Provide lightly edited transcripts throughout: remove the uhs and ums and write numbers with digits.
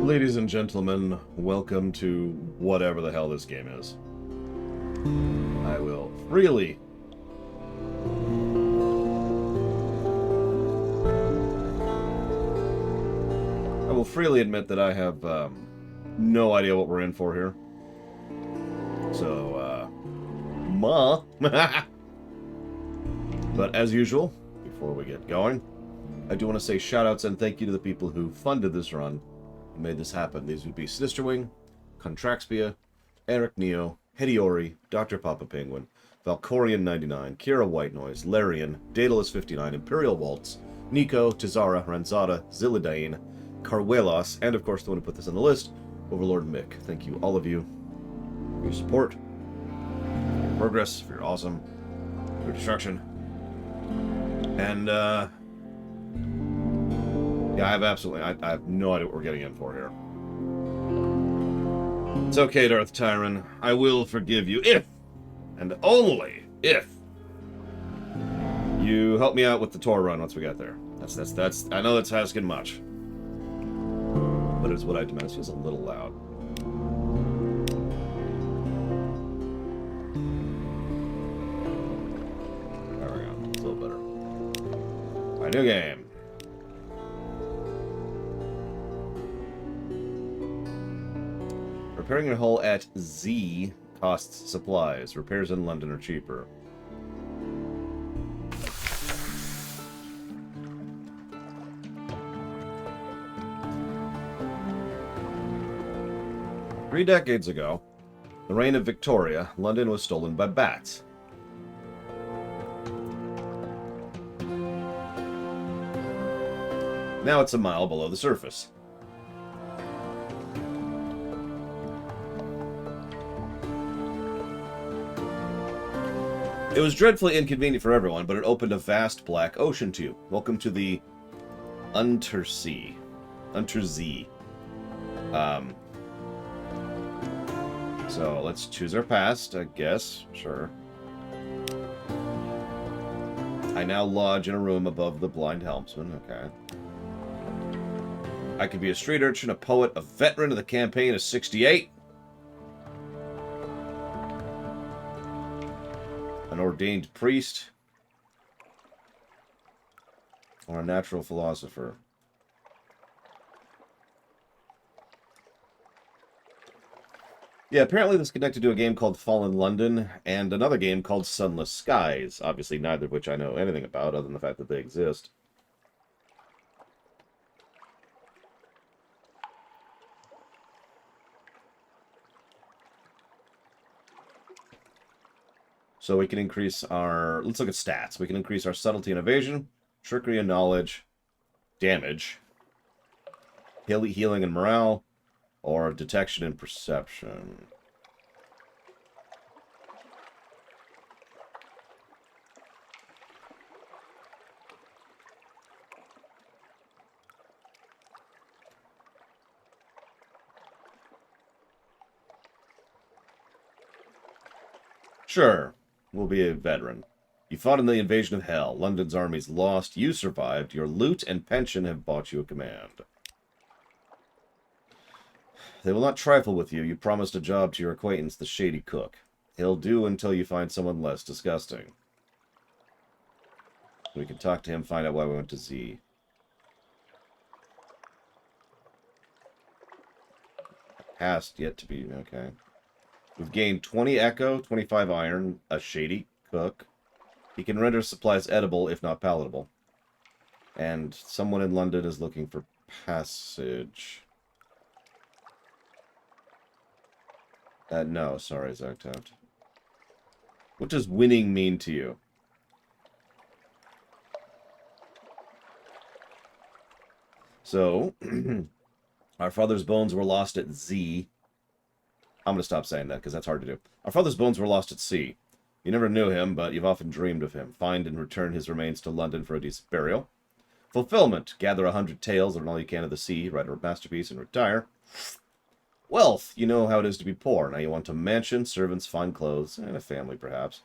Ladies and gentlemen, welcome to whatever the hell this game is. I will freely admit that I have no idea what we're in for here. So, But as usual, before we get going, I do want to say shoutouts and thank you to the people who funded this run and made this happen. These would be Sinisterwing, Contraxpia, Eric Neo, Hediori, Dr. Papa Penguin, Valkorian99, Kira White Noise, Larian, Daedalus59, Imperial Waltz, Nico, Tizara, Ranzada, Zillidain, Carwelos, and of course the one who put this on the list, Overlord Mick. Thank you, all of you, for your support, for your progress, for your awesome, for your destruction. And, yeah, I have no idea what we're getting in for here. It's okay, Darth Tyron. I will forgive you if, and only if, you help me out with the tour run once we get there. That's. I know that's asking much, but it's what I demand. It feels a little loud. There we go. It's a little better. My new game. Repairing your hull at Z costs supplies. Repairs in London are cheaper. Three decades ago, the reign of Victoria, London was stolen by bats. Now it's a mile below the surface. It was dreadfully inconvenient for everyone, but it opened a vast black ocean to you. Welcome to the Untersee. So let's choose our past, I guess. Sure. I now lodge in a room above the blind helmsman. Okay. I could be a street urchin, a poet, a veteran of the campaign of 68. An ordained priest, or a natural philosopher. Yeah, apparently this is connected to a game called Fallen London and another game called Sunless Skies, obviously neither of which I know anything about other than the fact that they exist. So we can increase our... Let's look at stats. We can increase our subtlety and evasion, trickery and knowledge, damage, healing and morale, or detection and perception. Sure. Will be a veteran. You fought in the invasion of hell. London's armies lost. You survived. Your loot and pension have bought you a command. They will not trifle with you. You promised a job to your acquaintance, the shady cook. He'll do until you find someone less disgusting. We can talk to him, find out why we went to Z. Past yet to be... Okay. We've gained 20 echo, 25 iron, a shady cook. He can render supplies edible, if not palatable. And someone in London is looking for passage. No, sorry, Zarktout. What does winning mean to you? So, our father's bones were lost at Z. I'm going to stop saying that, because that's hard to do. Our father's bones were lost at sea. You never knew him, but you've often dreamed of him. Find and return his remains to London for a decent burial. Fulfillment. Gather 100 tales, learn all you can of the sea, write a masterpiece, and retire. Wealth. You know how it is to be poor. Now you want a mansion, servants, fine clothes, and a family, perhaps.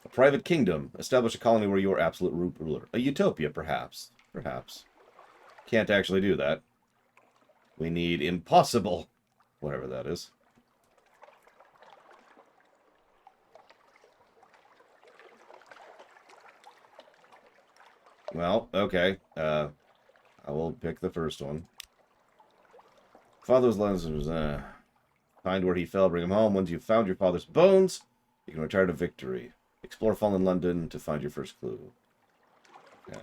A private kingdom. Establish a colony where you are absolute ruler. A utopia, perhaps. Perhaps. Can't actually do that. We need impossible, whatever that is. Well, okay. I will pick the first one. Father's lens was, find where he fell, bring him home. Once you've found your father's bones, you can return to victory. Explore fallen London to find your first clue. Okay.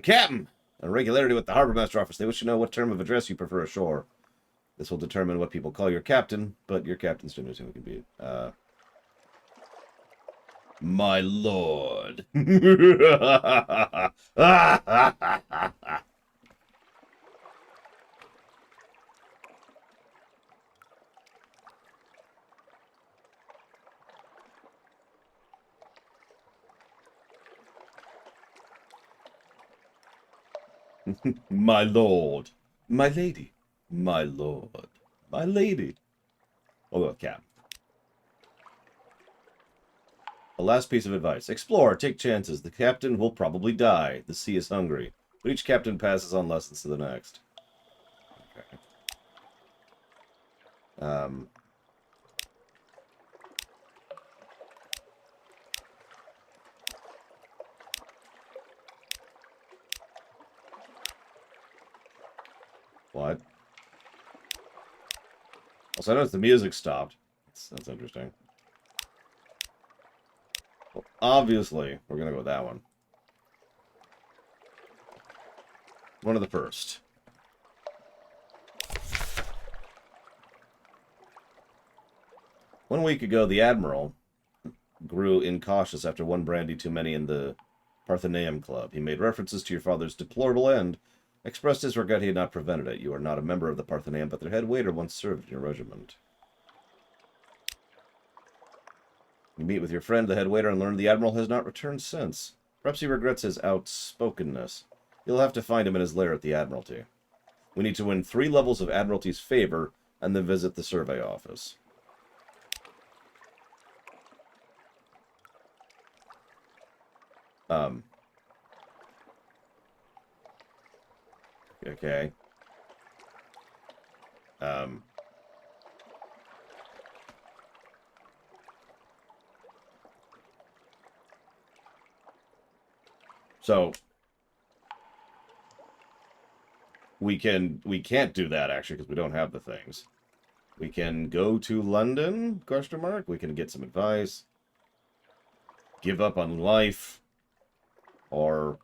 Captain! Irregularity with the Harbormaster office. They wish to know what term of address you prefer ashore. This will determine what people call your captain, but your captain's still can be. My lord. My lord. My lady. My lord. My lady. Oh, Cap. The last piece of advice. Explore. Take chances. The captain will probably die. The sea is hungry. But each captain passes on lessons to the next. Okay. What? Also, I noticed the music stopped. That's interesting. Well, obviously, we're going to go with that one. One of the first. One week ago, the Admiral grew incautious after one brandy too many in the Parthenaeum Club. He made references to your father's deplorable end, expressed his regret he had not prevented it. You are not a member of the Parthenaeum, but their head waiter once served in your regiment. You meet with your friend, the head waiter, and learn the Admiral has not returned since. Perhaps he regrets his outspokenness. You'll have to find him in his lair at the Admiralty. We need to win 3 levels of Admiralty's favor, and then visit the survey office. Okay. So we can't do that actually because we don't have the things. We can go to London, question mark. We can get some advice. Give up on life. Or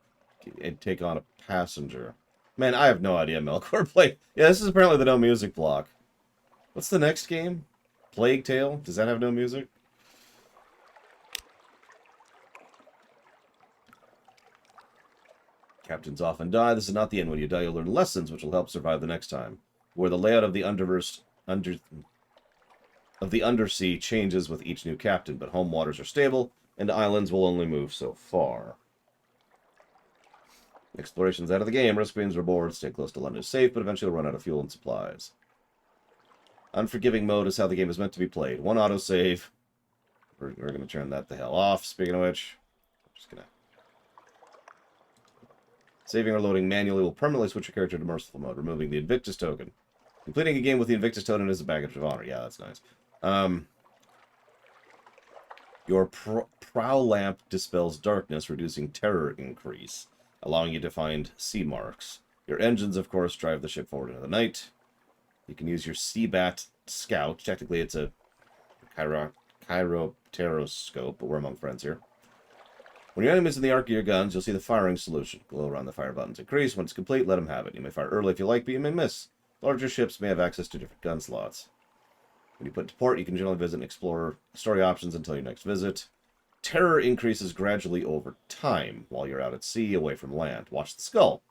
take on a passenger. Man, I have no idea, Melkor. Play. Yeah, this is apparently the no music block. What's the next game? Plague Tale? Does that have no music? Captains often die. This is not the end. When you die, you'll learn lessons which will help survive the next time. Where the layout of the undersea changes with each new captain, but home waters are stable, and islands will only move so far. Exploration's out of the game. Risk means rewards. Stay close to London is safe, but eventually you'll run out of fuel and supplies. Unforgiving mode is how the game is meant to be played. One autosave. We're going to turn that the hell off. Speaking of which, I'm just going to... Saving or loading manually will permanently switch your character to merciful mode, removing the Invictus token. Completing a game with the Invictus token is a badge of honor. Yeah, that's nice. Your prow lamp dispels darkness, reducing terror increase, allowing you to find sea marks. Your engines, of course, drive the ship forward into the night. You can use your Seabat Scout. Technically, it's a chiropteroscope, but we're among friends here. When your enemy's in the arc of your guns, you'll see the firing solution. Glow around the fire buttons increase. When it's complete, let them have it. You may fire early if you like, but you may miss. Larger ships may have access to different gun slots. When you put to port, you can generally visit and explore story options until your next visit. Terror increases gradually over time while you're out at sea, away from land. Watch the skull.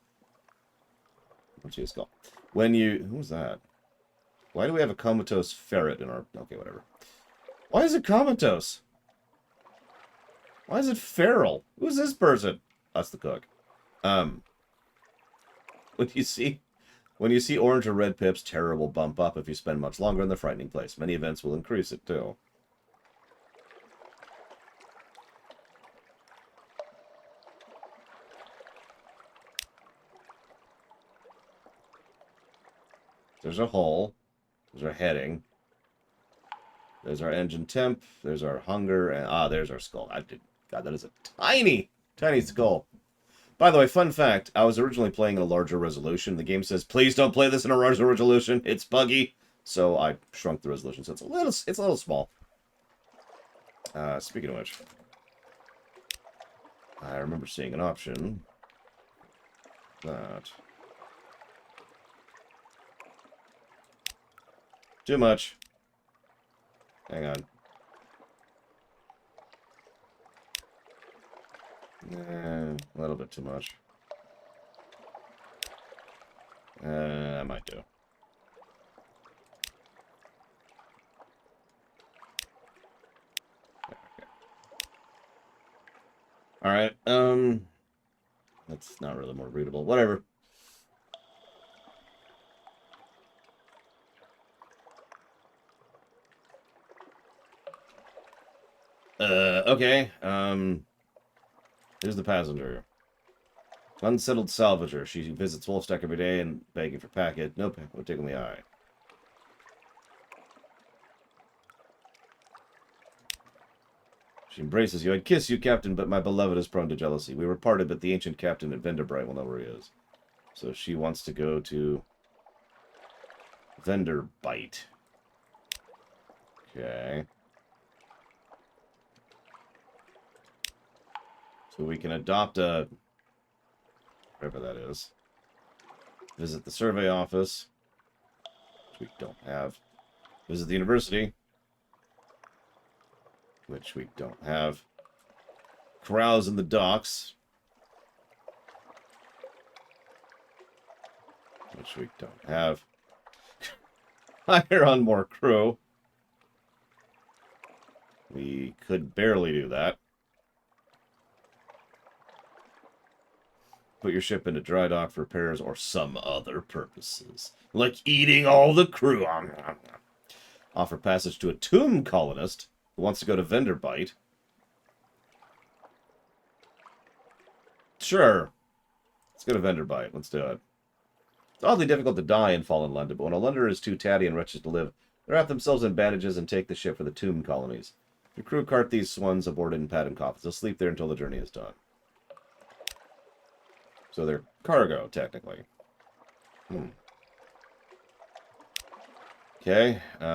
Don't see a skull. When you... Who's that? Why do we have a comatose ferret in our... Okay, whatever. Why is it comatose? Why is it feral? Who's this person? That's the cook. When you see orange or red pips, terror will bump up if you spend much longer in the frightening place. Many events will increase it, too. There's our hull. There's our heading. There's our engine temp. There's our hunger. And there's our skull. God, that is a tiny, tiny skull. By the way, fun fact, I was originally playing in a larger resolution. The game says, please don't play this in a larger resolution. It's buggy. So I shrunk the resolution, so it's a little small. Speaking of which, I remember seeing an option that... Too much. Hang on. A little bit too much. I might do. Okay. Alright, that's not really more readable. Whatever. Okay, here's the passenger. Unsettled salvager. She visits Wolfstack every day and begging for packet. No packet would tickle the eye. She embraces you. I'd kiss you, Captain, but my beloved is prone to jealousy. We were parted, but the ancient captain at Venderbright will know where he is. So she wants to go to Venderbight. Okay. So we can adopt a... whatever that is. Visit the survey office, which we don't have. Visit the university, which we don't have. Carouse in the docks, which we don't have. Hire on more crew. We could barely do that. Put your ship into dry dock for repairs or some other purposes. Like eating all the crew. Offer passage to a tomb colonist who wants to go to Venderbight. Sure. Let's go to Venderbight. Let's do it. It's oddly difficult to die in fallen London, but when a Londoner is too tatty and wretched to live, they wrap themselves in bandages and take the ship for the tomb colonies. Your crew cart these swans aboard in padded coffins. They'll sleep there until the journey is done. So they're cargo, technically. Okay. We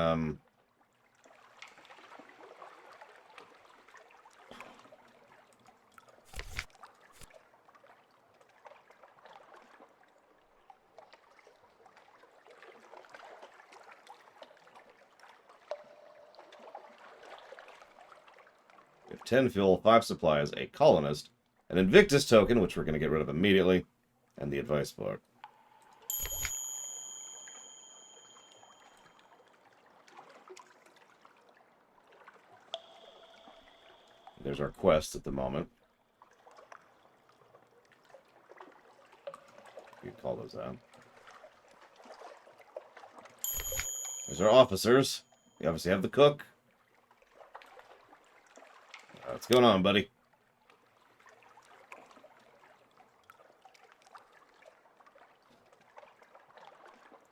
have 10 fuel, 5 supplies, a colonist, an Invictus token, which we're going to get rid of immediately, and the advice book. There's our quest at the moment. You can call those out. There's our officers. We obviously have the cook. What's going on, buddy?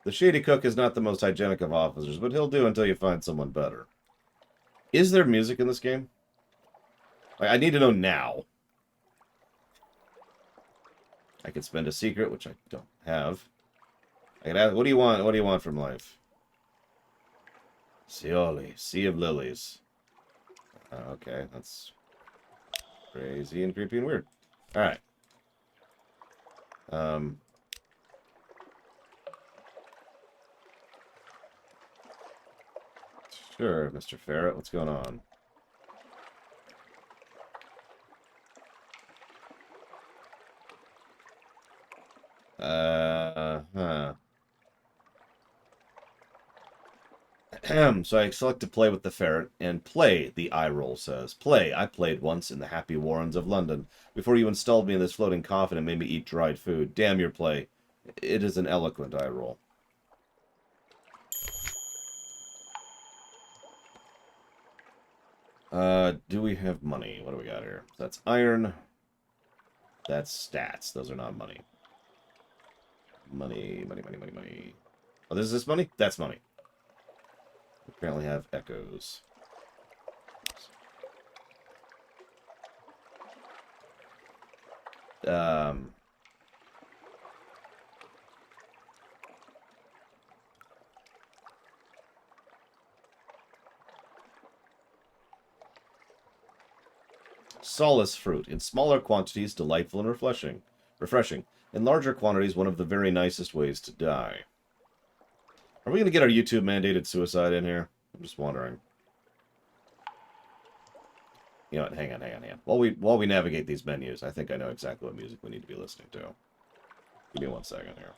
The shady cook is not the most hygienic of officers, but he'll do until you find someone better. Is there music in this game? I need to know now. I could spend a secret, which I don't have. I could ask, what do you want? What do you want from life? Seoli, Sea of Lilies. Okay, that's crazy and creepy and weird. All right. Sure, Mr. Ferret, what's going on? So I select to play with the ferret, and play, the eye roll says. Play, I played once in the happy warrens of London, before you installed me in this floating coffin and made me eat dried food. Damn your play. It is an eloquent eye roll. Do we have money? What do we got here? That's iron. That's stats. Those are not money. Money, money, money, money, money. Oh, this is this money? That's money. We apparently have echoes. Solace fruit. In smaller quantities, delightful and refreshing. In larger quantities, one of the very nicest ways to die. Are we going to get our YouTube mandated suicide in here? I'm just wondering. You know what? Hang on. While we navigate these menus, I think I know exactly what music we need to be listening to. Give me 1 second here.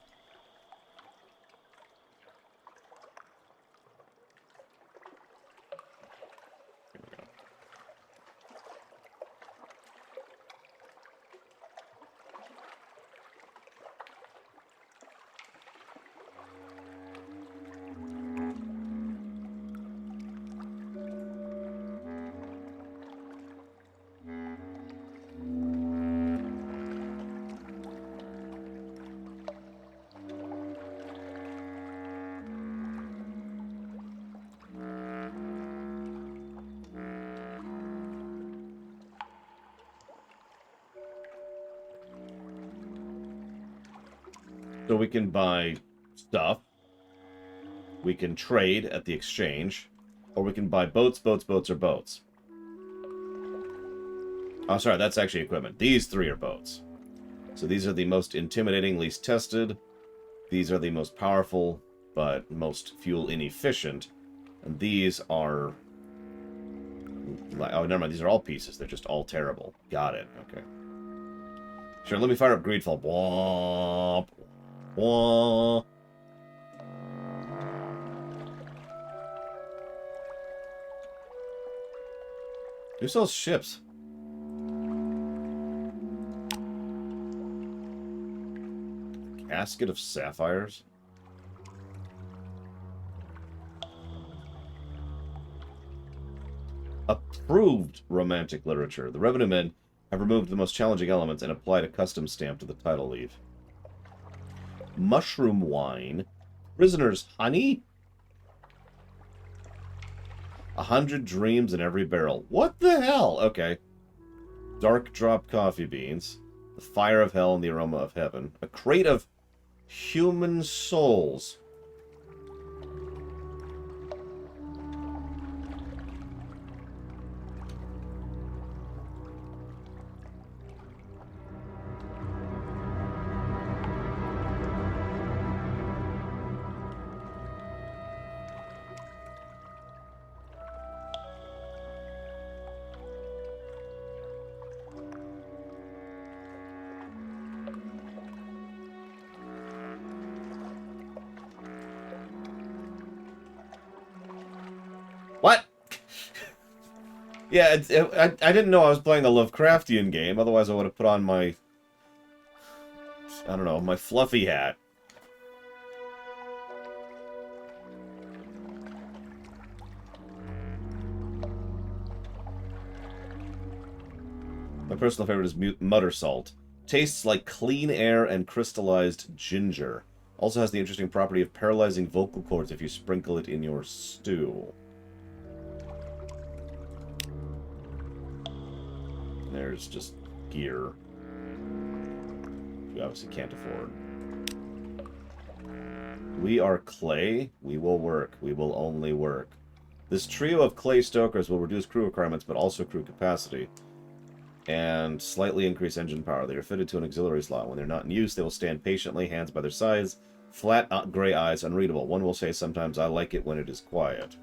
Here we go. So we can buy stuff. We can trade at the exchange. Or we can buy boats, or boats. Oh, sorry, that's actually equipment. These 3 are boats. So these are the most intimidating, least tested. These are the most powerful, but most fuel inefficient. And these are... Oh, never mind. These are all pieces. They're just all terrible. Got it. Okay. Sure, let me fire up Greedfall. Womp. Womp. Who sells ships? Casket of sapphires? Approved romantic literature. The revenue men have removed the most challenging elements and applied a custom stamp to the title leaf. Mushroom wine. Prisoner's honey? 100 dreams in every barrel. What the hell? Okay. Dark drop coffee beans. The fire of hell and the aroma of heaven. A crate of human souls. What? Yeah, I didn't know I was playing a Lovecraftian game. Otherwise, I would have put on my... I don't know, my fluffy hat. My personal favorite is Mutter Salt. Tastes like clean air and crystallized ginger. Also has the interesting property of paralyzing vocal cords if you sprinkle it in your stew. There's just gear. We obviously can't afford. We are clay. We will work. We will only work. This trio of clay stokers will reduce crew requirements, but also crew capacity. And slightly increase engine power. They are fitted to an auxiliary slot. When they're not in use, they will stand patiently, hands by their sides, flat gray eyes, unreadable. One will say sometimes, I like it when it is quiet.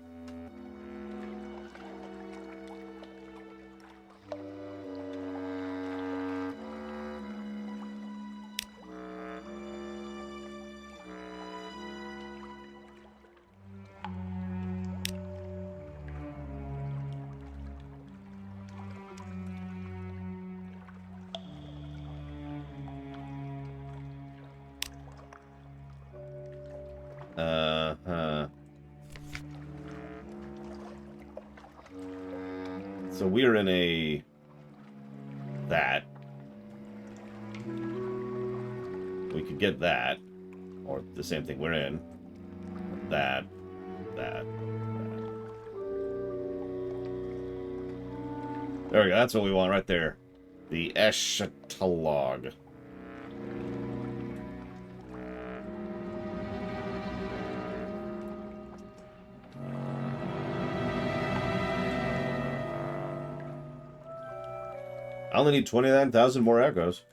So we're in a... that. We could get that. Or the same thing we're in. That. There we go. That's what we want right there. The eschatologue. I only need 29,000 more echoes.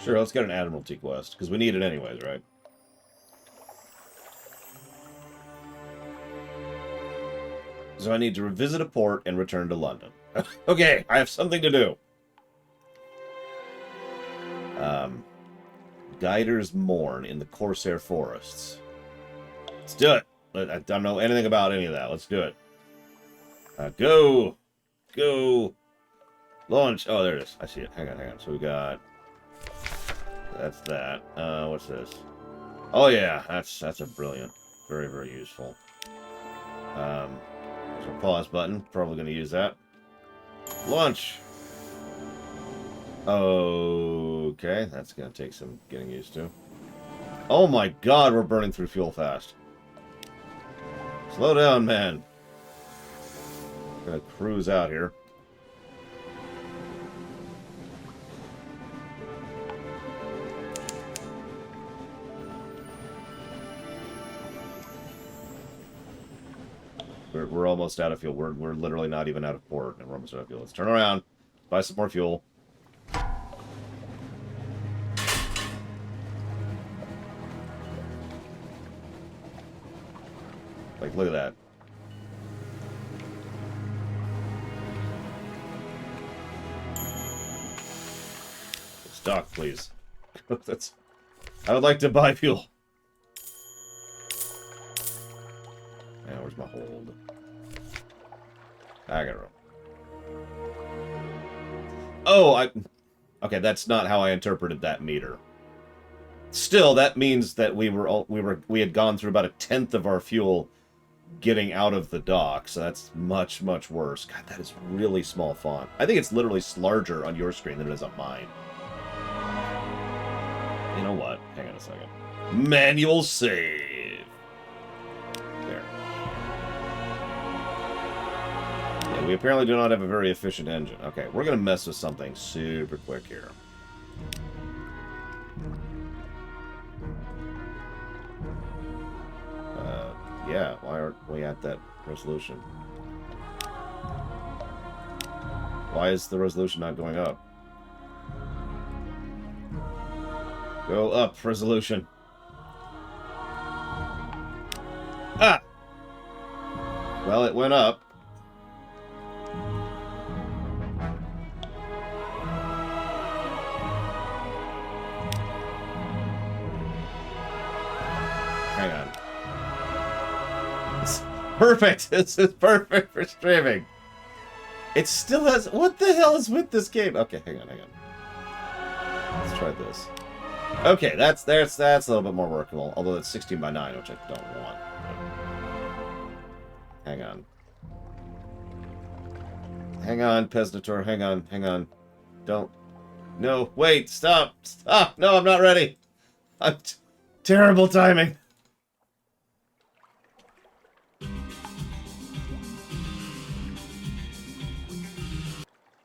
Sure, let's get an Admiralty quest, because we need it anyways, right? So I need to revisit a port and return to London. Okay, I have something to do. Guider's Mourn in the Corsair Forests. Let's do it. I don't know anything about any of that. Let's do it. Go! Go! Launch! Oh, there it is. I see it. Hang on. So we got... That's that. What's this? Oh yeah, that's a brilliant, very, very useful. There's a pause button. Probably going to use that. Launch. Okay, that's going to take some getting used to. Oh my God, we're burning through fuel fast. Slow down, man. Gonna cruise out here. We're almost out of fuel. We're literally not even out of port, and we're almost out of fuel. Let's turn around, buy some more fuel. Like, look at that. Stock, please. That's. I would like to buy fuel. Yeah, where's my hold? I got room. Oh, okay, that's not how I interpreted that meter. Still, that means that we had gone through about 1/10 of our fuel getting out of the dock, so that's much, much worse. God, that is really small font. I think it's literally larger on your screen than it is on mine. You know what? Hang on a second. Manual save. There. Yeah, we apparently do not have a very efficient engine. Okay, we're going to mess with something super quick here. Yeah, why aren't we at that resolution? Why is the resolution not going up? Go up, resolution. Ah! Well, it went up. Hang on. It's perfect! This is perfect for streaming. It still has... What the hell is with this game? Okay, hang on. Let's try this. Okay, that's a little bit more workable. Although it's 16:9, which I don't want. But... Hang on. Hang on, Pesnator. Hang on. Don't. No, wait, stop. No, I'm not ready. I'm terrible timing.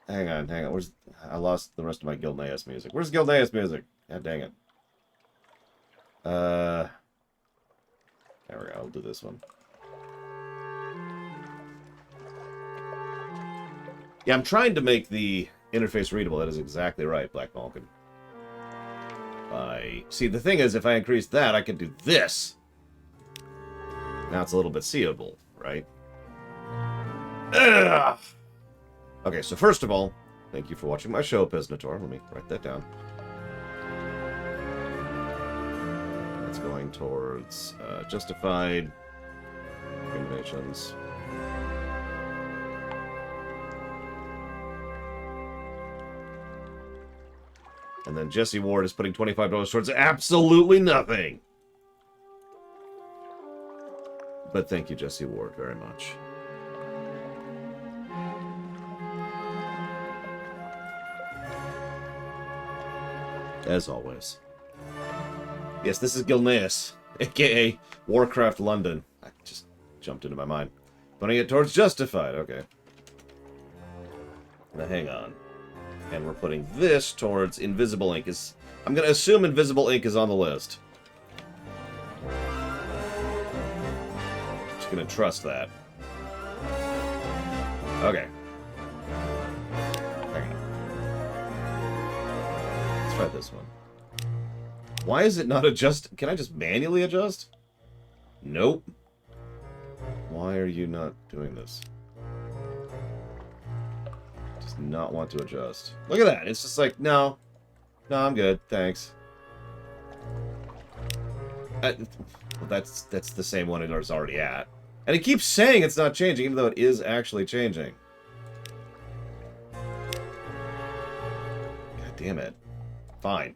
Hang on. I lost the rest of my Gilneas music. Where's Gilneas music? God dang it. There we go. I'll do this one. Yeah, I'm trying to make the interface readable. That is exactly right, Black Malkin. See, the thing is, if I increase that, I can do this. Now it's a little bit seeable, right? Ugh! Okay, so first of all, thank you for watching my show, Pesnator. Let me write that down. That's going towards Justified. Conventions. And then Jesse Ward is putting $25 towards absolutely nothing. But thank you, Jesse Ward, very much. As always. Yes, this is Gilneas, a.k.a. Warcraft London. I just jumped into my mind. Putting it towards Justified, okay. Now hang on. And we're putting this towards Invisible Ink. I'm going to assume Invisible Ink is on the list. Just going to trust that. Okay. Hang on. Let's try this one. Why is it not adjust? Can I just manually adjust? Nope. Why are you not doing this? Does not want to adjust. Look at that. It's just like, no. No, I'm good. Thanks. Well, that's the same one it was already at. And it keeps saying it's not changing, even though it is actually changing. God damn it. Fine.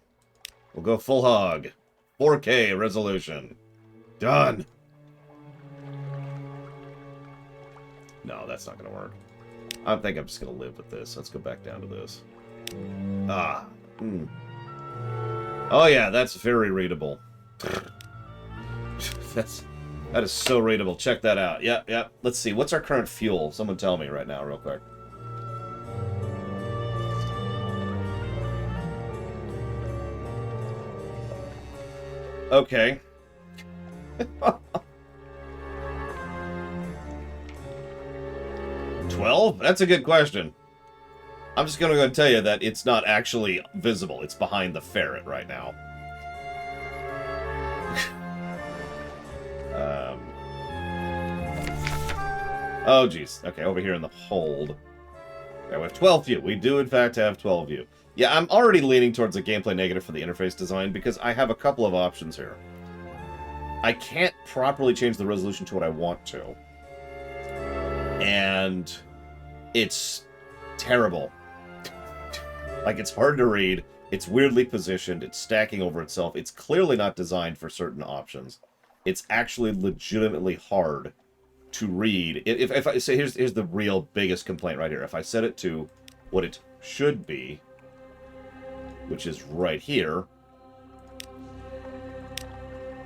We'll go full hog. 4K resolution. Done. No, that's not going to work. I think I'm just going to live with this. Let's go back down to this. Ah. Oh, yeah, that's very readable. That is so readable. Check that out. Yep. Let's see. What's our current fuel? Someone tell me right now, real quick. Okay. 12? That's a good question. I'm just going to go and tell you that it's not actually visible. It's behind the ferret right now. Oh, jeez. Okay, over here in the hold. Okay, we have 12 view. We do, in fact, have 12 view. Yeah, I'm already leaning towards a gameplay negative for the interface design because I have a couple of options here. I can't properly change the resolution to what I want to. And it's terrible. Like, it's hard to read. It's weirdly positioned. It's stacking over itself. It's clearly not designed for certain options. It's actually legitimately hard to read. If I say, here's the real biggest complaint right here. If I set it to what it should be, which is right here,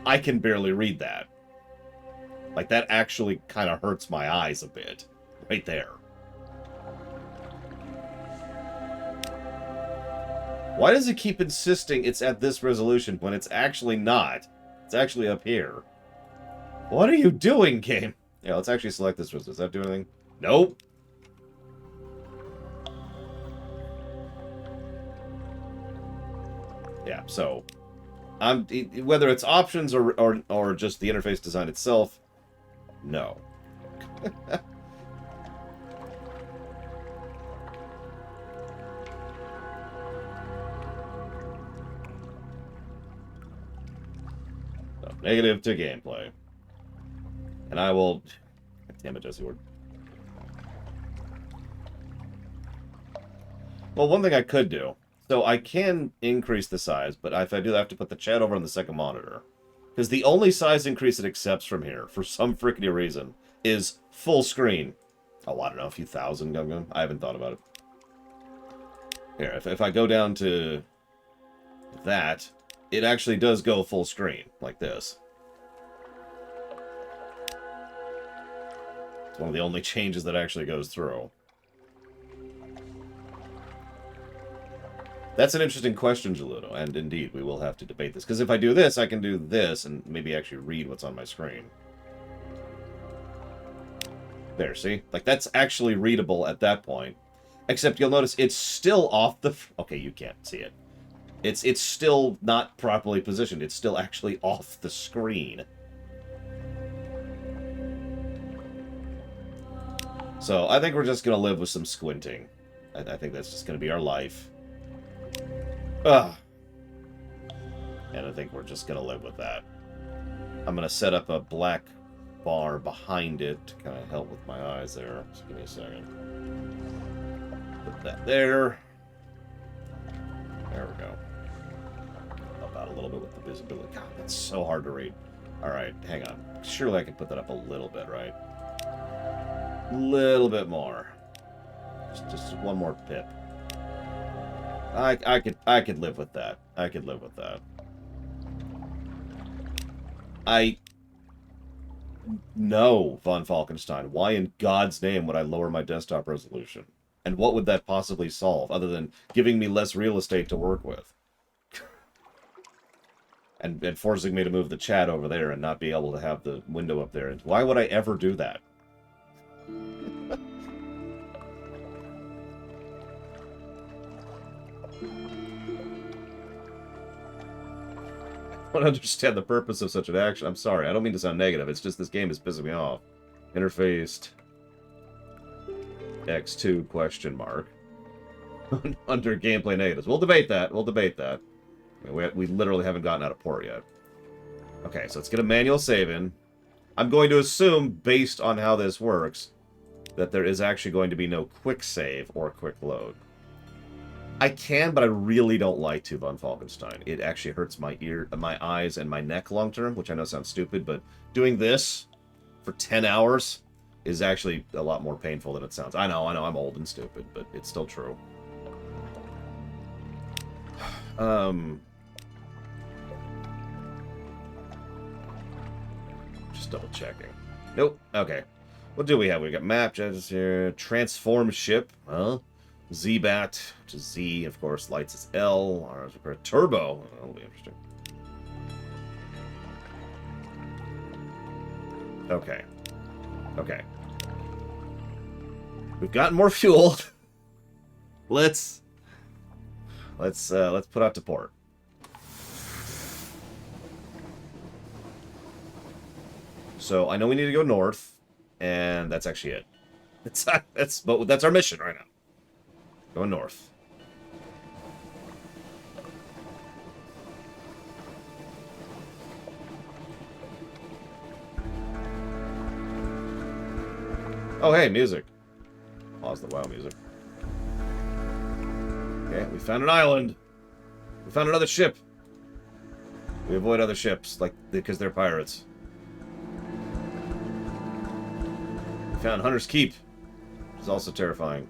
I can barely read that. Like, that actually kind of hurts my eyes a bit. Right there. Why does it keep insisting it's at this resolution when it's actually not? It's actually up here. What are you doing, game? Yeah, let's actually select this. Does that do anything? Nope. Yeah, so whether it's options or just the interface design itself, no. So, negative to gameplay. And I will... Damn it, Jesse Ward. Well, one thing I could do. So I can increase the size, but if I do, I have to put the chat over on the second monitor. Because the only size increase it accepts from here, for some frickety reason, is full screen. Oh, I don't know, a few thousand, Gum. I haven't thought about it. Here, if I go down to that, it actually does go full screen, like this. It's one of the only changes that actually goes through. That's an interesting question, Geludo, and indeed, we will have to debate this. Because if I do this, I can do this and maybe actually read what's on my screen. There, see? Like, that's actually readable at that point. Except you'll notice it's still off the... Okay, you can't see it. It's still not properly positioned. It's still actually off the screen. So, I think we're just going to live with some squinting. I think that's just going to be our life. Ugh. And I think we're just going to live with that. I'm going to set up a black bar behind it to kind of help with my eyes there. Just give me a second. Put that there. There we go. Up out a little bit with the visibility. God, that's so hard to read. Alright, hang on. Surely I can put that up a little bit, right? A little bit more. Just one more pip. I could live with that. I could live with that. No, von Falkenstein. Why in God's name would I lower my desktop resolution? And what would that possibly solve, other than giving me less real estate to work with? and forcing me to move the chat over there and not be able to have the window up there. Why would I ever do that? I don't understand the purpose of such an action. I'm sorry, I don't mean to sound negative. It's just this game is pissing me off. Interfaced X2 question mark under gameplay negatives. We'll debate that. We'll debate that. We literally haven't gotten out of port yet. Okay, so let's get a manual save in. I'm going to assume, based on how this works, that there is actually going to be no quick save or quick load. I can, but I really don't like to, von Falkenstein. It actually hurts my eyes and my neck long term, which I know sounds stupid, but doing this for 10 hours is actually a lot more painful than it sounds. I know, I'm old and stupid, but it's still true. Just double checking. Nope. Okay. What do we have? We got map judges here. Transform ship. Huh? Z-Bat, which is Z, of course. Lights is L. Ours is Turbo. That'll be interesting. Okay. Okay. We've gotten more fuel. Let's put out to port. So I know we need to go north, and that's actually it. That's our mission right now. Going north. Oh, hey, music. Pause the WoW music. Okay, we found an island. We found another ship. We avoid other ships, because they're pirates. We found Hunter's Keep, which is also terrifying.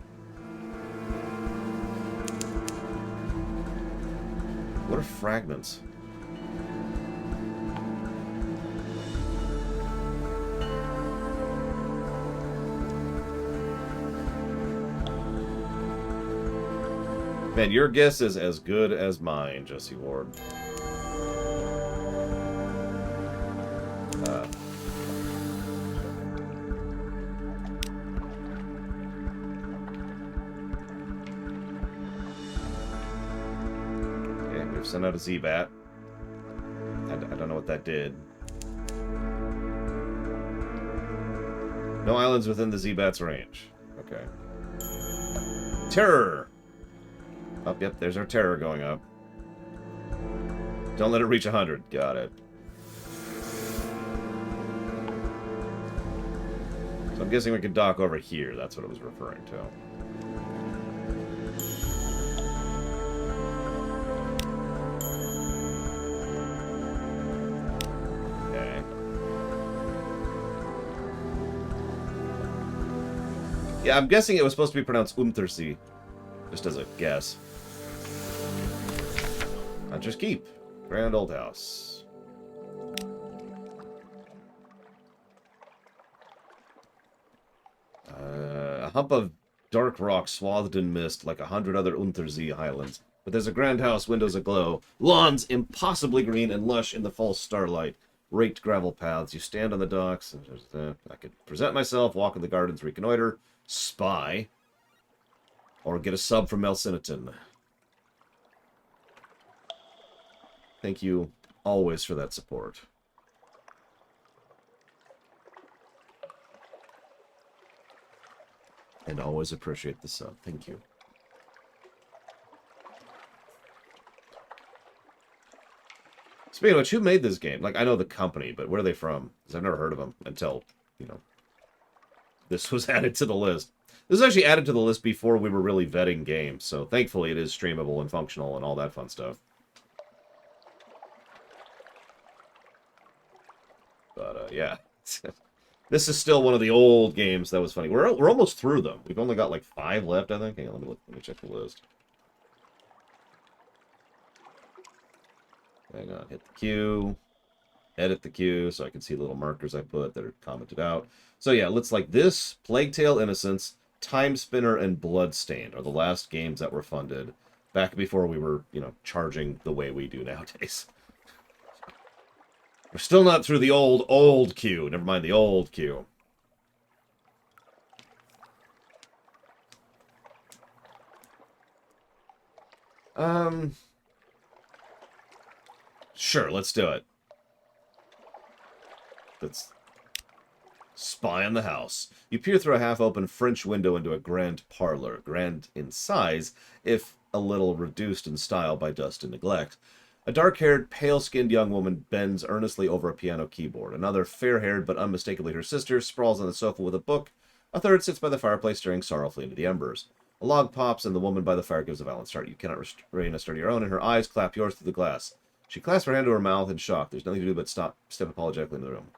What are fragments? Man, your guess is as good as mine, Jesse Ward. Okay, we've sent out a Z-Bat. I don't know what that did. No islands within the Z-Bat's range. Okay. Terror! Oh, yep, there's our terror going up. Don't let it reach 100. Got it. So I'm guessing we can dock over here. That's what it was referring to. Okay. Yeah, I'm guessing it was supposed to be pronounced Untersee. Just as a guess. Hunter's Keep. Grand old house. A hump of dark rock swathed in mist like 100 other Untersee islands. But there's a grand house, windows aglow. Lawns impossibly green and lush in the false starlight. Raked gravel paths. You stand on the docks. I could present myself, walk in the gardens, reconnoiter, spy, or get a sub from Melciniton. Thank you always for that support. And always appreciate the sub. Thank you. Speaking of which, who made this game? Like, I know the company, but where are they from? Because I've never heard of them until, you know, this was added to the list. This was actually added to the list before we were really vetting games, so thankfully it is streamable and functional and all that fun stuff. But, yeah. This is still one of the old games that was funny. We're almost through them. We've only got like 5 left, I think. Hang on, let me check the list. Hang on, hit the queue. Edit the queue so I can see the little markers I put that are commented out. So yeah, looks like this, Plague Tale Innocence, Time Spinner, and Bloodstained are the last games that were funded back before we were, you know, charging the way we do nowadays. We're still not through the old queue. Never mind the old queue. Sure, let's do it. Let's spy on the house. You peer through a half-open French window into a grand parlor, grand in size, if a little reduced in style by dust and neglect. A dark-haired, pale-skinned young woman bends earnestly over a piano keyboard. Another fair-haired, but unmistakably her sister, sprawls on the sofa with a book. A third sits by the fireplace, staring sorrowfully into the embers. A log pops, and the woman by the fire gives a violent start. You cannot restrain a start of your own, and her eyes clap yours through the glass. She clasps her hand to her mouth in shock. There's nothing to do but step apologetically into the room.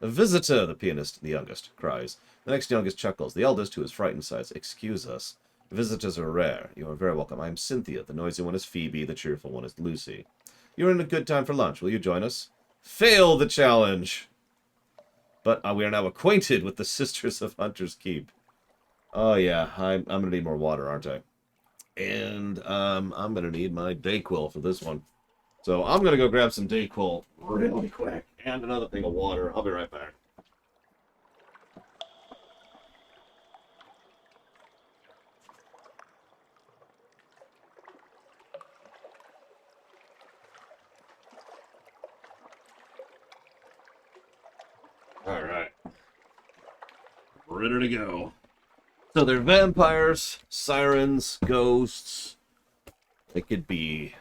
A visitor, the pianist, the youngest, cries. The next youngest chuckles. The eldest, who is frightened, sighs. Excuse us. Visitors are rare. You are very welcome. I am Cynthia. The noisy one is Phoebe. The cheerful one is Lucy. You're in a good time for lunch. Will you join us? Fail the challenge! But we are now acquainted with the Sisters of Hunter's Keep. Oh, yeah. I'm going to need more water, aren't I? And I'm going to need my Dayquil for this one. So I'm going to go grab some Dayquil really quick. And another thing of water. I'll be right back. Alright. Ready to go. So they're vampires, sirens, ghosts. They could be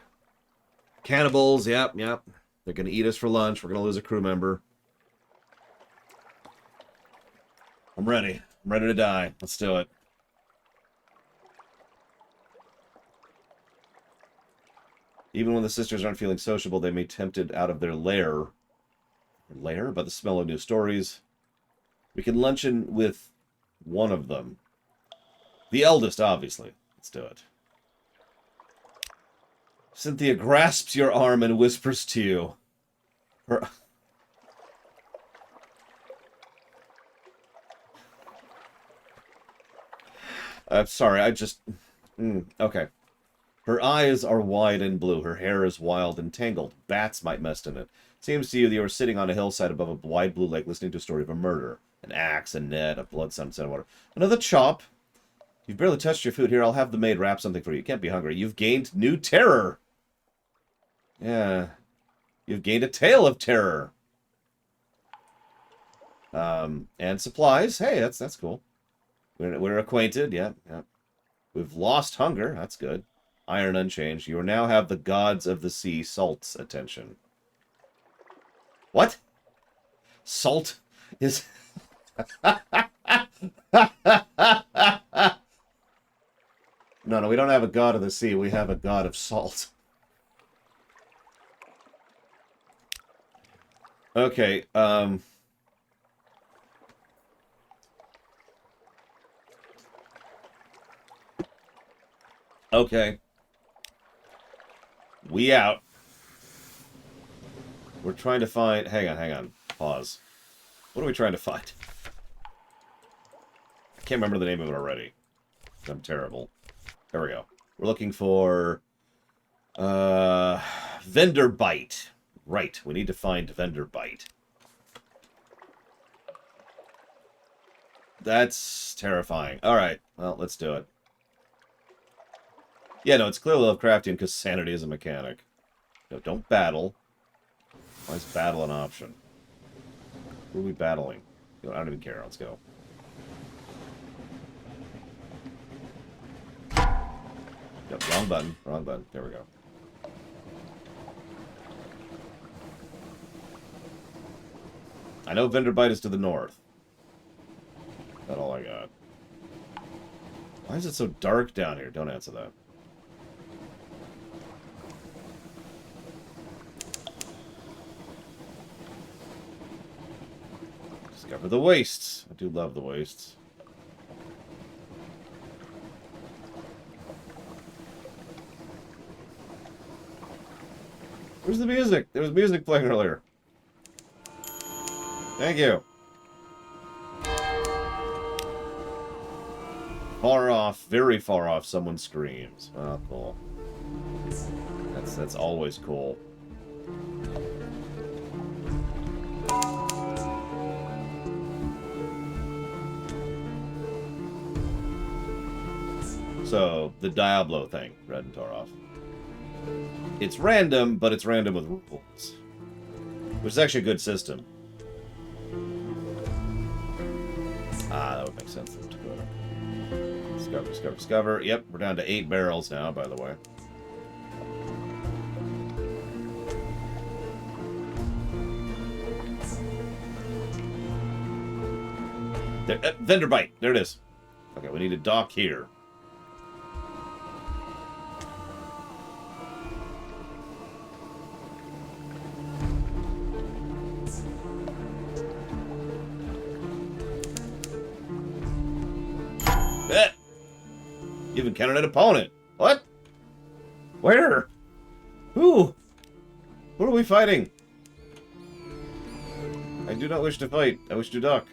cannibals. Yep. They're going to eat us for lunch. We're going to lose a crew member. I'm ready. I'm ready to die. Let's do it. Even when the sisters aren't feeling sociable, they may be tempted out of their lair by the smell of new stories. We can luncheon with one of them. The eldest, obviously. Let's do it. Cynthia grasps your arm and whispers to you. I'm sorry, I just... okay. Her eyes are wide and blue. Her hair is wild and tangled. Bats might nest in it. Seems to you that you are sitting on a hillside above a wide blue lake listening to a story of a murder. An axe, a net, a blood sunset, and water. Another chop. You've barely touched your food. Here, I'll have the maid wrap something for you. You can't be hungry. You've gained new terror. Yeah. You've gained a tale of terror. And supplies. Hey, that's cool. We're acquainted. Yeah. We've lost hunger. That's good. Iron unchanged. You now have the gods of the sea salt's attention. What? Salt is... No, we don't have a god of the sea. We have a god of salt. Okay, okay. We out. We're trying to find... Hang on. Pause. What are we trying to find? I can't remember the name of it already. I'm terrible. There we go. We're looking for... Vendor Bite. Right, we need to find Vendor Bite. That's terrifying. Alright, well, let's do it. Yeah, no, it's clearly Lovecraftian because sanity is a mechanic. No, don't battle. Why is battle an option? Who are we battling? I don't even care. Let's go. Yep, wrong button. There we go. I know Venderbite is to the north. That's all I got. Why is it so dark down here? Don't answer that. Discover the wastes. I do love the wastes. Where's the music? There was music playing earlier. Thank you. Far off, very far off, someone screams. Oh, cool. That's always cool. So, the Diablo thing, Red and Toroff. It's random, but it's random with rules. Which is actually a good system. Ah, that would make sense. Discover, discover, discover. Yep, we're down to 8 barrels now, by the way. There, Venderbite! There it is. Okay, we need a dock here. You've encountered an opponent. What? Where? Who? Who are we fighting? I do not wish to fight. I wish to duck.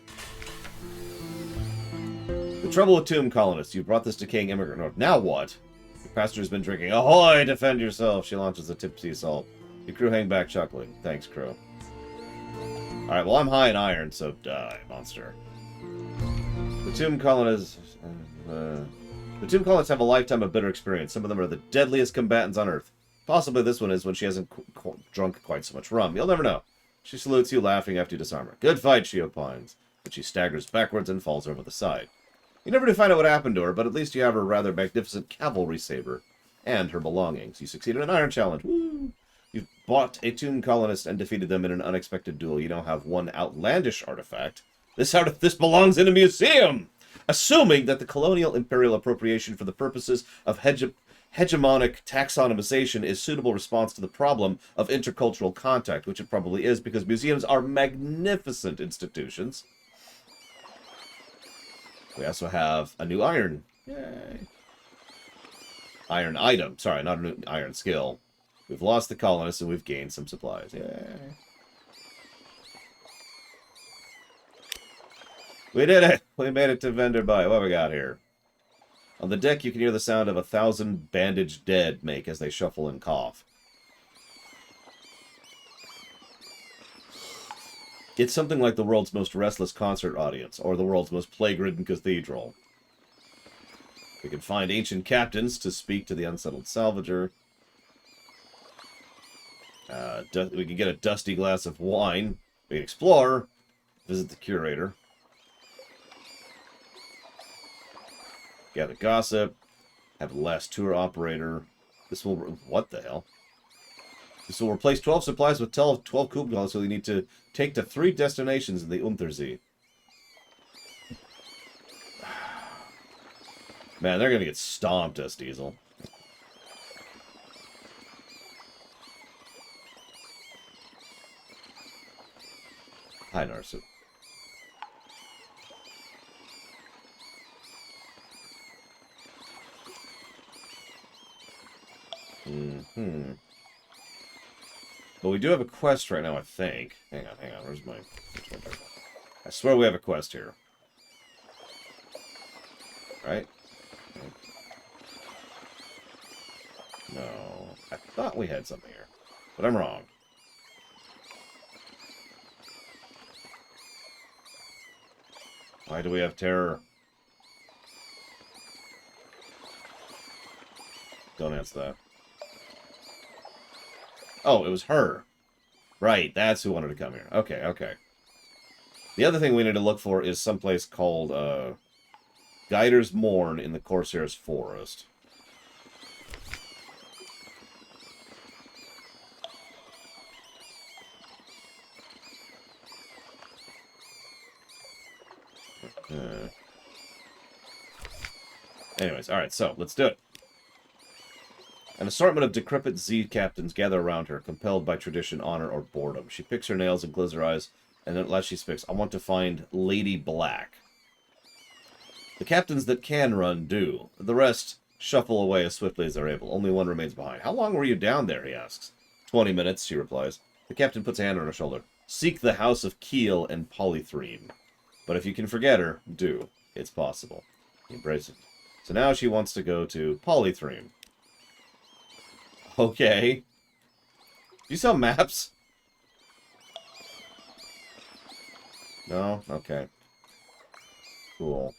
The trouble with tomb colonists. You brought this decaying immigrant north. Now what? Your passenger has been drinking. Ahoy! Defend yourself! She launches a tipsy assault. Your crew hang back chuckling. Thanks, crew. Alright, well, I'm high in iron, so die, monster. The tomb colonists... The tomb colonists have a lifetime of bitter experience. Some of them are the deadliest combatants on Earth. Possibly this one is when she hasn't drunk quite so much rum. You'll never know. She salutes you, laughing after you disarm her. Good fight, she opines. But she staggers backwards and falls over the side. You never do find out what happened to her, but at least you have her rather magnificent cavalry saber. And her belongings. You succeeded in an iron challenge. Woo! You've bought a tomb colonist and defeated them in an unexpected duel. You now have one outlandish artifact. This belongs in a museum! Assuming that the colonial imperial appropriation for the purposes of hegemonic taxonomization is suitable response to the problem of intercultural contact, which it probably is, because museums are magnificent institutions. We also have a new iron. Yay. Iron item. Sorry, not a new iron skill. We've lost the colonists and we've gained some supplies. Yay. We did it! We made it to Venderbite. What have we got here? On the deck, you can hear the sound of 1,000 bandaged dead make as they shuffle and cough. It's something like the world's most restless concert audience, or the world's most plague-ridden cathedral. We can find ancient captains to speak to the unsettled salvager. We can get a dusty glass of wine. We can explore. Visit the curator. Gather gossip. Have the last tour operator. This will... What the hell? This will replace 12 supplies with 12 Kubgals, so we need to take to 3 destinations in the Untersee. Man, they're gonna get stomped, us Diesel. Hi, Narsu. But we do have a quest right now, I think. Hang on. Where's my... I swear we have a quest here. Right? No. I thought we had something here. But I'm wrong. Why do we have terror? Don't answer that. Oh, it was her. Right, that's who wanted to come here. Okay. The other thing we need to look for is someplace called, Guider's Mourn in the Corsair's Forest. Anyways, alright, so, let's do it. An assortment of decrepit Z captains gather around her, compelled by tradition, honor, or boredom. She picks her nails and glitters her eyes, and at last she speaks, I want to find Lady Black. The captains that can run do. The rest shuffle away as swiftly as they're able. Only one remains behind. How long were you down there, he asks. 20 minutes, she replies. The captain puts a hand on her shoulder. Seek the house of Keel and Polythreme. But if you can forget her, do. It's possible. He embraces it. So now she wants to go to Polythreme. Okay. Do you sell maps? No? Okay. Cool.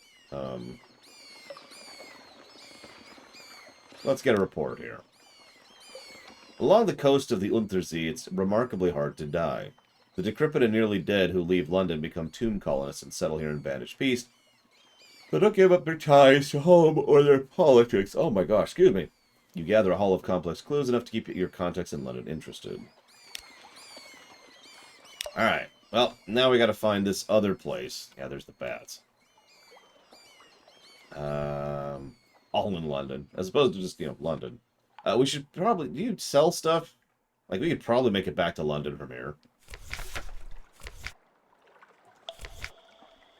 Let's get a report here. Along the coast of the Untersee, it's remarkably hard to die. The decrepit and nearly dead who leave London become tomb colonists and settle here in bandaged peace. They don't give up their ties to home or their politics. Oh my gosh, excuse me. You gather a haul of complex clues enough to keep your contacts in London interested. Alright. Well, now we gotta find this other place. Yeah, there's the bats. All in London. As opposed to just, London. We should probably... Do you sell stuff? Like, we could probably make it back to London from here.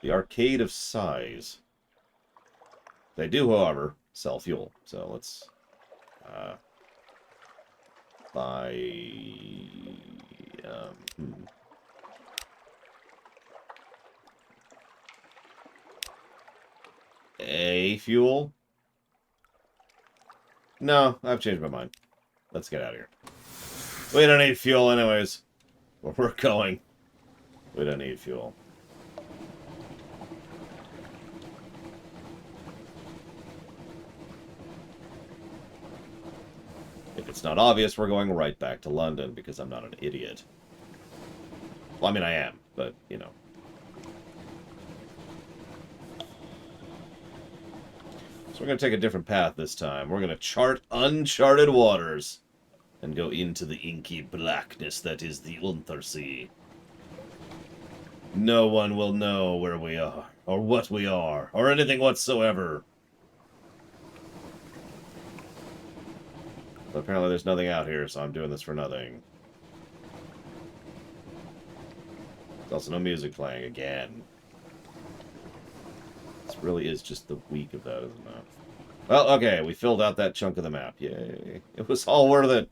The Arcade of Size. They do, however, sell fuel. So let's... buy... A fuel? No, I've changed my mind. Let's get out of here. We don't need fuel anyways. Where we're going. We don't need fuel. If it's not obvious, we're going right back to London because I'm not an idiot. Well, I mean, I am, but, So we're going to take a different path this time. We're going to chart uncharted waters and go into the inky blackness that is the Untersee. No one will know where we are, or what we are, or anything whatsoever. But apparently there's nothing out here, so I'm doing this for nothing. There's also no music playing again. This really is just the week of that, isn't it? Well, okay, we filled out that chunk of the map. Yay. It was all worth it.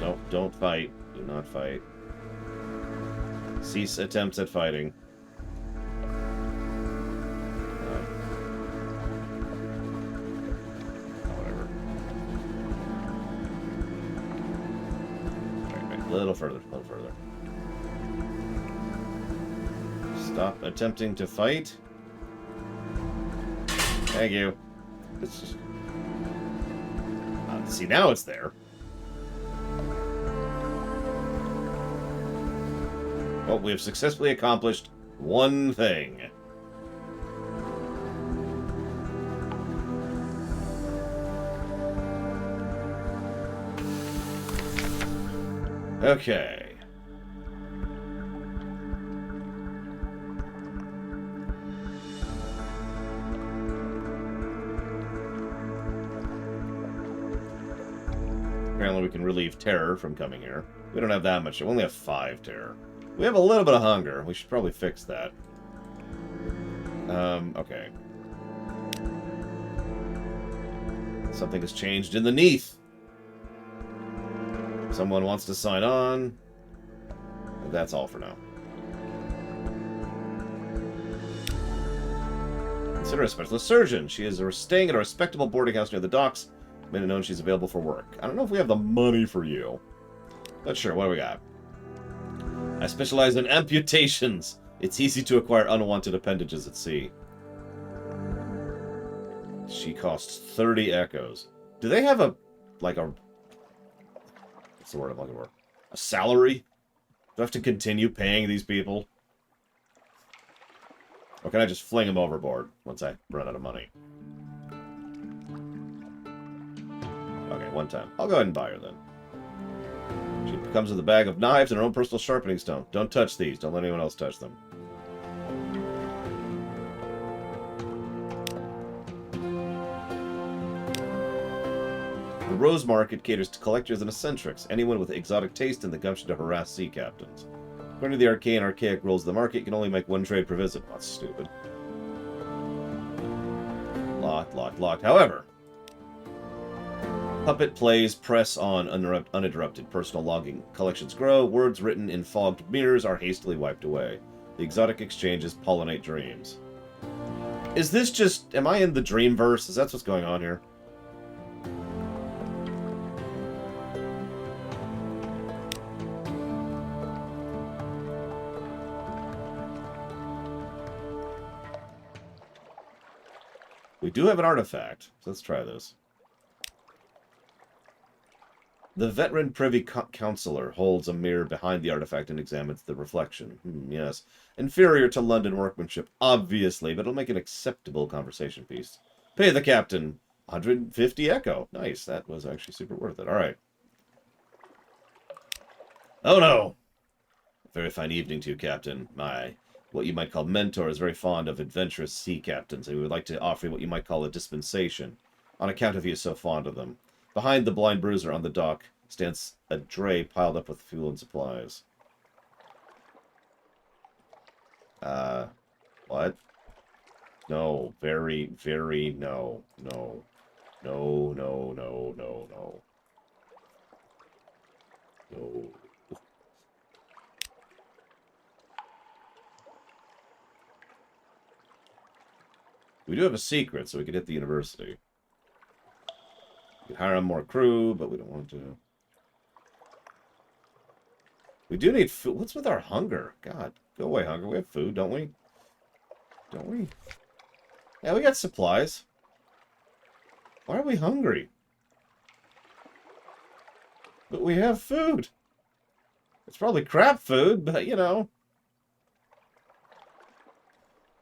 No, don't fight. Do not fight. Cease attempts at fighting. A little further, a little further. Stop attempting to fight. Thank you. It's just... see, now it's there. Well, we have successfully accomplished one thing. Okay. Apparently we can relieve terror from coming here. We don't have that much. We only have 5 terror. We have a little bit of hunger. We should probably fix that. Okay. Something has changed in the Neath. Someone wants to sign on. That's all for now. Consider a specialist surgeon. She is staying at a respectable boarding house near the docks. Made it known she's available for work. I don't know if we have the money for you. But sure, what do we got? I specialize in amputations. It's easy to acquire unwanted appendages at sea. She costs 30 echoes. Do they have a... what's the word I'm looking for? A salary? Do I have to continue paying these people? Or can I just fling them overboard once I run out of money? Okay, one time. I'll go ahead and buy her then. She comes with a bag of knives and her own personal sharpening stone. Don't touch these. Don't let anyone else touch them. The Rose Market caters to collectors and eccentrics, anyone with exotic taste and the gumption to harass sea captains. According to the archaic rules of the market, you can only make one trade per visit. That's stupid. Locked. However, puppet plays press on uninterrupted. Personal logging collections grow. Words written in fogged mirrors are hastily wiped away. The exotic exchanges pollinate dreams. Is this just... Am I in the Dreamverse? Is that what's going on here? We do have an artifact, so let's try this. The veteran Privy Councillor holds a mirror behind the artifact and examines the reflection. Yes. Inferior to London workmanship, obviously, but it'll make an acceptable conversation piece. Pay the captain 150 echo. Nice, that was actually super worth it. Alright. Oh no! Very fine evening to you, Captain. What you might call mentor is very fond of adventurous sea captains, and we would like to offer you what you might call a dispensation, on account of he is so fond of them. Behind the blind bruiser on the dock stands a dray piled up with fuel and supplies. What? No, very, very no. No. No. We do have a secret, so we could hit the university. We could hire more crew, but we don't want to. We do need food. What's with our hunger? God, go away, hunger. We have food, don't we? Don't we? Yeah, we got supplies. Why are we hungry? But we have food. It's probably crap food, but you know.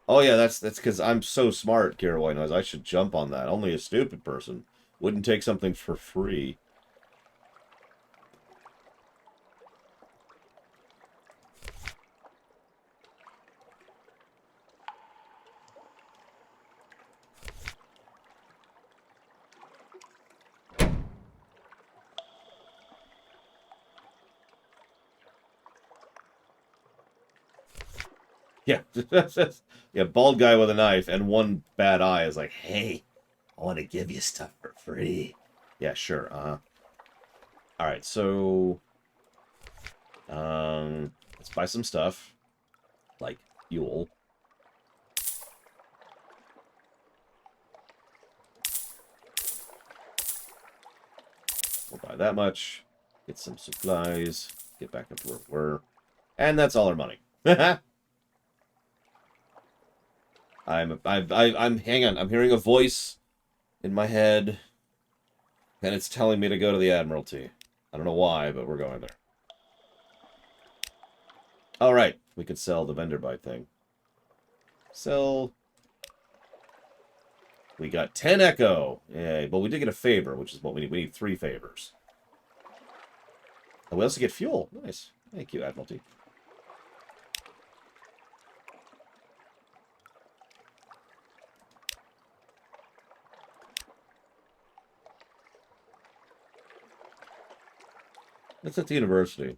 Oh yeah, that's because I'm so smart, Kira White Noise. I should jump on that. Only a stupid person wouldn't take something for free. Yeah, yeah, bald guy with a knife and one bad eye is like, hey, I want to give you stuff for free. Yeah, sure, Alright, so... let's buy some stuff. Like, fuel. We'll buy that much. Get some supplies. Get back up to where we were. And that's all our money. hang on, I'm hearing a voice in my head, and it's telling me to go to the Admiralty. I don't know why, but we're going there. Alright, we could sell the vendor buy thing. Sell. We got 10 echo. Yay, but we did get a favor, which is what we need. We need 3 favors. And we also get fuel. Nice. Thank you, Admiralty. That's at the university.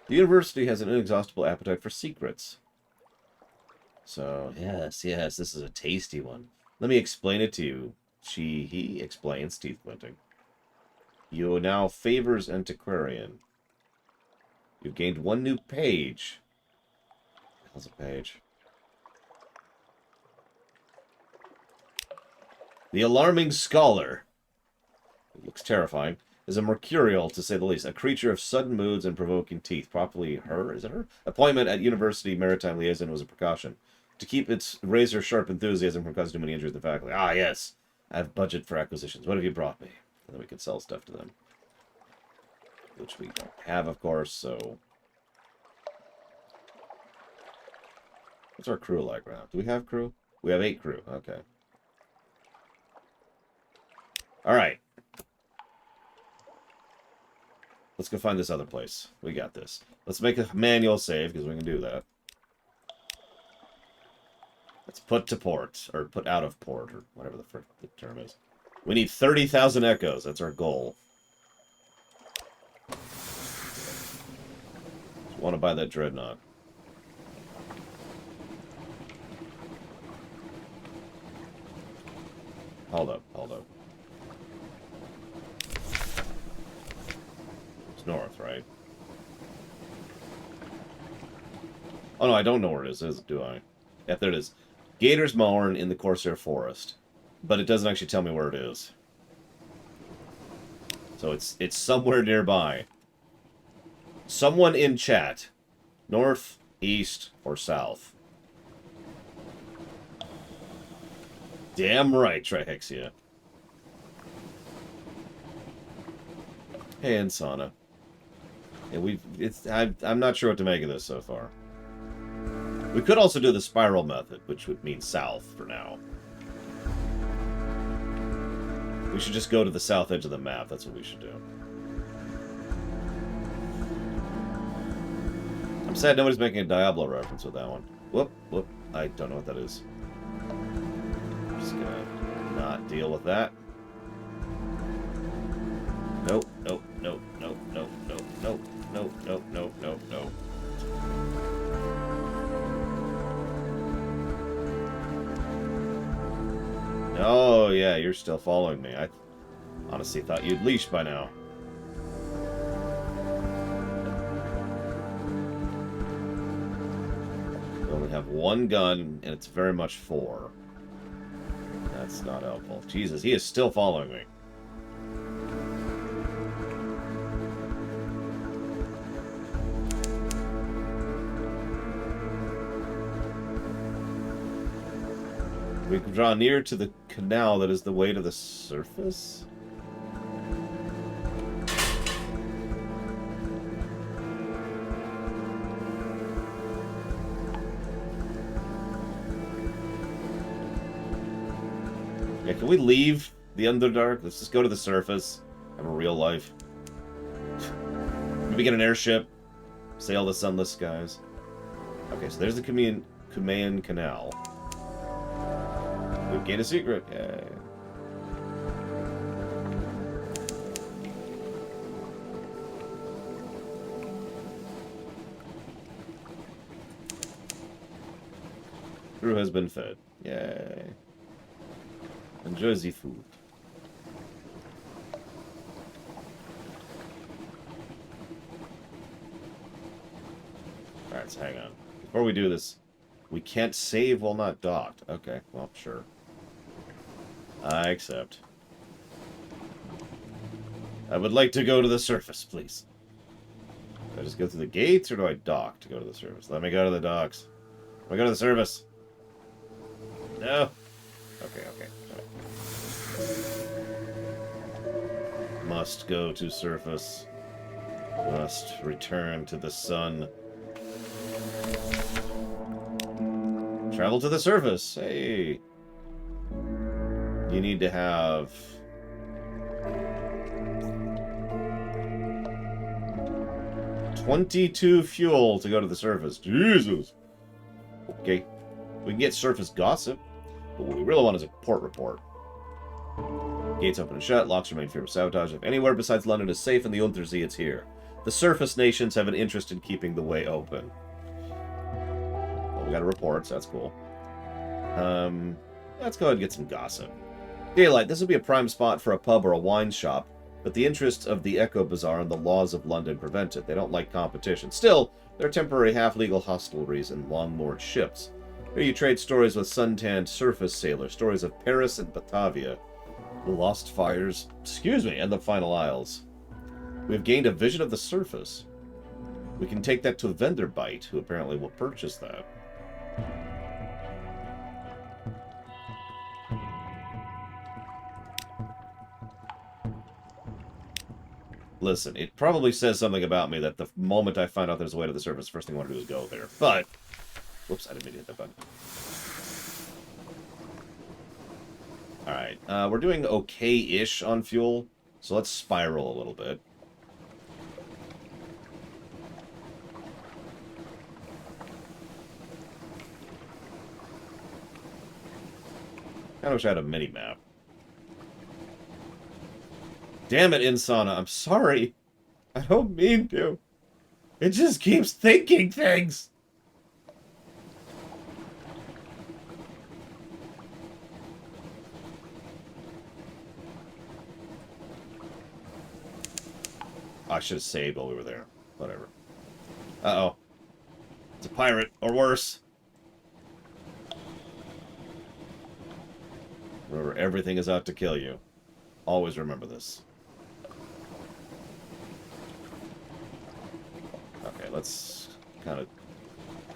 The university has an inexhaustible appetite for secrets. So, yes, this is a tasty one. Let me explain it to you. He explains, teeth glinting. You now favors antiquarian. You've gained 1 new page. How's a page? The alarming scholar. It looks terrifying. Is a mercurial, to say the least. A creature of sudden moods and provoking teeth. Properly her? Is it her? Appointment at University Maritime Liaison was a precaution. To keep its razor-sharp enthusiasm from causing too many injuries to the faculty. Ah, yes. I have budget for acquisitions. What have you brought me? And then we can sell stuff to them. Which we don't have, of course, so... What's our crew like right now? Do we have crew? We have 8 crew. Okay. Alright. Let's go find this other place. We got this. Let's make a manual save, because we can do that. Let's put to port, or put out of port, or whatever the term is. We need 30,000 echoes. That's our goal. Want to buy that dreadnought. Hold up, hold up. It's north, right? Oh no, I don't know where it is, do I? Yeah, there it is. Gator's Mourn in the Corsair Forest. But it doesn't actually tell me where it is. So it's somewhere nearby. Someone in chat. North, east, or south. Damn right, Trihexia. Hey, Insana. Yeah, I'm not sure what to make of this so far. We could also do the spiral method, which would mean south for now. We should just go to the south edge of the map. That's what we should do. I'm sad nobody's making a Diablo reference with that one. Whoop, whoop. I don't know what that is. I'm just gonna not deal with that. Nope, nope, nope, nope, nope, nope, nope, nope, nope, nope, nope, nope. Oh, yeah, you're still following me. I honestly thought you'd leash by now. We only have one gun, and it's very much 4. That's not helpful. Jesus, he is still following me. We draw near to the canal that is the way to the surface? Yeah, can we leave the Underdark? Let's just go to the surface. Have a real life. Maybe get an airship. Sail the sunless skies. Okay, so there's the Cumaean Canal. We've gained a secret. Yay. Crew has been fed. Yay. Enjoy the food. Alright, so hang on. Before we do this, we can't save while not docked. Okay, well, sure. I accept. I would like to go to the surface, please. Do I just go through the gates, or do I dock to go to the surface? Let me go to the docks. Let me go to the surface. No. Okay, okay. Right. Must go to surface. Must return to the sun. Travel to the surface. Hey. You need to have 22 fuel to go to the surface. Jesus. Okay. We can get surface gossip, but what we really want is a port report. Gates open and shut. Locks remain free of sabotage. If anywhere besides London is safe in the Untersee, it's here. The surface nations have an interest in keeping the way open. Well, we got a report, so that's cool. Let's go ahead and get some gossip. Daylight, this would be a prime spot for a pub or a wine shop, but the interests of the Echo Bazaar and the laws of London prevent it. They don't like competition. Still, there are temporary half-legal hostelries and long-moored ships. Here you trade stories with suntanned surface sailors, stories of Paris and Batavia, the lost fires, and the final isles. We have gained a vision of the surface. We can take that to Venderbite, who apparently will purchase that. Listen, it probably says something about me that the moment I find out there's a way to the surface, first thing I want to do is go there. But, whoops, I didn't mean to hit that button. Alright, we're doing okay-ish on fuel, so let's spiral a little bit. I wish I had a mini-map. Damn it, Insana. I'm sorry. I don't mean to. It just keeps thinking things. I should have saved while we were there. Whatever. Uh-oh. It's a pirate, or worse. Remember, everything is out to kill you. Always remember this. Okay, let's kind of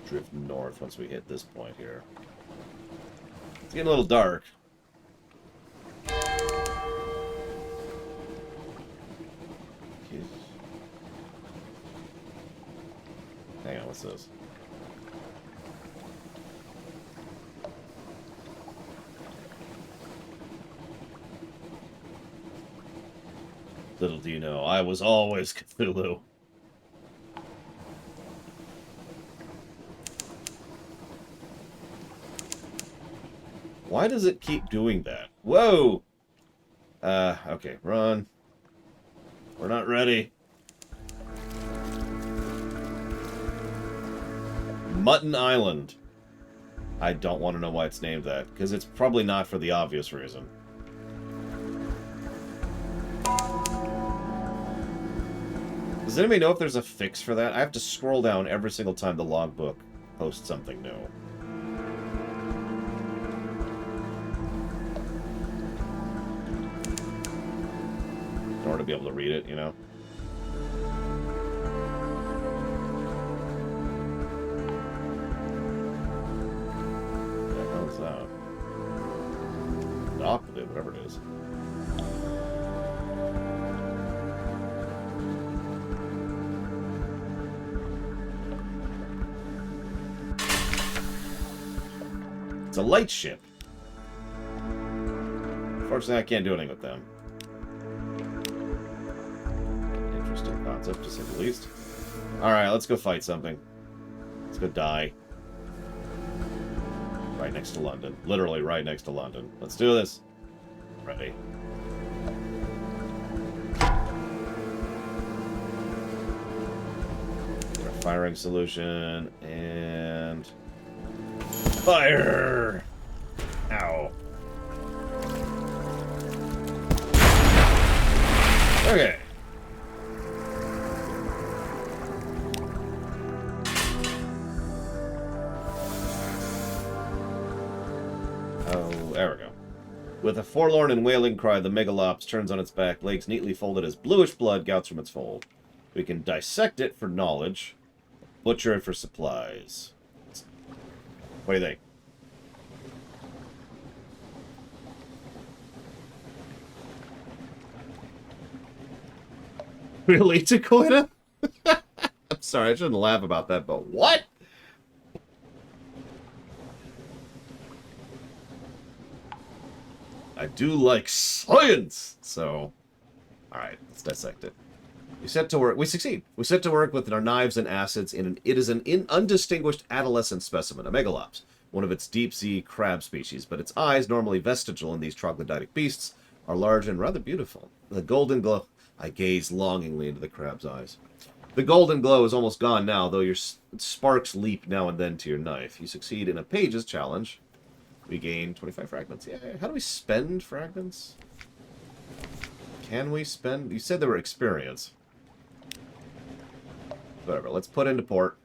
drift north once we hit this point here. It's getting a little dark. Hang on, what's this? Little do you know, I was always Cthulhu. Why does it keep doing that? Whoa! Okay, run. We're not ready. Mutton Island. I don't want to know why it's named that, because it's probably not for the obvious reason. Does anybody know if there's a fix for that? I have to scroll down every single time the logbook posts something new. In order to be able to read it, you know? What the hell is that? Dock with it, whatever it is. It's a light ship. Unfortunately, I can't do anything with them. Interesting concept, to say the least. Alright, let's go fight something. Let's go die. Right next to London. Literally right next to London. Let's do this. Ready. Get a firing solution, and... fire! Ow. Okay. Oh, there we go. With a forlorn and wailing cry, the megalops turns on its back, legs neatly folded as bluish blood gouts from its fold. We can dissect it for knowledge, butcher it for supplies. What do you think? Really, Takoida? I'm sorry, I shouldn't laugh about that, but what? I do like science! So, alright, let's dissect it. We set to work. We succeed. We set to work with our knives and acids. It is an undistinguished adolescent specimen, a megalops, one of its deep-sea crab species. But its eyes, normally vestigial in these troglodytic beasts, are large and rather beautiful. The golden glow. I gaze longingly into the crab's eyes. The golden glow is almost gone now, though your sparks leap now and then to your knife. You succeed in a page's challenge. We gain 25 fragments. Yeah. How do we spend fragments? Can we spend? You said there were experience. Whatever, let's put into port.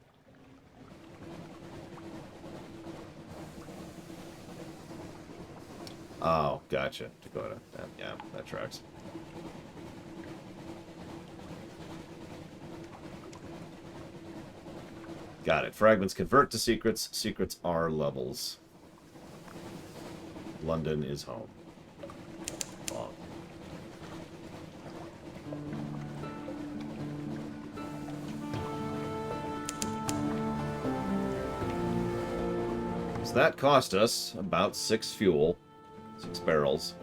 Oh, gotcha. Dakota. Yeah, that tracks. Got it. Fragments convert to secrets. Secrets are levels. London is home. Long. So that cost us about 6 fuel, 6 barrels,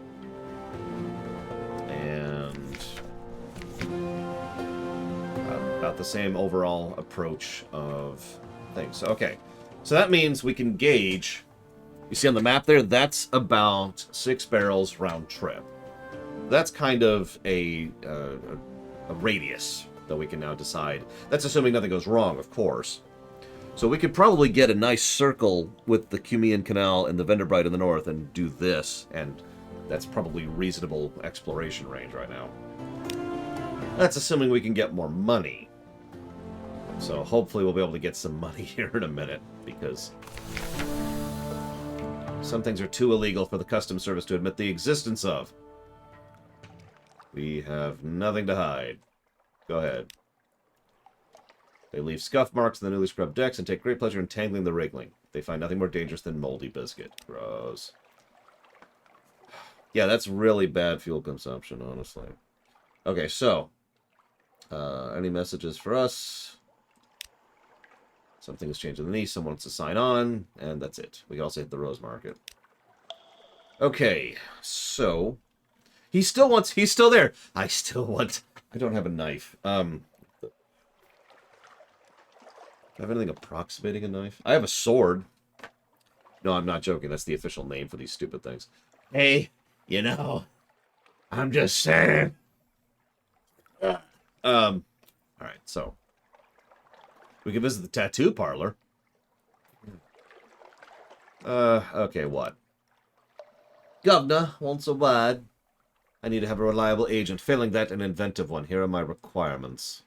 and about the same overall approach of things. So, okay, so that means we can gauge You see on the map there, that's about 6 barrels round trip. That's kind of a radius that we can now decide. That's assuming nothing goes wrong, of course. So we could probably get a nice circle with the Cumean Canal and the Venderbight in the north and do this, and that's probably reasonable exploration range right now. That's assuming we can get more money. So hopefully we'll be able to get some money here in a minute, because some things are too illegal for the Customs Service to admit the existence of. We have nothing to hide. Go ahead. They leave scuff marks on the newly scrubbed decks and take great pleasure in tangling the rigging. They find nothing more dangerous than moldy biscuit. Gross. Yeah, that's really bad fuel consumption, honestly. Okay, so. Any messages for us? Something has changed in the east. Someone wants to sign on. And that's it. We also hit the Rose Market. Okay, so. He's still there. I don't have a knife. Do I have anything approximating a knife? I have a sword. No, I'm not joking. That's the official name for these stupid things. Hey, I'm just saying. Alright, so. We can visit the Tattoo Parlor. Okay, what? Governor, wants a word. I need to have a reliable agent. Failing that, an inventive one. Here are my requirements.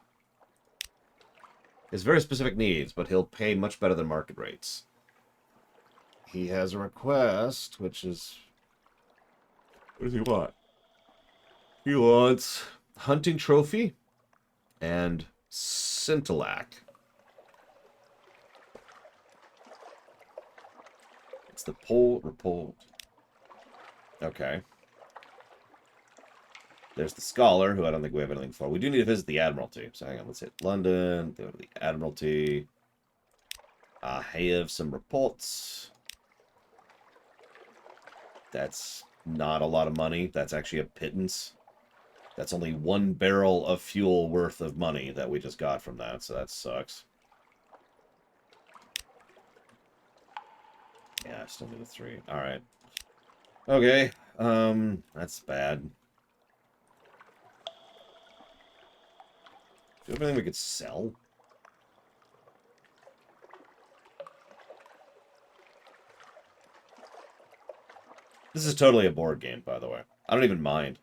He has very specific needs, but he'll pay much better than market rates. He has a request, which is... What does he want? He wants hunting trophy and scintillac. It's the pole report. Okay. There's the Scholar, who I don't think we have anything for. We do need to visit the Admiralty. So hang on, let's hit London, go to the Admiralty. I have some reports. That's not a lot of money. That's actually a pittance. That's only 1 barrel of fuel worth of money that we just got from that, so that sucks. Yeah, I still need a 3. Alright. Okay, that's bad. Do you have anything we could sell? This is totally a board game, by the way. I don't even mind.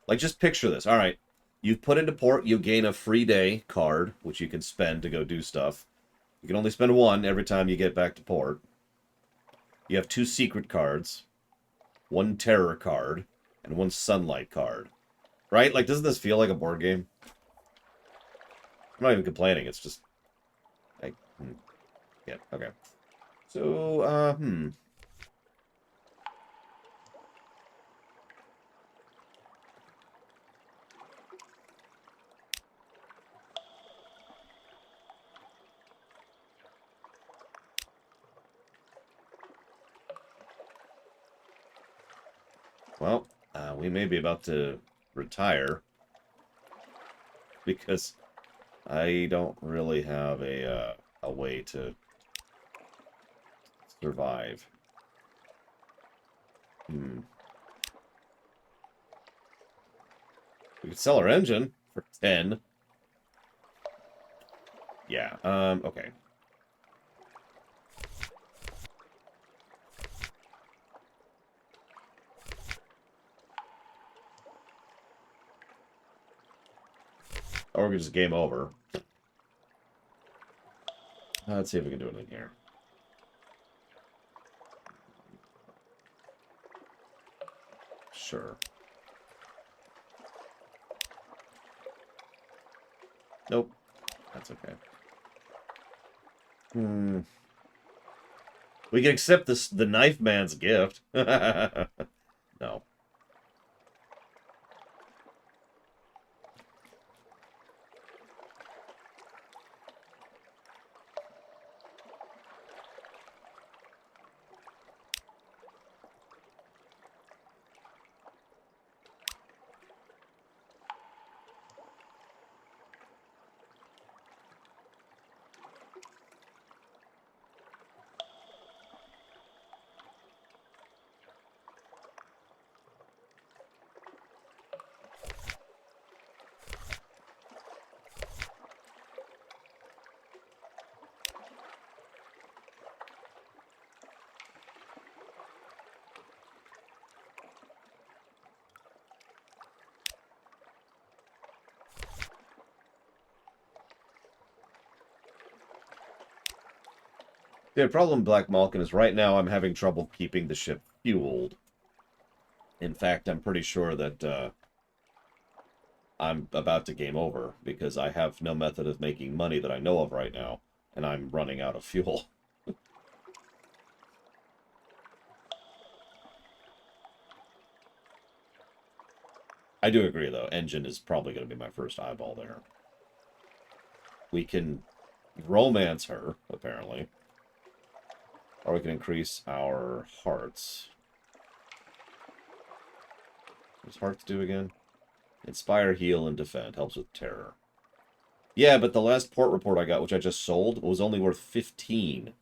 Like, just picture this. All right. You put into port, you gain a free day card, which you can spend to go do stuff. You can only spend 1 every time you get back to port. You have 2 secret cards, 1 terror card, and 1 sunlight card. Right? Like, doesn't this feel like a board game? I'm not even complaining. It's just... like, yeah, okay. So, Well, we may be about to retire. Because I don't really have a way to survive. We could sell our engine for 10. Yeah, okay. Or we could just game over. Let's see if we can do anything here. Sure. Nope. That's okay. We can accept the knife man's gift. No. The problem, Black Malkin, is right now I'm having trouble keeping the ship fueled. In fact, I'm pretty sure that I'm about to game over because I have no method of making money that I know of right now, and I'm running out of fuel. I do agree, though. Engine is probably going to be my first eyeball there. We can romance her, apparently. Or we can increase our hearts. What does hearts do again? Inspire, heal, and defend. Helps with terror. Yeah, but the last port report I got, which I just sold, was only worth 15.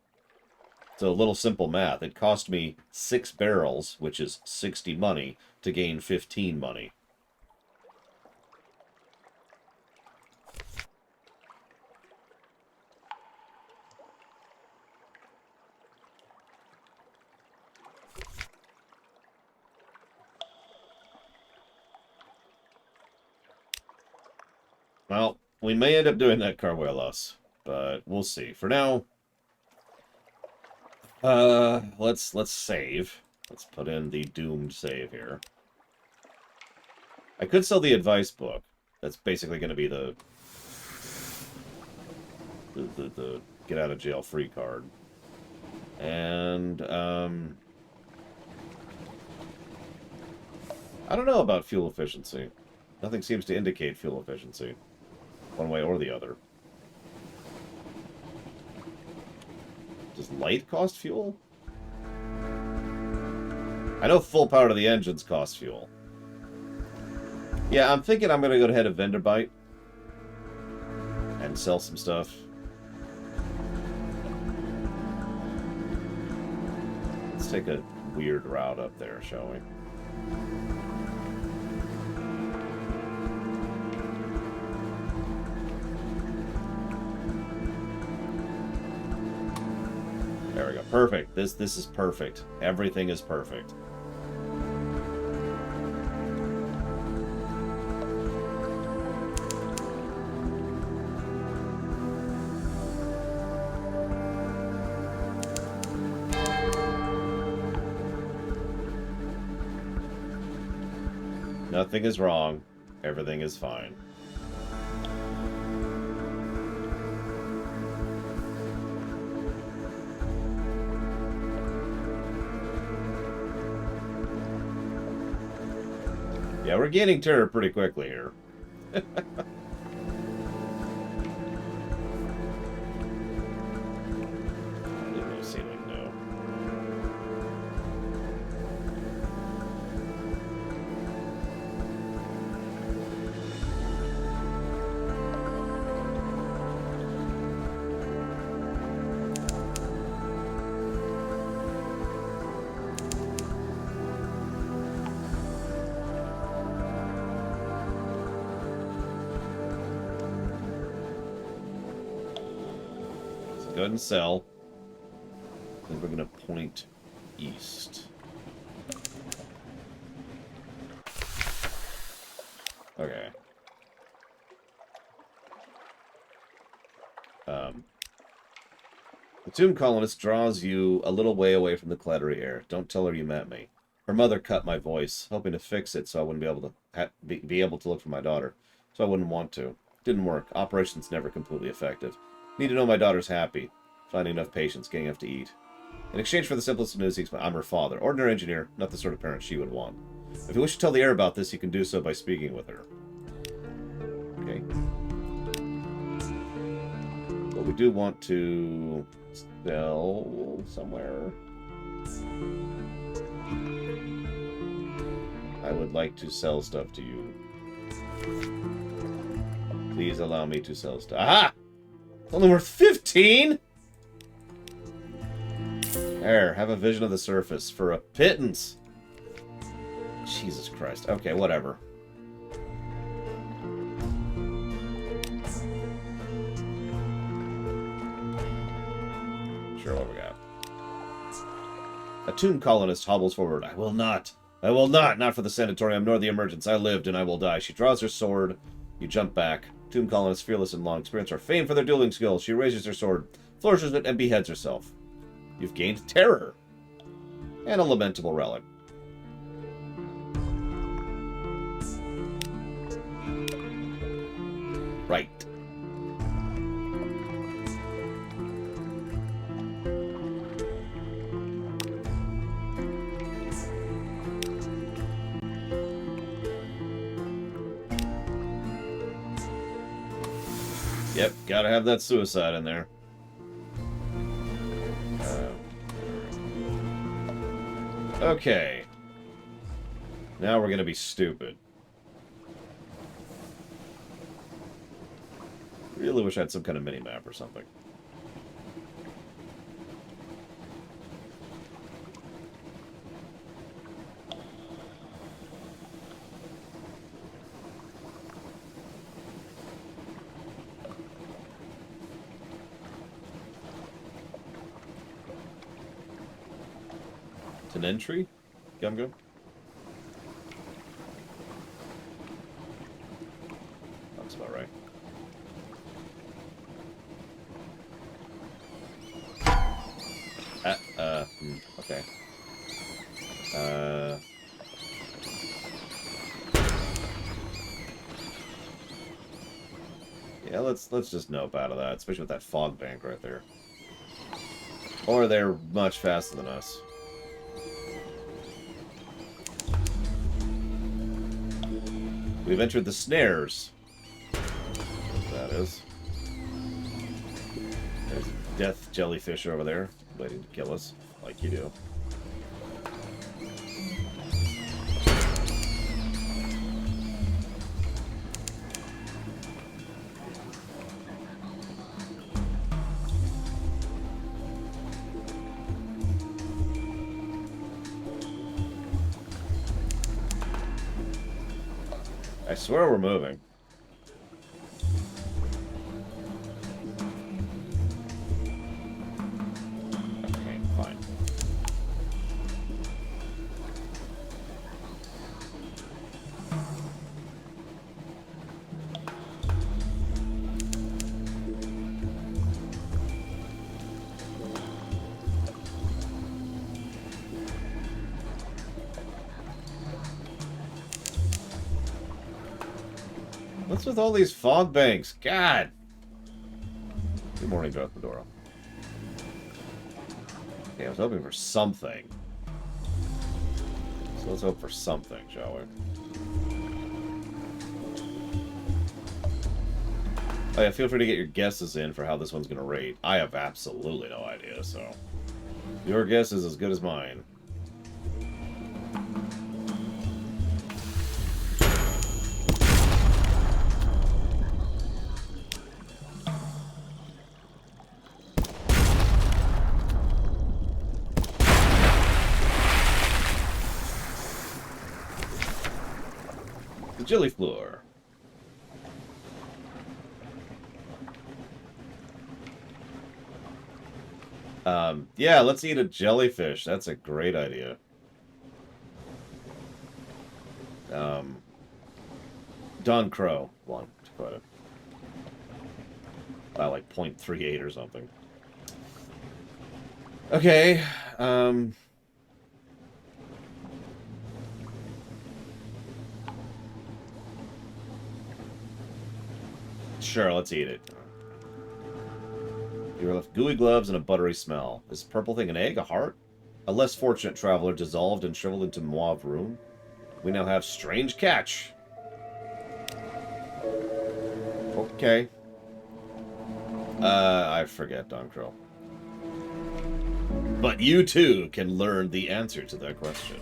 So a little simple math. It cost me 6 barrels, which is 60 money, to gain 15 money. Well, we may end up doing that, Carvuelos, but we'll see. For now, let's save. Let's put in the doomed save here. I could sell the advice book. That's basically going to be the get out of jail free card. And I don't know about fuel efficiency. Nothing seems to indicate fuel efficiency, one way or the other. Does light cost fuel? I know full power to the engines costs fuel. Yeah, I'm thinking I'm going to go ahead and vendor bite and sell some stuff. Let's take a weird route up there, shall we? There we go. Perfect. This is perfect. Everything is perfect. Nothing is wrong. Everything is fine. Yeah, we're gaining terror pretty quickly here. Ceiling, no. Go ahead and sell. Then we're going to point east. Okay. The tomb colonist draws you a little way away from the clattery air. Don't tell her you met me. Her mother cut my voice, hoping to fix it so I wouldn't be able to be able to look for my daughter. So I wouldn't want to. Didn't work. Operation's never completely effective. Need to know my daughter's happy. Finding enough patience, getting enough to eat. In exchange for the simplest of news, I'm her father. Ordinary engineer, not the sort of parent she would want. If you wish to tell the heir about this, you can do so by speaking with her. Okay. But we do want to sell somewhere. I would like to sell stuff to you. Please allow me to sell stuff. Aha! It's only worth 15? There, have a vision of the surface for a pittance. Jesus Christ. Okay, whatever. Sure, what we got? A tomb colonist hobbles forward. I will not. I will not. Not for the sanatorium nor the emergence. I lived and I will die. She draws her sword. You jump back. Tomb colonists, fearless and long experience, are famed for their dueling skills. She raises her sword, flourishes it, and beheads herself. You've gained terror. And a lamentable relic. Right. Yep, gotta have that suicide in there. Okay. Now we're gonna be stupid. Really wish I had some kind of mini-map or something. An entry? Gum. That's about right. Okay. Yeah, let's just nope out of that, especially with that fog bank right there. Or they're much faster than us. We've entered the snares. That is. There's a death jellyfish over there, waiting to kill us, like you do. I swear we're moving. Okay, fine. What's with all these fog banks? God! Good morning, Dora. Okay, I was hoping for something. So let's hope for something, shall we? Oh yeah, feel free to get your guesses in for how this one's going to rate. I have absolutely no idea, so... Your guess is as good as mine. Jelly floor. Yeah, let's eat a jellyfish. That's a great idea. Don Crow won, to put it. By like 0.38 or something. Okay, sure, let's eat it. You were left gooey gloves and a buttery smell. Is this purple thing an egg, a heart? A less fortunate traveler dissolved and shriveled into mauve room. We now have strange catch. Okay. I forget, Don Crow. But you too can learn the answer to that question.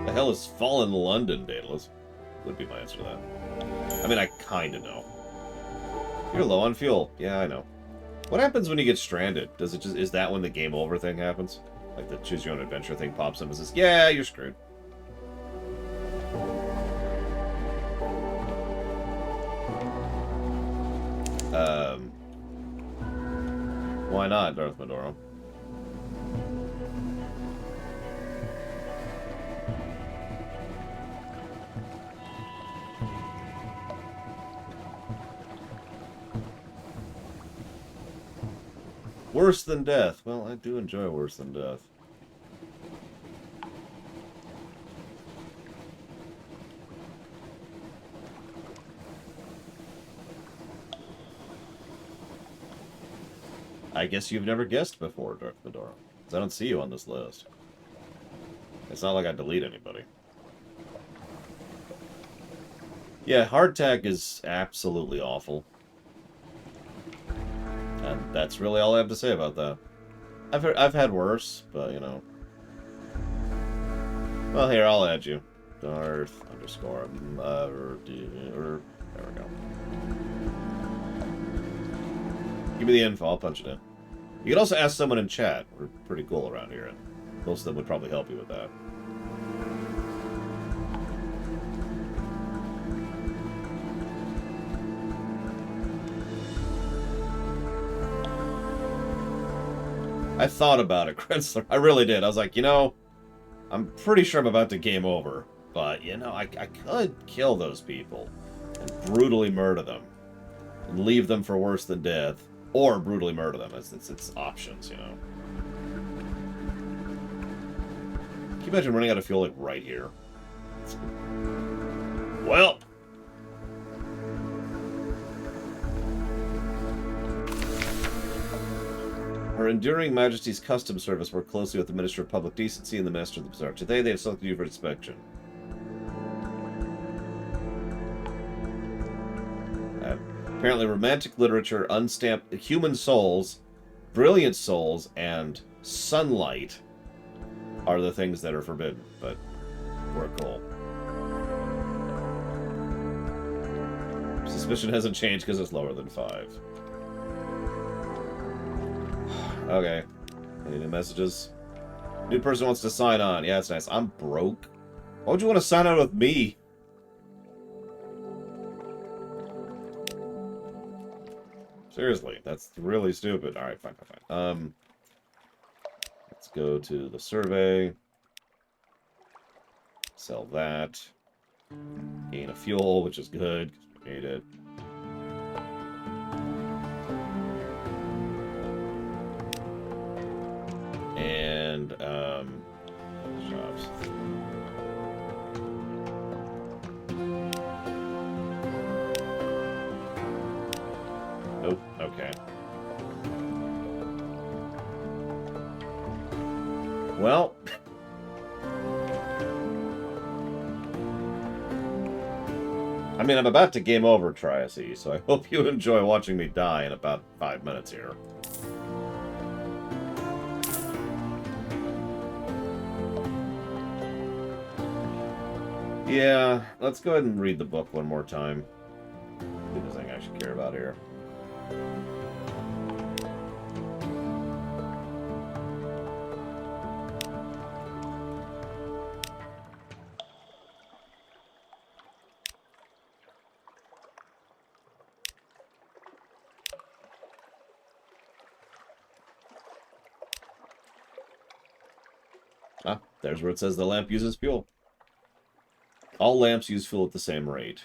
The hell is Fallen London, Daedalus? Would be my answer to that. I mean, I kinda know. You're low on fuel. Yeah, I know. What happens when you get stranded? Does it just... Is that when the game over thing happens? Like the choose your own adventure thing pops up and says, yeah, you're screwed. Why not, Darth Medoro? Worse than death. Well, I do enjoy worse than death. I guess you've never guessed before, Darth Medoro. Because I don't see you on this list. It's not like I delete anybody. Yeah, hardtack is absolutely awful. And that's really all I have to say about that. I've had worse, but you know. Well, here, I'll add you. Darth underscore there we go. Give me the info, I'll punch it in. You can also ask someone in chat. We're pretty cool around here, and most of them would probably help you with that. I thought about it, Krensler. I really did. I was like, you know, I'm pretty sure I'm about to game over. But, you know, I could kill those people and brutally murder them. And leave them for worse than death. Or brutally murder them. It's options, you know. Can you imagine running out of fuel, like, right here? Well... Her Enduring Majesty's Customs Service worked closely with the Minister of Public Decency and the Master of the Bazaar. Today they have selected you for inspection. Apparently romantic literature, unstamped human souls, brilliant souls, and sunlight are the things that are forbidden, but we're cool. Suspicion hasn't changed because it's lower than 5. Okay. Any new messages? New person wants to sign on. Yeah, that's nice. I'm broke. Why would you want to sign on with me? Seriously, that's really stupid. Alright, fine. Let's go to the survey. Sell that. Gain a fuel, which is good, because we need it. And, jobs. Nope, okay. Well... I mean, I'm about to game over, Triace, so I hope you enjoy watching me die in about 5 minutes here. Yeah, let's go ahead and read the book one more time. See if there's anything I should care about here. Ah, there's where it says the lamp uses fuel. All lamps use fuel at the same rate.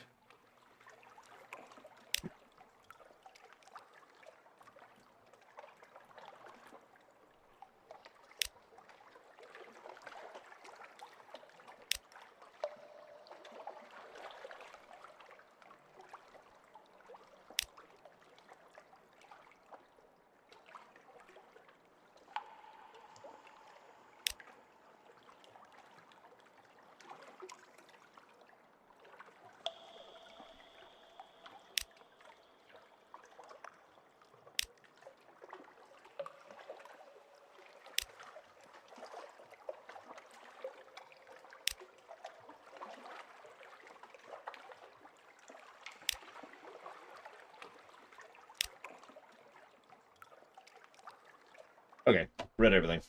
Okay, read everything.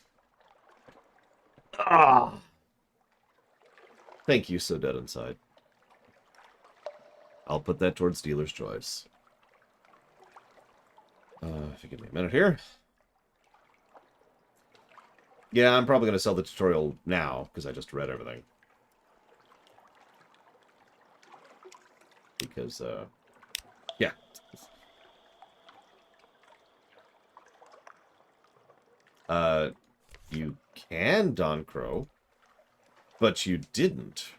Ah! Thank you, So Dead Inside. I'll put that towards dealer's choice. If you give me a minute here. Yeah, I'm probably going to sell the tutorial now, because I just read everything. Because, yeah. You can, Don Crow, but you didn't.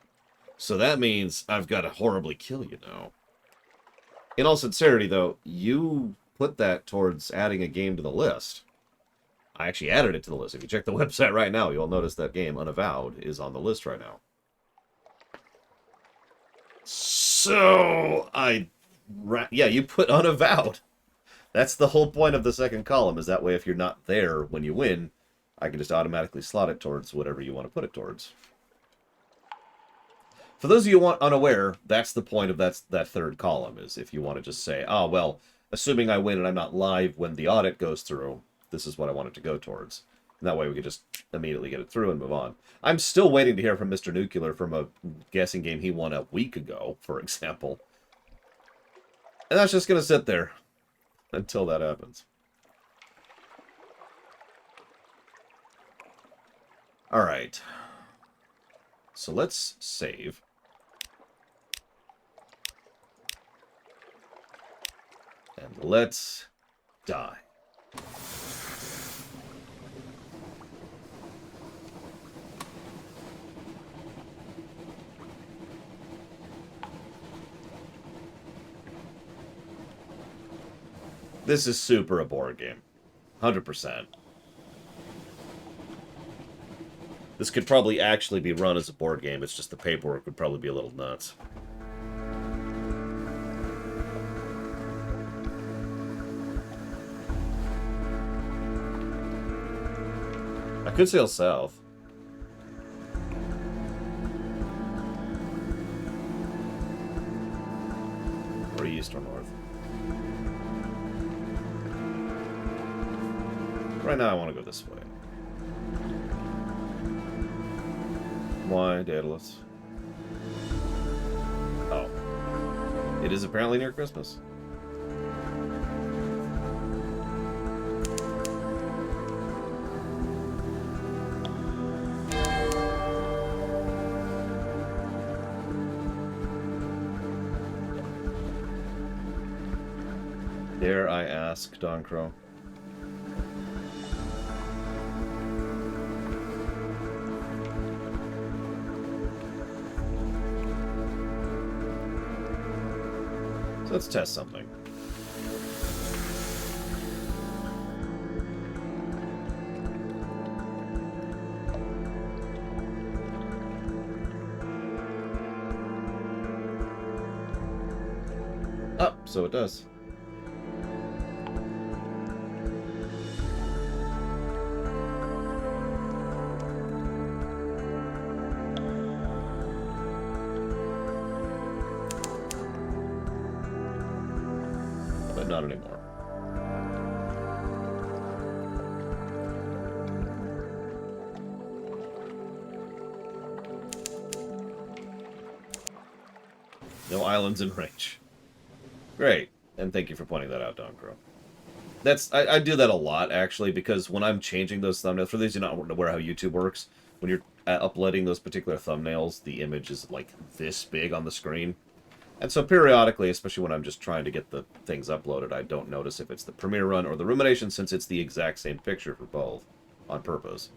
So that means I've got to horribly kill you now. In all sincerity, though, you put that towards adding a game to the list. I actually added it to the list. If you check the website right now, you'll notice that game, Unavowed, is on the list right now. So, yeah, you put Unavowed. That's the whole point of the second column, is that way if you're not there when you win, I can just automatically slot it towards whatever you want to put it towards. For those of you unaware, that's the point of that third column, is if you want to just say, oh, well, assuming I win and I'm not live when the audit goes through, this is what I want it to go towards. And that way we could just immediately get it through and move on. I'm still waiting to hear from Mr. Nuclear from a guessing game he won a week ago, for example. And that's just going to sit there until that happens. Alright. So let's save. And let's die. This is super a board game. 100%. This could probably actually be run as a board game. It's just the paperwork would probably be a little nuts. I could sail south. Or east or north. Right now I want to go this way. Why, Daedalus? Oh. It is apparently near Christmas. Dare I ask, Don Crow? Let's test something. Oh, so it does. Not anymore. No islands in range. Great. And thank you for pointing that out, Don Crow. I do that a lot, actually, because when I'm changing those thumbnails, for those who don't know how YouTube works, when you're uploading those particular thumbnails, the image is like this big on the screen. And so periodically, especially when I'm just trying to get the things uploaded, I don't notice if it's the Premiere run or the Rumination, since it's the exact same picture for both, on purpose.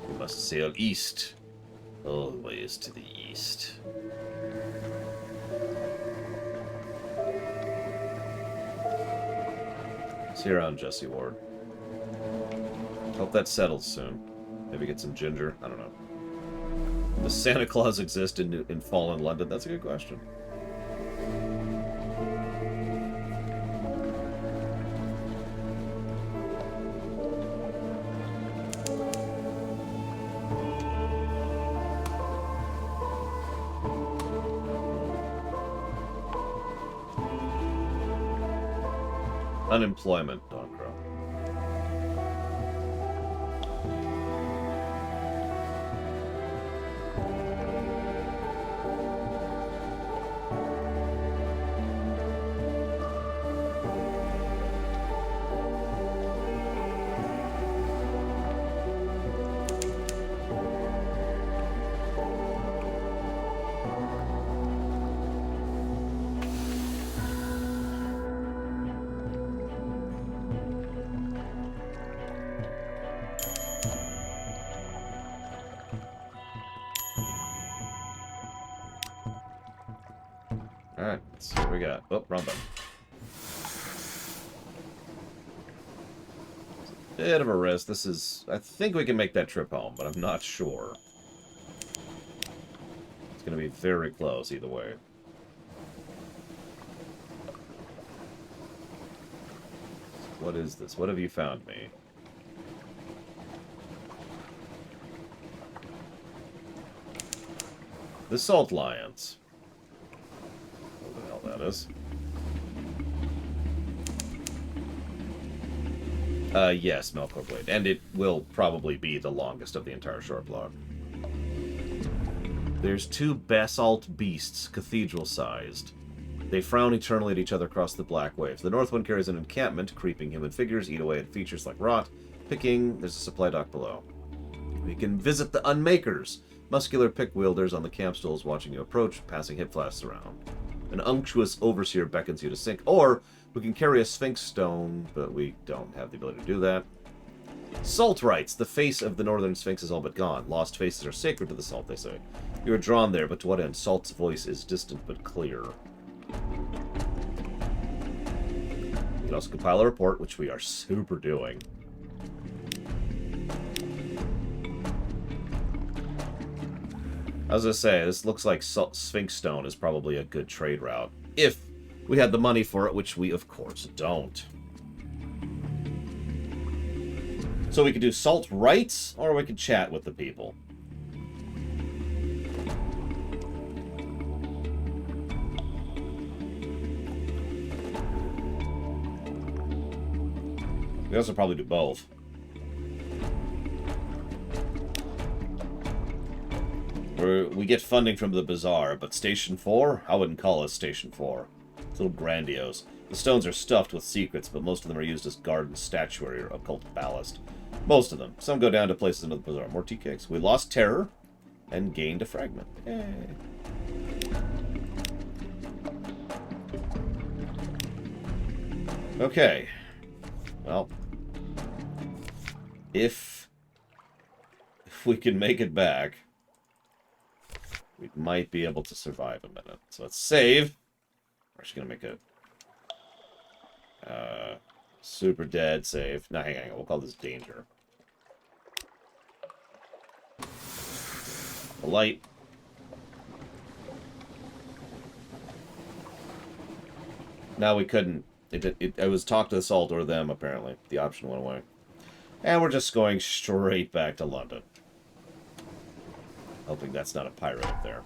We must sail east. Always to the east. See you around, Jesse Ward. Hope that settles soon. Maybe get some ginger. I don't know. Does Santa Claus exist in fallen London? That's a good question. Unemployment, Don Crow. Alright, let's see what we got. Oh, wrong button. Bit of a risk. This is... I think we can make that trip home, but I'm not sure. It's going to be very close either way. What is this? What have you found me? The Salt Lions. What the hell that is. Yes, Melkor Blade. And it will probably be the longest of the entire short block. There's two basalt beasts, cathedral-sized. They frown eternally at each other across the black waves. The north one carries an encampment, creeping human figures, eat away at features like rot. Picking, there's a supply dock below. We can visit the Unmakers, muscular pick-wielders on the camp stools watching you approach, passing hip flasks around. An unctuous overseer beckons you to sink, or we can carry a Sphinx stone, but we don't have the ability to do that. Salt writes, the face of the northern Sphinx is all but gone. Lost faces are sacred to the Salt, they say. You are drawn there, but to what end? Salt's voice is distant but clear. You can also compile a report, which we are super doing. I was going to say, this looks like Sphinx Stone is probably a good trade route. If we had the money for it, which we, of course, don't. So we could do salt rights, or we could chat with the people. We also probably do both. We get funding from the Bazaar, but Station 4? I wouldn't call it Station 4. It's a little grandiose. The stones are stuffed with secrets, but most of them are used as garden statuary or occult ballast. Most of them. Some go down to places in the Bazaar. More tea cakes. We lost terror and gained a fragment. Yay. Okay. Well, if we can make it back, we might be able to survive a minute. So let's save. We're actually going to make a super dead save. No, hang on. We'll call this danger. The light. No, we couldn't. It was talk to the Salt or them, apparently. The option went away. And we're just going straight back to London. Hoping that's not a pirate up there.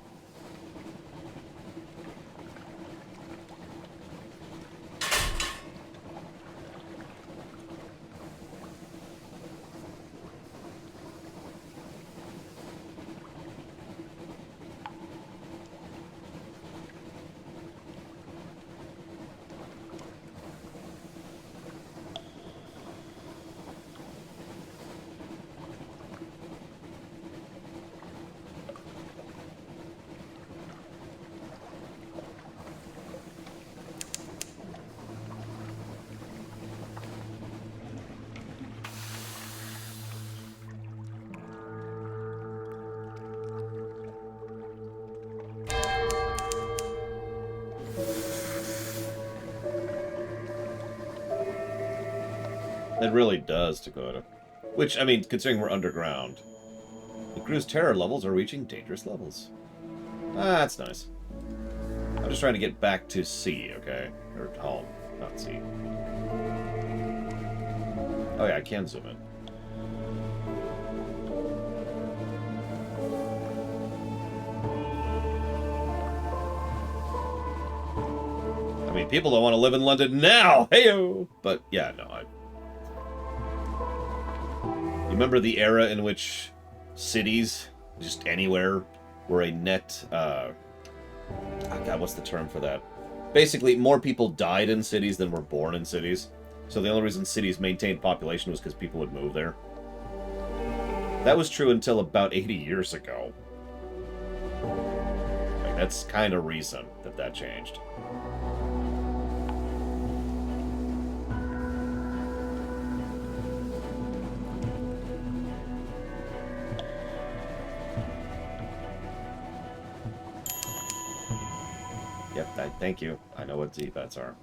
It really does, Dakota. Which, I mean, considering we're underground. The crew's terror levels are reaching dangerous levels. Ah, that's nice. I'm just trying to get back to sea, okay? Or home, not sea. Oh yeah, I can zoom in. I mean, people don't want to live in London now! Heyo! But, yeah, no, You remember the era in which cities, just anywhere, were a net, oh God, what's the term for that? Basically, more people died in cities than were born in cities. So the only reason cities maintained population was because people would move there. That was true until about 80 years ago. Like, that's kind of recent that changed. Yep, thank you. I know what Z-bets are.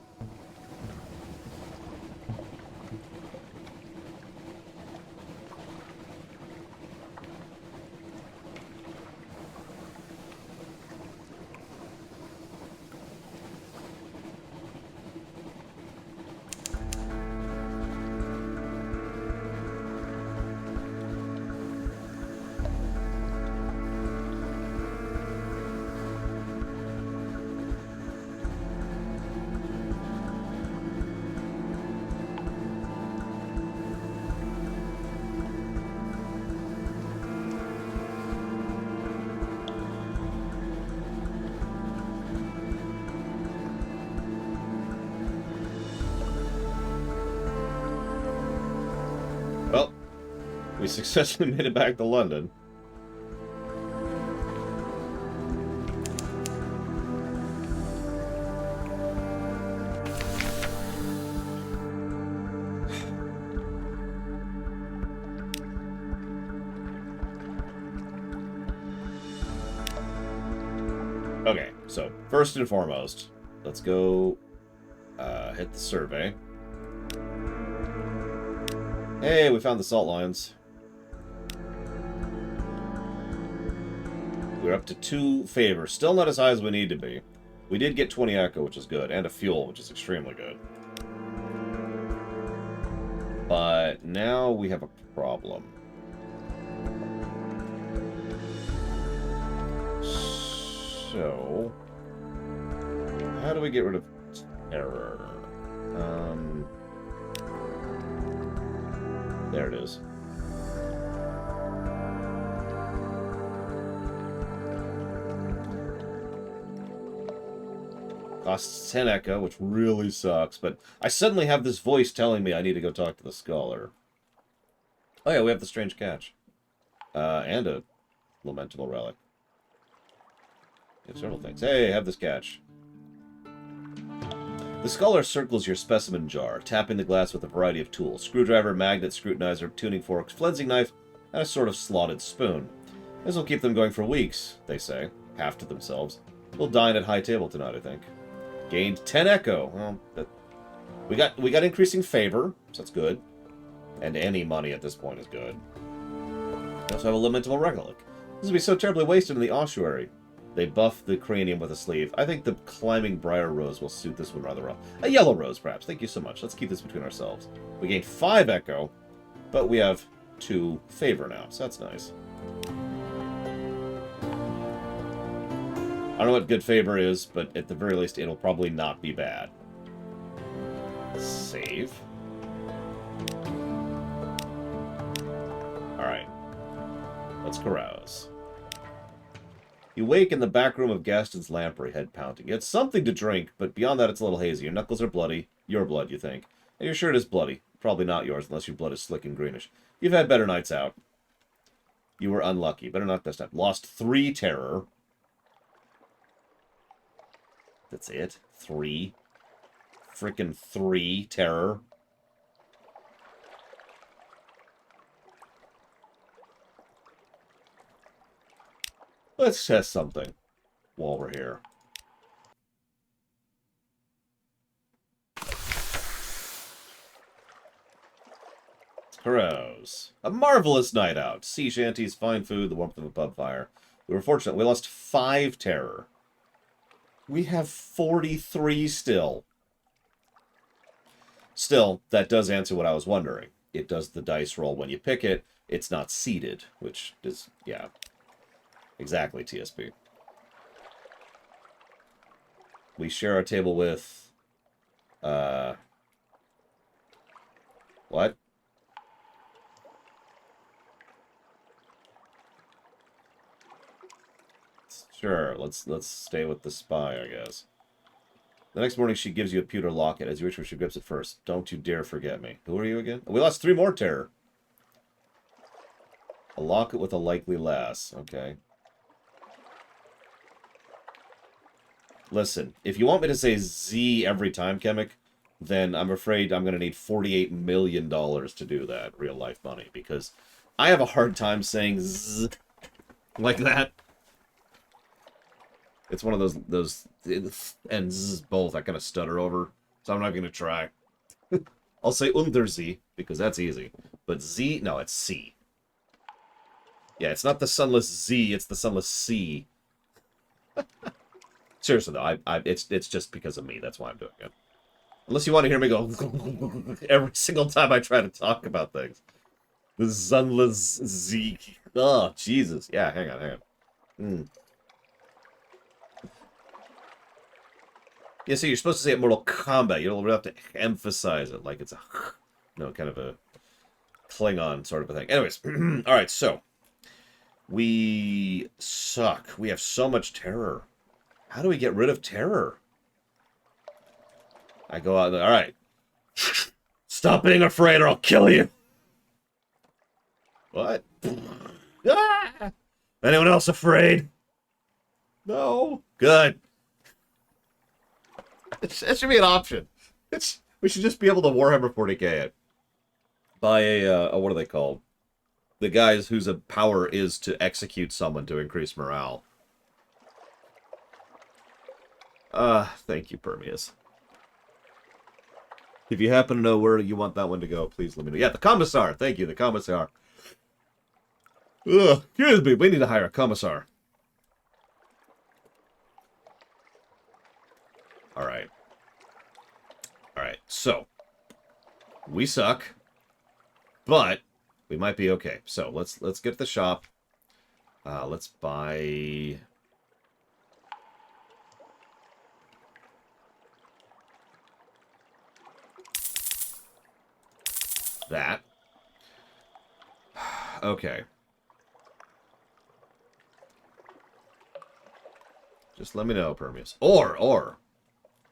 Well, we successfully made it back to London. Okay, so first and foremost, let's go hit the survey. Hey, we found the salt lions. We're up to 2 favors. Still not as high as we need to be. We did get 20 echo, which is good, and a fuel, which is extremely good. But now we have a problem. So, how do we get rid of terror? There it is. Costs 10 echo, which really sucks, but I suddenly have this voice telling me I need to go talk to the scholar. Oh yeah, we have the strange catch. And a lamentable relic. We have several things. Hey, have this catch. The scholar circles your specimen jar, tapping the glass with a variety of tools. Screwdriver, magnet, scrutinizer, tuning forks, flensing knife, and a sort of slotted spoon. This will keep them going for weeks, they say, half to themselves. We'll dine at high table tonight, I think. Gained 10 echo. Well, we got increasing favor, so that's good. And any money at this point is good. We also have a lamentable relic. This would be so terribly wasted in the ossuary. They buff the cranium with a sleeve. I think the climbing briar rose will suit this one rather well. A yellow rose, perhaps. Thank you so much. Let's keep this between ourselves. We gained 5 echo, but we have 2 favor now, so that's nice. I don't know what good favor is, but at the very least, it'll probably not be bad. Save. Alright. Let's carouse. You wake in the back room of Gaston's lamprey, head pounding. It's something to drink, but beyond that it's a little hazy. Your knuckles are bloody. Your blood, you think. And your shirt is bloody. Probably not yours, unless your blood is slick and greenish. You've had better nights out. You were unlucky. Better not this time. Lost 3 terror. That's it? 3? Frickin' 3 terror. Let's test something while we're here. Carouse. A marvelous night out. Sea shanties, fine food, the warmth of a pub fire. We were fortunate. We lost 5 terror. We have 43 still. Still, that does answer what I was wondering. It does the dice roll when you pick it. It's not seeded, which is, yeah. Exactly, TSP. We share our table with... What? Sure, let's stay with the spy, I guess. The next morning, she gives you a pewter locket. As you reach where she grips it first. Don't you dare forget me. Who are you again? We lost 3 more terror. A locket with a likely lass. Okay. Listen, if you want me to say Z every time, Chemic, then I'm afraid I'm going to need $48 million to do that, real life money, because I have a hard time saying Z like that. It's one of those and zzz both I kind of stutter over, so I'm not going to try. I'll say Untersee, because that's easy. But Z, no, it's C. Yeah, it's not the Sunless Z, it's the Sunless C. Seriously, though, it's just because of me. That's why I'm doing it. Unless you want to hear me go every single time I try to talk about things. The Sunless Z. Oh, Jesus. Yeah, hang on. Yeah, so you're supposed to say it Mortal Kombat. You don't have to emphasize it like it's a, kind of a Klingon sort of a thing. Anyways, all right, so we suck. We have so much terror. How do we get rid of terror? I go out there. All right. Stop being afraid or I'll kill you. What? Ah! Anyone else afraid? No. Good. That should be an option. We should just be able to Warhammer 40k it. By a what are they called? The guys whose power is to execute someone to increase morale. Thank you, Permeus. If you happen to know where you want that one to go, please let me know. Yeah, the Commissar. Thank you, the Commissar. Ugh, excuse me, we need to hire a Commissar. Alright. Alright, so. We suck. But we might be okay. So let's get to the shop. Let's buy that. Okay. Just let me know, Permeus. Or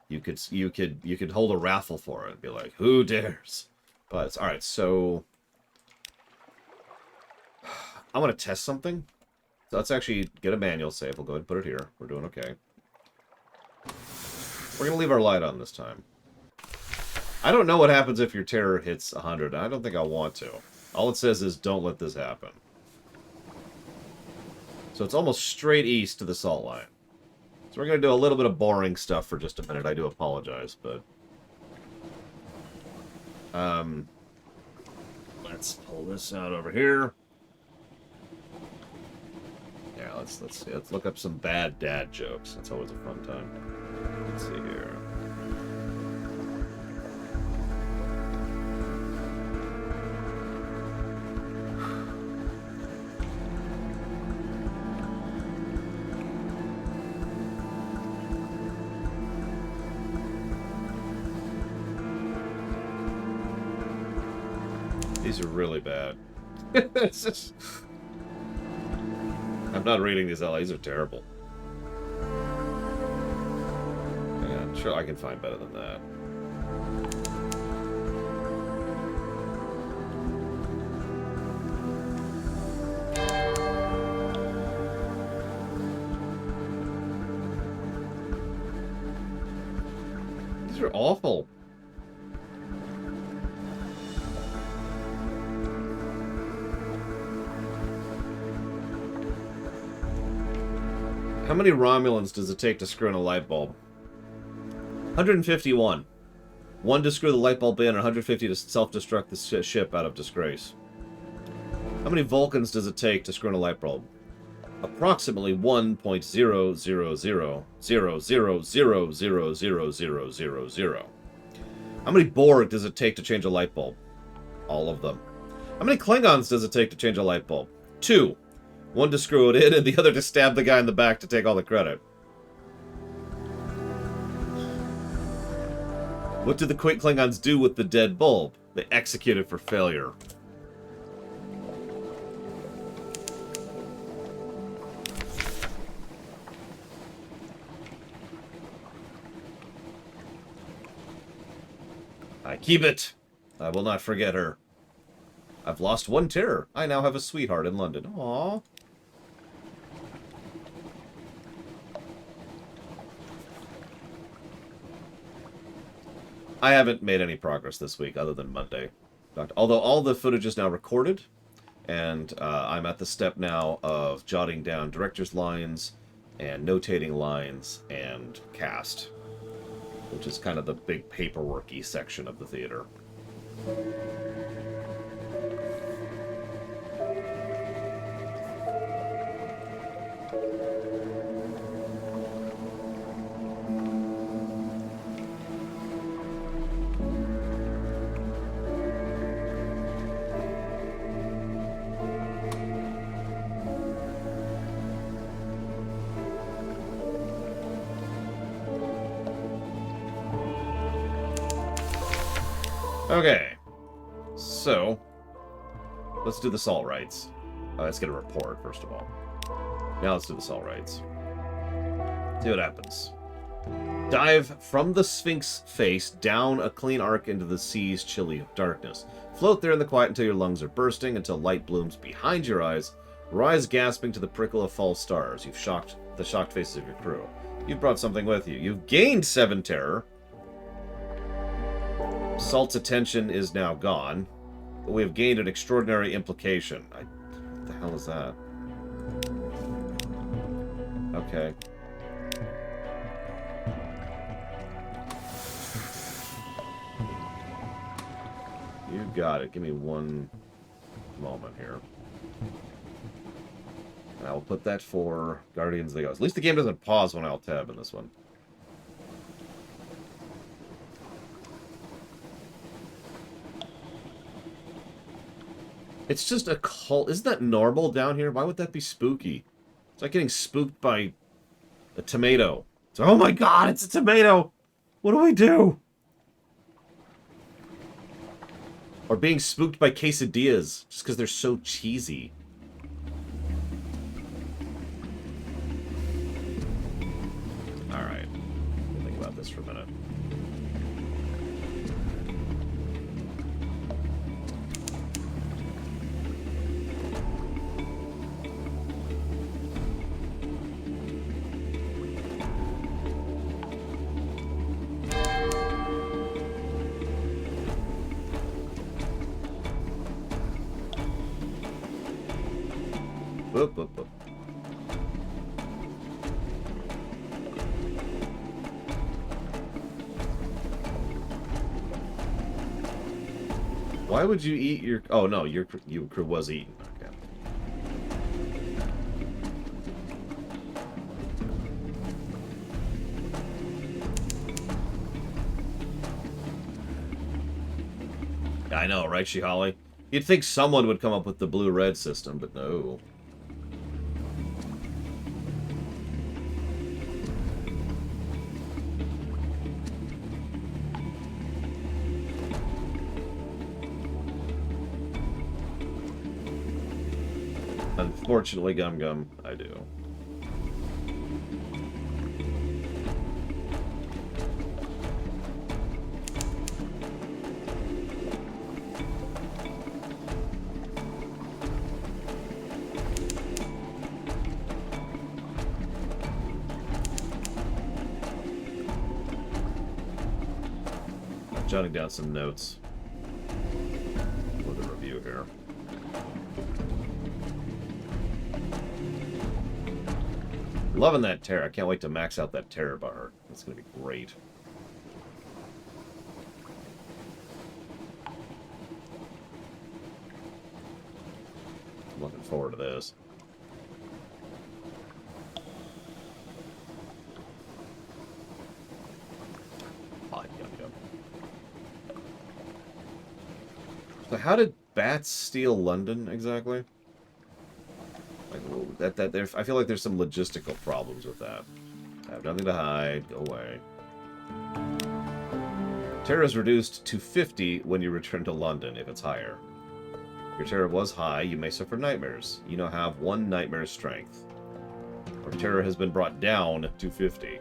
you could hold a raffle for it and be like, who dares? But it's all right. So I want to test something. So let's actually get a manual save. We'll go ahead and put it here. We're doing okay. We're gonna leave our light on this time. I don't know what happens if your terror hits 100. I don't think I want to. All it says is don't let this happen. So it's almost straight east to the salt line. So we're going to do a little bit of boring stuff for just a minute. I do apologize, but... let's pull this out over here. Yeah, let's see. Let's look up some bad dad jokes. That's always a fun time. Let's see here. These are really bad. It's just... I'm not reading these out. These are terrible. Yeah, I'm sure I can find better than that. These are awful. How many Romulans does it take to screw in a light bulb? 151. 1 to screw the light bulb in, and 150 to self-destruct the ship out of disgrace. How many Vulcans does it take to screw in a light bulb? Approximately 1.00000000000. How many Borg does it take to change a light bulb? All of them. How many Klingons does it take to change a light bulb? 2. 1 to screw it in, and the other to stab the guy in the back to take all the credit. What did the Klingons do with the dead bulb? They execute it for failure. I keep it. I will not forget her. I've lost 1 terror. I now have a sweetheart in London. Aww. I haven't made any progress this week other than Monday. Although all the footage is now recorded, and I'm at the step now of jotting down director's lines, and notating lines and cast, which is kind of the big paperworky section of the theater. Okay, so let's do the salt rights. Let's get a report, first of all. Now let's do the salt rights. See what happens. Dive from the Sphinx face down a clean arc into the sea's chilly darkness. Float there in the quiet until your lungs are bursting, until light blooms behind your eyes. Rise gasping to the prickle of false stars. You've shocked the shocked faces of your crew. You've brought something with you. You've gained 7 terror. Salt's attention is now gone, but we have gained an extraordinary implication. What the hell is that? Okay. You got it. Give me one moment here. And I will put that for Guardians of the Galaxy. At least the game doesn't pause when I'll tab in this one. It's just a cult. Isn't that normal down here? Why would that be spooky? It's like getting spooked by a tomato. It's like, oh my god, it's a tomato! What do I do? Or being spooked by quesadillas, just because they're so cheesy. Alright. Think about this for a minute. Boop, boop, boop. Why would you eat your... Oh, no, your crew was eaten. Okay. I know, right, Shihali? You'd think someone would come up with the blue-red system, but no. Unfortunately, Gum Gum, I do. Jotting down some notes for the review here. Loving that terror. I can't wait to max out that terror bar. It's going to be great. I'm looking forward to this. So how did bats steal London exactly? Like, I feel like there's some logistical problems with that. I have nothing to hide. Go away. Terror is reduced to 50 when you return to London, if it's higher. Your terror was high, you may suffer nightmares. You now have 1 nightmare strength. Or terror has been brought down to 50.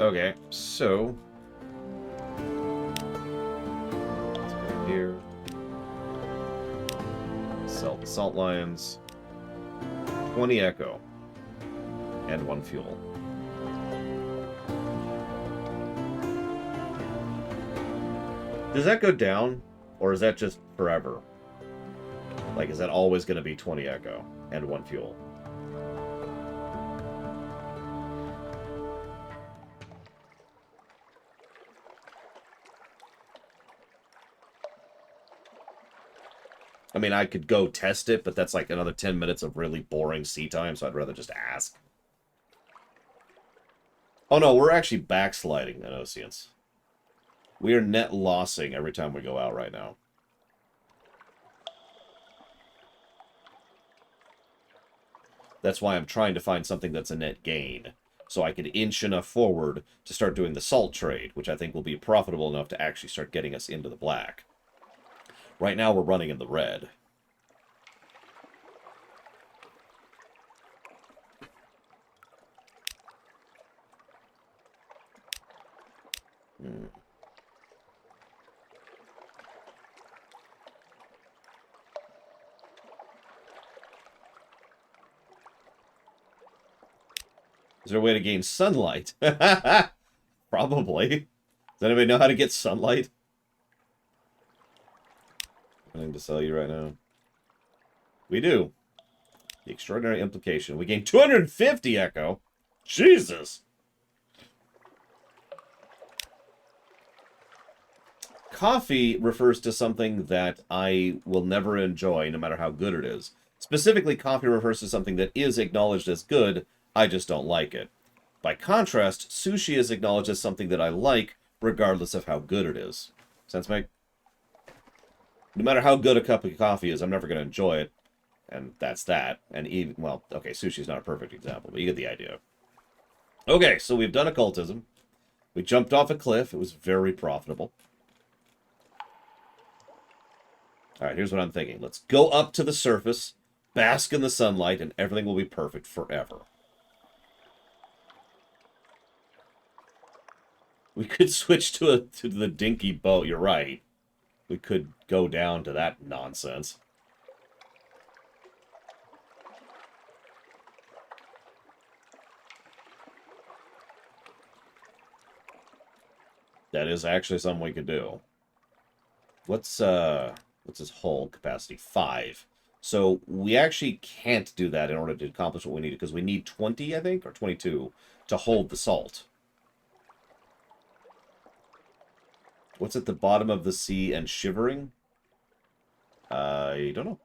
Okay, so let's go here. Sell the salt lions. 20 echo. And 1 fuel. Does that go down? Or is that just forever? Like, is that always going to be 20 echo and 1 fuel? I mean, I could go test it, but that's like another 10 minutes of really boring sea time, so I'd rather just ask. Oh no, we're actually backsliding, Anosians. We are net lossing every time we go out right now. That's why I'm trying to find something that's a net gain, so I can inch enough forward to start doing the salt trade, which I think will be profitable enough to actually start getting us into the black. Right now, we're running in the red. Is there a way to gain sunlight? Probably. Does anybody know how to get sunlight? Nothing to sell you right now. We do. The extraordinary implication. We gain 250 echo. Jesus! Coffee refers to something that I will never enjoy, no matter how good it is. Specifically, coffee refers to something that is acknowledged as good, I just don't like it. By contrast, sushi is acknowledged as something that I like, regardless of how good it is. Sense make? No matter how good a cup of coffee is, I'm never going to enjoy it. And that's that. And even, well, okay, sushi's not a perfect example, but you get the idea. Okay, so we've done occultism. We jumped off a cliff. It was very profitable. Alright, here's what I'm thinking. Let's go up to the surface, bask in the sunlight, and everything will be perfect forever. We could switch to the dinky boat. You're right. We could go down to that nonsense. That is actually something we could do. What's his hull capacity? 5. So we actually can't do that in order to accomplish what we need, because we need 20, I think, or 22 to hold the salt. What's at the bottom of the sea and shivering? I don't know.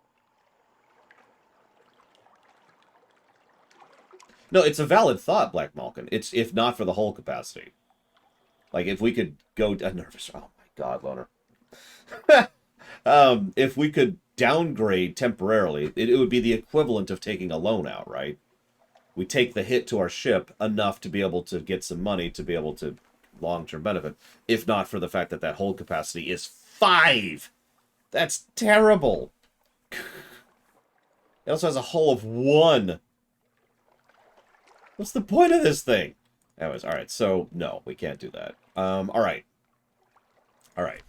No, it's a valid thought, Black Malkin. It's if not for the hull capacity. Like, if we could go... nervous. Oh, my God, Loner. If we could downgrade temporarily, it would be the equivalent of taking a loan out, right? We take the hit to our ship enough to be able to get some money to be able to long-term benefit, if not for the fact that that hold capacity is 5. That's terrible. It also has a hull of 1. What's the point of this thing? Anyways, alright, so no, we can't do that. Alright. Alright.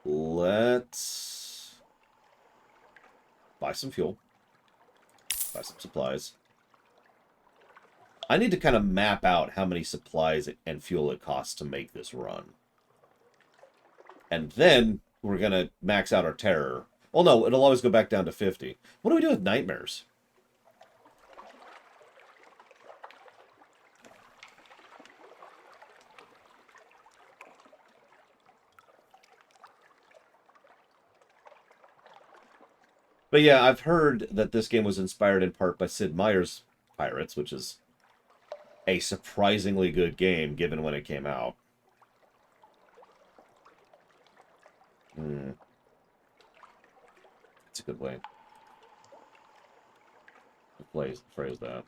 Let's buy some fuel. Buy some supplies. I need to kind of map out how many supplies and fuel it costs to make this run. And then we're going to max out our terror. Well, no, it'll always go back down to 50. What do we do with nightmares? But yeah, I've heard that this game was inspired in part by Sid Meier's Pirates, which is a surprisingly good game, given when it came out. It's a good way to phrase that.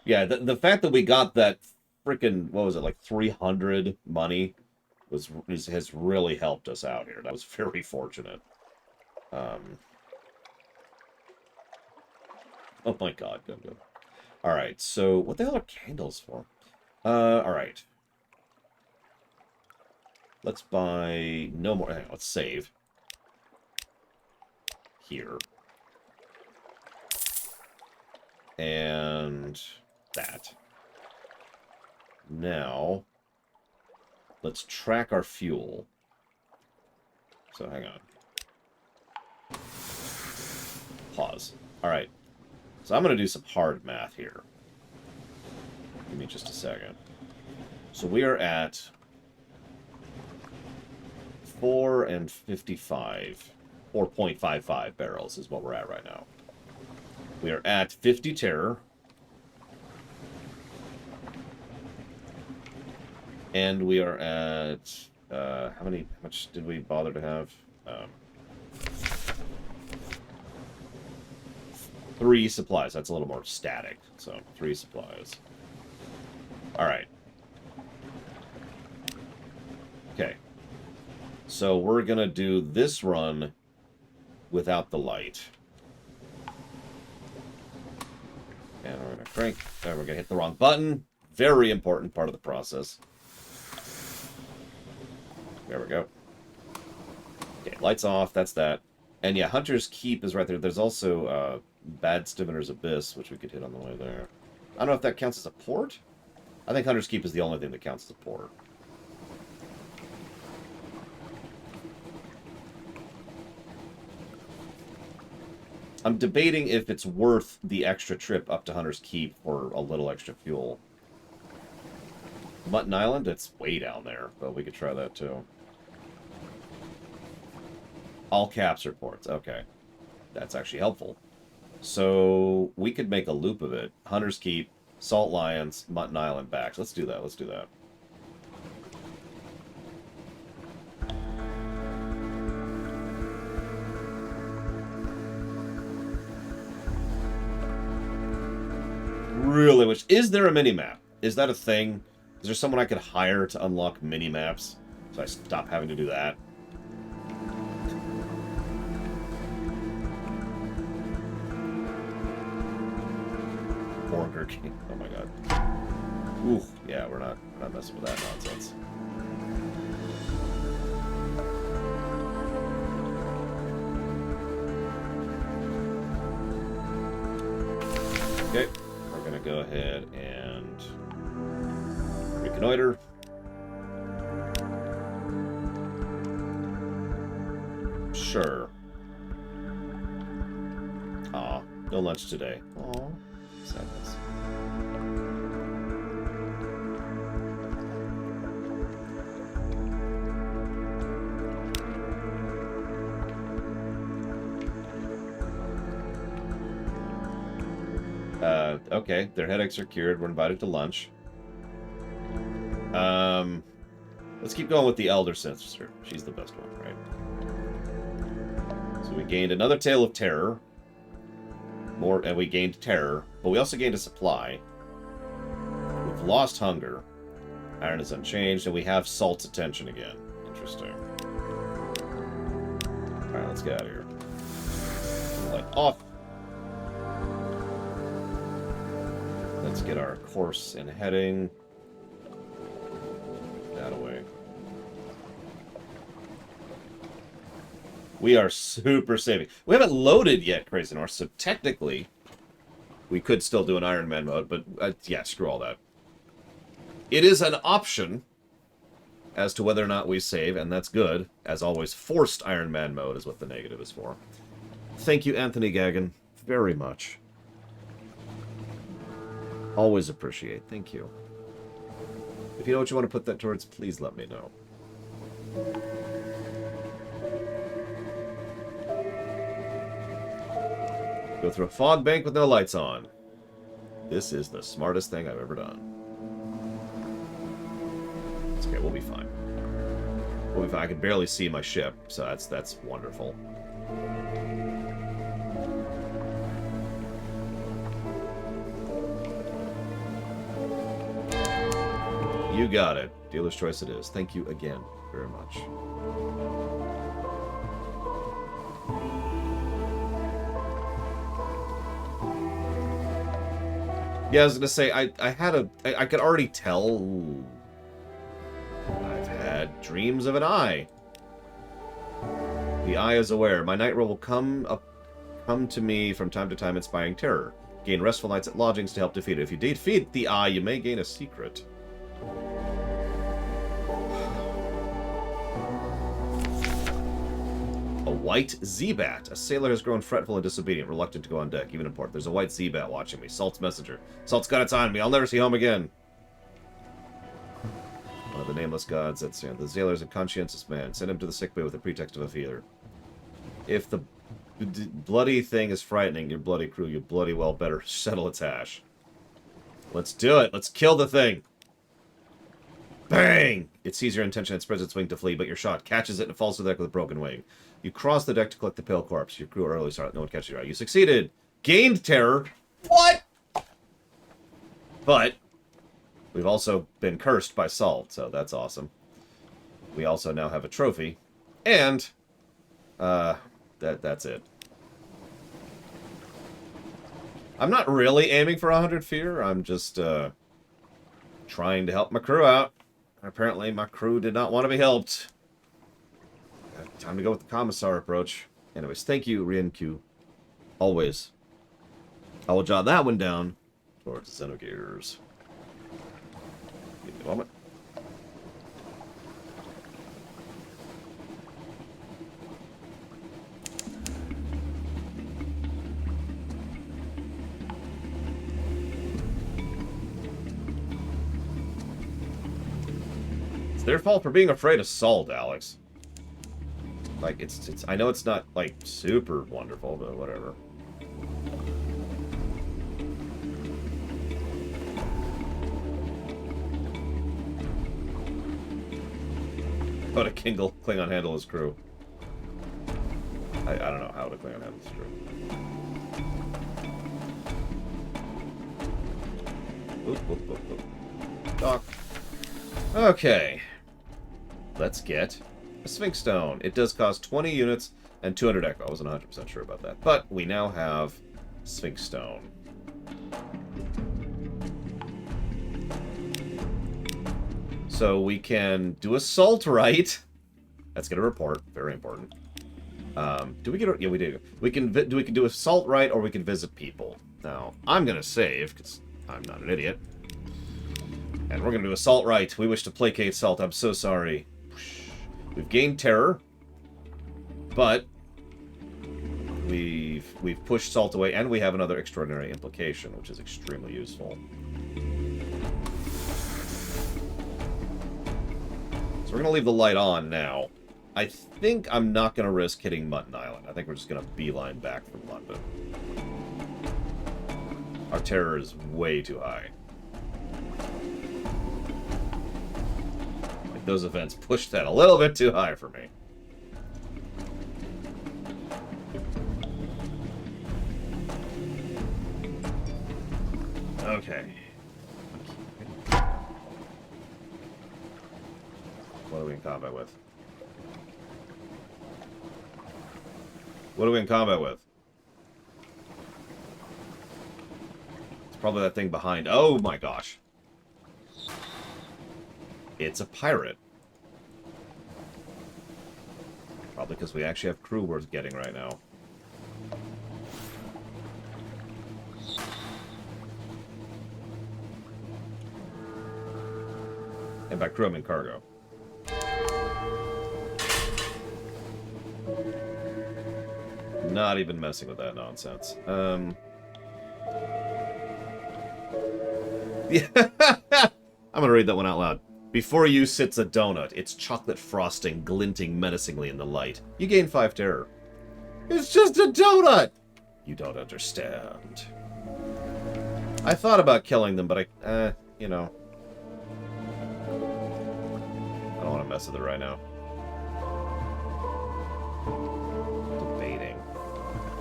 Yeah, the fact that we got that freaking, what was it, like 300 money has really helped us out here. That was very fortunate. Oh my God, good. Alright, so what the hell are candles for? Alright. Let's buy no more. Hang on, let's save. Here. And and that. Now, let's track our fuel. So, hang on. Pause. Alright. So, I'm going to do some hard math here. Give me just a second. So, we are at 4 and 55. 4.55 barrels is what we're at right now. We are at 50 terror. And we are at... how much did we bother to have? 3 supplies. That's a little more static. So, 3 supplies. Alright. Okay. So, we're going to do this run without the light. And we're going to crank. And we're going to hit the wrong button. Very important part of the process. There we go. Okay, lights off. That's that. And yeah, Hunter's Keep is right there. There's also Bad Stivener's Abyss, which we could hit on the way there. I don't know if that counts as a port. I think Hunter's Keep is the only thing that counts as a port. I'm debating if it's worth the extra trip up to Hunter's Keep for a little extra fuel. Mutton Island? It's way down there, but we could try that too. All caps reports. Okay. That's actually helpful. So, we could make a loop of it. Hunter's Keep, Salt Lions, Mutton Island back. Let's do that. Let's do that. Really wish... Is there a mini-map? Is that a thing? Is there someone I could hire to unlock mini-maps? So I stop having to do that? Burger King. Oh my god. Ooh, yeah, we're not messing with that nonsense. Okay, we're gonna go ahead and reconnoiter. Sure. Aw, no lunch today. Aw, sadness. Okay, their headaches are cured. We're invited to lunch. Let's keep going with the elder sister. She's the best one, right? So we gained another Tale of Terror. More, and we gained terror, but we also gained a supply. We've lost hunger. Iron is unchanged, and we have Salt's attention again. Interesting. Alright, let's get out of here. Light off. Let's get our course and heading that away. We are super saving. We haven't loaded yet, Crazy North, so technically we could still do an Iron Man mode, but yeah, screw all that. It is an option as to whether or not we save, and that's good. As always, forced Iron Man mode is what the negative is for. Thank you, Anthony Gaggan, very much. Always appreciate. Thank you. If you know what you want to put that towards, please let me know. Go through a fog bank with no lights on. This is the smartest thing I've ever done. It's okay, we'll be fine. We'll be fine. I can barely see my ship, so that's wonderful. You got it. Dealer's choice it is. Thank you again very much. Yeah, I was gonna say I could already tell. Ooh, I've had dreams of an eye. The eye is aware. My night roll will come to me from time to time, inspiring terror. Gain restful nights at lodgings to help defeat it. If you defeat the eye, you may gain a secret. A white Z-Bat. A sailor has grown fretful and disobedient, reluctant to go on deck, even in port. There's a white Z-Bat watching me. Salt's messenger. Salt's got its eye on me. I'll never see home again. One of the nameless gods. That's, the sailor's a conscientious man. Send him to the sickbay with the pretext of a fever. If the bloody thing is frightening your bloody crew, you bloody well better settle its hash. Let's do it. Let's kill the thing. Bang! It sees your intention and spreads its wing to flee, but your shot catches it and falls to the deck with a broken wing. You cross the deck to collect the pale corpse. Your crew are early start. No one catches your eye. You succeeded. Gained terror. What? But we've also been cursed by Salt, so that's awesome. We also now have a trophy. And that's it. I'm not really aiming for 100 fear. I'm just trying to help my crew out. Apparently, my crew did not want to be helped. Time to go with the Commissar approach. Anyways, thank you, Rienku. Always. I will jot that one down towards the Xenogears. Give me a moment. It's their fault for being afraid of Salt, Alex. Like, it's I know it's not, like, super wonderful, but whatever. How to Klingon handle his crew. I don't know how to Klingon handle his crew. Oop, oop, oop, oop. Dock. Okay. Let's get a Sphinx Stone. It does cost 20 units and 200 echo. I wasn't 100% sure about that. But we now have Sphinx Stone. So we can do Assault Right. Let's get a report. Very important. Do we get a... Yeah, we do. We can do Assault Right, or we can visit people. Now, I'm going to save, because I'm not an idiot. And we're going to do Assault Right. We wish to placate Salt. I'm so sorry. We've gained terror, but we've pushed Salt away, and we have another extraordinary implication, which is extremely useful. So we're going to leave the light on now. I think I'm not going to risk hitting Mutton Island. I think we're just going to beeline back from London. Our terror is way too high. Those events pushed that a little bit too high for me. Okay. What are we in combat with? What are we in combat with? It's probably that thing behind. Oh my gosh. It's a pirate. Probably because we actually have crew worth getting right now. And by crew, I mean cargo. Not even messing with that nonsense. Yeah. I'm gonna read that one out loud. Before you sits a donut, its chocolate frosting glinting menacingly in the light. You gain 5 terror. It's just a donut! You don't understand. I thought about killing them, but you know. I don't want to mess with it right now. Debating.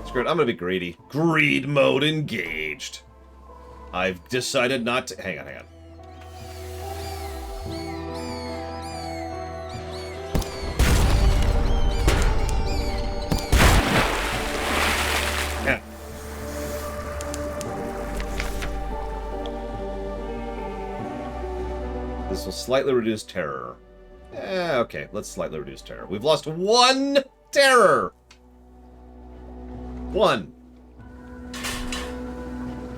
Screw it, I'm gonna be greedy. Greed mode engaged. I've decided not to... Hang on. This will slightly reduce terror. Okay, let's slightly reduce terror. We've lost 1 terror! 1.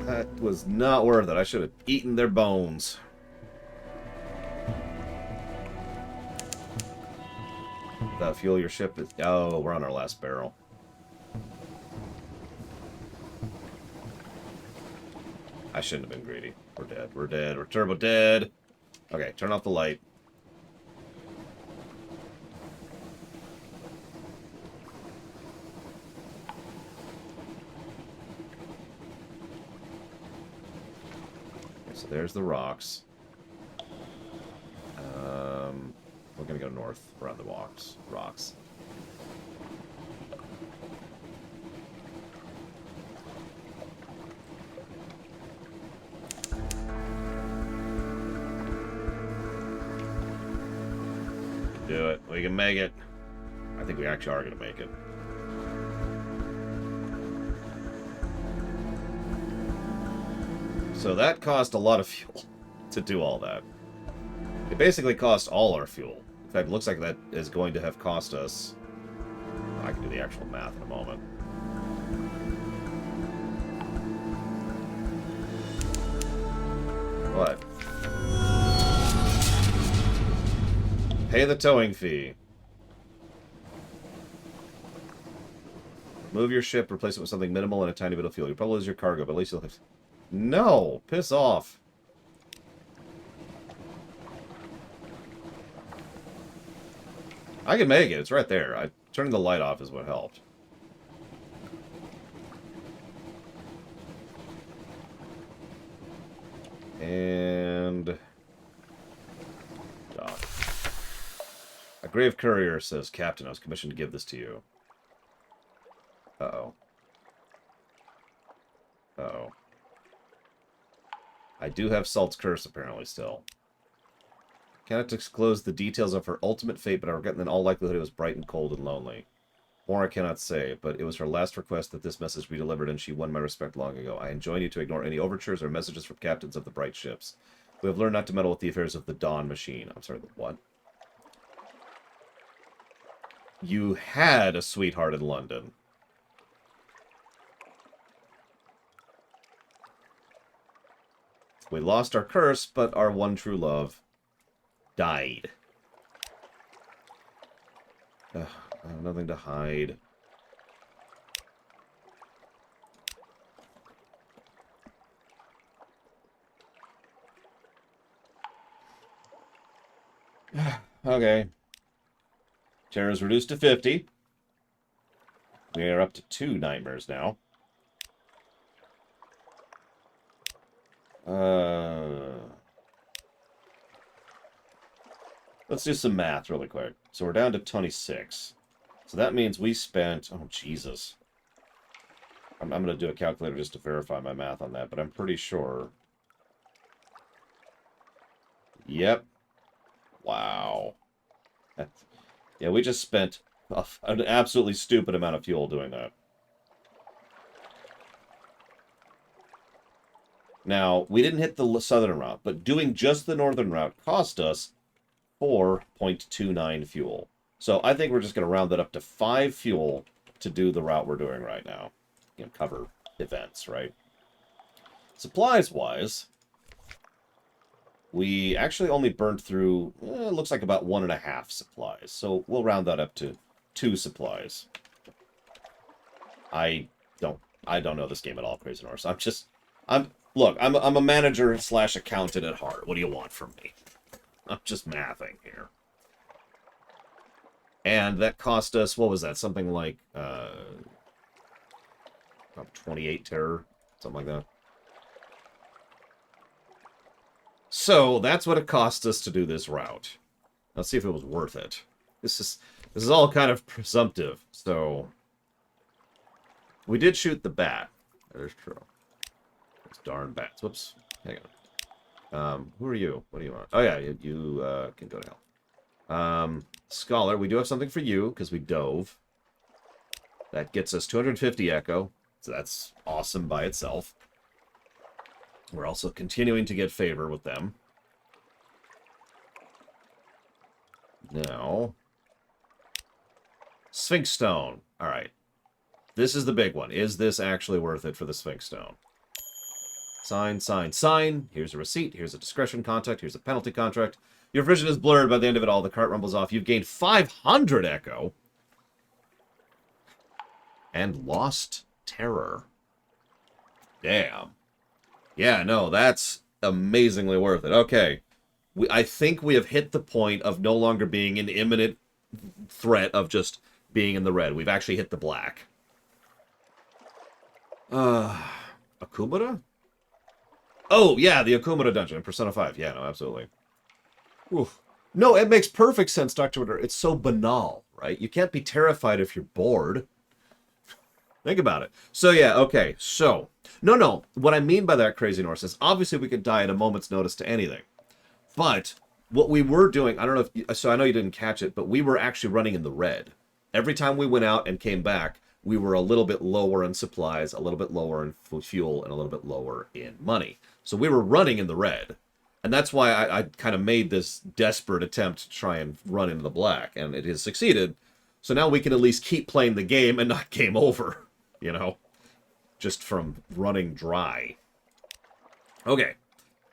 That was not worth it. I should have eaten their bones. Without fuel, your ship is... Oh, we're on our last barrel. I shouldn't have been greedy. We're dead. We're dead. We're turbo dead. Okay, turn off the light. Okay, so there's the rocks. We're gonna go north around the rocks. Do it. We can make it. I think we actually are gonna make it. So that cost a lot of fuel to do all that. It basically cost all our fuel. In fact, it looks like that is going to have cost us... I can do the actual math in a moment. What? Pay the towing fee. Move your ship, replace it with something minimal and a tiny bit of fuel. You probably lose your cargo, but at least you'll have... No! Piss off! I can make it. It's right there. Turning the light off is what helped. And... dock. A grave courier says, Captain, I was commissioned to give this to you. Uh-oh. Uh-oh. I do have Salt's curse, apparently, still. Cannot disclose the details of her ultimate fate, but I regret that in all likelihood it was bright and cold and lonely. More I cannot say, but it was her last request that this message be delivered, and she won my respect long ago. I enjoin you to ignore any overtures or messages from captains of the bright ships. We have learned not to meddle with the affairs of the Dawn Machine. I'm sorry, the what? You had a sweetheart in London. We lost our curse, but our one true love died. Ugh, I have nothing to hide. Okay. Terror is reduced to 50. We are up to 2 nightmares now. Let's do some math really quick. So we're down to 26. So that means we spent... Oh, Jesus. I'm going to do a calculator just to verify my math on that, but I'm pretty sure... Yep. Wow. Yeah, we just spent an absolutely stupid amount of fuel doing that. Now, we didn't hit the southern route, but doing just the northern route cost us 4.29 fuel. So I think we're just going to round that up to 5 fuel to do the route we're doing right now. You know, cover events, right? Supplies-wise, we actually only burned through, it looks like about 1.5 supplies. So we'll round that up to 2 supplies. I don't know this game at all, Crazy Norse. Look, I'm a manager / accountant at heart. What do you want from me? I'm just mathing here. And that cost us, what was that? Something like 28 terror, something like that. So that's what it cost us to do this route. Let's see if it was worth it. This is all kind of presumptive. So we did shoot the bat. That is true. Those darn bats. Whoops. Hang on. Who are you? What do you want? Oh yeah, you can go to hell. Scholar, we do have something for you because we dove. That gets us 250 echo. So that's awesome by itself. We're also continuing to get favor with them. Now, Sphinx Stone. All right. This is the big one. Is this actually worth it for the Sphinx Stone? Sign, sign, sign. Here's a receipt. Here's a discretion contract. Here's a penalty contract. Your vision is blurred. By the end of it all, the cart rumbles off. You've gained 500 echo. And lost terror. Damn. Yeah, no, that's amazingly worth it. Okay. I think we have hit the point of no longer being in imminent threat of just being in the red. We've actually hit the black. Akumura? Oh, yeah, the Akumura dungeon in Persona 5. Yeah, no, absolutely. Oof. No, it makes perfect sense, Dr. Witter. It's so banal, right? You can't be terrified if you're bored. Think about it. So, yeah, okay. So, no. What I mean by that, Crazy Norse, is obviously we could die at a moment's notice to anything. But what we were doing, I don't know if... So I know you didn't catch it, but we were actually running in the red. Every time we went out and came back, we were a little bit lower in supplies, a little bit lower in fuel, and a little bit lower in money. So we were running in the red. And that's why I kind of made this desperate attempt to try and run into the black. And it has succeeded. So now we can at least keep playing the game and not game over. You know, just from running dry. Okay,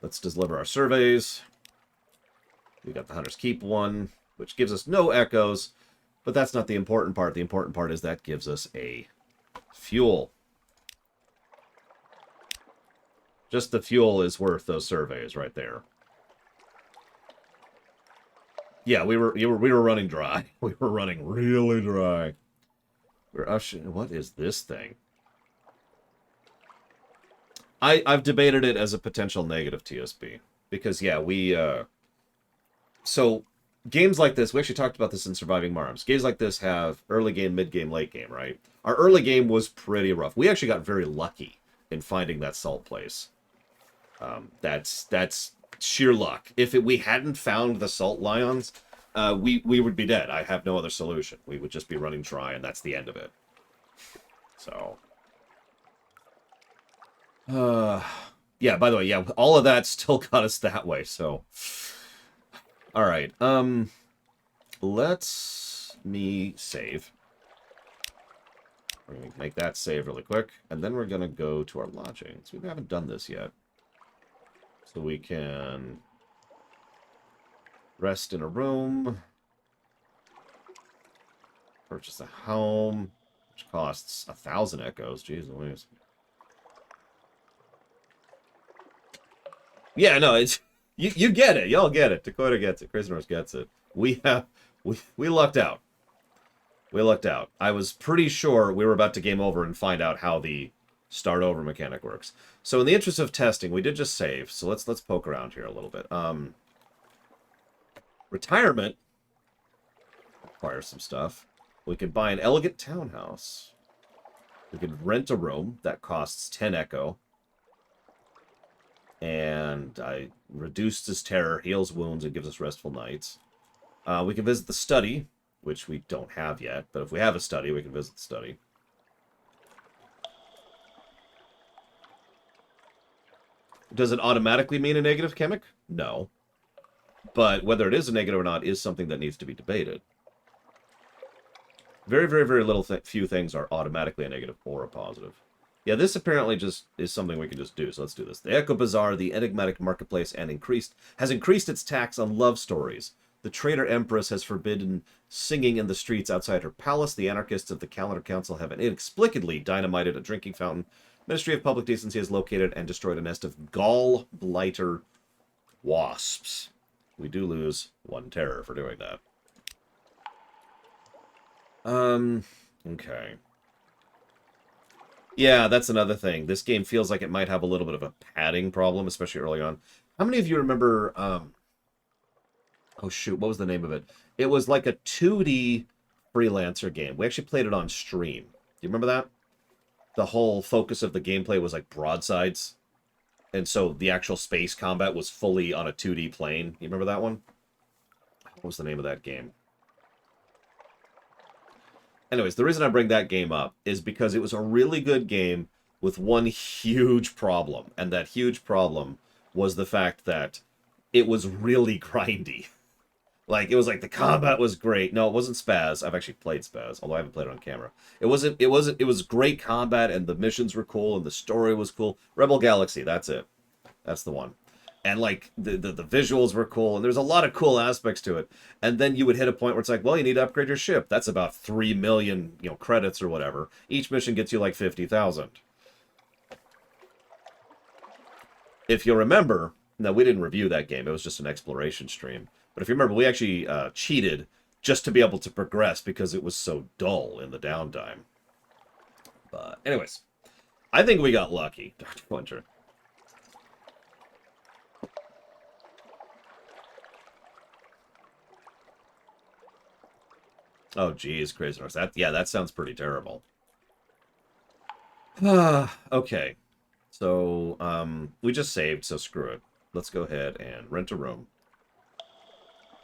let's deliver our surveys. We got the Hunter's Keep one, which gives us no echoes, but that's not the important part. The important part is that gives us a fuel. Just the fuel is worth those surveys right there. Yeah, we were running dry. We were running really dry. What is this thing? I've debated it as a potential negative TSB. Because, yeah, so, games like this, we actually talked about this in Surviving Marms. Games like this have early game, mid game, late game, right? Our early game was pretty rough. We actually got very lucky in finding that salt place. That's sheer luck. If we hadn't found the salt lions... we would be dead. I have no other solution. We would just be running dry, and that's the end of it. So. Yeah, by the way, yeah, all of that still got us that way, so. Alright, let's me save. We're going to make that save really quick, and then we're going to go to our lodgings. We haven't done this yet. So we can... rest in a room. Purchase a home, which costs 1,000 echoes. Jeez Louise. Yeah, no, it's you get it. Y'all get it. Dakota gets it. Crazy Norse gets it. We lucked out. We lucked out. I was pretty sure we were about to game over and find out how the start over mechanic works. So in the interest of testing, we did just save. So let's poke around here a little bit. Retirement requires some stuff. We could buy an elegant townhouse. We could rent a room that costs 10 echo. And I reduced his terror, heals wounds, and gives us restful nights. We can visit the study, which we don't have yet. But if we have a study, we can visit the study. Does it automatically mean a negative chemic? No. But whether it is a negative or not is something that needs to be debated. Very, very, very little few things are automatically a negative or a positive. Yeah, this apparently just is something we can just do, so let's do this. The Echo Bazaar, the enigmatic marketplace, has increased its tax on love stories. The traitor empress has forbidden singing in the streets outside her palace. The anarchists of the Calendar Council have inexplicably dynamited a drinking fountain. Ministry of Public Decency has located and destroyed a nest of gall blighter wasps. We do lose 1 terror for doing that. Okay. Yeah, that's another thing. This game feels like it might have a little bit of a padding problem, especially early on. How many of you remember, oh shoot, what was the name of it? It was like a 2D freelancer game. We actually played it on stream. Do you remember that? The whole focus of the gameplay was like broadsides. And so the actual space combat was fully on a 2D plane. You remember that one? What was the name of that game? Anyways, the reason I bring that game up is because it was a really good game with one huge problem. And that huge problem was the fact that it was really grindy. Like, it was like the combat was great. No, it wasn't Spaz. I've actually played Spaz, although I haven't played it on camera. It was great combat, and the missions were cool, and the story was cool. Rebel Galaxy, that's it. That's the one. And like the visuals were cool, and there's a lot of cool aspects to it. And then you would hit a point where it's like, well, you need to upgrade your ship. That's about 3 million, credits or whatever. Each mission gets you like 50,000. If you remember, now we didn't review that game. It was just an exploration stream. But if you remember, we actually cheated just to be able to progress because it was so dull in the downtime. But anyways, I think we got lucky, Dr. Winter. Oh, geez, Crazy North. That sounds pretty terrible. Okay. So, we just saved, so screw it. Let's go ahead and rent a room.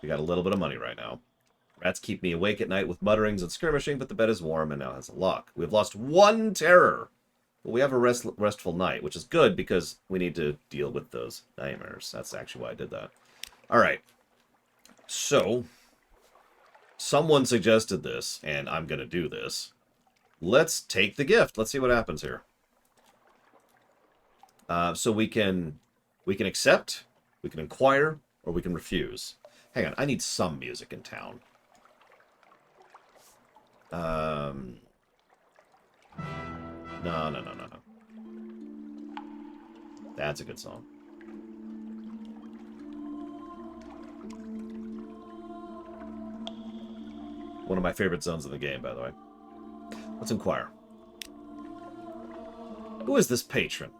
We got a little bit of money right now. Rats keep me awake at night with mutterings and skirmishing, but the bed is warm and now has a lock. We've lost 1 terror, but we have a restful night, which is good because we need to deal with those nightmares. That's actually why I did that. All right. So, someone suggested this, and I'm going to do this. Let's take the gift. Let's see what happens here. So we can accept, we can inquire, or we can refuse. Hang on, I need some music in town. No. That's a good song. One of my favorite zones in the game, by the way. Let's inquire. Who is this patron?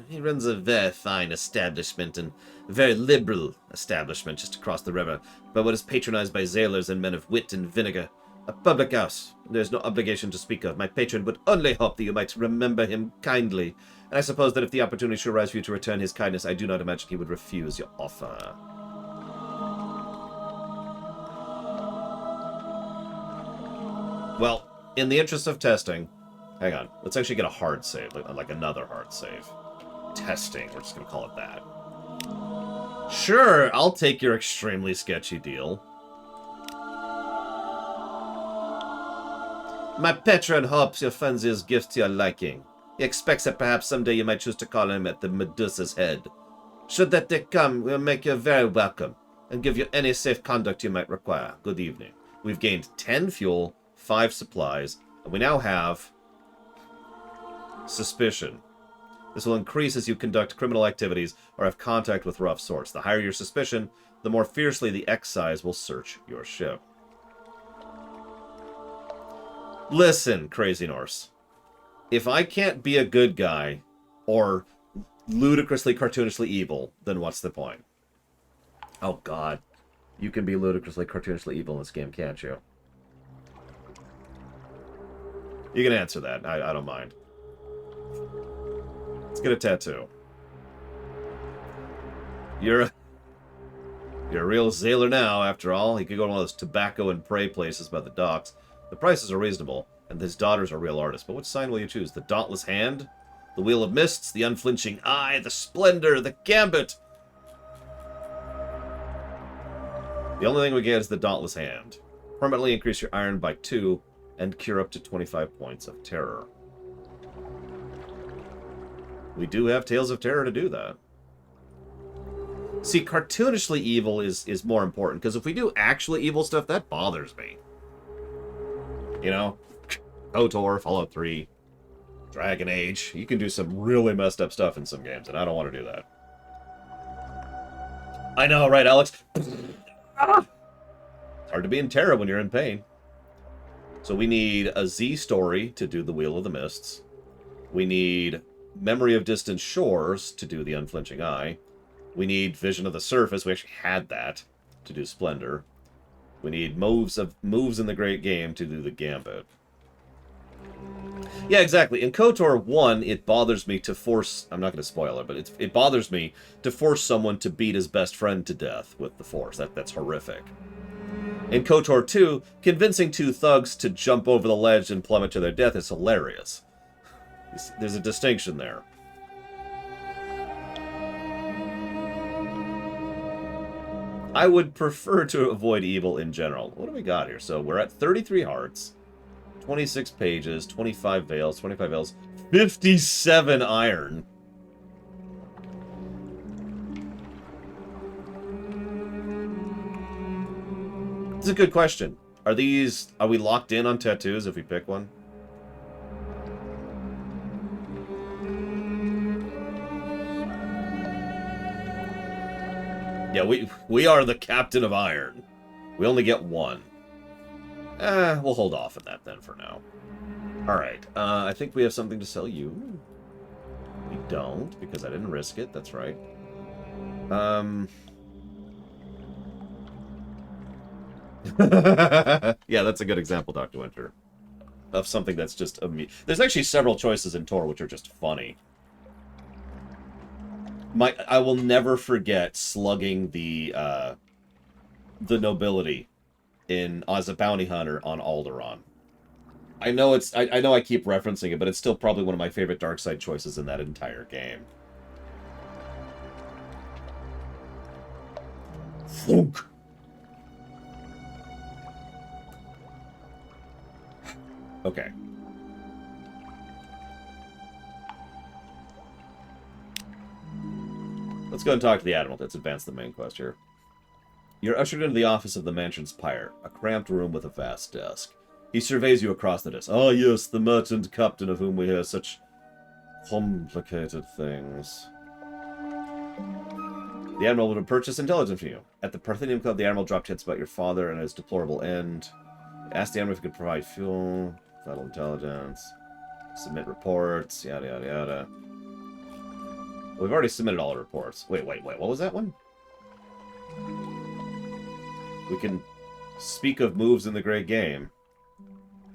He runs a very fine establishment and a very liberal establishment just across the river, but what is patronized by sailors and men of wit and vinegar. A public house. There's no obligation to speak of. My patron would only hope that you might remember him kindly, and I suppose that if the opportunity should arise for you to return his kindness, I do not imagine he would refuse your offer. Well, in the interest of testing, hang on. Let's actually get a hard save, like another hard save. Testing, we're just going to call it that. Sure, I'll take your extremely sketchy deal. My patron hopes you'll find his gift to your liking. He expects that perhaps someday you might choose to call him at the Medusa's head. Should that day come, we'll make you very welcome, and give you any safe conduct you might require. Good evening. We've gained 10 fuel, 5 supplies, and we now have suspicion. This will increase as you conduct criminal activities or have contact with rough sorts. The higher your suspicion, the more fiercely the excise will search your ship. Listen, Crazy Norse. If I can't be a good guy or ludicrously, cartoonishly evil, then what's the point? Oh, God. You can be ludicrously, cartoonishly evil in this game, can't you? You can answer that. I don't mind. Let's get a tattoo. You're a real sailor now, after all. You could go to one of those tobacco and prey places by the docks. The prices are reasonable, and his daughters are real artists. But which sign will you choose? The Dauntless Hand? The Wheel of Mists? The Unflinching Eye? The Splendor? The Gambit? The only thing we get is the Dauntless Hand. Permanently increase your iron by 2 and cure up to 25 points of terror. We do have Tales of Terror to do that. See, cartoonishly evil is more important, because if we do actually evil stuff, that bothers me. You know? KOTOR, Fallout 3, Dragon Age. You can do some really messed up stuff in some games, and I don't want to do that. I know, right, Alex? It's hard to be in terror when you're in pain. So we need a Z story to do the Wheel of the Mists. We need Memory of Distant Shores to do the Unflinching Eye. We need Vision of the Surface. We actually had that to do Splendor. We need moves in the Great Game to do the Gambit. Yeah, exactly. In KOTOR 1, it bothers me to force... I'm not going to spoil it, but it bothers me to force someone to beat his best friend to death with the Force. That's horrific. In KOTOR 2, convincing 2 thugs to jump over the ledge and plummet to their death is hilarious. There's a distinction there. I would prefer to avoid evil in general. What do we got here? So we're at 33 hearts, 26 pages, 25 veils, 57 iron. It's a good question. Are we locked in on tattoos if we pick one? Yeah, we are the Captain of Iron. We only get one. We'll hold off on that then for now. Alright, I think we have something to sell you. We don't, because I didn't risk it, that's right. Yeah, that's a good example, Dr. Winter. Of something that's just... There's actually several choices in Tor which are just funny. I will never forget slugging the nobility as a bounty hunter on Alderaan. I know I know I keep referencing it, but it's still probably one of my favorite dark side choices in that entire game. Thunk. Okay. Let's go and talk to the Admiral. Let's advance the main quest here. You're ushered into the office of the mansion's pyre, a cramped room with a vast desk. He surveys you across the desk. Ah, yes, the merchant captain of whom we hear such complicated things. The Admiral would purchase intelligence from you. At the Parthenium Club, the Admiral dropped hints about your father and his deplorable end. Asked the Admiral if he could provide fuel, vital intelligence, submit reports, yada, yada, yada. We've already submitted all the reports. Wait, what was that one? We can speak of moves in the great game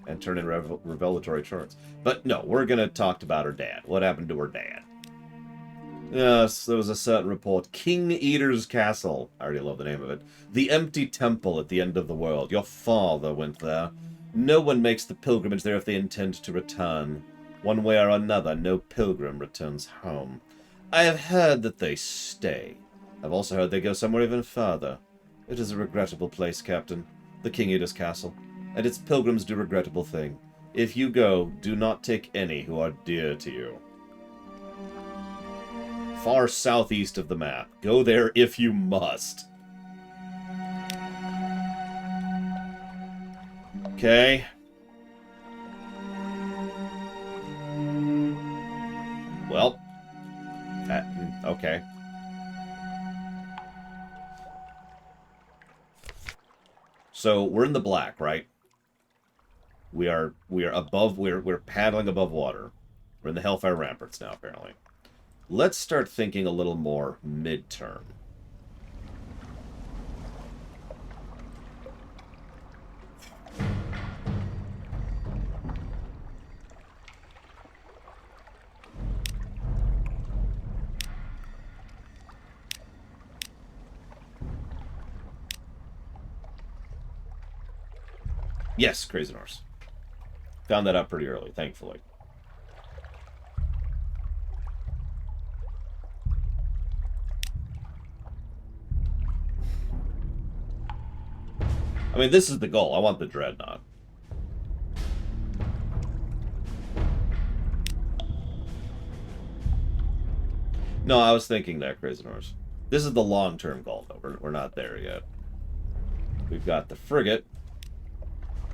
and turn in revelatory charts. But no, we're going to talk about her dad. What happened to her dad? Yes, there was a certain report. King Eater's Castle. I already love the name of it. The empty temple at the end of the world. Your father went there. No one makes the pilgrimage there if they intend to return. One way or another, no pilgrim returns home. I have heard that they stay. I've also heard they go somewhere even further. It is a regrettable place, Captain. The King Eater's Castle. And its pilgrims do regrettable thing. If you go, do not take any who are dear to you. Far southeast of the map. Go there if you must. Okay. Well. Okay. So we're in the black, right? We are above. We're paddling above water. We're in the Hellfire Ramparts now, apparently. Let's start thinking a little more midterm. Yes, Crazy Norse. Found that out pretty early, thankfully. I mean, this is the goal. I want the Dreadnought. No, I was thinking that, Crazy Norse. This is the long-term goal, though. We're not there yet. We've got the frigate,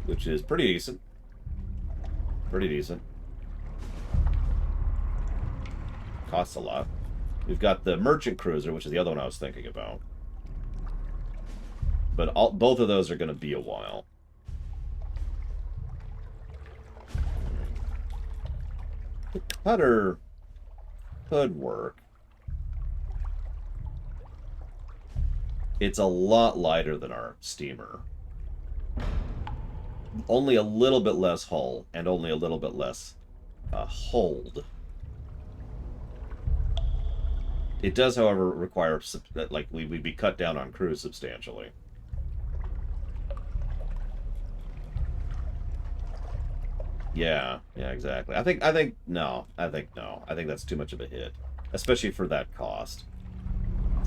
which is pretty decent. Pretty decent. Costs a lot. We've got the merchant cruiser, which is the other one I was thinking about. But both of those are going to be a while. The cutter could work. It's a lot lighter than our steamer. Only a little bit less hull, and only a little bit less hold. It does, however, require, like, we'd be cut down on crews substantially. Yeah, exactly. I think no. I think that's too much of a hit, especially for that cost.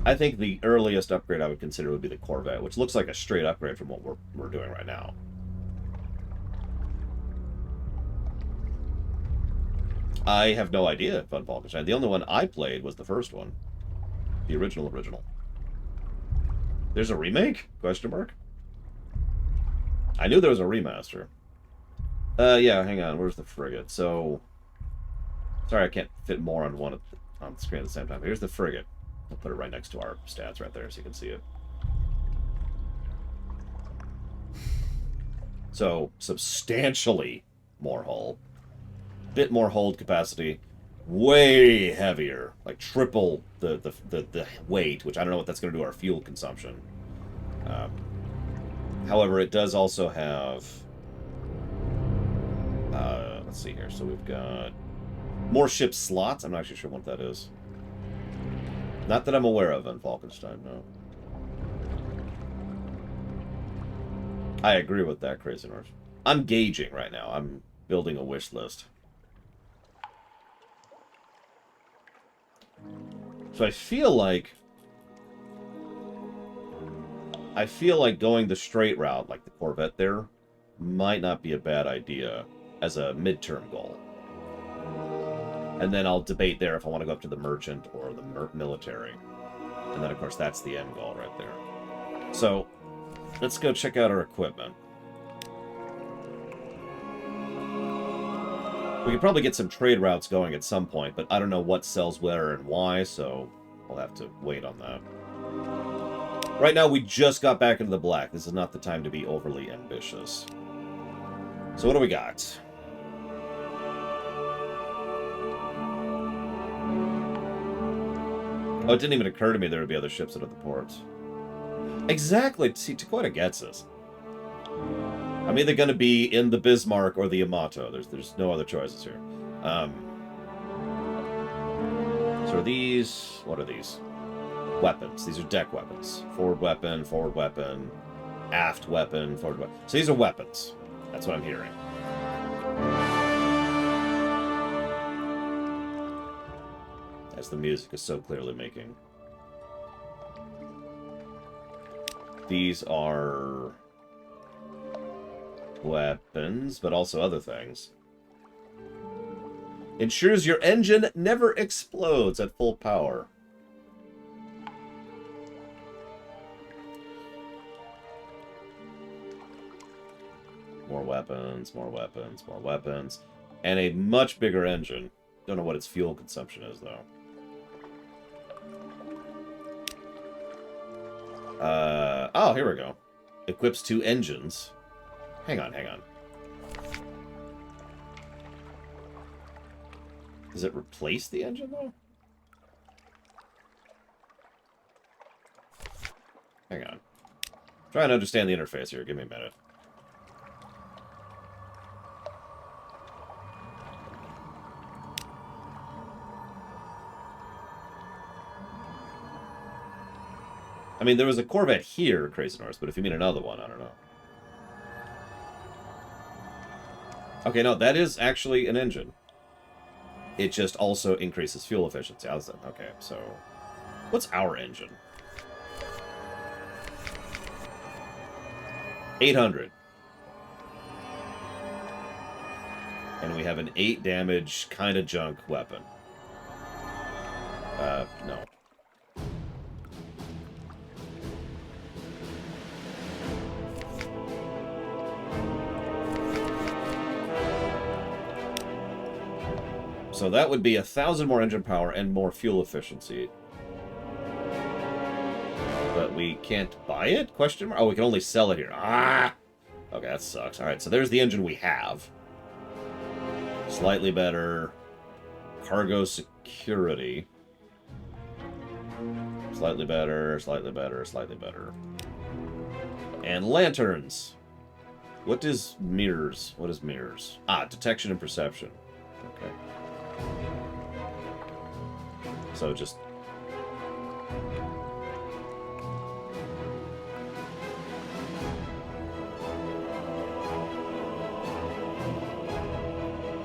I think the earliest upgrade I would consider would be the Corvette, which looks like a straight upgrade from what we're doing right now. I have no idea if Unfalkenstein. The only one I played was the first one. The original. There's a remake? Question mark? I knew there was a remaster. Yeah, hang on. Where's the frigate? So... Sorry, I can't fit more on one on the screen at the same time. Here's the frigate. I'll put it right next to our stats right there so you can see it. So, substantially more hull. Bit more hold capacity. Way heavier. Like triple the weight, which I don't know what that's going to do to our fuel consumption. However, it does also have... let's see here. So we've got more ship slots. I'm not actually sure what that is. Not that I'm aware of on Falkenstein, no. I agree with that, Crazy North. I'm gauging right now. I'm building a wish list. So I feel like going the straight route, like the Corvette there, might not be a bad idea as a midterm goal. And then I'll debate there if I want to go up to the merchant or the military. And then, of course, that's the end goal right there. So, let's go check out our equipment. We could probably get some trade routes going at some point, but I don't know what sells where and why, so I'll have to wait on that. Right now, we just got back into the black. This is not the time to be overly ambitious. So what do we got? Oh, it didn't even occur to me there would be other ships out of the ports. Exactly. See, Takota gets us. I'm either going to be in the Bismarck or the Yamato. There's no other choices here. So are these... What are these? Weapons. These are deck weapons. Forward weapon, aft weapon, forward weapon. So these are weapons. That's what I'm hearing. As the music is so clearly making. These are weapons, but also other things. Ensures your engine never explodes at full power. More weapons, more weapons, more weapons. And a much bigger engine. Don't know what its fuel consumption is, though. Oh, here we go. Equips 2 engines. Hang on. Does it replace the engine, though? Hang on. Trying to understand the interface here. Give me a minute. I mean, there was a Corvette here, Crazy North, but if you mean another one, I don't know. Okay, no, that is actually an engine. It just also increases fuel efficiency. How's that? Okay, so... What's our engine? 800. And we have an 8 damage, kind of junk weapon. No. So that would be 1,000 more engine power and more fuel efficiency. But we can't buy it? Question mark? Oh, we can only sell it here. Ah! Okay, that sucks. Alright, so there's the engine we have. Slightly better. Cargo security. Slightly better, slightly better, slightly better. And lanterns. What is mirrors? What is mirrors? Ah, detection and perception. Okay. So just...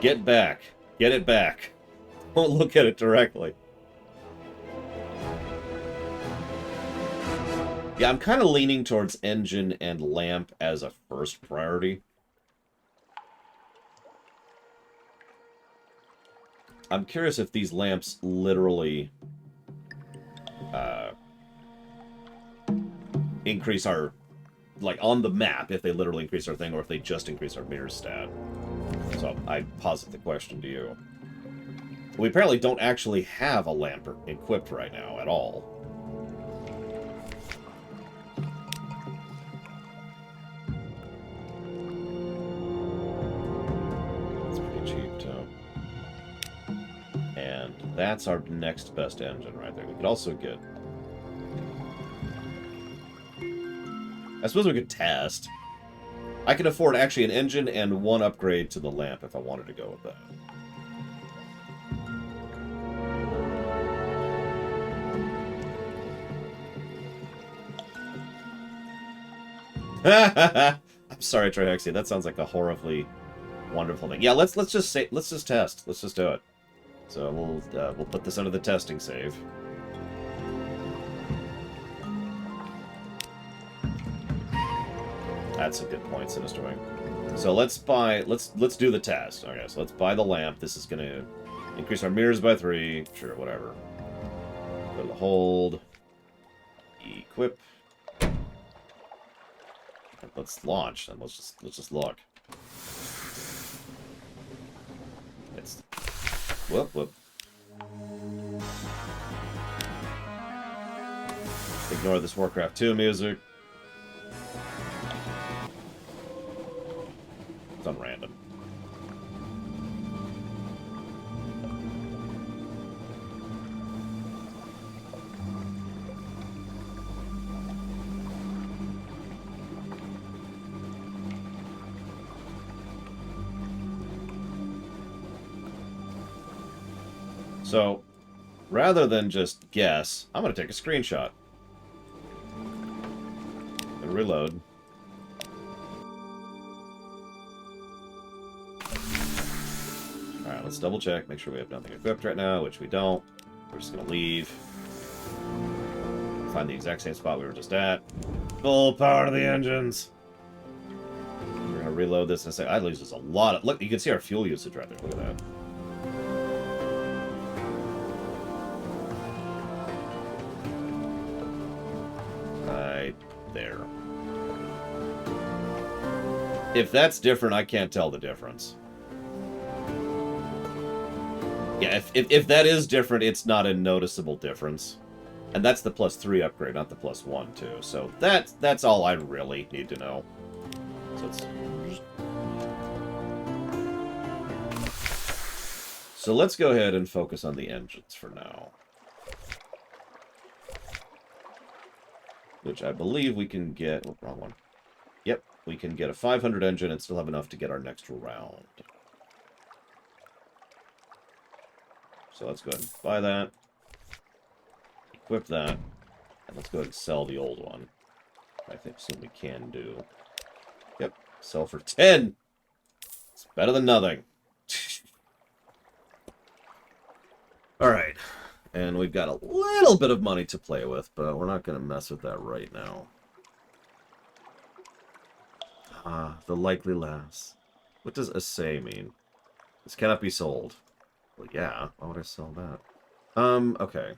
Get back. Get it back. Don't look at it directly. Yeah, I'm kind of leaning towards engine and lamp as a first priority. I'm curious if these lamps literally increase our, like, on the map, if they literally increase our thing, or if they just increase our mirror stat. So I posit the question to you. We apparently don't actually have a lamp equipped right now at all. It's pretty cheap, too. And that's our next best engine right there. We could also get... I suppose we could test. I can afford actually an engine and one upgrade to the lamp if I wanted to go with that. I'm sorry, Trihexia. That sounds like a horribly wonderful thing. Yeah, let's just test. Let's just do it. So we'll put this under the testing save. That's a good point, Sinister Wing. So let's do the test. Okay, so let's buy the lamp. This is gonna increase our mirrors by 3. Sure, whatever. Go to the hold. Equip. And let's launch, and let's just look. It's whoop. Ignore this Warcraft 2 music. It's on random. So, rather than just guess, I'm going to take a screenshot. And reload. Alright, let's double check, make sure we have nothing equipped right now, which we don't. We're just going to leave. Find the exact same spot we were just at. Full power to the engines! We're going to reload this and say, I lose a lot of... Look, you can see our fuel usage right there. Look at that. Right there. If that's different, I can't tell the difference. Yeah, if that is different, it's not a noticeable difference. And that's the +3 upgrade, not the +1, too. So that's all I really need to know. So let's go ahead and focus on the engines for now. Which I believe we can get... Oh, wrong one. Yep, we can get a 500 engine and still have enough to get our next round. So let's go ahead and buy that. Equip that. And let's go ahead and sell the old one. I think soon we can do. Yep, sell for 10! It's better than nothing. Alright. And we've got a little bit of money to play with, but we're not going to mess with that right now. Ah, the likely lass. What does assay mean? This cannot be sold. Well, yeah. Why would I sell that? Okay.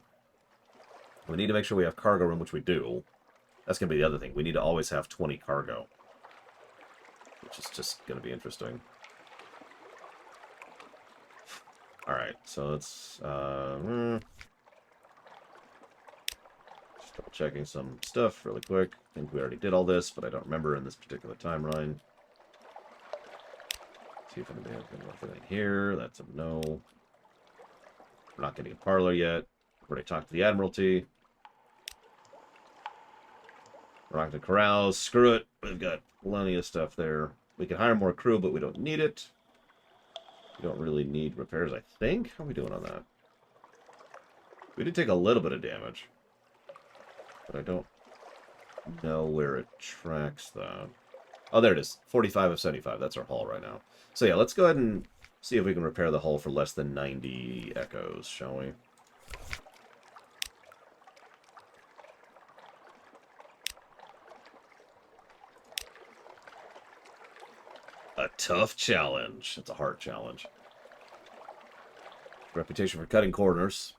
We need to make sure we have cargo room, which we do. That's going to be the other thing. We need to always have 20 cargo. Which is just going to be interesting. Alright, so let's... just double checking some stuff really quick. I think we already did all this, but I don't remember in this particular timeline. See if anybody has anything here. That's a no. We're not getting a parlor yet. We've already talked to the Admiralty. We're not going to corrals. Screw it. We've got plenty of stuff there. We can hire more crew, but we don't need it. We don't really need repairs, I think. How are we doing on that? We did take a little bit of damage. But I don't know where it tracks that. Oh, there it is. 45 of 75. That's our hull right now. So yeah, let's go ahead and see if we can repair the hull for less than 90 echoes, shall we? A tough challenge. It's a hard challenge. Reputation for cutting corners.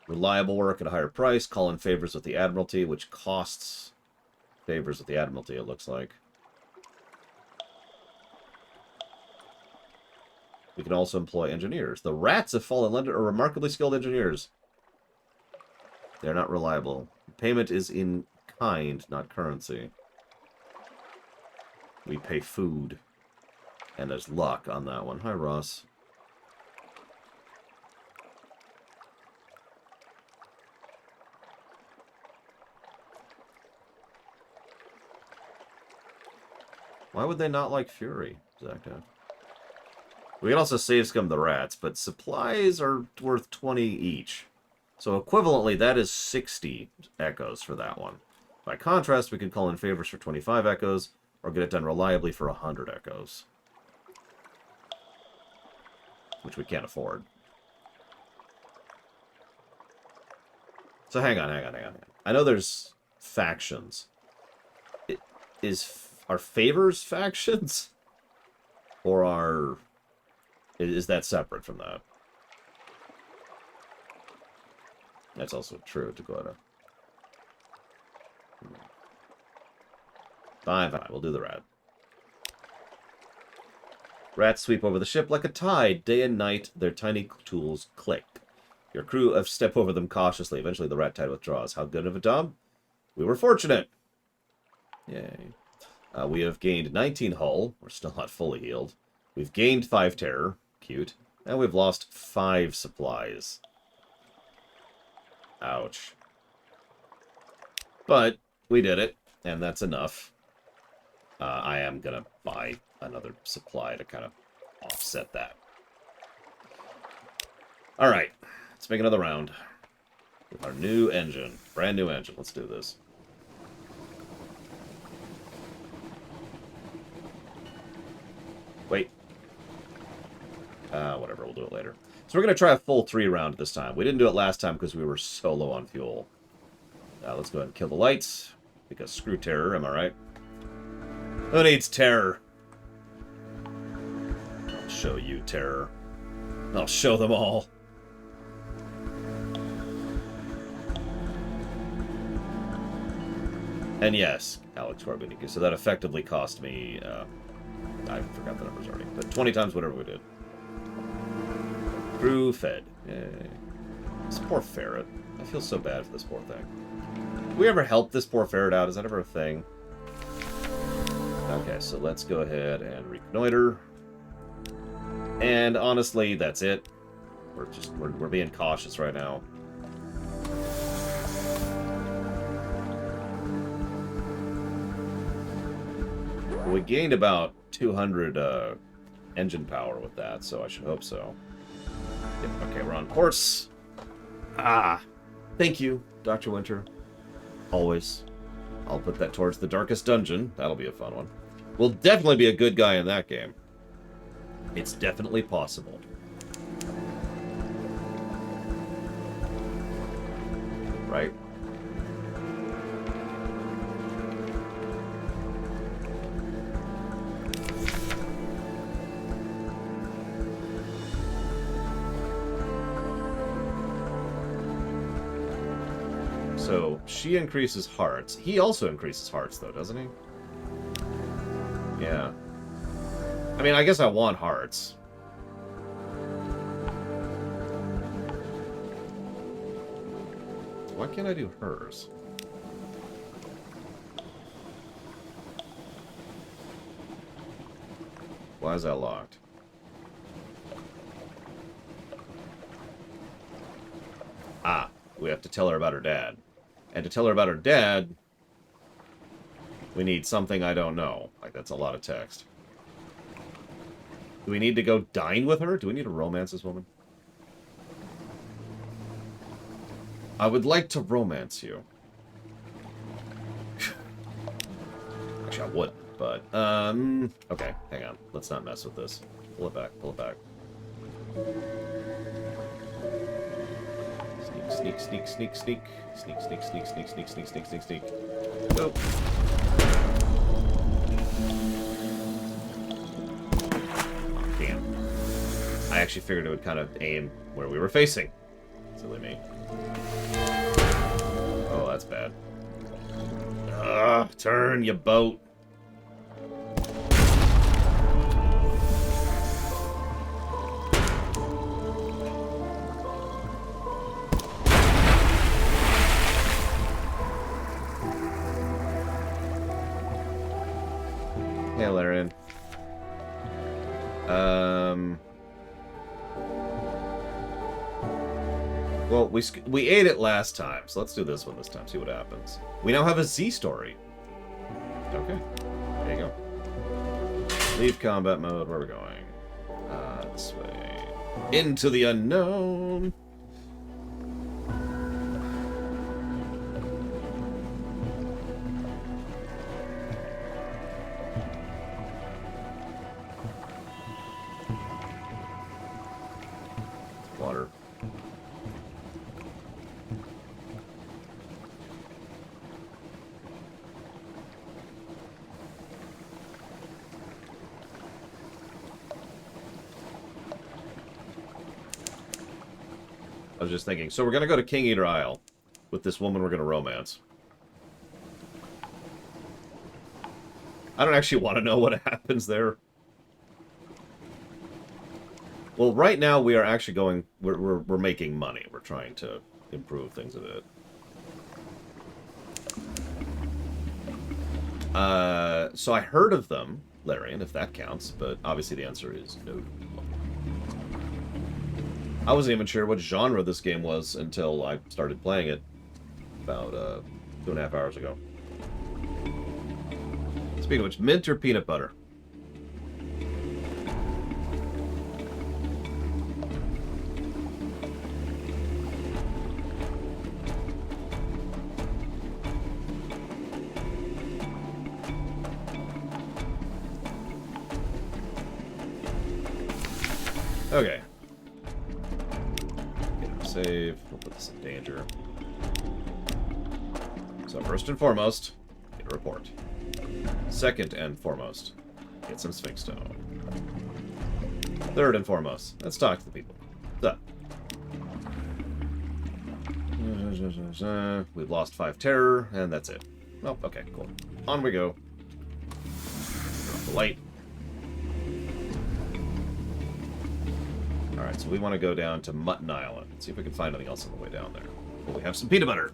Reliable work at a higher price. Call in favors with the Admiralty, which costs favors with the Admiralty, it looks like. We can also employ engineers. The rats of Fallen London are remarkably skilled engineers. They're not reliable. Payment is in kind, not currency. We pay food. And there's luck on that one. Hi, Ross. Why would they not like Fury? Exactly. We can also save scum the rats, but supplies are worth 20 each. So equivalently, that is 60 echoes for that one. By contrast, we can call in favors for 25 echoes, or get it done reliably for 100 echoes. Which we can't afford. So hang on. I know there's factions. Are favors factions? Or is that separate from that? That's also true, Dakota. Fine. We'll do the rat. Rats sweep over the ship like a tide. Day and night, their tiny tools click. Your crew step over them cautiously. Eventually, the rat tide withdraws. How good of a job? We were fortunate. Yay. We have gained 19 hull. We're still not fully healed. We've gained 5 terror. Cute. And we've lost 5 supplies. Ouch. But we did it, and that's enough. I am going to buy another supply to kind of offset that. Alright, let's make another round. With our new engine. Brand new engine. Let's do this. Wait. Whatever, we'll do it later. So we're going to try a full 3 round this time. We didn't do it last time because we were so low on fuel. Let's go ahead and kill the lights. Because screw terror, am I right? Who needs terror? I'll show you terror. I'll show them all. And yes, Alex Corbinicky. So that effectively cost me, I forgot the numbers already, but 20 times whatever we did. Crew fed. Yay. This poor ferret. I feel so bad for this poor thing. Did we ever help this poor ferret out? Is that ever a thing? Okay, so let's go ahead and reconnoiter. And honestly, that's it. We're being cautious right now. We gained about 200 engine power with that, so I should hope so. Yep, okay, we're on course. Thank you, Dr. Winter. Always. I'll put that towards the darkest dungeon. That'll be a fun one. We'll definitely be a good guy in that game. It's definitely possible. Right? So, she increases hearts. He also increases hearts, though, doesn't he? Yeah. I mean, I guess I want hearts. Why can't I do hers? Why is that locked? We have to tell her about her dad. And to tell her about her dad, we need something I don't know. Like, that's a lot of text. Do we need to go dine with her? Do we need to romance this woman? I would like to romance you. Actually, I would, but, okay, hang on. Let's not mess with this. Pull it back, pull it back. Sneak, sneak, sneak, sneak, sneak. Sneak, sneak, sneak, sneak, sneak, sneak, sneak, sneak, sneak. Go. actually figured it would kind of aim where we were facing. Silly me. Oh, that's bad. Turn, you boat. Hey, Larian. Well, we ate it last time, so let's do this one this time, see what happens. We now have a Z story. Okay. There you go. Leave combat mode. Where are we going? This way. Into the unknown. Water. I was just thinking, so we're going to go to King Eater Isle with this woman we're going to romance. I don't actually want to know what happens there. Well, right now we are actually going, we're making money. We're trying to improve things a bit. So I heard of them, Larian, if that counts, but obviously the answer is no. I wasn't even sure what genre this game was until I started playing it about 2.5 hours ago. Speaking of which, mint or peanut butter? Okay. Save. We'll put this in danger. So first and foremost, get a report. Second and foremost, get some Sphinx Stone. Third and foremost, let's talk to the people. So. We've lost 5 terror, and that's it. Oh, okay, cool. On we go. Drop the light. Alright, so we want to go down to Mutton Island. See if we can find anything else on the way down there. Well, we have some peanut butter.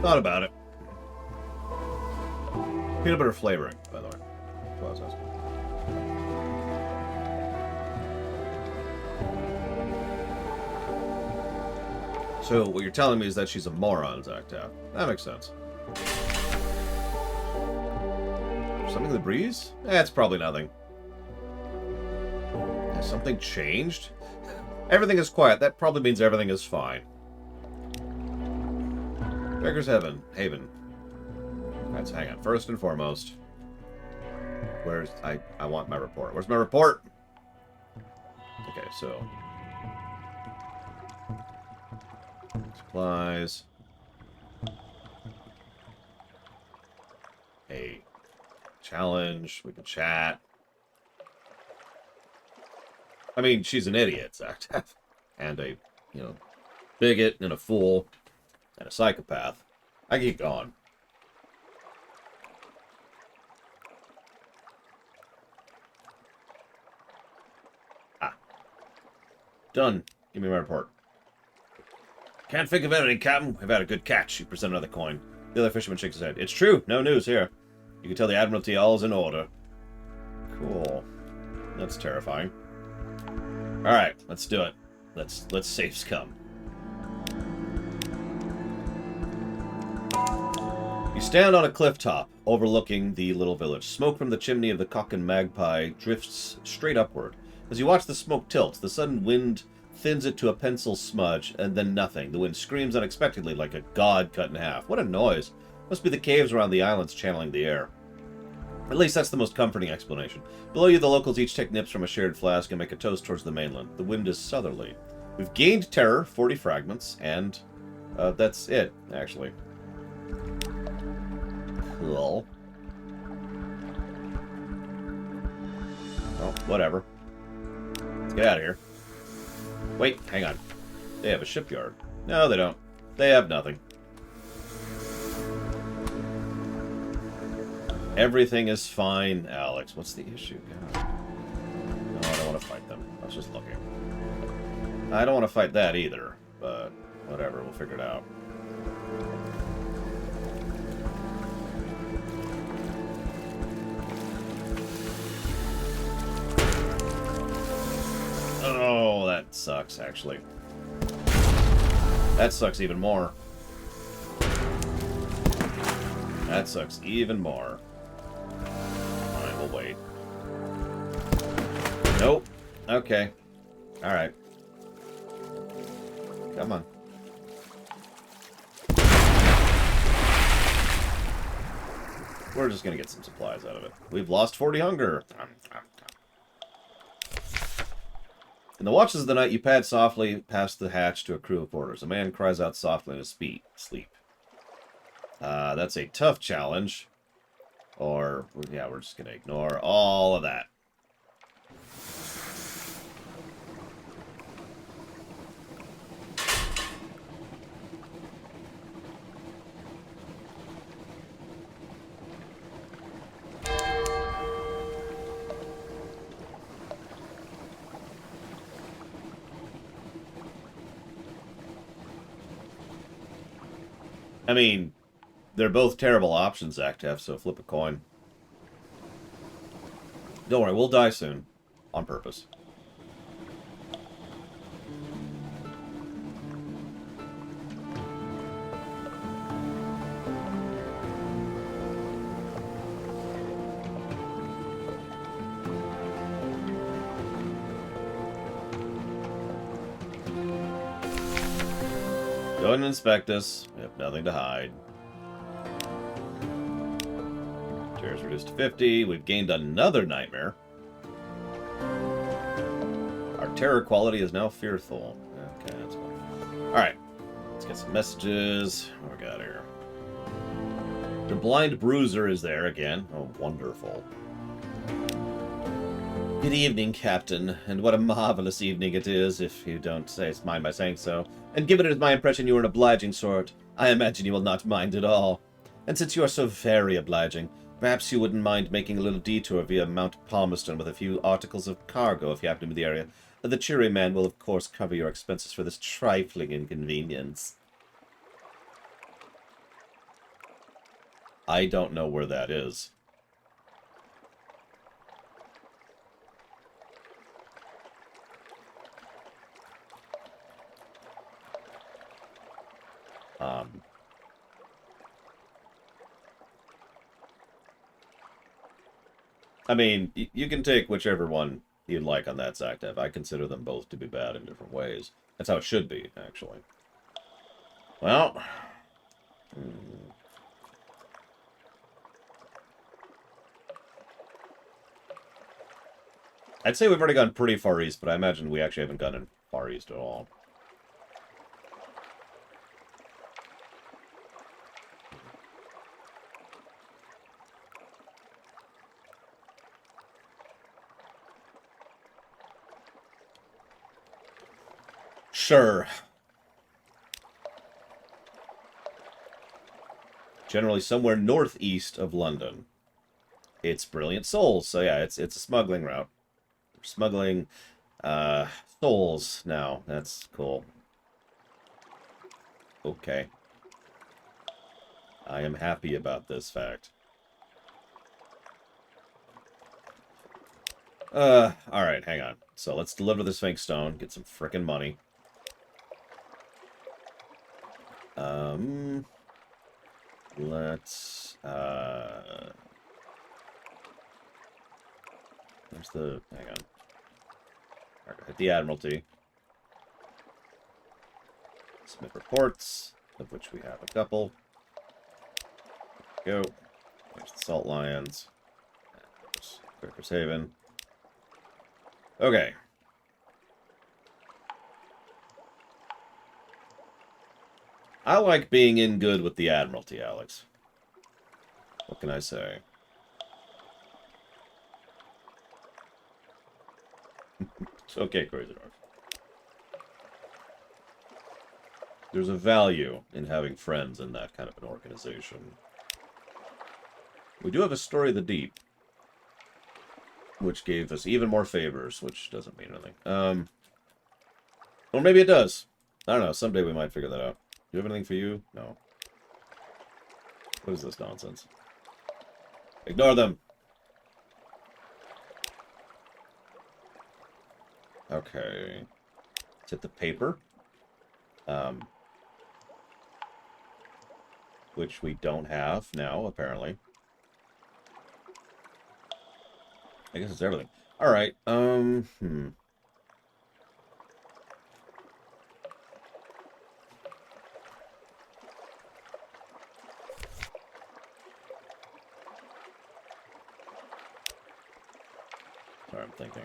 Thought about it. Peanut butter flavoring, by the way. That's what I was asking. So what you're telling me is that she's a moron, Zach Tapp. That makes sense. Something in the breeze? It's probably nothing. Has something changed? Everything is quiet. That probably means everything is fine. Beggar's Haven. Let's hang on. First and foremost, where's... I want my report. Where's my report? Okay, so... supplies. A challenge. We can chat. I mean, she's an idiot, Zach. And a, bigot and a fool and a psychopath. I keep going. Done. Give me my report. Can't think of anything, Captain. We've had a good catch. You present another coin. The other fisherman shakes his head. It's true. No news here. You can tell the Admiralty all's in order. Cool. That's terrifying. Alright, let's do it. Let's safe scum. You stand on a cliff top, overlooking the little village. Smoke from the chimney of the Cock and Magpie drifts straight upward. As you watch the smoke tilt, the sudden wind thins it to a pencil smudge, and then nothing. The wind screams unexpectedly like a god cut in half. What a noise. Must be the caves around the islands channeling the air. At least that's the most comforting explanation. Below you, the locals each take nips from a shared flask and make a toast towards the mainland. The wind is southerly. We've gained terror, 40 fragments, and that's it, actually. Cool. Oh, whatever. Let's get out of here. Wait, hang on. They have a shipyard. No, they don't. They have nothing. Everything is fine, Alex. What's the issue? God. No, I don't want to fight them. I was just looking. I don't want to fight that either, but whatever. We'll figure it out. Oh, that sucks, actually. That sucks even more. That sucks even more. Alright, we'll wait. Nope. Okay. Alright. Come on. We're just gonna get some supplies out of it. We've lost 40 hunger. In the watches of the night, you pad softly past the hatch to a crew of boarders. A man cries out softly in his sleep. That's a tough challenge. Or, yeah, we're just going to ignore all of that. I mean, they're both terrible options, Actef, so flip a coin. Don't worry, we'll die soon. On purpose. Go ahead and inspect us. We have nothing to hide. Terror's reduced to 50. We've gained another nightmare. Our terror quality is now fearful. Okay, that's fine. Alright. Let's get some messages. What we got here? The blind bruiser is there again. Oh, wonderful. Good evening, Captain, and what a marvelous evening it is, if you don't mind my saying so. And given it is my impression you are an obliging sort, I imagine you will not mind at all. And since you are so very obliging, perhaps you wouldn't mind making a little detour via Mount Palmerston with a few articles of cargo if you happen to be in the area. The cheery man will, of course, cover your expenses for this trifling inconvenience. I don't know where that is. I mean, you can take whichever one you'd like on that Zactav. I consider them both to be bad in different ways. That's how it should be, actually. Well... I'd say we've already gone pretty far east, but I imagine we actually haven't gone in far east at all. Sure. Generally somewhere northeast of London. It's Brilliant Souls, so yeah, it's a smuggling route. We're smuggling souls now. That's cool. Okay. I am happy about this fact. Alright, hang on. So let's deliver the Sphinx Stone, get some frickin' money. Let's, Where's the... Hang on. Alright, hit the Admiralty. Submit reports, of which we have a couple. Go. There's the Salt Lions. There's Quaker's Haven. Okay. I like being in good with the Admiralty, Alex. What can I say? It's okay, Crazy Dog. There's a value in having friends in that kind of an organization. We do have a Story of the Deep, which gave us even more favors, which doesn't mean anything. Or maybe it does. I don't know. Someday we might figure that out. Do you have anything for you? No. What is this nonsense? Ignore them. Okay. Let's hit the paper. Which we don't have now, apparently. I guess it's everything. Alright, Sorry, I'm thinking.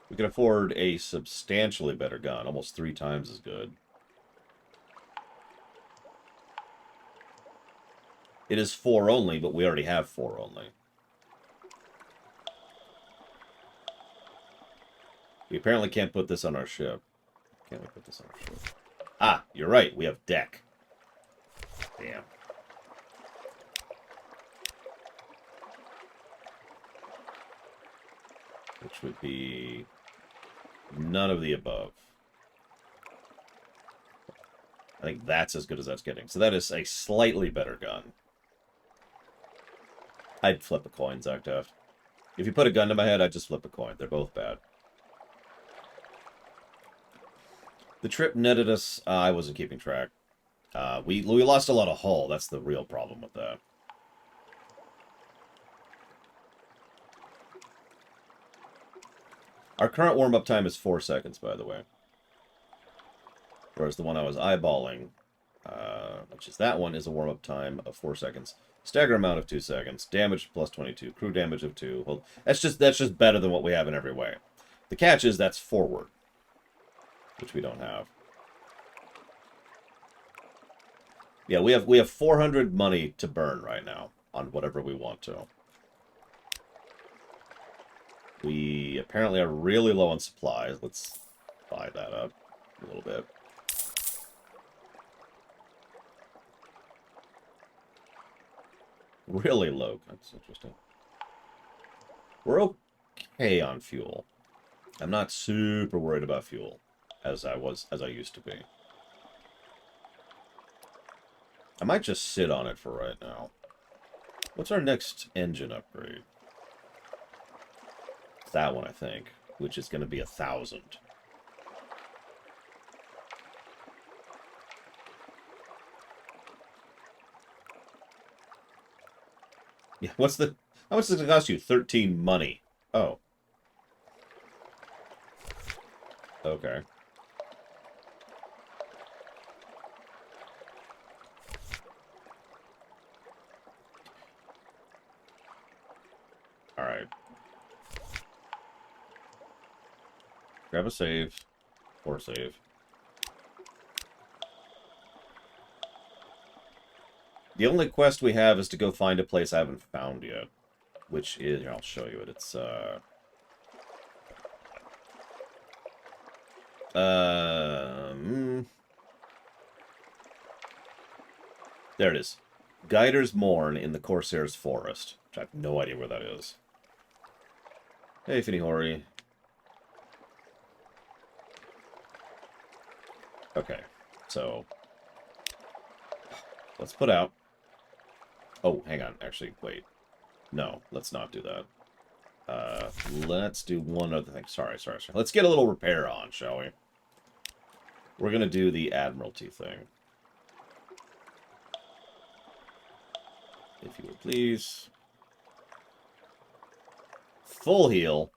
We can afford a substantially better gun, almost 3 times as good. It is 4 only, but we already have 4 only. We apparently can't put this on our ship. Can't we put this on our ship? Ah, you're right. We have deck. Damn. Which would be none of the above. I think that's as good as that's getting. So that is a slightly better gun. I'd flip a coin, Zactav. If you put a gun to my head, I'd just flip a coin. They're both bad. The trip netted us... I wasn't keeping track. We lost a lot of hull. That's the real problem with that. Our current warm-up time is 4 seconds, by the way. Whereas the one I was eyeballing, which is that one, is a warm-up time of 4 seconds. Stagger amount of 2 seconds. Damage plus 22. Crew damage of 2. Well, that's just better than what we have in every way. The catch is that's forward, which we don't have. Yeah, we have 400 money to burn right now on whatever we want to. We apparently are really low on supplies. Let's buy that up a little bit. Really low. That's interesting. We're okay on fuel. I'm not super worried about fuel as I used to be. I might just sit on it for right now. What's our next engine upgrade? It's that one, I think, which is going to be 1,000. Yeah, what's the... How much does it cost you? 13 money. Oh. Okay. Alright. Grab a save. Or save. The only quest we have is to go find a place I haven't found yet. Which is... Here, I'll show you it. It's, there it is. Guider's Mourn in the Corsair's Forest. Which I have no idea where that is. Hey, Finihori. Okay, so... Let's put out... Oh, hang on. Actually, wait. No, let's not do that. Let's do one other thing. Sorry. Let's get a little repair on, shall we? We're going to do the Admiralty thing. If you would please. Full heal.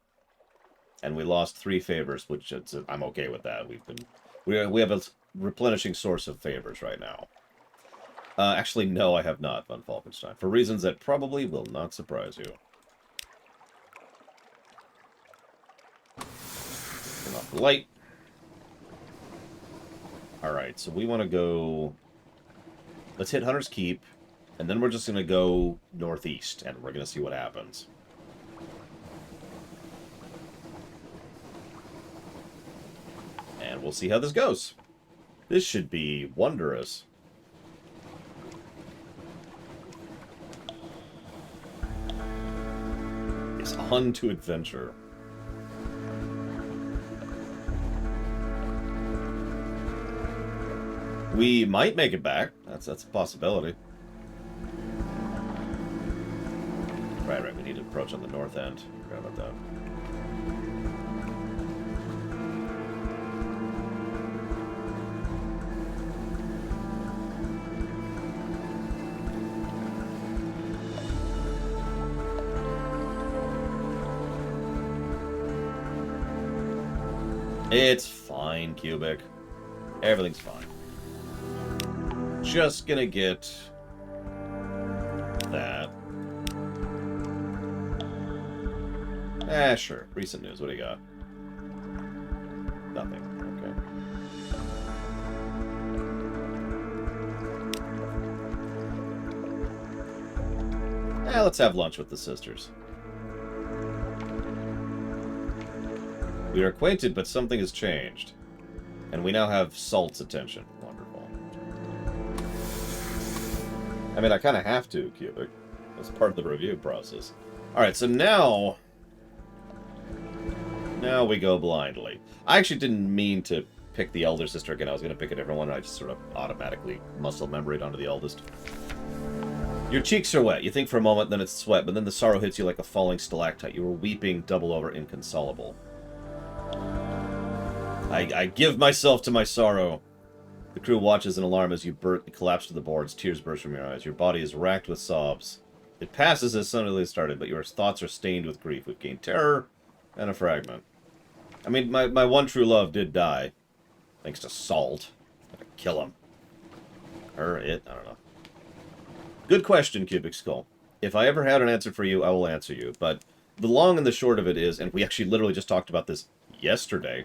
And we lost 3 favors, which I'm okay with that. We have a replenishing source of favors right now. Actually, no, I have not, Von Falkenstein. For reasons that probably will not surprise you. Turn off the light. Alright, so we want to go... Let's hit Hunter's Keep, and then we're just going to go northeast, and we're going to see what happens. And we'll see how this goes. This should be wondrous. It's on to adventure. We might make it back. That's a possibility. Right. We need to approach on the north end. Forgot about that. It's fine, Cubic. Everything's fine. Just gonna get that. Sure. Recent news. What do you got? Nothing. Okay. Let's have lunch with the sisters. We are acquainted, but something has changed. And we now have Salt's attention. Wonderful. I mean, I kind of have to, Cubic. That's part of the review process. Alright, so now... Now we go blindly. I actually didn't mean to pick the elder sister again. I was going to pick a different one. I just sort of automatically muscle memoried onto the eldest. Your cheeks are wet. You think for a moment, then it's sweat, but then the sorrow hits you like a falling stalactite. You were weeping double over inconsolable. I give myself to my sorrow. The crew watches in alarm as you collapse to the boards. Tears burst from your eyes. Your body is racked with sobs. It passes as suddenly started, but your thoughts are stained with grief. We've gained terror and a fragment. I mean, my one true love did die. Thanks to Salt. Gotta kill him. Her, it, I don't know. Good question, Cubic Skull. If I ever had an answer for you, I will answer you. But the long and the short of it is, and we actually literally just talked about this yesterday.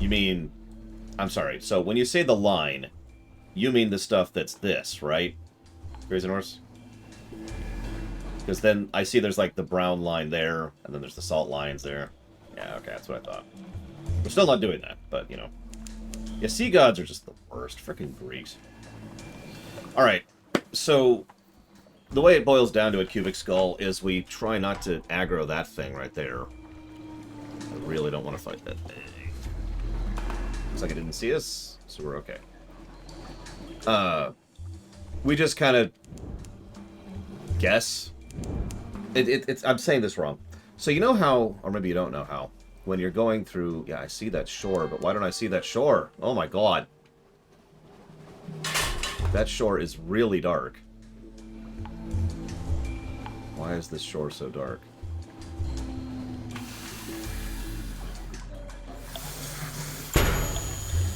You mean... I'm sorry. So when you say the line, you mean the stuff that's this, right? Crazy Horse? Because then I see there's like the brown line there, and then there's the salt lines there. Yeah, okay, that's what I thought. We're still not doing that, but, you know. Yeah, sea gods are just the worst. Frickin' Greeks. Alright, so the way it boils down to it, Cubic Skull, is we try not to aggro that thing right there. I really don't want to fight that thing. Looks like it didn't see us, so we're okay. we just kind of guess. I'm saying this wrong. So you know how, or maybe you don't know how, when you're going through, yeah, I see that shore, but why don't I see that shore? Oh my god. That shore is really dark. Why is this shore so dark?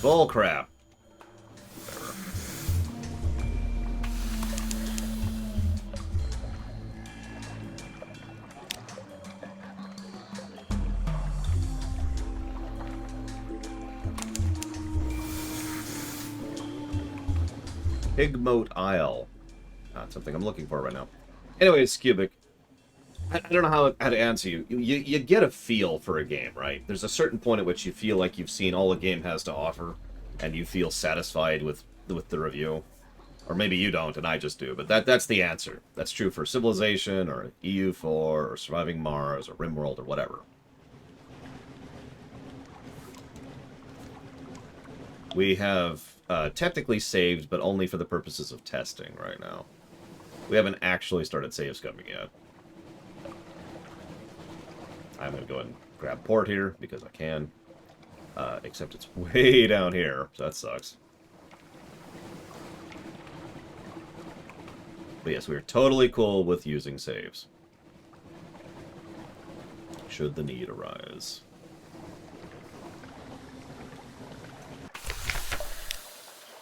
Bull crap. Pigmoat Isle. Not something I'm looking for right now. Anyways, Cubic. I don't know how to answer you. You get a feel for a game, right? There's a certain point at which you feel like you've seen all a game has to offer, and you feel satisfied with the review. Or maybe you don't, and I just do. But that's the answer. That's true for Civilization, or EU4, or Surviving Mars, or RimWorld, or whatever. We have technically saved, but only for the purposes of testing right now. We haven't actually started save scumming yet. I'm going to go ahead and grab port here, because I can. Except it's way down here, so that sucks. But yes, we're totally cool with using saves. Should the need arise.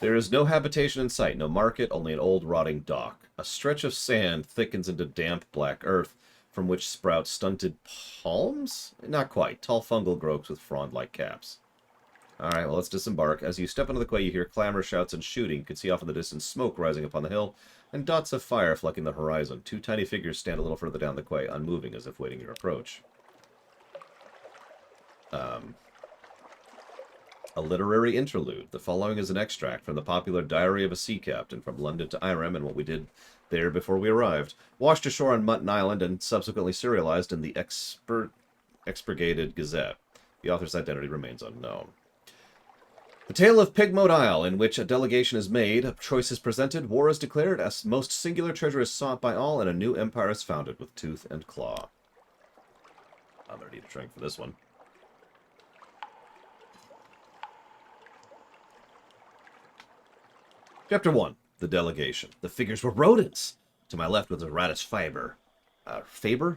There is no habitation in sight, no market, only an old rotting dock. A stretch of sand thickens into damp black earth, from which sprout stunted palms? Not quite. Tall fungal growths with frond-like caps. Alright, well, let's disembark. As you step onto the quay, you hear clamor, shouts, and shooting. You can see off in the distance smoke rising upon the hill, and dots of fire flecking the horizon. Two tiny figures stand a little further down the quay, unmoving as if waiting your approach. A literary interlude. The following is an extract from the popular Diary of a Sea Captain from London to Irem and what we did there before we arrived. Washed ashore on Mutton Island and subsequently serialized in the Expurgated Gazette. The author's identity remains unknown. The tale of Pigmoat Isle, in which a delegation is made, a choice is presented, war is declared, a most singular treasure is sought by all, and a new empire is founded with tooth and claw. I'm gonna need a drink for this one. Chapter 1. The Delegation. The figures were rodents. To my left was a radish fiber. Faber?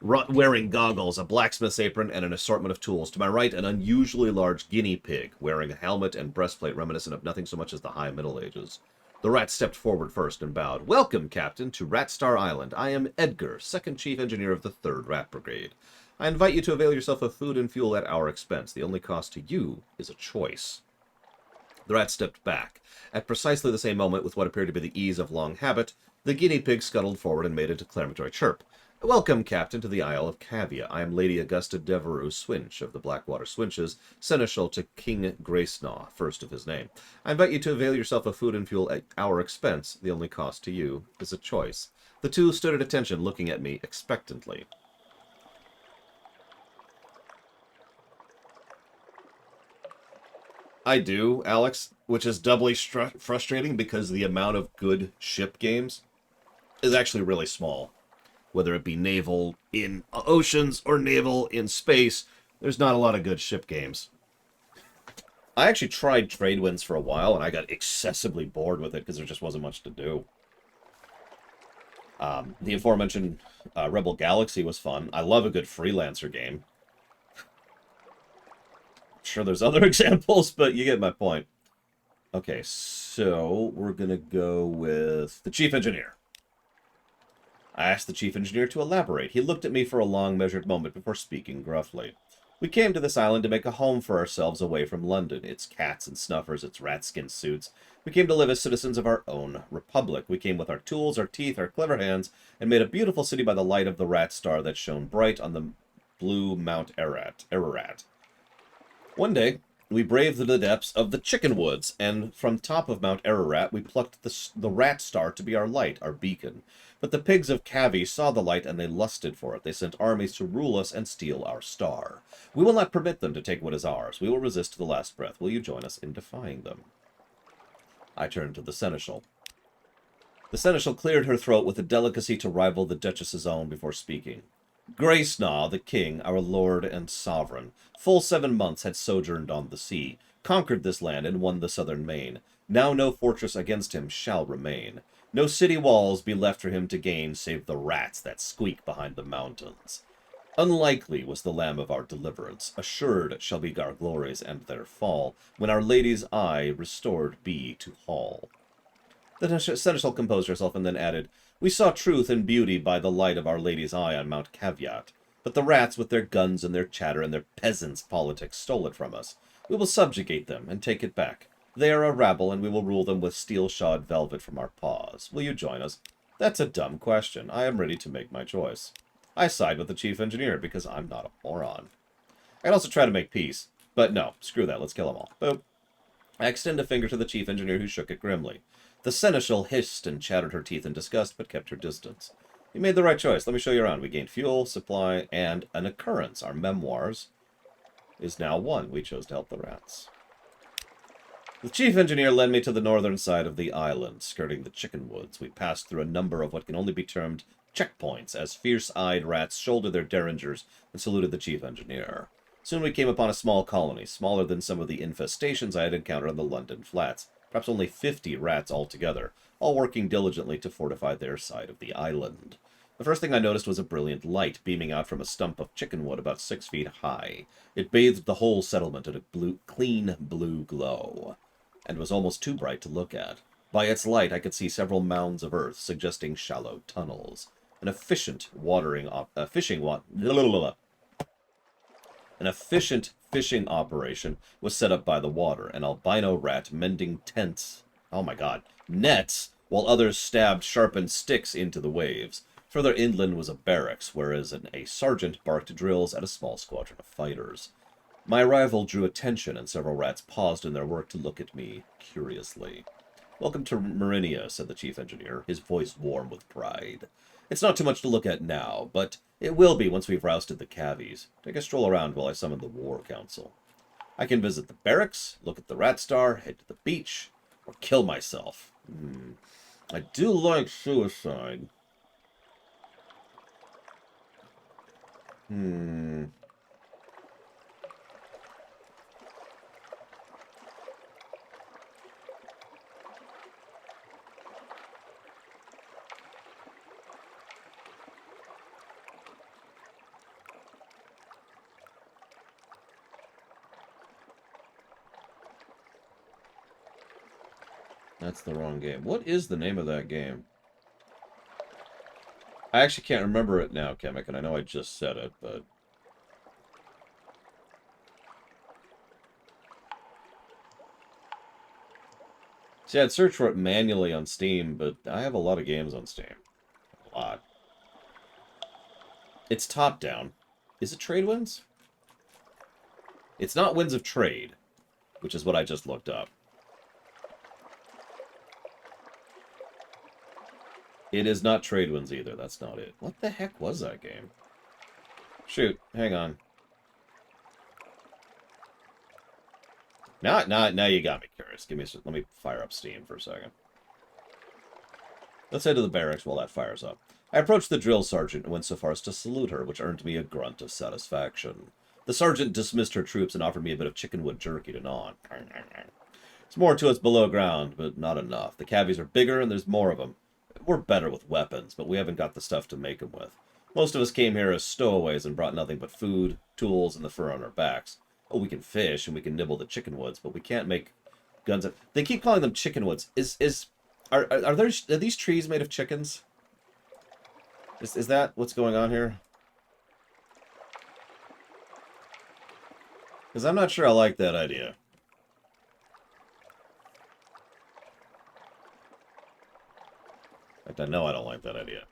Wearing goggles, a blacksmith's apron, and an assortment of tools. To my right, an unusually large guinea pig, wearing a helmet and breastplate reminiscent of nothing so much as the High Middle Ages. The rat stepped forward first and bowed. Welcome, Captain, to Ratstar Island. I am Edgar, second chief engineer of the 3rd Rat Brigade. I invite you to avail yourself of food and fuel at our expense. The only cost to you is a choice. The rat stepped back. At precisely the same moment, with what appeared to be the ease of long habit, the guinea pig scuttled forward and made a declamatory chirp. Welcome, Captain, to the Isle of Cavia. I am Lady Augusta Devereux Swinch of the Blackwater Swinches, seneschal to King Gracenaw, first of his name. I invite you to avail yourself of food and fuel at our expense. The only cost to you is a choice. The two stood at attention, looking at me expectantly. I do, Alex, which is doubly frustrating because the amount of good ship games is actually really small. Whether it be naval in oceans or naval in space, there's not a lot of good ship games. I actually tried Tradewinds for a while, and I got excessively bored with it because there just wasn't much to do. The aforementioned Rebel Galaxy was fun. I love a good Freelancer game. Sure, there's other examples, but you get my point. Okay, so we're going to go with the Chief Engineer. I asked the Chief Engineer to elaborate. He looked at me for a long, measured moment before speaking gruffly. We came to this island to make a home for ourselves away from London, its cats and snuffers, its rat-skin suits. We came to live as citizens of our own republic. We came with our tools, our teeth, our clever hands, and made a beautiful city by the light of the rat star that shone bright on the blue Mount Ararat. One day, we braved the depths of the Chicken Woods, and from top of Mount Ararat we plucked the rat star to be our light, our beacon. But the pigs of Cavi saw the light, and they lusted for it. They sent armies to rule us and steal our star. We will not permit them to take what is ours. We will resist to the last breath. Will you join us in defying them? I turned to the seneschal. The seneschal cleared her throat with a delicacy to rival the Duchess's own before speaking. Grace-na, the king, our lord and sovereign, full 7 months had sojourned on the sea, conquered this land, and won the southern main. Now no fortress against him shall remain. No city walls be left for him to gain, save the rats that squeak behind the mountains. Unlikely was the lamb of our deliverance. Assured shall be our glories and their fall, when our lady's eye restored be to hall. The seneschal composed herself and then added, We saw truth and beauty by the light of our lady's eye on Mount Caveat, but the rats with their guns and their chatter and their peasants' politics stole it from us. We will subjugate them and take it back. They are a rabble, and we will rule them with steel-shod velvet from our paws. Will you join us? That's a dumb question. I am ready to make my choice. I side with the chief engineer, because I'm not a moron. I can also try to make peace, but no, screw that, let's kill them all. Boom. I extend a finger to the chief engineer, who shook it grimly. The seneschal hissed and chattered her teeth in disgust, but kept her distance. You made the right choice. Let me show you around. We gained fuel, supply, and an occurrence. Our memoirs is now 1. We chose to help the rats. The chief engineer led me to the northern side of the island, skirting the chicken woods. We passed through a number of what can only be termed checkpoints, as fierce-eyed rats shouldered their derringers and saluted the chief engineer. Soon we came upon a small colony, smaller than some of the infestations I had encountered on the London flats. Perhaps only 50 rats altogether, all working diligently to fortify their side of the island. The first thing I noticed was a brilliant light beaming out from a stump of chickenwood about 6 feet high. It bathed the whole settlement in a clean blue glow, and was almost too bright to look at. By its light I could see several mounds of earth, suggesting shallow tunnels. An efficient fishing operation was set up by the water, an albino rat mending nets, while others stabbed sharpened sticks into the waves. Further inland was a barracks, whereas a sergeant barked drills at a small squadron of fighters. My arrival drew attention, and several rats paused in their work to look at me curiously. Welcome to Marinia, said the chief engineer, his voice warm with pride. It's not too much to look at now, but it will be once we've rousted the cavies. Take a stroll around while I summon the war council. I can visit the barracks, look at the rat star, head to the beach, or kill myself. I do like suicide. That's the wrong game. What is the name of that game? I actually can't remember it now, Chemic, and I know I just said it, but... See, I'd search for it manually on Steam, but I have a lot of games on Steam. A lot. It's top-down. Is it Trade Winds? It's not Winds of Trade, which is what I just looked up. It is not Trade Winds either. That's not it. What the heck was that game? Shoot. Hang on. Now you got me curious. Let me fire up Steam for a second. Let's head to the barracks while that fires up. I approached the drill sergeant and went so far as to salute her, which earned me a grunt of satisfaction. The sergeant dismissed her troops and offered me a bit of chickenwood jerky to gnaw on. There's more to us below ground, but not enough. The cavies are bigger and there's more of them. We're better with weapons, but we haven't got the stuff to make them with. Most of us came here as stowaways and brought nothing but food, tools, and the fur on our backs. Oh, we can fish and we can nibble the chickenwoods, but we can't make guns. They keep calling them chickenwoods. Are these trees made of chickens? Is that what's going on here? Because I'm not sure I like that idea. In fact, I know I don't like that idea.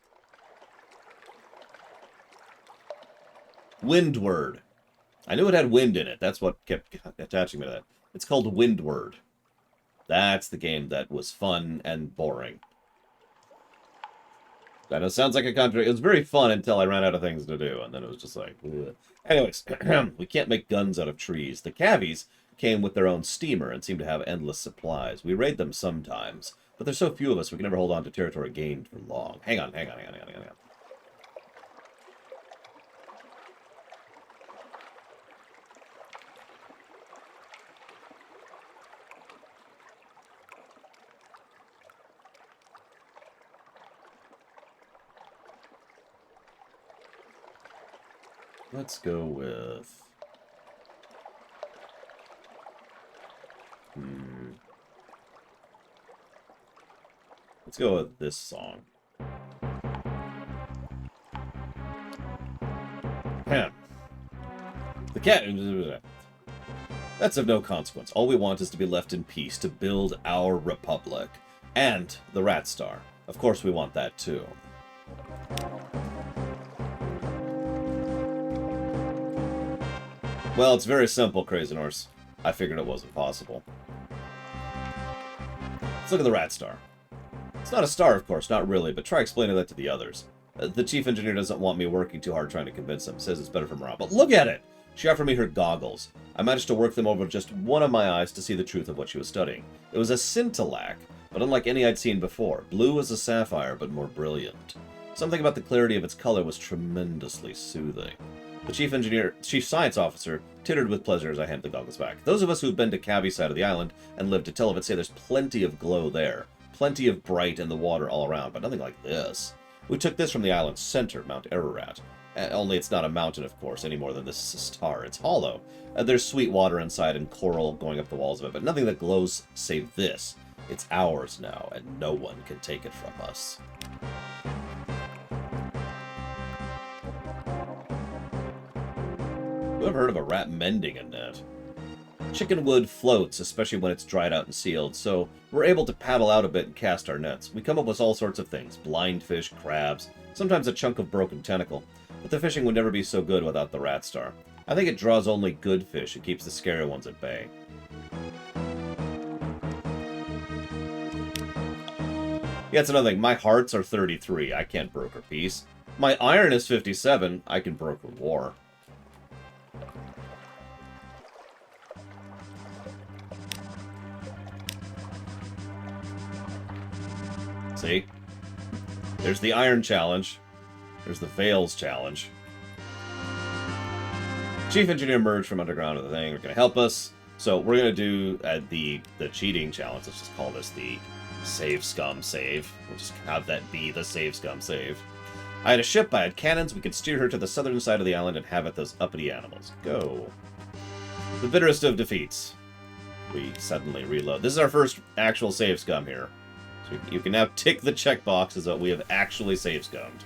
Windward. I knew it had wind in it. That's what kept attaching me to that. It's called Windward. That's the game that was fun and boring. I know it sounds like a contradiction. It was very fun until I ran out of things to do, and then it was just like... Ugh. Anyways, we can't make guns out of trees. The cavies came with their own steamer and seem to have endless supplies. We raid them sometimes, But there's so few of us, we can never hold on to territory gained for long. Hang on. Let's go with... Let's go with this song. Ham. The cat... That's of no consequence. All we want is to be left in peace to build our republic. And the Rat Star. Of course we want that too. Well, it's very simple, Crazy Norse. I figured it wasn't possible. Let's look at the Rat Star. It's not a star, of course, not really, but try explaining that to the others. The chief engineer doesn't want me working too hard trying to convince him. Says it's better for morale. But look at it! She offered me her goggles. I managed to work them over just one of my eyes to see the truth of what she was studying. It was a scintillac, but unlike any I'd seen before. Blue as a sapphire, but more brilliant. Something about the clarity of its color was tremendously soothing. The chief science officer, tittered with pleasure as I handed the goggles back. Those of us who've been to Cavi's side of the island and lived to tell of it say there's plenty of glow there. Plenty of bright in the water all around, but nothing like this. We took this from the island's center, Mount Ararat. Only it's not a mountain, of course, any more than this is a star. It's hollow. There's sweet water inside and coral going up the walls of it, but nothing that glows save this. It's ours now, and no one can take it from us. Who ever heard of a rat mending a net? Chicken wood floats, especially when it's dried out and sealed, so we're able to paddle out a bit and cast our nets. We come up with all sorts of things. Blind fish, crabs, sometimes a chunk of broken tentacle. But the fishing would never be so good without the Rat Star. I think it draws only good fish and keeps the scary ones at bay. Yeah, it's another thing. My hearts are 33. I can't broker peace. My iron is 57. I can broker war. See? There's the Iron Challenge. There's the Veils Challenge. Chief Engineer emerged from underground of the thing. They're going to help us. So we're going to do the cheating challenge. Let's just call this the Save Scum Save. We'll just have that be the Save Scum Save. I had a ship. I had cannons. We could steer her to the southern side of the island and have at those uppity animals. Go. The bitterest of defeats. We suddenly reload. This is our first actual save scum here. So you can now tick the checkboxes that we have actually save scummed.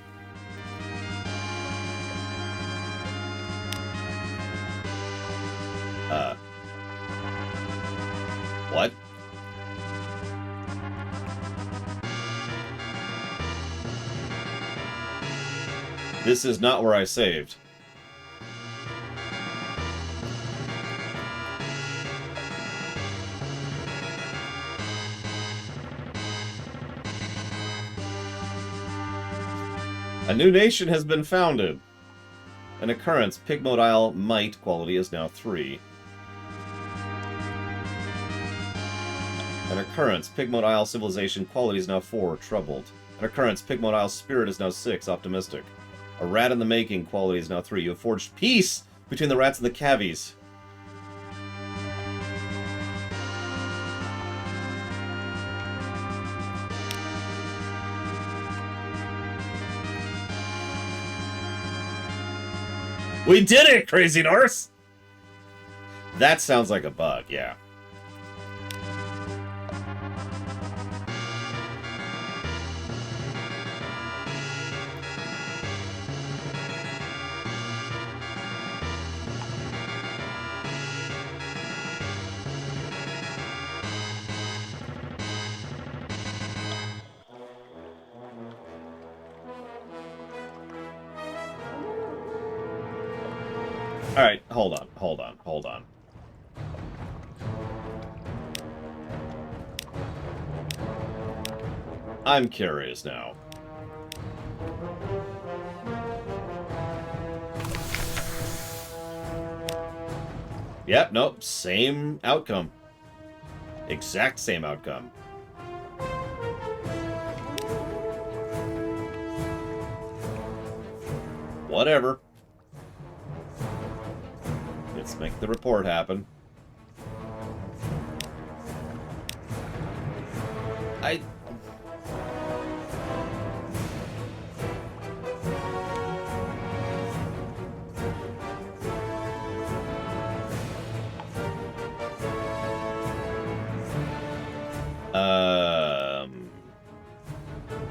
What? This is not where I saved. A new nation has been founded. An occurrence. Pigmode Isle might quality is now 3. An occurrence. Pigmode Isle civilization quality is now 4. Troubled. An occurrence. Pigmode Isle spirit is now 6. Optimistic. A rat in the making quality is now 3. You have forged peace between the rats and the cavies. We did it, Crazy Norse! That sounds like a bug, yeah. Alright, hold on. I'm curious now. Yep, nope, same outcome. Exact same outcome. Whatever. Let's make the report happen.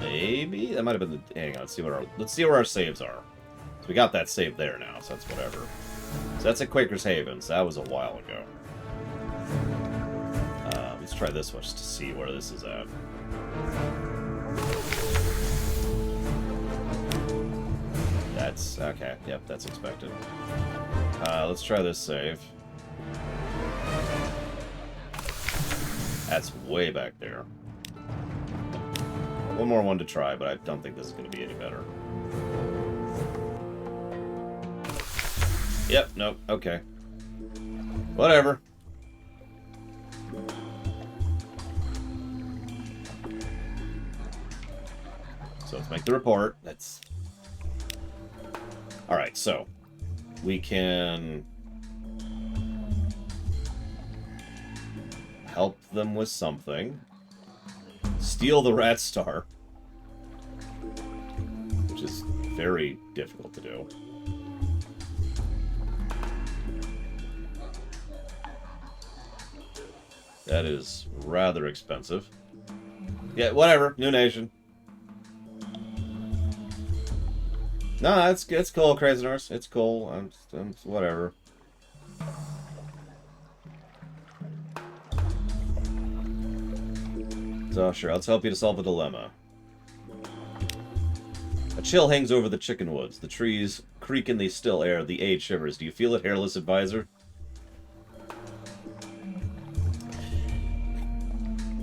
Maybe that might have been the. Hang on, let's see where our saves are. So we got that save there now, so that's whatever. So that's at Quaker's Haven. So that was a while ago. Let's try this one just to see where this is at. That's okay. Yep, that's expected. Let's try this save. That's way back there. One more one to try, but I don't think this is going to be any better. Yep, nope, okay. Whatever. So let's make the report. That's... Alright, so we can help them with something. Steal the rat star, which is very difficult to do. That is rather expensive. Yeah, whatever. New nation. No, it's cool, Crazy Nurse. It's cool. I'm whatever. So sure, let's help you to solve the dilemma. A chill hangs over the chicken woods. The trees creak in the still air. The age shivers. Do you feel it, hairless advisor?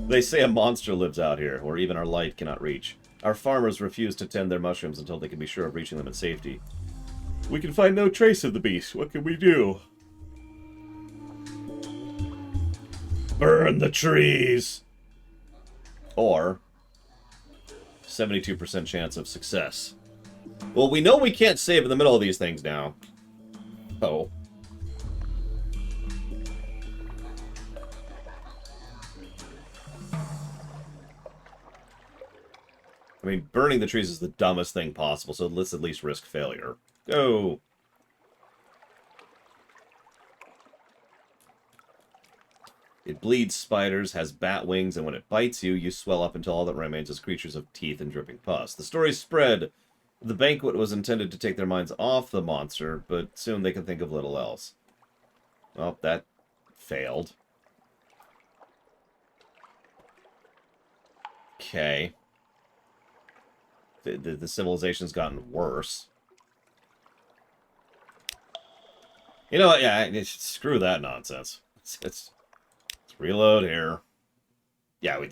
They say a monster lives out here, where even our light cannot reach. Our farmers refuse to tend their mushrooms until they can be sure of reaching them in safety. We can find no trace of the beast. What can we do? Burn the trees! Or 72% chance of success. Well, we know we can't save in the middle of these things now. Oh. I mean, burning the trees is the dumbest thing possible, so let's at least risk failure. Go! It bleeds spiders, has bat wings, and when it bites you, you swell up until all that remains is creatures of teeth and dripping pus. The story spread. The banquet was intended to take their minds off the monster, but soon they can think of little else. Well, that failed. Okay. The civilization's gotten worse. You know what? Yeah, screw that nonsense. Let's reload here. Yeah, we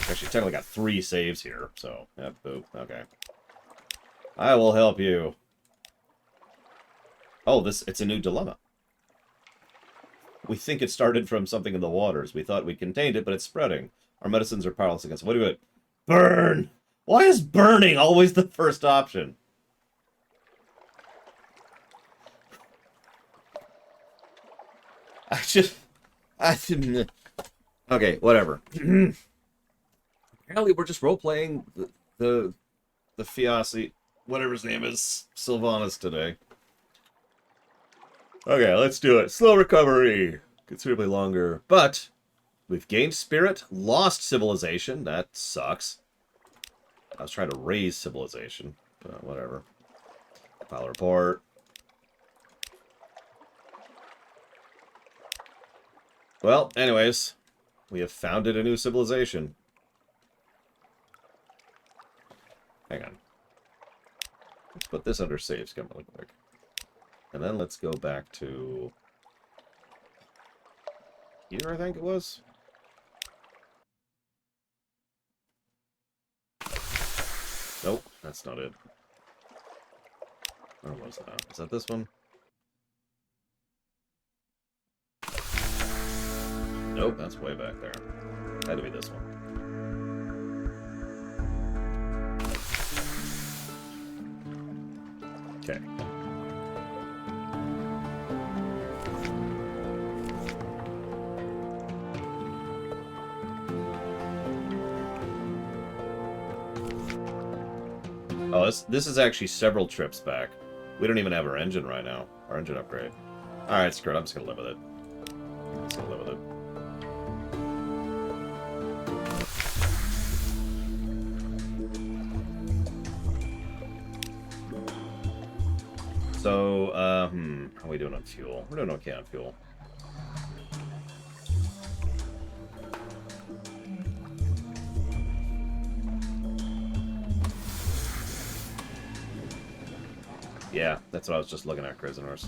actually technically got 3 saves here, so yeah, boop. Okay. I will help you. Oh, it's a new dilemma. We think it started from something in the waters. We thought we contained it, but it's spreading. Our medicines are powerless against it. What do it? Burn! Why is burning always the first option? I didn't... Okay, whatever. Apparently we're just role-playing the Fiassi, whatever his name is, Sylvanas today. Okay, let's do it. Slow recovery. Considerably longer. But we've gained spirit, lost civilization. That sucks. I was trying to raise civilization, but whatever. File report. Well, anyways, we have founded a new civilization. Hang on. Let's put this under save scum really quick. And then let's go back to here, I think it was. Nope, that's not it. Where was that? Is that this one? Nope, that's way back there. Had to be this one. Okay. Oh, this is actually several trips back. We don't even have our engine right now. Our engine upgrade. Alright, screw it. I'm just gonna live with it. I'm just gonna live with it. So, how are we doing on fuel? We're doing okay on fuel. Yeah, that's what I was just looking at, prisoners.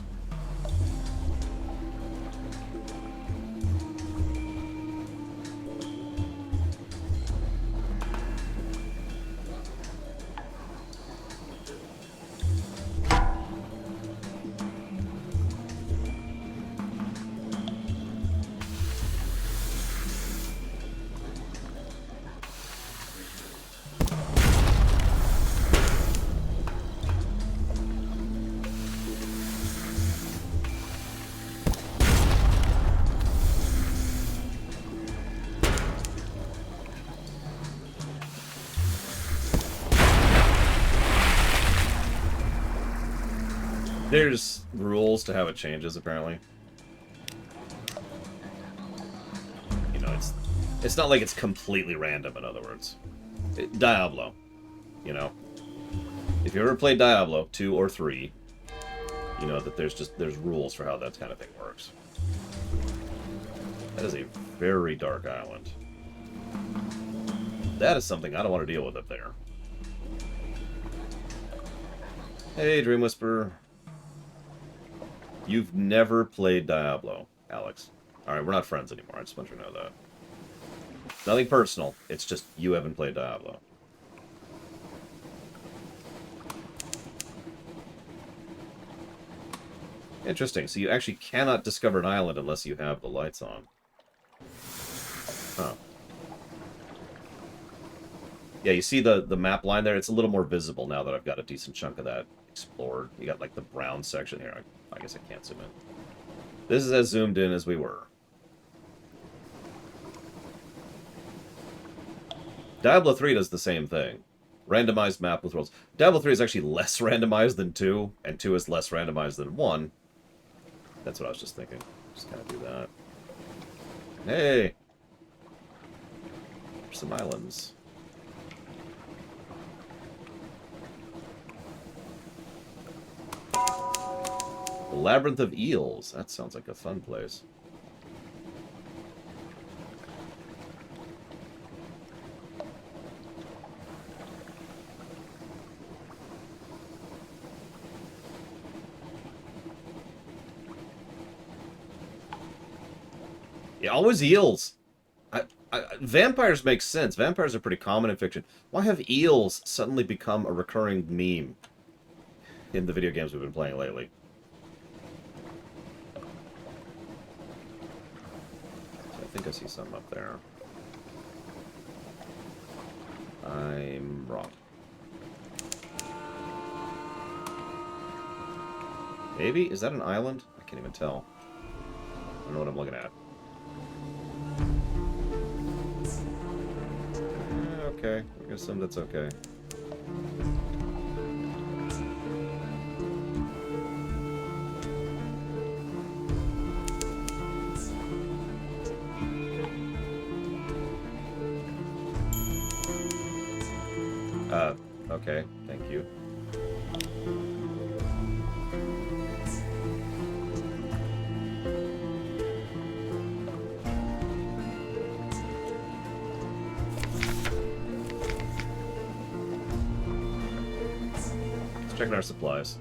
There's rules to how it changes, apparently. You know, it's not like it's completely random, in other words. Diablo, you know. If you ever played Diablo 2 or 3, you know that there's rules for how that kind of thing works. That is a very dark island. That is something I don't want to deal with up there. Hey, Dream Whisperer. You've never played Diablo, Alex. Alright, we're not friends anymore. I just want you to know that. Nothing personal. It's just you haven't played Diablo. Interesting. So you actually cannot discover an island unless you have the lights on. Huh. Yeah, you see the map line there? It's a little more visible now that I've got a decent chunk of that explored. You got, like, the brown section here. I guess I can't zoom in. This is as zoomed in as we were. Diablo 3 does the same thing. Randomized map with worlds. Diablo 3 is actually less randomized than 2, and 2 is less randomized than 1. That's what I was just thinking. Just kind of do that. Hey! There's some islands. The Labyrinth of Eels. That sounds like a fun place. Yeah, always eels. Vampires make sense. Vampires are pretty common in fiction. Why have eels suddenly become a recurring meme in the video games we've been playing lately? I think I see something up there. I'm wrong. Maybe? Is that an island? I can't even tell. I don't know what I'm looking at. Okay. I guess that's okay. Okay. Thank you. Let's check our supplies.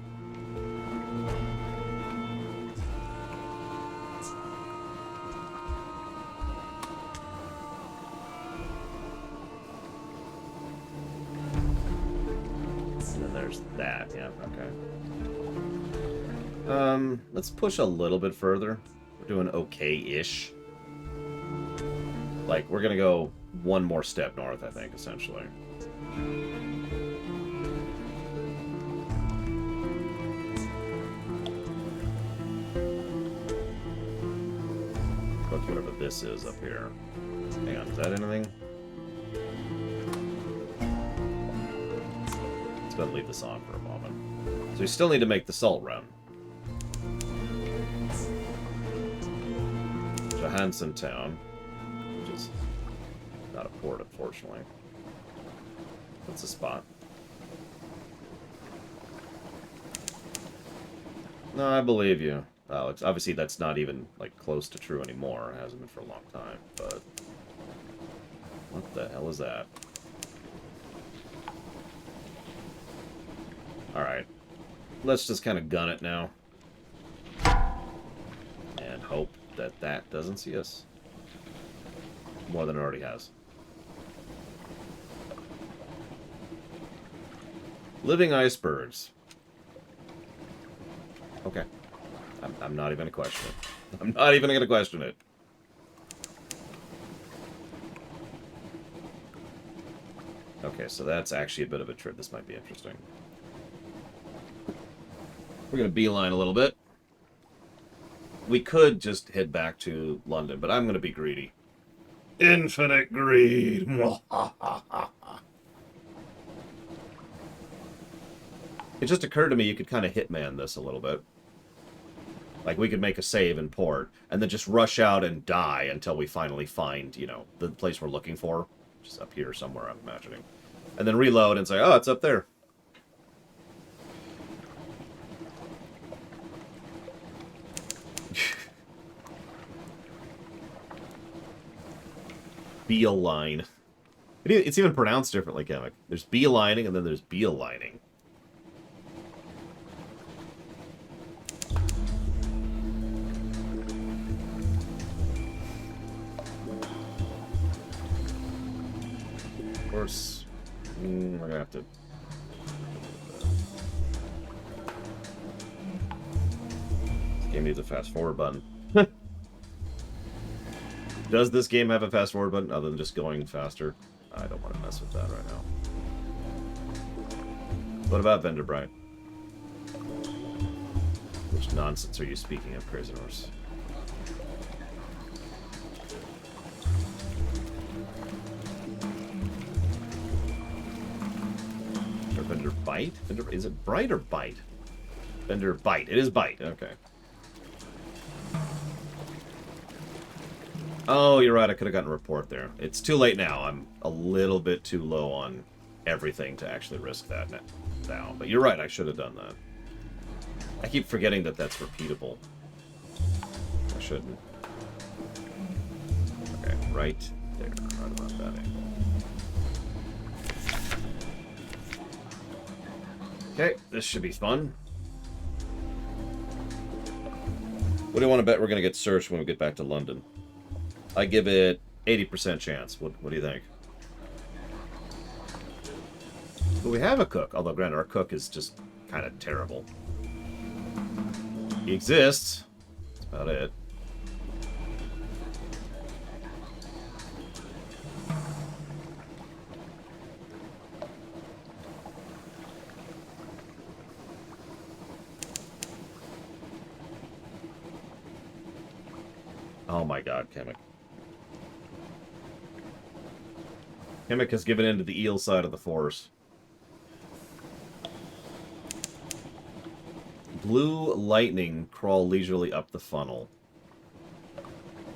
That, yeah, okay. Let's push a little bit further. We're doing okay-ish. Like, we're gonna go one more step north, I think, essentially. whatever this is up here. Hang on, is that anything? Let's go ahead and leave this on for a moment. So we still need to make the salt run. Johansson Town, which is not a port, unfortunately. What's the spot? No, I believe you. Oh, it's obviously that's not even like close to true anymore. It hasn't been for a long time, but what the hell is that? Alright. Let's just kind of gun it now. And hope that that doesn't see us. More than it already has. Living icebergs. Okay. I'm not even going to question it. I'm not even going to question it. Okay, so that's actually a bit of a trip. This might be interesting. We're going to beeline a little bit. We could just head back to London, but I'm going to be greedy. Infinite greed. It just occurred to me you could kind of hitman this a little bit. Like, we could make a save in port, and then just rush out and die until we finally find, you know, the place we're looking for. Just up here somewhere, I'm imagining. And then reload and say, oh, it's up there. Beeline. It's even pronounced differently, Kamek. There's beelining, and then there's beelining. Of course, we're gonna have to. This game needs a fast forward button. Does this game have a fast forward button other than just going faster? I don't want to mess with that right now. What about Vendor Bright? Which nonsense are you speaking of, Crazy Horse? Or Vendor Bite? Is it Bright or Bite? Vendor Bite. It is Bite. Okay. Oh, you're right. I could have gotten a report there. It's too late now. I'm a little bit too low on everything to actually risk that now. But you're right. I should have done that. I keep forgetting that that's repeatable. I shouldn't. Okay, right there. Right about that angle. Okay, this should be fun. What do you want to bet we're going to get searched when we get back to London? I give it 80% chance. What do you think? Well, we have a cook, although granted our cook is just kind of terrible. He exists. That's about it. Oh my god, Kamek. Kamek has given in to the eel side of the force. Blue lightning crawl leisurely up the funnel.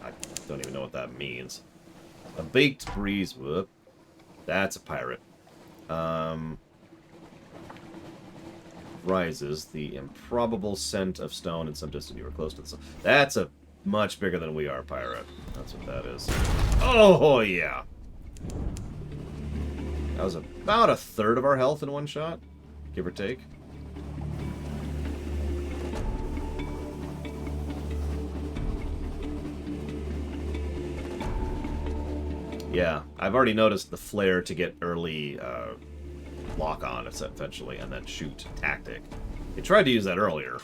I don't even know what that means. A baked breeze. Whoop. That's a pirate. Rises. The improbable scent of stone in some distance. You were close to the sun. That's a much bigger than we are pirate. That's what that is. Oh, yeah. That was about a third of our health in one shot, give or take. Yeah, I've already noticed the flare to get early lock on, essentially, and then shoot tactic. I tried to use that earlier.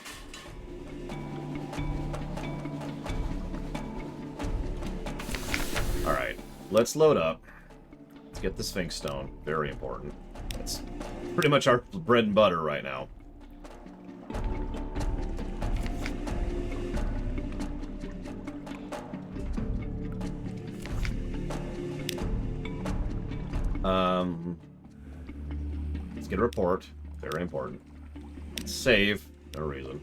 Alright, let's load up. Let's get the Sphinx Stone. Very important. It's pretty much our bread and butter right now. Let's get a report. Very important. Save. No reason.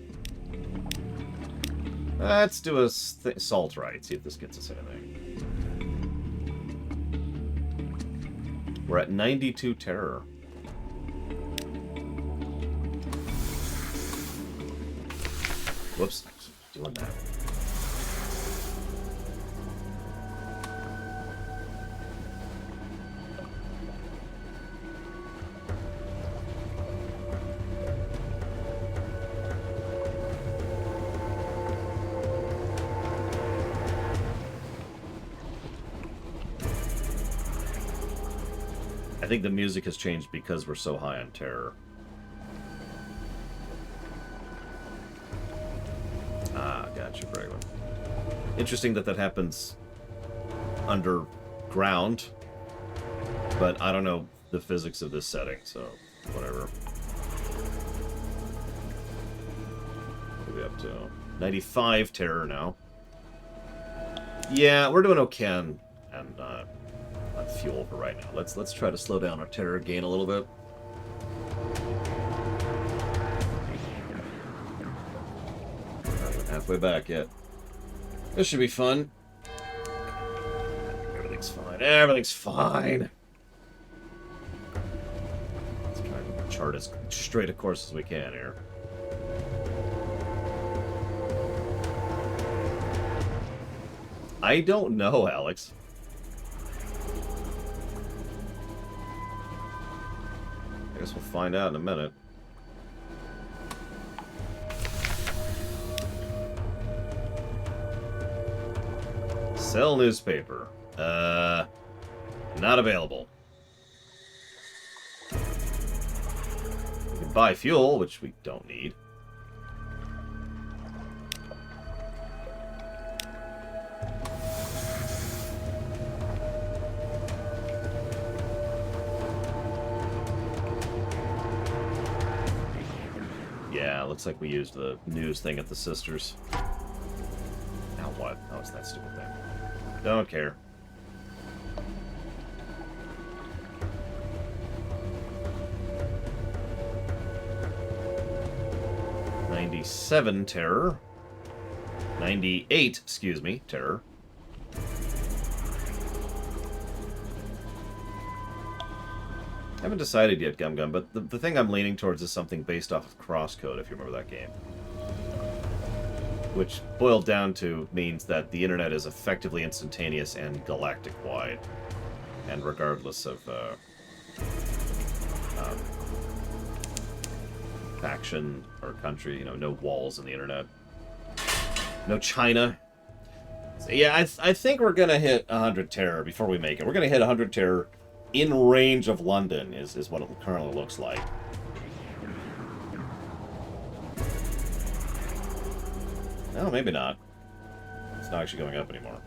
Let's do a salt right. See if this gets us anything. We're at 92 terror. Whoops. Doing that. I think the music has changed because we're so high on terror. Ah, gotcha, Franklin. Interesting that that happens underground, but I don't know the physics of this setting, so whatever. What are we up to? 95 terror now. Yeah, we're doing okay on fuel for right now. Let's try to slow down our terror gain a little bit. Not even halfway back yet. This should be fun. Everything's fine. Everything's fine. Let's try to chart as straight a course as we can here. I don't know, Alex. I guess we'll find out in a minute. Sell newspaper. Not available. We can buy fuel, which we don't need. Yeah, looks like we used the news thing at the sisters. Now what? Oh, it's that stupid thing. Don't care. $97 terror. 98, excuse me, terror. I haven't decided yet, Gum Gum, but the thing I'm leaning towards is something based off of Crosscode, if you remember that game. Which, boiled down to, means that the internet is effectively instantaneous and galactic-wide. And regardless of, faction or country, you know, no walls in the internet. No China. So, yeah, I think we're gonna hit 100 terror before we make it. We're gonna hit 100 terror in range of London, is what it currently looks like. No, maybe not. It's not actually going up anymore.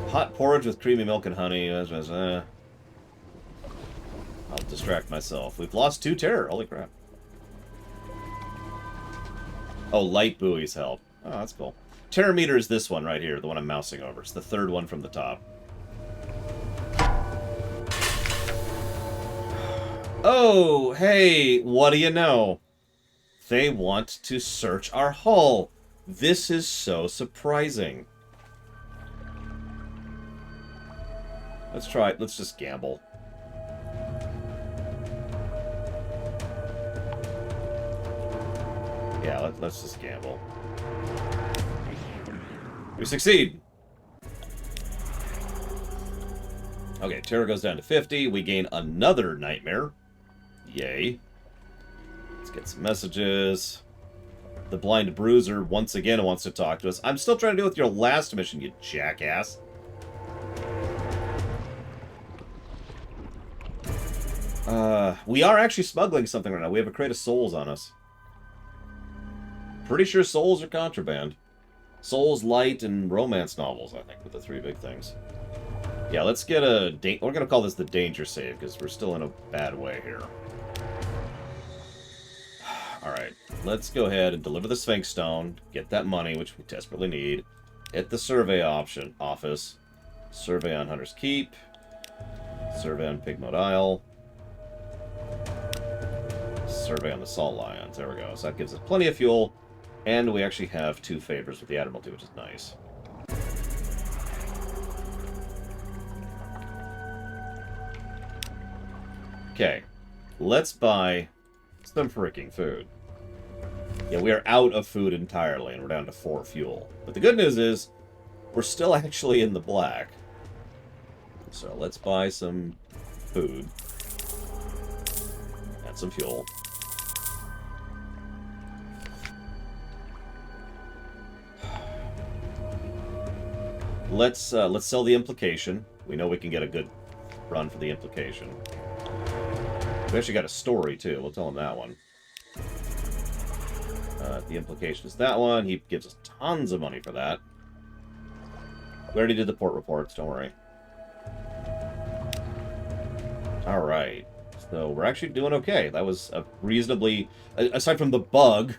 Hot porridge with creamy milk and honey. I'll distract myself. We've lost 2 terror. Holy crap. Oh, light buoys help. Oh, that's cool. Terror meter is this one right here, the one I'm mousing over. It's the third one from the top. Oh, hey, what do you know? They want to search our hull. This is so surprising. Let's try it. Let's just gamble. Yeah, let's just gamble. We succeed! Okay, terror goes down to 50. We gain another nightmare. Yay. Let's get some messages. The blind bruiser once again wants to talk to us. I'm still trying to do with your last mission, you jackass. We are actually smuggling something right now. We have a crate of souls on us. Pretty sure souls are contraband. Souls, light, and romance novels, I think, were the 3 big things. Yeah, let's get a... We're going to call this the danger save, because we're still in a bad way here. Alright, let's go ahead and deliver the Sphinx Stone, get that money, which we desperately need, hit the survey office, survey on Hunter's Keep, survey on Pigmont Isle, survey on the Salt Lions. There we go. So that gives us plenty of fuel, and we actually have 2 favors with the Admiralty, which is nice. Okay, let's buy some freaking food. Yeah, we are out of food entirely, and we're down to 4 fuel. But the good news is, we're still actually in the black. So let's buy some food. And some fuel. Let's sell the implication. We know we can get a good run for the implication. We actually got a story, too. We'll tell him that one. The implication is that one. He gives us tons of money for that. We already did the port reports, don't worry. Alright. So we're actually doing okay. That was a reasonably... Aside from the bug,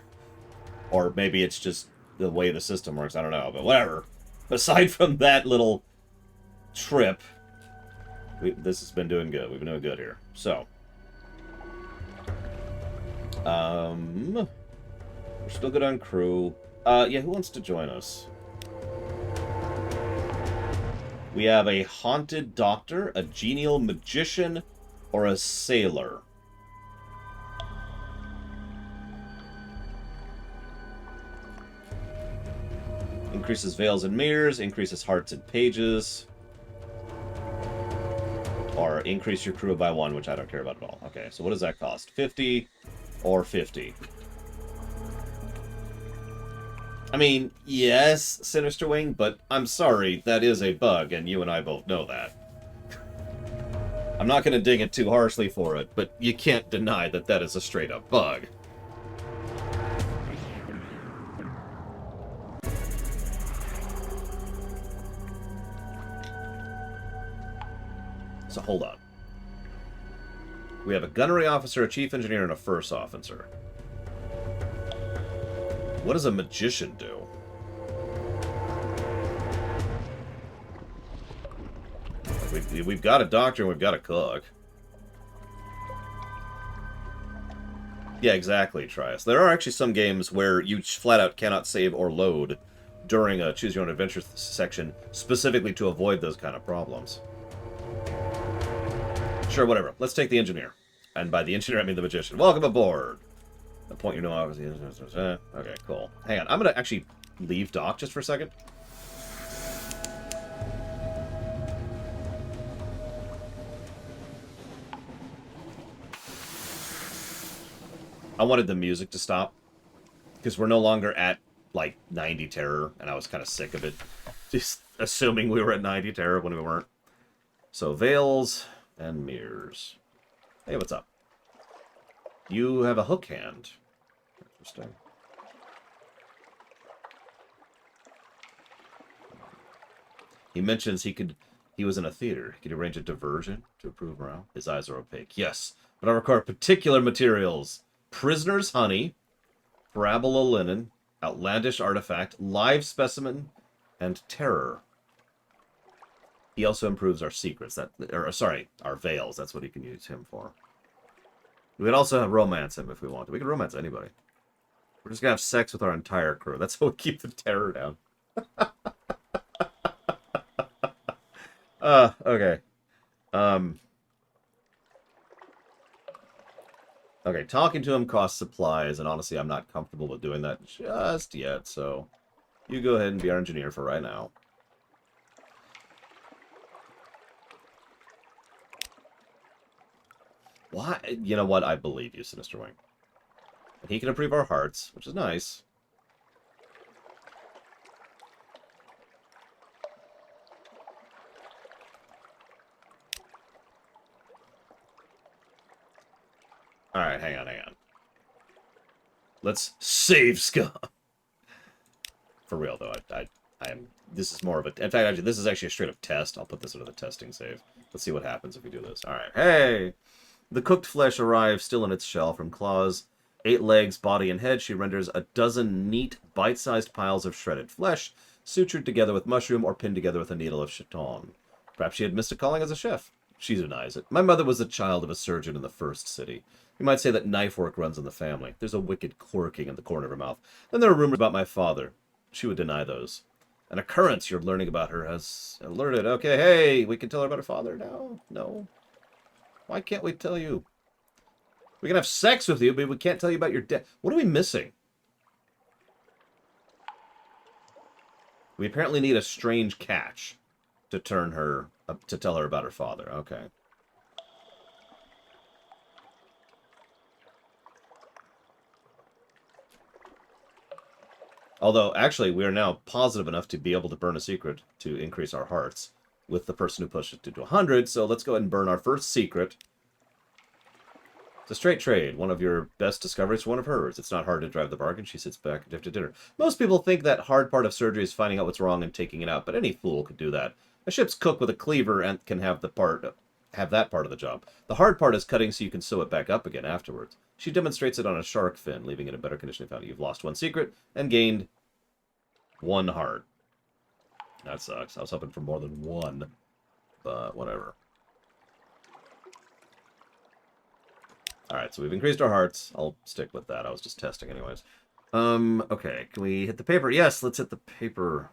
or maybe it's just the way the system works, I don't know, but whatever. Aside from that little trip, this has been doing good. We've been doing good here. So... we're still good on crew. Yeah, who wants to join us? We have a haunted doctor, a genial magician, or a sailor. Increases veils and mirrors, increases hearts and pages. Or increase your crew by 1, which I don't care about at all. Okay, so what does that cost? 50 or 50? I mean, yes, Sinister Wing, but I'm sorry, that is a bug, and you and I both know that. I'm not going to ding it too harshly for it, but you can't deny that that is a straight-up bug. So hold on. We have a gunnery officer, a chief engineer, and a first officer. What does a magician do? We've got a doctor and we've got a cook. Yeah, exactly, Trias. There are actually some games where you flat out cannot save or load during a Choose Your Own Adventure section, specifically to avoid those kind of problems. Sure, whatever. Let's take the engineer. And by the engineer, I mean the magician. Welcome aboard! Appoint your new officer. Okay, cool. Hang on. I'm going to actually leave dock just for a second. I wanted the music to stop. Because we're no longer at, like, 90 terror. And I was kind of sick of it. Just assuming we were at 90 terror when we weren't. So, veils and mirrors. Hey, what's up? You have a hook hand. Interesting. He mentions he was in a theater. He could arrange a diversion to improve morale. His eyes are opaque. Yes, but I require particular materials. Prisoner's honey, parabola linen, outlandish artifact, live specimen, and terror. He also improves our secrets. Our veils. That's what he can use him for. We could also romance him if we want to. We can romance anybody. We're just gonna have sex with our entire crew. That's how we keep the terror down. Okay. Okay, talking to him costs supplies, and honestly, I'm not comfortable with doing that just yet, so you go ahead and be our engineer for right now. Why? You know what? I believe you, Sinister Wing. He can improve our hearts, which is nice. Alright, hang on. Let's save scum. For real, though, I am... This is more of a... In fact, actually, this is actually a straight-up test. I'll put this into the testing save. Let's see what happens if we do this. Alright, hey! The cooked flesh arrives still in its shell from claws 8 legs, body, and head, she renders a dozen neat, bite-sized piles of shredded flesh, sutured together with mushroom or pinned together with a needle of chiton. Perhaps she had missed a calling as a chef. She denies it. My mother was the child of a surgeon in the first city. You might say that knife work runs in the family. There's a wicked quirking in the corner of her mouth. Then there are rumors about my father. She would deny those. An occurrence you're learning about her has alerted. Okay, hey, we can tell her about her father now? No. Why can't we tell you? We can have sex with you, but we can't tell you about your death. What are we missing? We apparently need a strange catch to turn her up, to tell her about her father. Okay. Although, actually, we are now positive enough to be able to burn a secret to increase our hearts with the person who pushed it to 100. So let's go ahead and burn our first secret. It's a straight trade. One of your best discoveries for one of hers. It's not hard to drive the bargain. She sits back after dinner. Most people think that hard part of surgery is finding out what's wrong and taking it out, but any fool could do that. A ship's cook with a cleaver and can have that part of the job. The hard part is cutting so you can sew it back up again afterwards. She demonstrates it on a shark fin, leaving it in better condition than found. You've lost 1 secret and gained 1 heart. That sucks. I was hoping for more than 1, but whatever. Alright, so we've increased our hearts. I'll stick with that. I was just testing anyways. Okay. Can we hit the paper? Yes, let's hit the paper.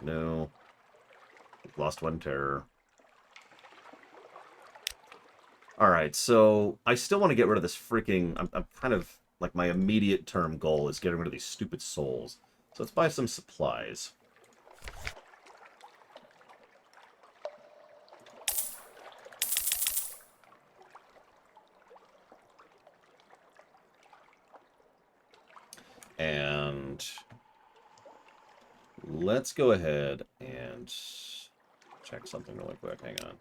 No. We've lost 1 terror. Alright, so I still want to get rid of this freaking... I'm kind of... Like, my immediate term goal is getting rid of these stupid souls. So let's buy some supplies. And let's go ahead and check something really quick. Hang on.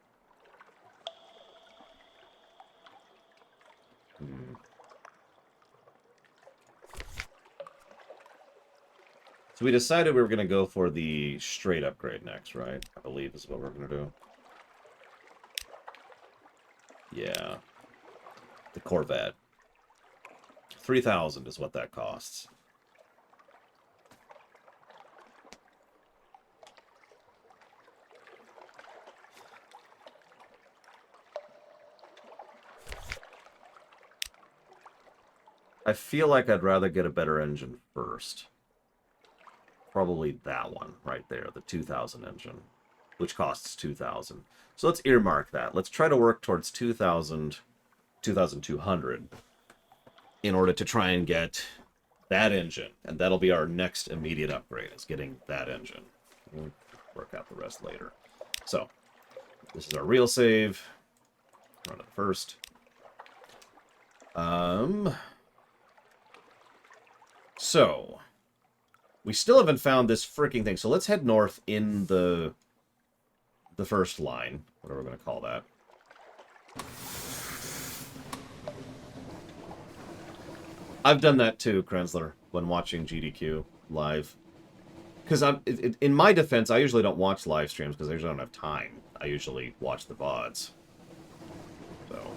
So we decided we were going to go for the straight upgrade next, right? I believe is what we're going to do. Yeah. The Corvette. 3,000 is what that costs. I feel like I'd rather get a better engine first. Probably that one right there, the 2000 engine, which costs 2,000. So let's earmark that. Let's try to work towards 2,000, 2,200 in order to try and get that engine. And that'll be our next immediate upgrade, is getting that engine. We'll work out the rest later. So, this is our real save. Run it first. So, we still haven't found this freaking thing. So let's head north in the first line. Whatever we're going to call that. I've done that too, Krensler, when watching GDQ live. Because in my defense, I usually don't watch live streams because I usually don't have time. I usually watch the VODs. So...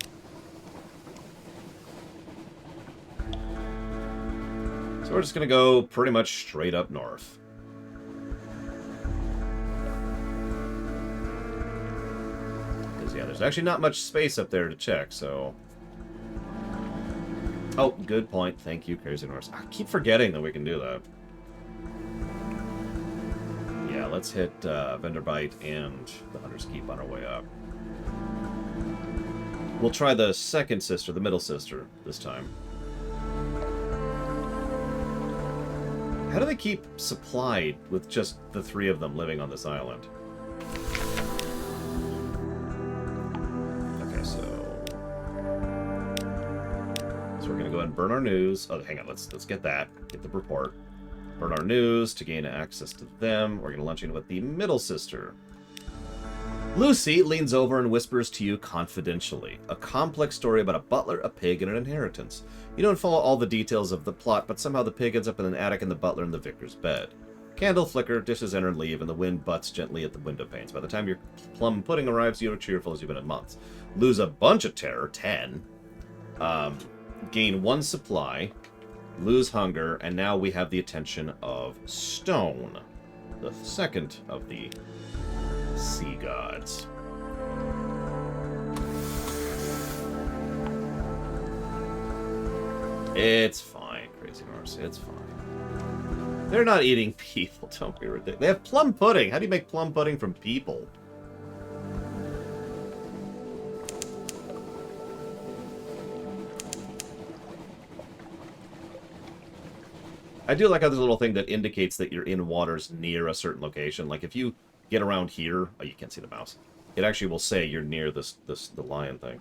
So we're just going to go pretty much straight up north. Because, yeah, there's actually not much space up there to check, so... Oh, good point. Thank you, Crazy Norse. I keep forgetting that we can do that. Yeah, let's hit Venderbite and the Hunter's Keep on our way up. We'll try the second sister, the middle sister, this time. How do they keep supplied with just the 3 of them living on this island? Okay, so we're gonna go ahead and burn our news. Oh, hang on, let's get that. Get the report. Burn our news to gain access to them. We're gonna launch in with the middle sister. Lucy leans over and whispers to you confidentially. A complex story about a butler, a pig, and an inheritance. You don't follow all the details of the plot, but somehow the pig ends up in an attic and the butler in the vicar's bed. Candle flicker, dishes enter and leave, and the wind butts gently at the window panes. By the time your plum pudding arrives, you're cheerful as you've been in months. Lose a bunch of terror, 10. Gain 1 supply. Lose hunger, and now we have the attention of Stone, the second of the sea gods. It's fine, Crazy Norse. It's fine. They're not eating people. Don't be ridiculous. They have plum pudding. How do you make plum pudding from people? I do like how there's a little thing that indicates that you're in waters near a certain location. Like if you get around here, oh, you can't see the mouse. It actually will say you're near the lion thing.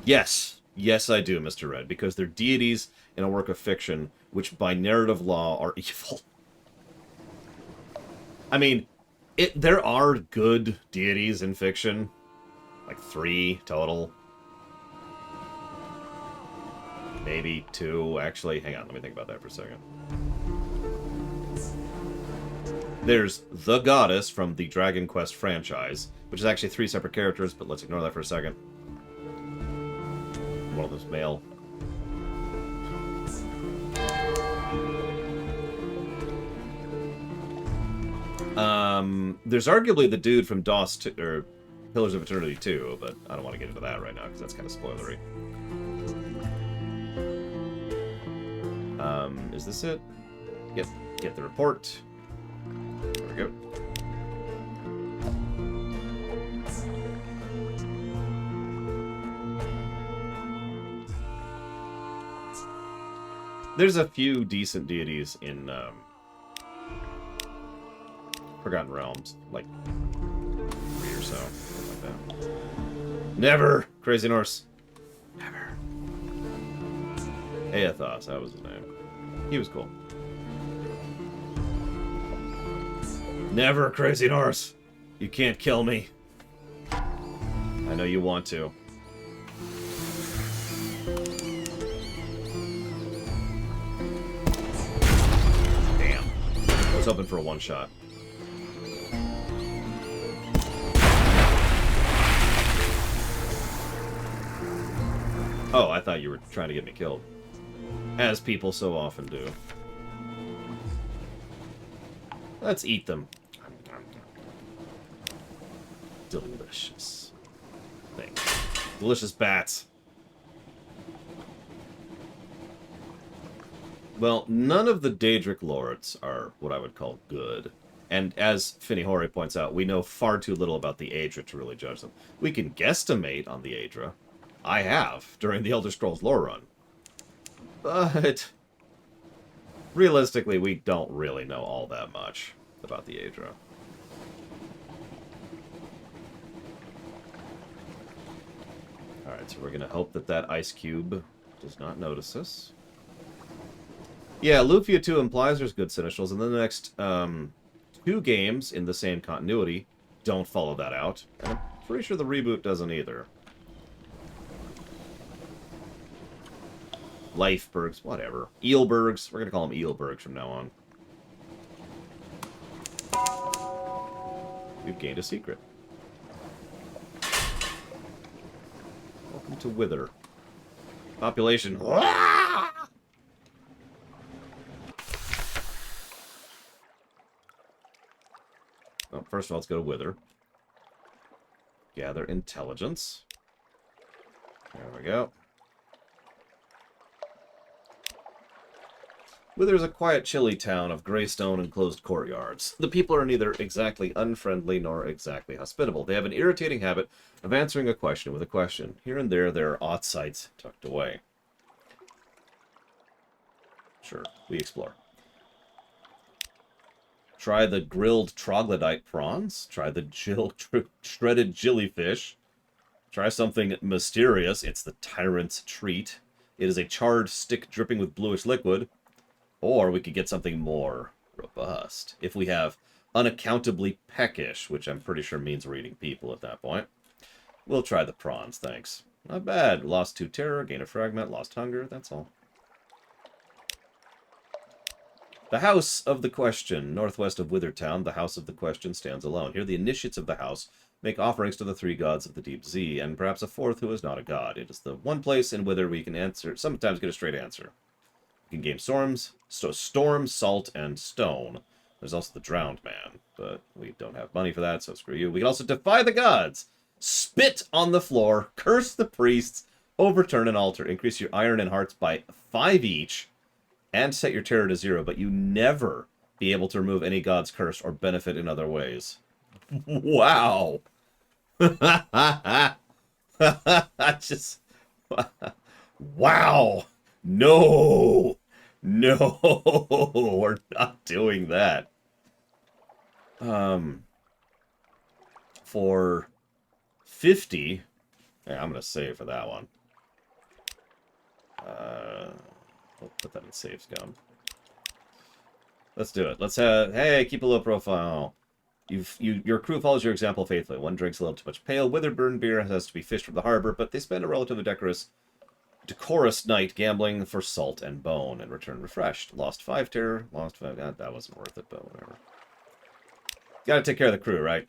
Yes, yes, I do, Mr. Red, because they're deities in a work of fiction, which by narrative law are evil. I mean, there are good deities in fiction, like 3 total. Maybe 2, actually. Hang on, let me think about that for a second. There's the Goddess from the Dragon Quest franchise, which is actually 3 separate characters, but let's ignore that for a second. One of them's male. There's arguably the dude from DOS 2, or Pillars of Eternity 2, but I don't want to get into that right now, because that's kind of spoilery. Is this it? Get the report. There we go. There's a few decent deities in Forgotten Realms, like 3 or so, something like that. Never! Crazy Norse. Never. Aethos, that was his name. He was cool. Never, Crazy Norse. You can't kill me. I know you want to. Damn. I was hoping for a one-shot. Oh, I thought you were trying to get me killed. As people so often do. Let's eat them. Delicious. Thanks. Delicious bats. Well, none of the Daedric lords are what I would call good. And as Finihori points out, we know far too little about the Aedra to really judge them. We can guesstimate on the Aedra. I have, during the Elder Scrolls lore run. But realistically, we don't really know all that much about the Aedra. Alright, so we're going to hope that that ice cube does not notice us. Yeah, Lufia 2 implies there's good Seneschals, and then the next 2 games in the same continuity don't follow that out. And I'm pretty sure the reboot doesn't either. Leifbergs, whatever. Eelbergs. We're going to call them Eelbergs from now on. We've gained a secret. Welcome to Wither. Population. Oh, first of all, let's go to Wither. Gather intelligence. There we go. Wither is a quiet, chilly town of gray stone and closed courtyards. The people are neither exactly unfriendly nor exactly hospitable. They have an irritating habit of answering a question with a question. Here and there are odd sights tucked away. Sure, we explore. Try the grilled troglodyte prawns. Try the shredded jellyfish. Try something mysterious. It's the tyrant's treat. It is a charred stick dripping with bluish liquid. Or we could get something more robust. If we have unaccountably peckish, which I'm pretty sure means we're eating people at that point. We'll try the prawns, thanks. Not bad. Lost 2 terror, gain a fragment, lost hunger, that's all. The House of the Question. Northwest of Withertown, the House of the Question stands alone. Here the initiates of the house make offerings to the three gods of the deep sea, and perhaps a fourth who is not a god. It is the one place in Wither we can answer, sometimes get a straight answer. We can gain storm, salt, and stone. There's also the Drowned Man, but we don't have money for that, so screw you. We can also defy the gods, spit on the floor, curse the priests, overturn an altar, increase your iron and hearts by 5 each, and set your terror to 0, but you never be able to remove any god's curse or benefit in other ways. Wow. Just... Wow. No. No. We're not doing that. For 50... Yeah, I'm going to save for that one. I'll put that in save scum. Let's do it. Let's have... Hey, keep a low profile. Your crew follows your example faithfully. One drinks a little too much pale. Witherburned beer has to be fished from the harbor, but they spend a relatively decorous night gambling for salt and bone and return refreshed. Lost 5 terror. Lost 5... that wasn't worth it, but whatever. Gotta take care of the crew, right?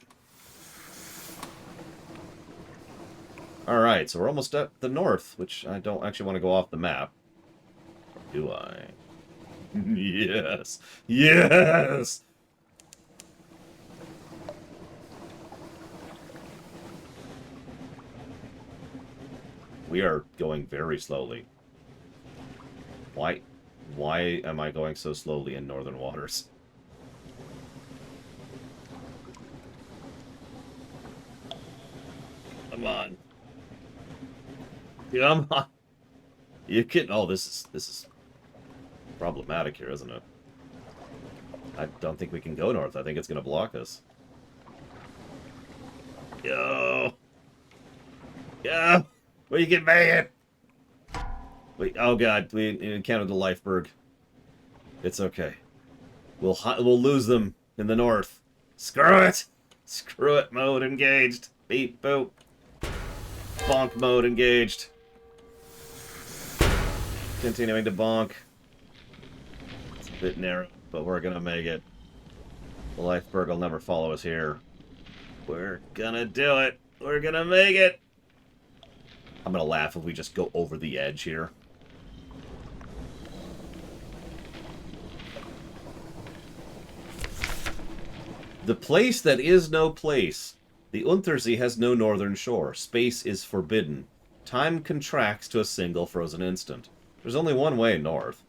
Alright, so we're almost at the north, which I don't actually want to go off the map. Or do I? Yes! Yes! We are going very slowly. Why am I going so slowly in northern waters? Come on. Come on. You kidding? Oh, this is problematic here, isn't it? I don't think we can go north. I think it's going to block us. Yo. Yo. We can make it. Wait. Oh God. We encountered the Lifeberg. It's okay. We'll lose them in the north. Screw it. Screw it. Mode engaged. Beep boop. Bonk mode engaged. Continuing to bonk. It's a bit narrow, but we're gonna make it. The Lifeberg will never follow us here. We're gonna do it. We're gonna make it. I'm gonna laugh if we just go over the edge here. The place that is no place. The Untersee has no northern shore. Space is forbidden. Time contracts to a single frozen instant. There's only one way north.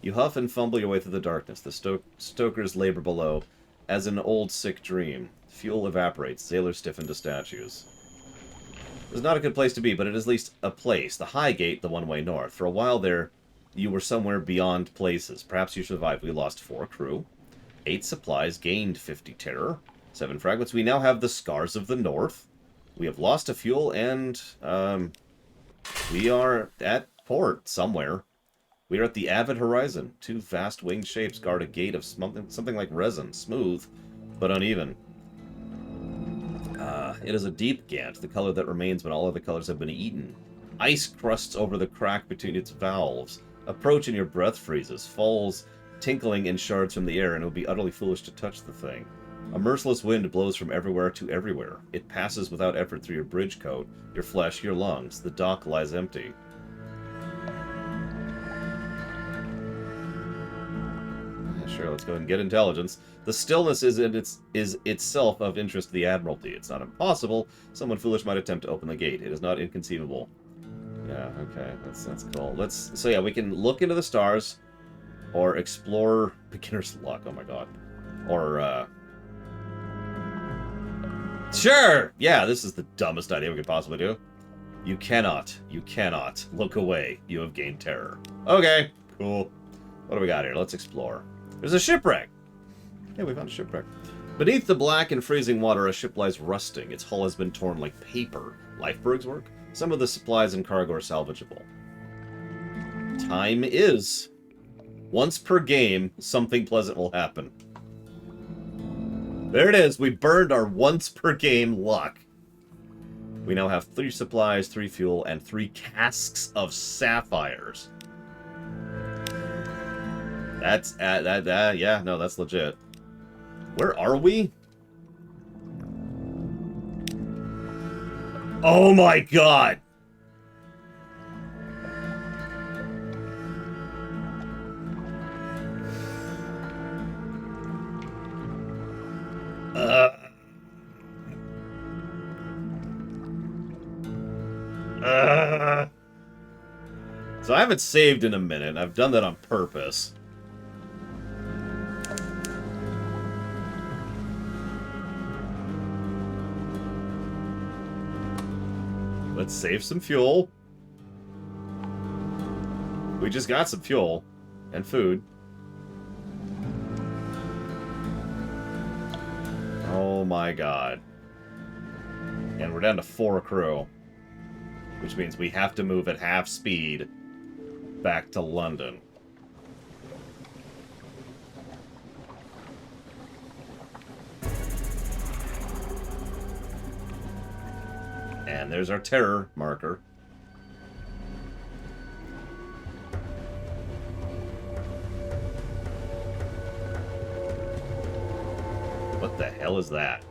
You huff and fumble your way through the darkness. The stokers labor below, as an old sick dream. Fuel evaporates. Sailors stiffen to statues. It's not a good place to be, but it is at least a place. The High Gate, the one way north. For a while there, you were somewhere beyond places. Perhaps you survived. We lost 4 crew, 8 supplies, gained 50 terror, 7 fragments. We now have the Scars of the North. We have lost a fuel, and we are at port somewhere. We are at the Avid Horizon. 2 vast winged shapes guard a gate of something like resin, smooth but uneven. It is a deep gant, the color that remains when all other colors have been eaten. Ice crusts over the crack between its valves. Approach and your breath freezes, falls tinkling in shards from the air, and it would be utterly foolish to touch the thing. A merciless wind blows from everywhere to everywhere. It passes without effort through your bridge coat, your flesh, your lungs. The dock lies empty. Sure, let's go ahead and get intelligence. The stillness is itself of interest to the Admiralty. It's not impossible. Someone foolish might attempt to open the gate. It is not inconceivable. Yeah, okay, that's cool. So yeah, we can look into the stars, or explore beginner's luck. Oh my god. Or sure. Yeah, this is the dumbest idea we could possibly do. You cannot look away. You have gained terror. Okay, cool. What do we got here? Let's explore. There's a shipwreck! Yeah, we found a shipwreck. Beneath the black and freezing water, a ship lies rusting. Its hull has been torn like paper. Lifeberg's work? Some of the supplies and cargo are salvageable. Time is. Once per game, something pleasant will happen. There it is. We burned our once per game luck. We now have 3 supplies, 3 fuel, and 3 casks of sapphires. That's, yeah, no, that's legit. Where are we? Oh my god! So I haven't saved in a minute. I've done that on purpose. Let's save some fuel. We just got some fuel and food. Oh my god. And we're down to 4 crew. Which means we have to move at half speed back to London. And there's our terror marker. What the hell is that?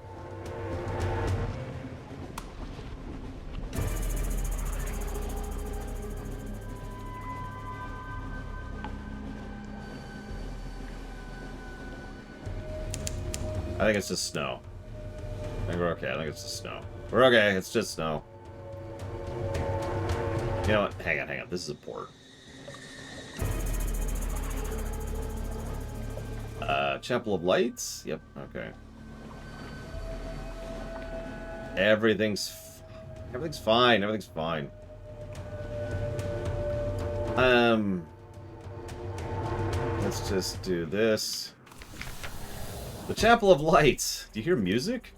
I think it's just snow. I think we're okay. I think it's just snow. We're okay. It's just snow. You know what? Hang on, hang on. This is a port. Chapel of Lights? Yep, okay. Everything's fine. Everything's fine. Let's just do this. The Chapel of Lights. Do you hear music?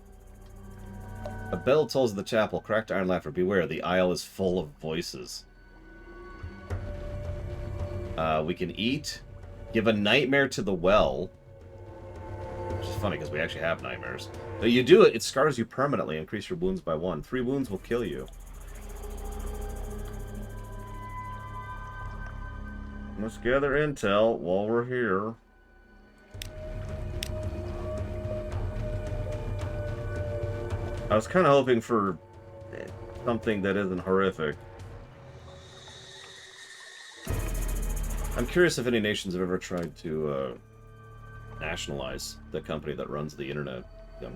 A bell tolls in the chapel. Cracked iron laughter. Beware, the aisle is full of voices. We can eat. Give a nightmare to the well. Which is funny, because we actually have nightmares. But you do it, it scars you permanently. Increase your wounds by 1. 3 wounds will kill you. Let's gather intel while we're here. I was kind of hoping for something that isn't horrific. I'm curious if any nations have ever tried to nationalize the company that runs the internet. Gum.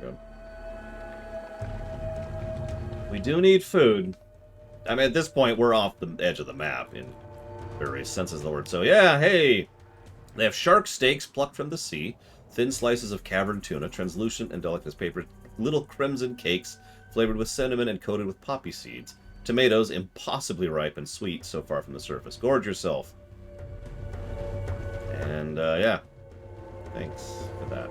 We do need food. I mean, at this point, we're off the edge of the map in various senses of the word. So, yeah, hey! They have shark steaks plucked from the sea, thin slices of cavern tuna, translucent and delicate paper, little crimson cakes flavored with cinnamon and coated with poppy seeds, tomatoes impossibly ripe and sweet so far from the surface. Gorge yourself. And, yeah. Thanks for that.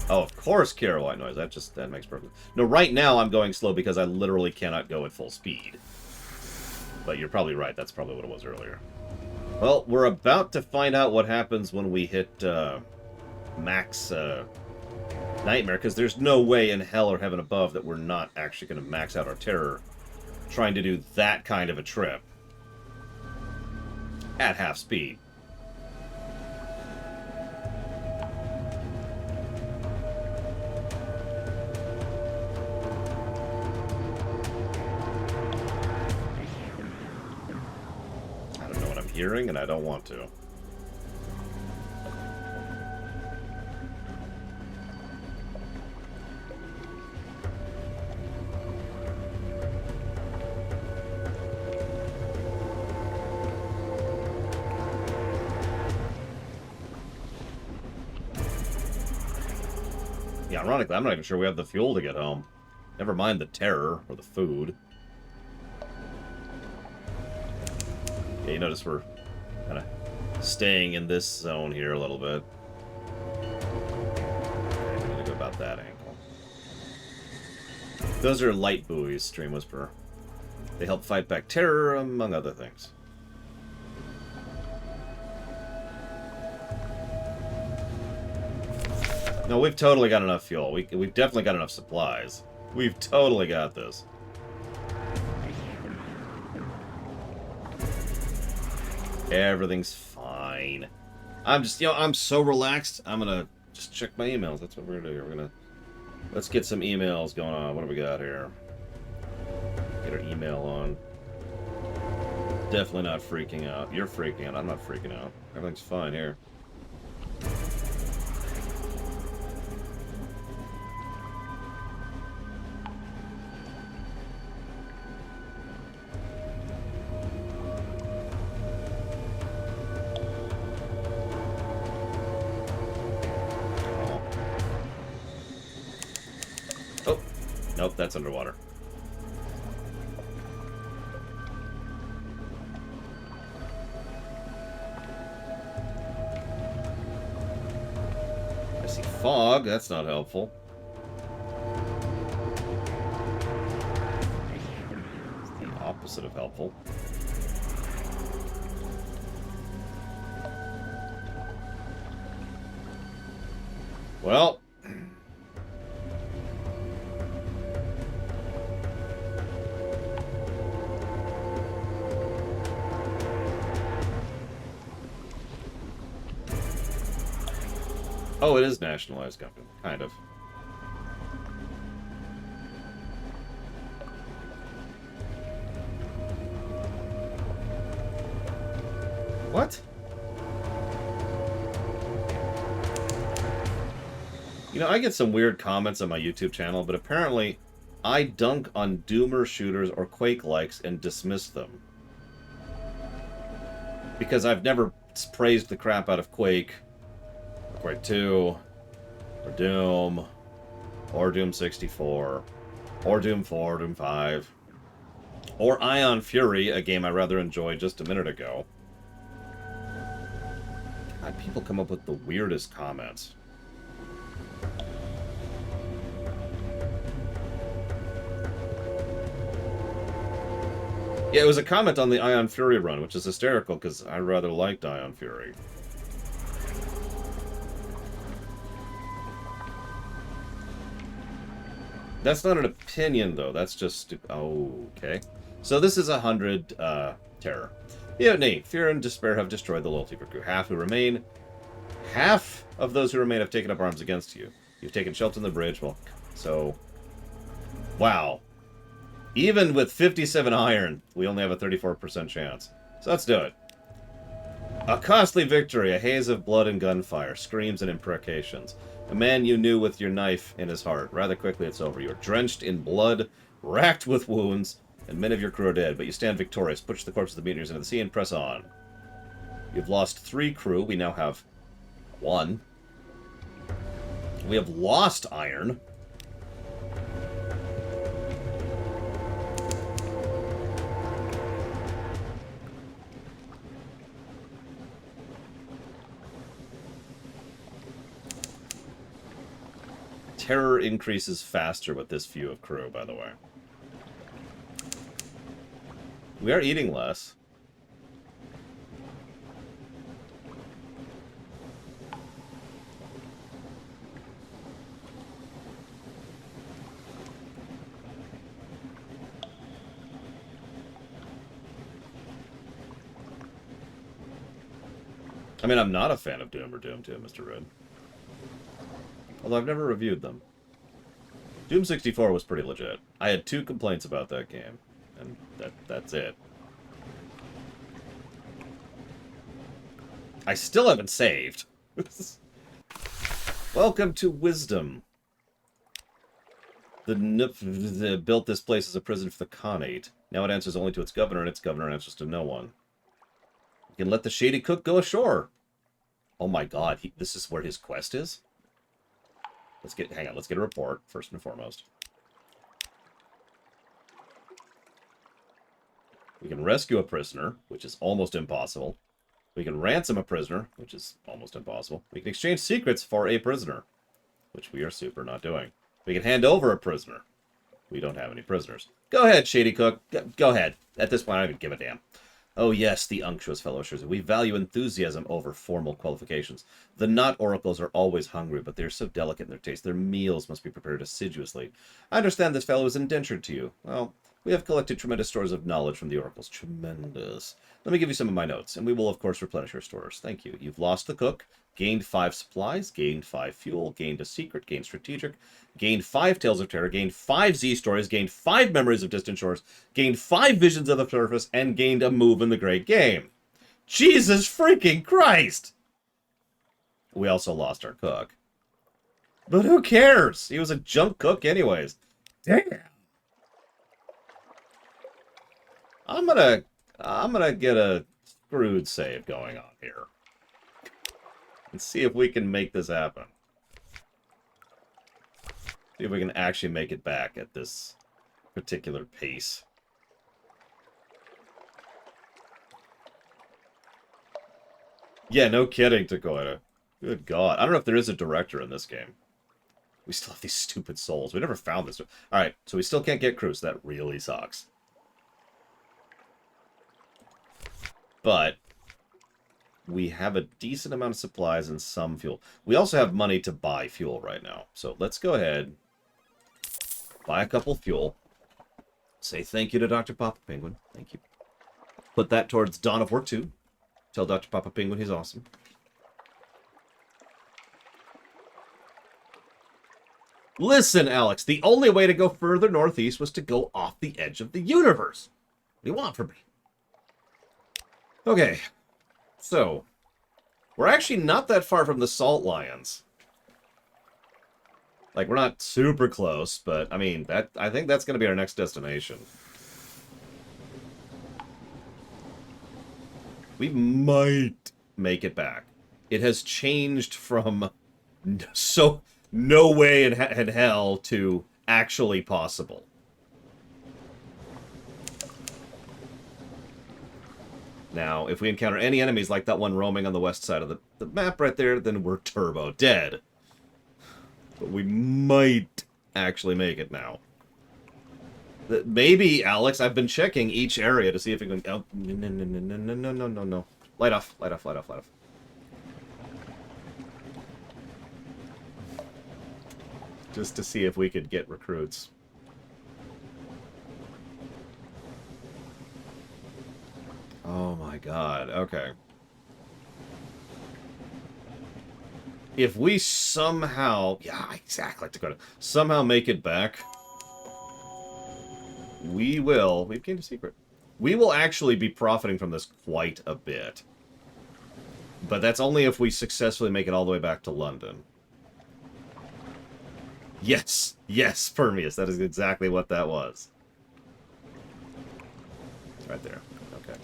Oh, of course, Kira white noise. That makes perfect. No, right now I'm going slow because I literally cannot go at full speed. But you're probably right. That's probably what it was earlier. Well, we're about to find out what happens when we hit max nightmare, because there's no way in hell or heaven above that we're not actually going to max out our terror trying to do that kind of a trip at half speed. Hearing, and I don't want to. Yeah, ironically, I'm not even sure we have the fuel to get home. Never mind the terror or the food. Yeah, you notice we're kind of staying in this zone here a little bit. Okay, we need to go about that angle. Those are light buoys, Stream Whisperer. They help fight back terror, among other things. No, we've totally got enough fuel. We've definitely got enough supplies. We've totally got this. Everything's fine. I'm just, I'm so relaxed. I'm gonna just check my emails. That's what we're gonna do. Let's get some emails going on. What do we got here? Get our email on. Definitely not freaking out. You're freaking out. I'm not freaking out. Everything's fine here. Oh. Nope, that's underwater. I see fog. That's not helpful. It's the opposite of helpful. Well... Oh, it is nationalized company. Kind of. What? I get some weird comments on my YouTube channel, but apparently I dunk on Doomer shooters or Quake likes and dismiss them. Because I've never praised the crap out of Quake, or Quake 2, or Doom, or Doom 64, or Doom 4, Doom 5, or Ion Fury, a game I rather enjoyed just a minute ago. God, people come up with the weirdest comments. Yeah, it was a comment on the Ion Fury run, which is hysterical because I rather liked Ion Fury. That's not an opinion, though. That's just... Oh, okay. So this is 100 terror. Mutiny. Fear and despair have destroyed the loyalty of your crew. Half of those who remain have taken up arms against you. You've taken shelter in the bridge. Well, so... Wow. Even with 57 iron, we only have a 34% chance. So let's do it. A costly victory, a haze of blood and gunfire, screams and imprecations. A man you knew with your knife in his heart. Rather quickly it's over. You're drenched in blood, racked with wounds, and many of your crew are dead, but you stand victorious. Push the corpses of the mutineers into the sea and press on. You've lost 3 crew. We now have 1. We have lost iron. Terror increases faster with this view of crew, by the way. We are eating less. I mean, I'm not a fan of Doom or Doom 2, Mr. Red. Although I've never reviewed them. Doom 64 was pretty legit. I had 2 complaints about that game, and that's it. I still haven't saved. Welcome to Wisdom. The built this place as a prison for the Khanate. Now it answers only to its governor, and its governor answers to no one. You can let the shady cook go ashore. Oh my god, this is where his quest is? Hang on, let's get a report, first and foremost. We can rescue a prisoner, which is almost impossible. We can ransom a prisoner, which is almost impossible. We can exchange secrets for a prisoner, which we are super not doing. We can hand over a prisoner. We don't have any prisoners. Go ahead, Shady Cook. Go ahead. At this point, I don't even give a damn. Oh yes, the unctuous fellow assures you. We value enthusiasm over formal qualifications. The Knot Oracles are always hungry, but they are so delicate in their taste. Their meals must be prepared assiduously. I understand this fellow is indentured to you. Well, We have collected tremendous stores of knowledge from the oracles. Tremendous. Let me give you some of my notes, and we will, of course, replenish your stores. Thank you. You've lost the cook, gained 5 supplies, gained 5 fuel, gained a secret, gained strategic, gained 5 tales of terror, gained 5 Z stories, gained 5 memories of distant shores, gained 5 visions of the surface, and gained a move in the great game. Jesus freaking Christ! We also lost our cook. But who cares? He was a junk cook anyways. Damn. I'm gonna get a screwed save going on here. And see if we can make this happen. See if we can actually make it back at this particular pace. Yeah, no kidding, Takoida. Good God. I don't know if there is a director in this game. We still have these stupid souls. We never found this. Alright, so we still can't get crews. That really sucks. But we have a decent amount of supplies and some fuel. We also have money to buy fuel right now. So let's go ahead. Buy a couple fuel. Say thank you to Dr. Papa Penguin. Thank you. Put that towards Dawn of War 2. Tell Dr. Papa Penguin he's awesome. Listen, Alex, the only way to go further northeast was to go off the edge of the universe. What do you want from me? Okay, so we're actually not that far from the Salt Lions. Like, we're not super close, but I mean, I think that's going to be our next destination. We might make it back. It has changed from no way in hell to actually possible. Now, if we encounter any enemies like that one roaming on the west side of the map right there, then we're turbo dead. But we might actually make it now. Maybe, Alex, I've been checking each area to see if it can... Oh, no. Light off. Just to see if we could get recruits. Oh my God, okay. If we somehow... Yeah, exactly, Dakota. Somehow make it back... We will... We've gained a secret. We will actually be profiting from this quite a bit. But that's only if we successfully make it all the way back to London. Yes! Yes, Permeus. That is exactly what that was. Right there. Okay.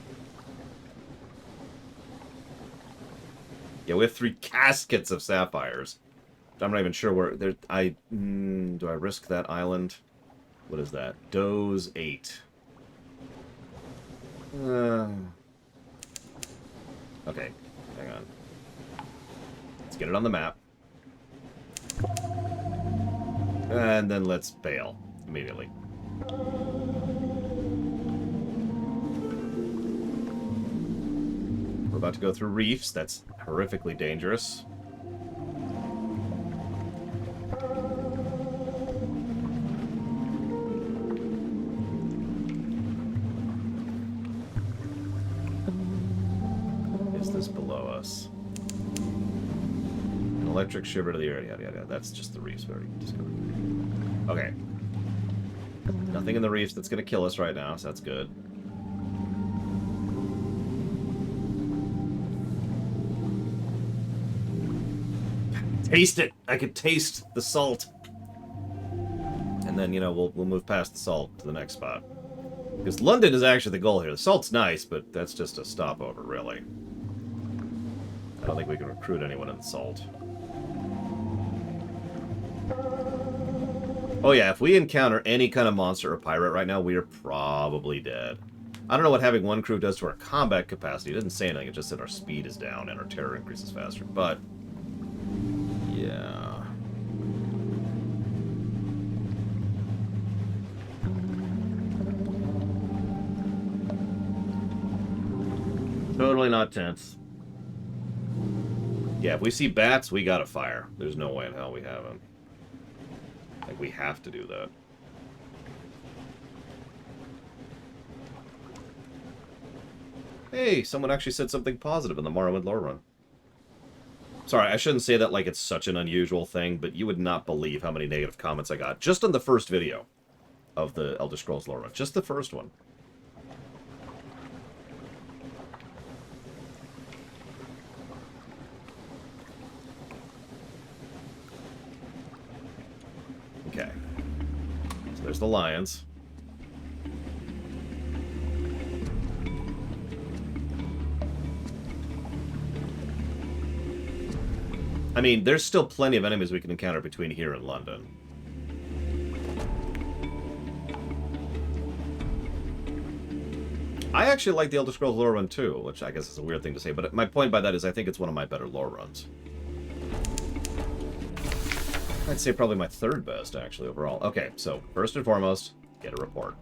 Yeah, we have 3 caskets of sapphires. I'm not even sure where... Do I risk that island? What is that? Doze 8. Okay. Hang on. Let's get it on the map. And then let's bail immediately. We're about to go through reefs. That's horrifically dangerous. Is this below us? An electric shiver to the area. Yada, yada. That's just the reefs we already discovered. Okay. Nothing in the reefs that's going to kill us right now, so that's good. Taste it! I could taste the salt. And then, you know, we'll move past the salt to the next spot. Because London is actually the goal here. The salt's nice, but that's just a stopover, really. I don't think we can recruit anyone in the salt. Oh yeah, if we encounter any kind of monster or pirate right now, we are probably dead. I don't know what having 1 crew does to our combat capacity. It doesn't say anything, it just said our speed is down and our terror increases faster, but... yeah... Totally not tense. Yeah, if we see bats, we gotta fire. There's no way in hell we haven't. Like, we have to do that. Hey, someone actually said something positive in the Morrowind lore run. Sorry, I shouldn't say that like it's such an unusual thing, but you would not believe how many negative comments I got just on the first video of the Elder Scrolls lore run. Just the first one. Okay. So there's the lions. I mean, there's still plenty of enemies we can encounter between here and London. I actually like the Elder Scrolls lore run too, which I guess is a weird thing to say, but my point by that is I think it's one of my better lore runs. I'd say probably my third best, actually, overall. Okay, so, first and foremost, get a report.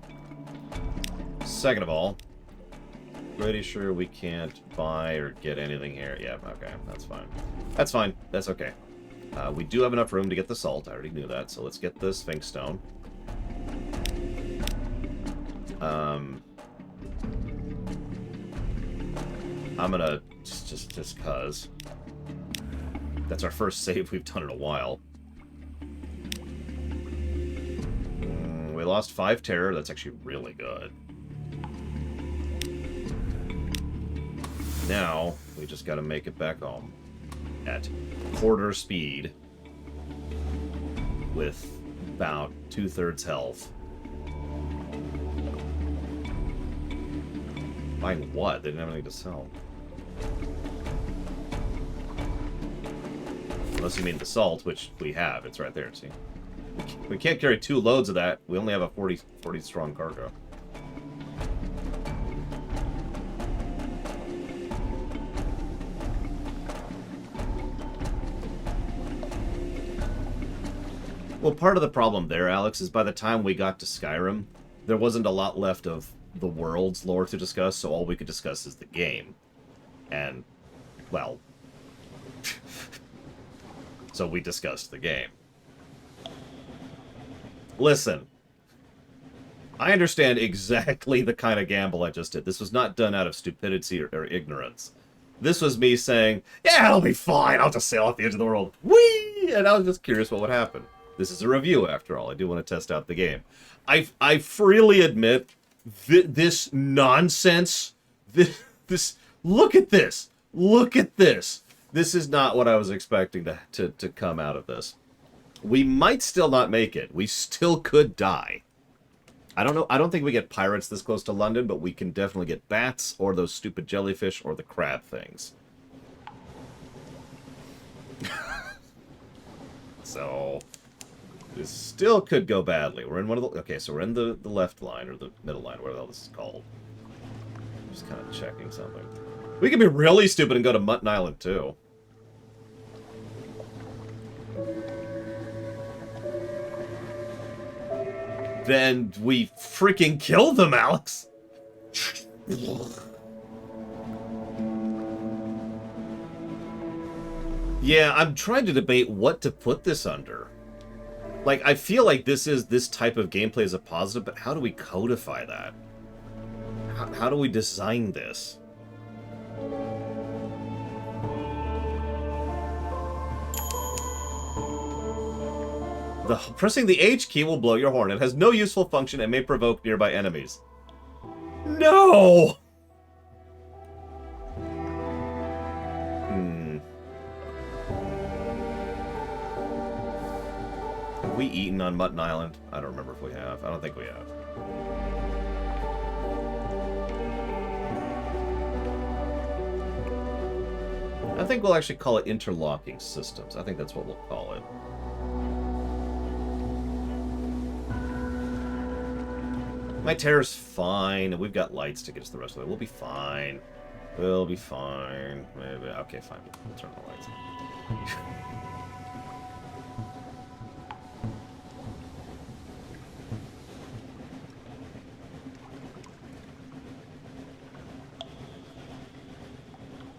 Second of all, pretty sure we can't buy or get anything here. Yeah, okay, that's fine. That's fine. That's okay. We do have enough room to get the salt. I already knew that, so let's get the Sphinx Stone. I'm gonna, just cause. That's our first save we've done in a while. We lost 5 terror. That's actually really good. Now, we just gotta make it back home at quarter speed with about 2/3 health. Buying what? They didn't have anything to sell. Unless you mean the salt, which we have. It's right there, see? We can't carry 2 loads of that. We only have a 40 strong cargo. Well, part of the problem there, Alex, is by the time we got to Skyrim, there wasn't a lot left of the world's lore to discuss, so all we could discuss is the game. And, well... so we discussed the game. Listen. I understand exactly the kind of gamble I just did. This was not done out of stupidity or ignorance. This was me saying, yeah, it'll be fine, I'll just sail off the edge of the world. Whee! And I was just curious what would happen. This is a review, after all. I do want to test out the game. I freely admit this nonsense, this look at this. Look at this. This is not what I was expecting to come out of this. We might still not make it. We still could die. I don't know. I don't think we get pirates this close to London, but we can definitely get bats or those stupid jellyfish or the crab things. So... this still could go badly. We're in one of the... okay, so we're in the left line, or the middle line, whatever the hell this is called. Just kind of checking something. We could be really stupid and go to Mutton Island, too. Then we freaking kill them, Alex! Yeah, I'm trying to debate what to put this under. Like, I feel like this type of gameplay is a positive, but how do we codify that? How do we design this? Pressing the H key will blow your horn. It has no useful function and may provoke nearby enemies. No! Have we eaten on Mutton Island? I don't remember if we have. I don't think we have. I think we'll actually call it interlocking systems. I think that's what we'll call it. My terror's fine. We've got lights to get us the rest of it. We'll be fine. We'll be fine. Maybe. Okay, fine. We'll turn the lights on.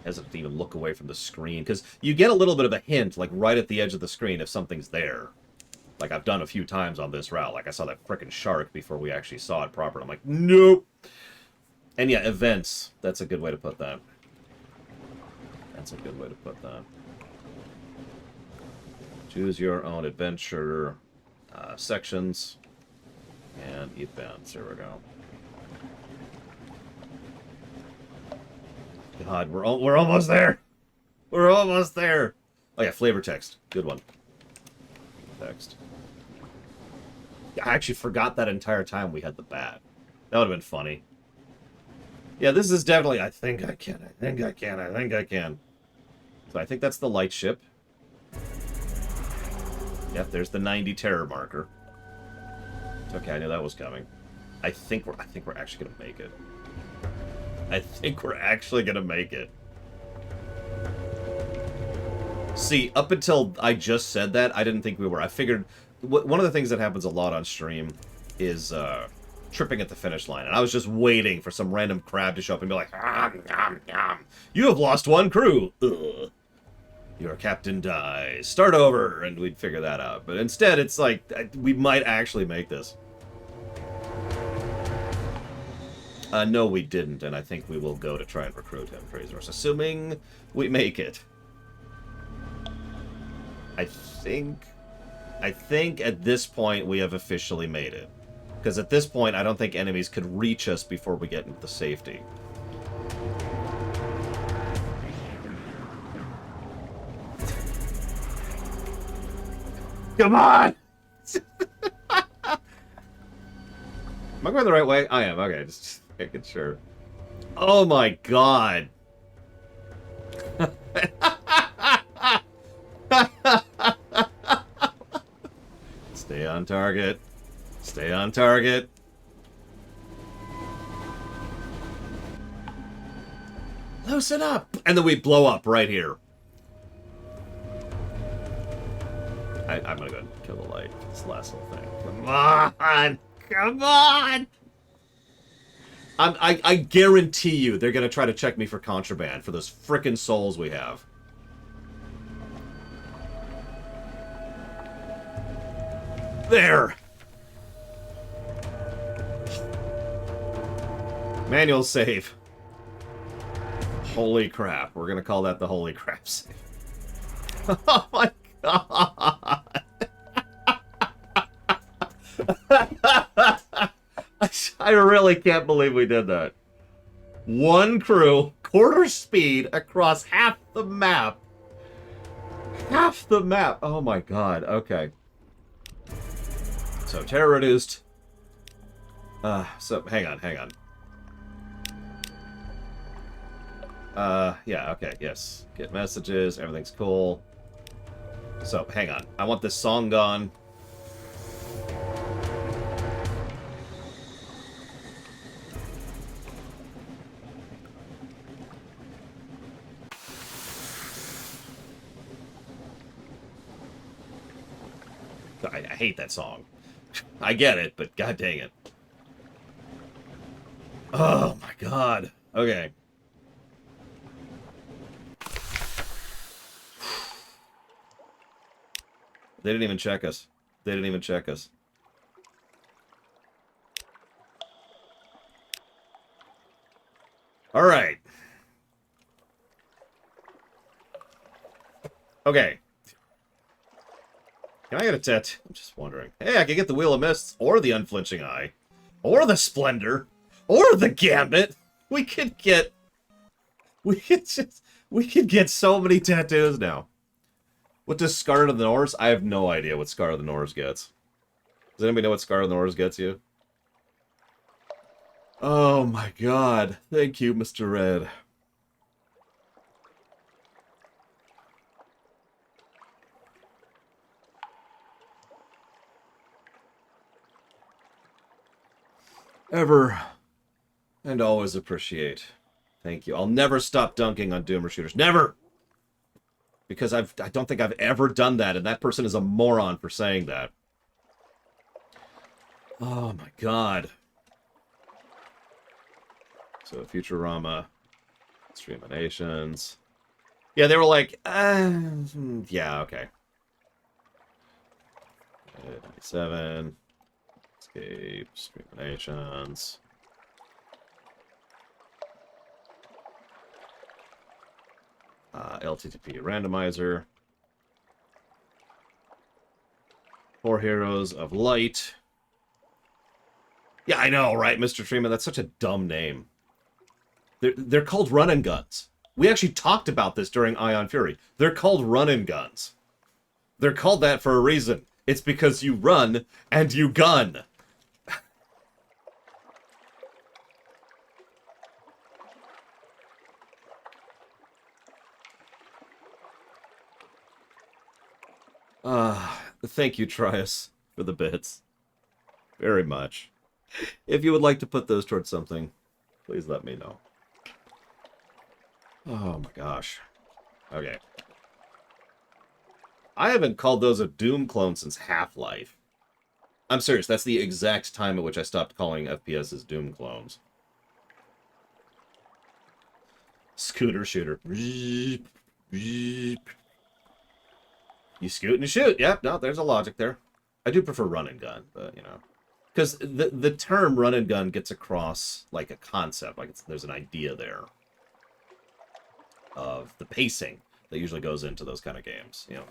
Hesitant to even look away from the screen, because you get a little bit of a hint, like, right at the edge of the screen if something's there. Like I've done a few times on this route. Like, I saw that frickin' shark before we actually saw it proper. I'm like, nope! And yeah, events. That's a good way to put that. That's a good way to put that. Choose your own adventure sections and events. There we go. God, we're almost there. We're almost there. Oh yeah, flavor text. Good one. Text. I actually forgot that entire time we had the bat. That would have been funny. Yeah, this is definitely... I think I can. I think I can. I think I can. So I think that's the light ship. Yep, there's the 90 terror marker. Okay, I knew that was coming. I think we're actually gonna make it. I think we're actually gonna make it. See, up until I just said that, I didn't think we were. I figured one of the things that happens a lot on stream is tripping at the finish line, and I was just waiting for some random crab to show up and be like, "You have lost one crew. Ugh. Your captain dies. Start over," and we'd figure that out. But instead, it's like we might actually make this. No, we didn't, and I think we will go to try and recruit him, Fraser. Assuming we make it. I think at this point we have officially made it. Because at this point, I don't think enemies could reach us before we get into the safety. Come on! Am I going the right way? I am. Okay, just making sure. Oh my god! Stay on target. Stay on target. Loosen up! And then we blow up right here. I'm gonna go ahead and kill the light. This last little thing. Come on! Come on! I guarantee you they're gonna try to check me for contraband for those frickin' souls we have. There! Manual save. Holy crap. We're gonna call that the holy crap save. Oh my god! I really can't believe we did that. One crew, quarter speed, across half the map. Half the map. Oh my god. Okay. So, terror reduced. So, hang on. Yeah, okay, yes. Get messages, everything's cool. So, hang on. I want this song gone. I hate that song. I get it, but god dang it. Oh my god. Okay. They didn't even check us. They didn't even check us. Alright. Okay. Can I get a tattoo? I'm just wondering. Hey, I can get the Wheel of Mists, or the Unflinching Eye, or the Splendor, or the Gambit. We could get so many tattoos now. What does Scar of the Norse? I have no idea what Scar of the Norse gets. Does anybody know what Scar of the Norse gets you? Oh my god. Thank you, Mr. Red. Ever and always appreciate. Thank you. I'll never stop dunking on Doomer shooters. Never! Because I don't think I've ever done that, and that person is a moron for saying that. Oh my god. So, Futurama. Streamations. Yeah, they were like, yeah, okay. 97. Escape. Streamations. LTTP randomizer. 4 Heroes of Light. Yeah, I know, right, Mr. Freeman? That's such a dumb name. They're called run and guns. We actually talked about this during Ion Fury. They're called run and guns. They're called that for a reason. It's because you run and you gun. Thank you, Trius, for the bits. Very much. If you would like to put those towards something, please let me know. Oh my gosh. Okay. I haven't called those a Doom clone since Half-Life. I'm serious, that's the exact time at which I stopped calling FPSs Doom clones. Scooter shooter. You scoot and shoot. Yep, no, there's a logic there. I do prefer run and gun, but, you know. Because the term run and gun gets across, like, a concept. Like, there's an idea there of the pacing that usually goes into those kind of games, you know.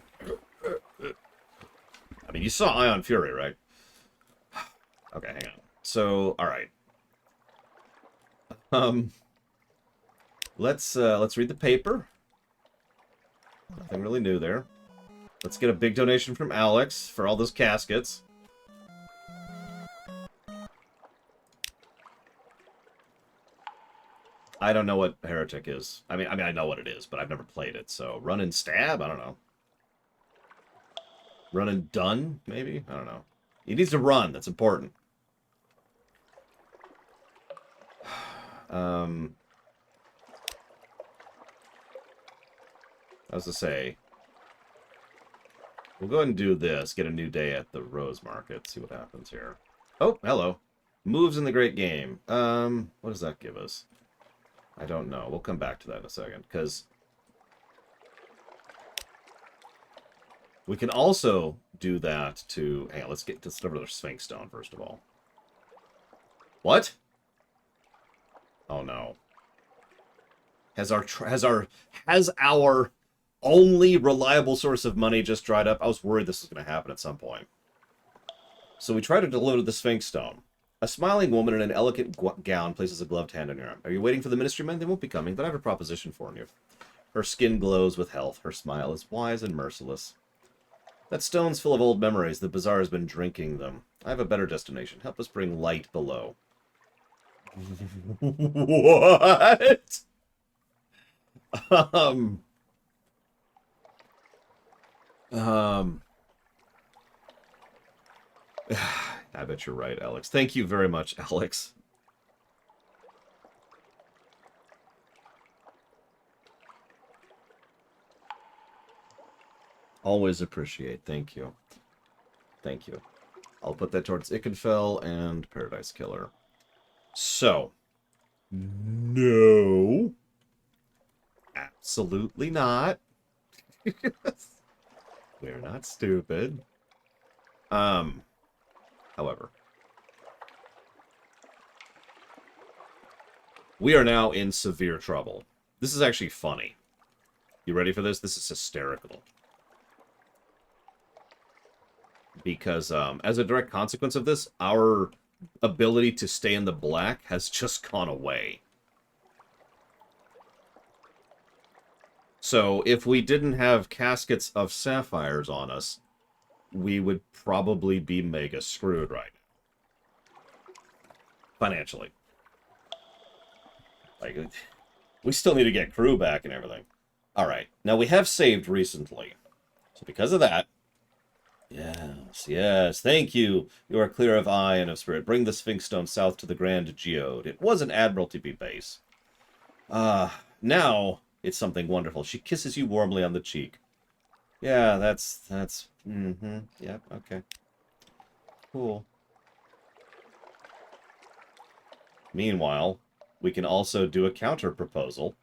I mean, you saw Ion Fury, right? Okay, hang on. So, all right. Let's read the paper. Nothing really new there. Let's get a big donation from Alex for all those caskets. I don't know what Heretic is. I mean, I know what it is, but I've never played it. So, run and stab? I don't know. Run and done? Maybe? I don't know. He needs to run. That's important. I was to say, we'll go ahead and do this. Get a new day at the Rose Market. See what happens here. Oh, hello. Moves in the great game. What does that give us? I don't know. We'll come back to that in a second, because we can also do that to... Hang on, let's get to the Sphinx Stone, first of all. What? Oh, no. Has our only reliable source of money just dried up? I was worried this was going to happen at some point. So we try to deliver the Sphinx Stone. A smiling woman in an elegant gown places a gloved hand on your arm. Are you waiting for the ministry men? They won't be coming, but I have a proposition for you. Her skin glows with health. Her smile is wise and merciless. That stone's full of old memories. The bazaar has been drinking them. I have a better destination. Help us bring light below. What? I bet you're right, Alex. Thank you very much, Alex. Always appreciate. Thank you. Thank you. I'll put that towards Ikenfell and Paradise Killer. So. No. Absolutely not. We're not stupid. However, we are now in severe trouble. This is actually funny. You ready for this? This is hysterical. Because as a direct consequence of this, our ability to stay in the black has just gone away. So if we didn't have caskets of sapphires on us, we would probably be mega screwed right now. Financially. Like, we still need to get crew back and everything. Alright, now we have saved recently. So because of that, yes, thank you. You are clear of eye and of spirit. Bring the Sphinx Stone south to the Grand Geode. It was an Admiralty base. Now it's something wonderful. She kisses you warmly on the cheek. Yeah, that's, yep, okay. Cool. Meanwhile, we can also do a counter-proposal.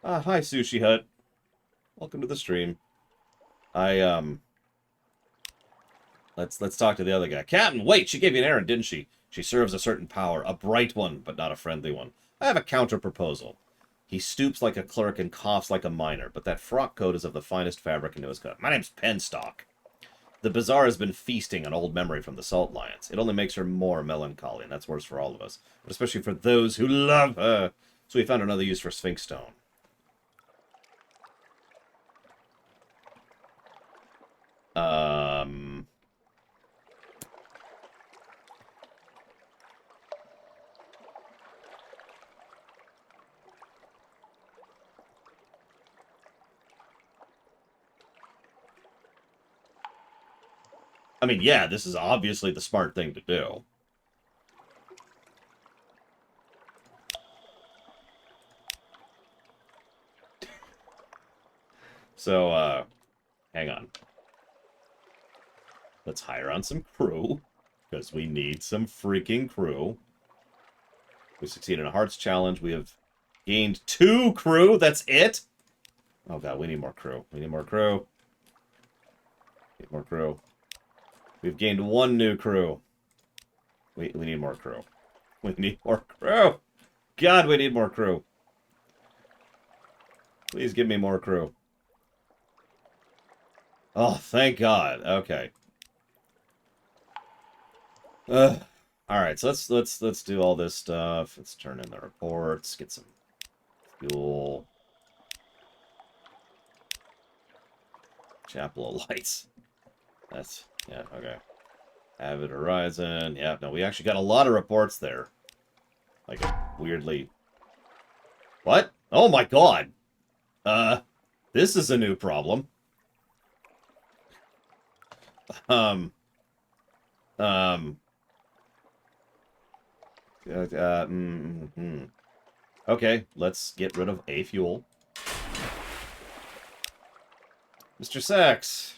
Hi, Sushi Hut. Welcome to the stream. Let's talk to the other guy. Captain, wait, she gave you an errand, didn't she? She serves a certain power, a bright one, but not a friendly one. I have a counter-proposal. He stoops like a clerk and coughs like a miner, but that frock coat is of the finest fabric into his cut. My name's Penstock. The bazaar has been feasting on old memory from the Salt Lions. It only makes her more melancholy, and that's worse for all of us, but especially for those who love her. So we found another use for Sphinx Stone. I mean, yeah, this is obviously the smart thing to do. So, hang on. Let's hire on some crew, because we need some freaking crew. We succeeded in a Hearts challenge. We have gained 2 crew. That's it? Oh, God, we need more crew. We need more crew. Need more crew. We've gained 1 new crew. We need more crew. We need more crew. God, we need more crew. Please give me more crew. Oh, thank God. Okay. All right, so let's do all this stuff. Let's turn in the reports, get some fuel. Chapel of Lights. That's, yeah, okay. Avid Horizon. Yeah, no, we actually got a lot of reports there. Like, weirdly... What? Oh my God! This is a new problem. Okay, let's get rid of A fuel. Mr. Sachs.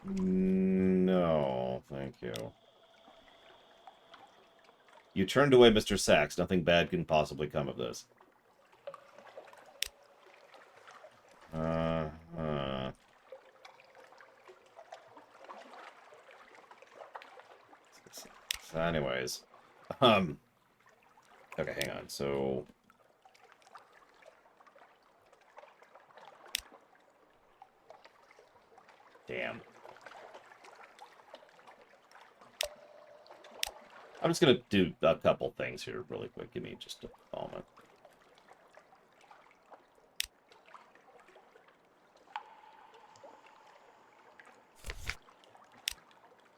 No, thank you. You turned away Mr. Sachs. Nothing bad can possibly come of this. So anyways, okay, hang on. So, damn. I'm just gonna do a couple things here really quick. Give me just a moment.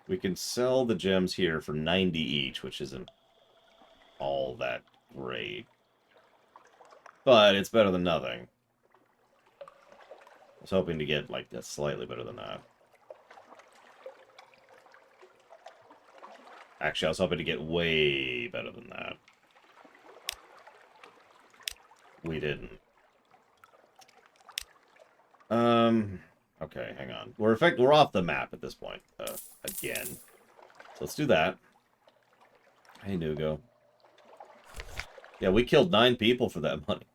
We can sell the gems here for 90 each, which isn't all that great. But it's better than nothing. I was hoping to get, like, that's slightly better than that. Actually, I was hoping to get way better than that. We didn't. Okay, hang on. We're off the map at this point, again. So let's do that. Hey, Nugo. Yeah, we killed 9 people for that money.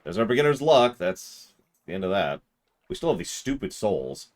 There's our beginner's luck. That's the end of that. We still have these stupid souls.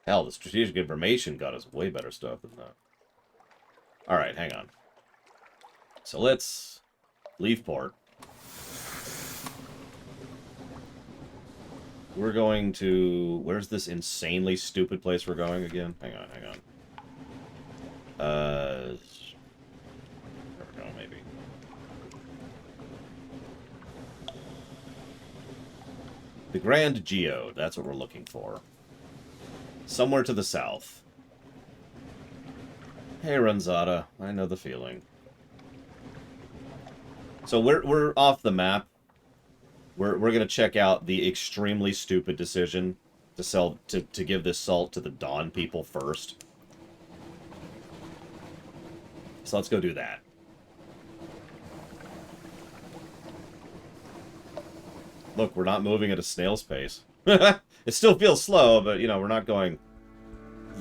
Hell, the strategic information got us way better stuff than that. Alright, hang on. So let's leave port. We're going to... Where's this insanely stupid place we're going again? Hang on, hang on. There we go, maybe. The Grand Geode, that's what we're looking for. Somewhere to the south. Hey, Ranzada. I know the feeling. So we're off the map. We're gonna check out the extremely stupid decision to give this salt to the Dawn people first. So let's go do that. Look, we're not moving at a snail's pace. It still feels slow, but, you know, we're not going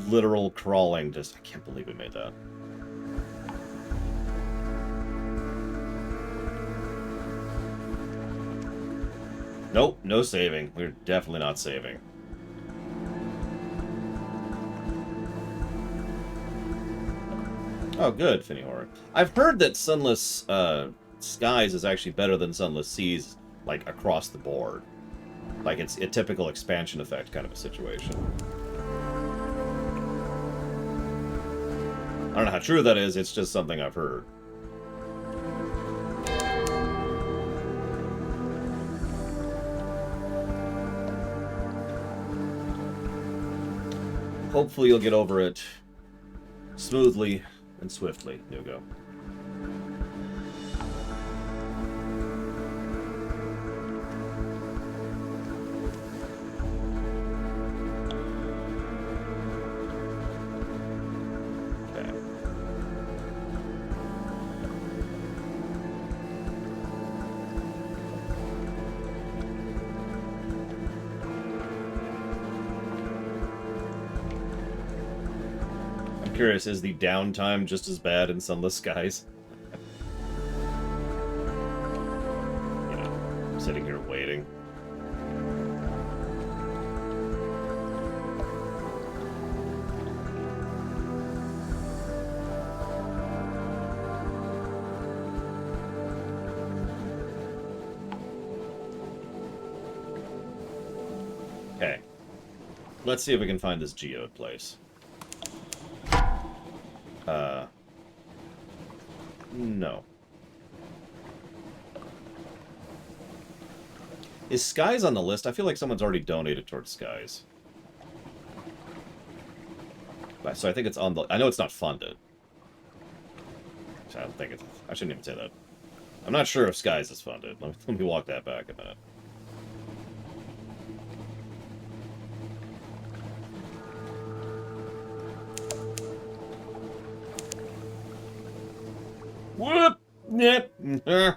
literal crawling. Just, I can't believe we made that. Nope, no saving. We're definitely not saving. Oh, good, Finny Horror. I've heard that Sunless Skies is actually better than Sunless Seas, like, across the board. Like, it's a typical expansion effect kind of a situation. I don't know how true that is, it's just something I've heard. Hopefully you'll get over it smoothly and swiftly, Nugo. Curious, is the downtime just as bad in Sunless Skies? You know, I'm sitting here waiting. Okay. Let's see if we can find this geode place. No. Is Skies on the list? I feel like someone's already donated towards Skies. So I think it's on the... I know it's not funded. So I don't think it's... I shouldn't even say that. I'm not sure if Skies is funded. Let me walk that back a minute. Whoop! Nip! I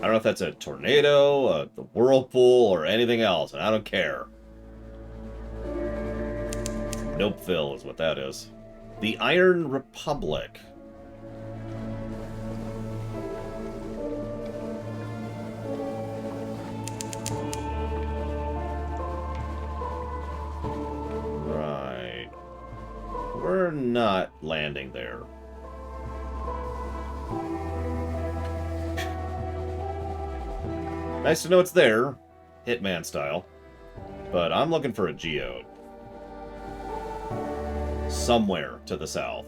don't know if that's a tornado, the whirlpool, or anything else, and I don't care. Nopeville is what that is. The Iron Republic. Right. We're not landing there. Nice to know it's there, Hitman style, but I'm looking for a geode. Somewhere to the south.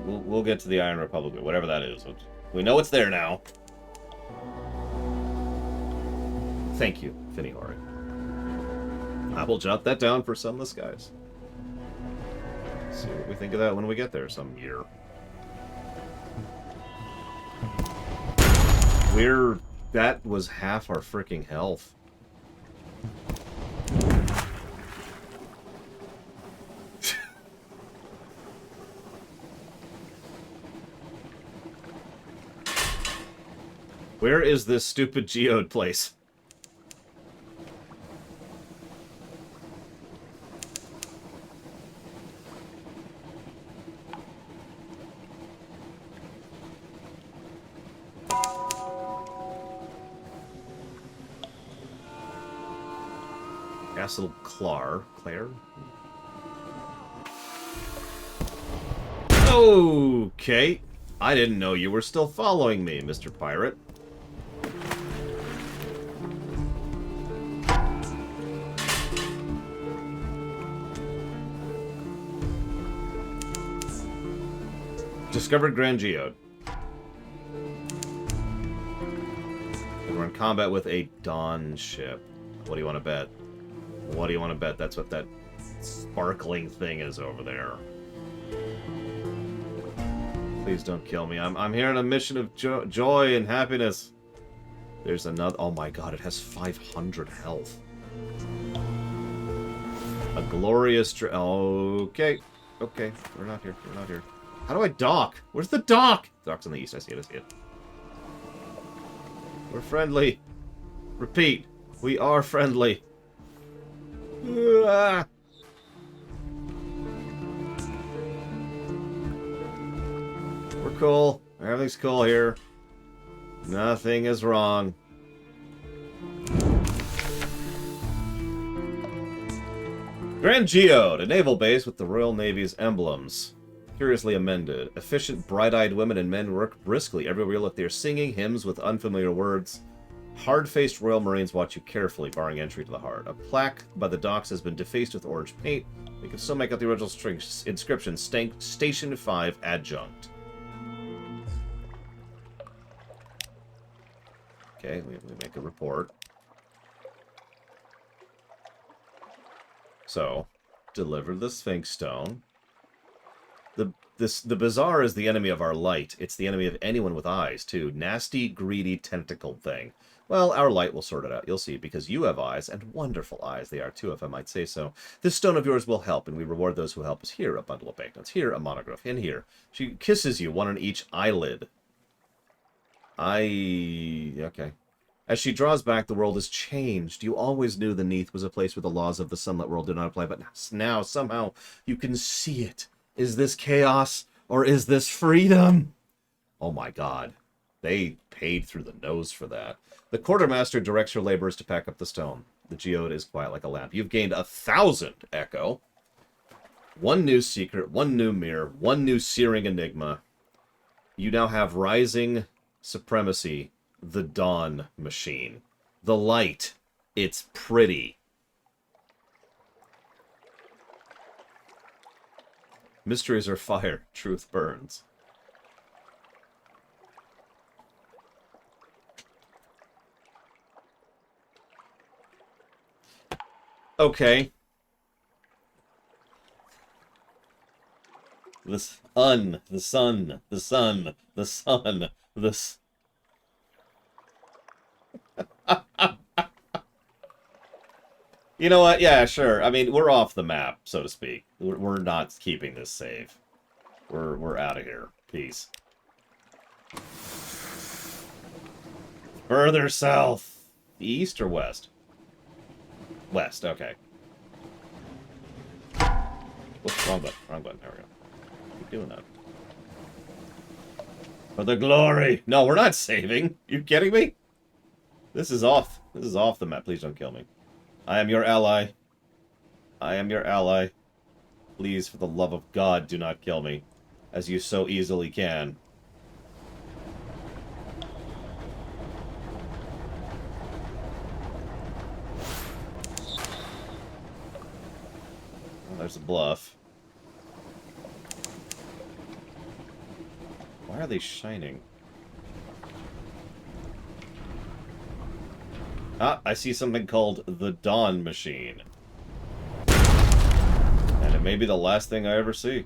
We'll get to the Iron Republic, whatever that is. We know it's there now. Thank you, Finny Hori. I will jot that down for Sunless Skies. See what we think of that when we get there some year. That was half our freaking health. Where is this stupid geode place? Castle Clare? Okay. I didn't know you were still following me, Mr. Pirate. Discovered Grand Geode. And we're in combat with a Dawn ship. What do you want to bet? What do you want to bet? That's what that sparkling thing is over there. Please don't kill me. I'm here on a mission of joy and happiness. There's another... Oh my god, it has 500 health. A glorious... Okay. Okay. We're not here. We're not here. How do I dock? Where's the dock? The dock's on the east. I see it. I see it. We're friendly. Repeat. We are friendly. Ah. We're cool. Everything's cool here. Nothing is wrong. Grand Geode, a naval base with the Royal Navy's emblems. Curiously amended. Efficient, bright-eyed women and men work briskly. Everywhere you look, they are singing hymns with unfamiliar words. Hard-faced Royal Marines watch you carefully, barring entry to the heart. A plaque by the docks has been defaced with orange paint. You can still make out the original inscription, Station 5 Adjunct. Okay, we make a report. So, deliver the Sphinx Stone. The Bazaar is the enemy of our light. It's the enemy of anyone with eyes, too. Nasty, greedy, tentacled thing. Well, our light will sort it out. You'll see, because you have eyes, and wonderful eyes they are, too, if I might say so. This stone of yours will help, and we reward those who help us. Here, a bundle of banknotes. Here, a monograph. In here. She kisses you, one on each eyelid. Okay. As she draws back, the world has changed. You always knew the Neath was a place where the laws of the sunlit world did not apply, but now, somehow, you can see it. Is this chaos, or is this freedom? Oh my god. They paid through the nose for that. The quartermaster directs her laborers to pack up the stone. The geode is quiet like a lamp. You've gained 1,000 echo. One new secret, one new mirror, one new searing enigma. You now have rising supremacy, the dawn machine. The light. It's pretty. Mysteries are fire, truth burns. Okay. The sun, the sun, the sun, the sun, this. You know what? Yeah, sure. I mean, we're off the map, so to speak. We're not keeping this safe. We're out of here. Peace. Further south. East or west? West, okay. Whoops, wrong button. Wrong button. There we go. Keep doing that. For the glory! No, we're not saving. You kidding me? This is off. This is off the map. Please don't kill me. I am your ally. I am your ally. Please, for the love of God, do not kill me. As you so easily can. Well, there's a bluff. Why are they shining? Ah, I see something called the Dawn Machine. And it may be the last thing I ever see.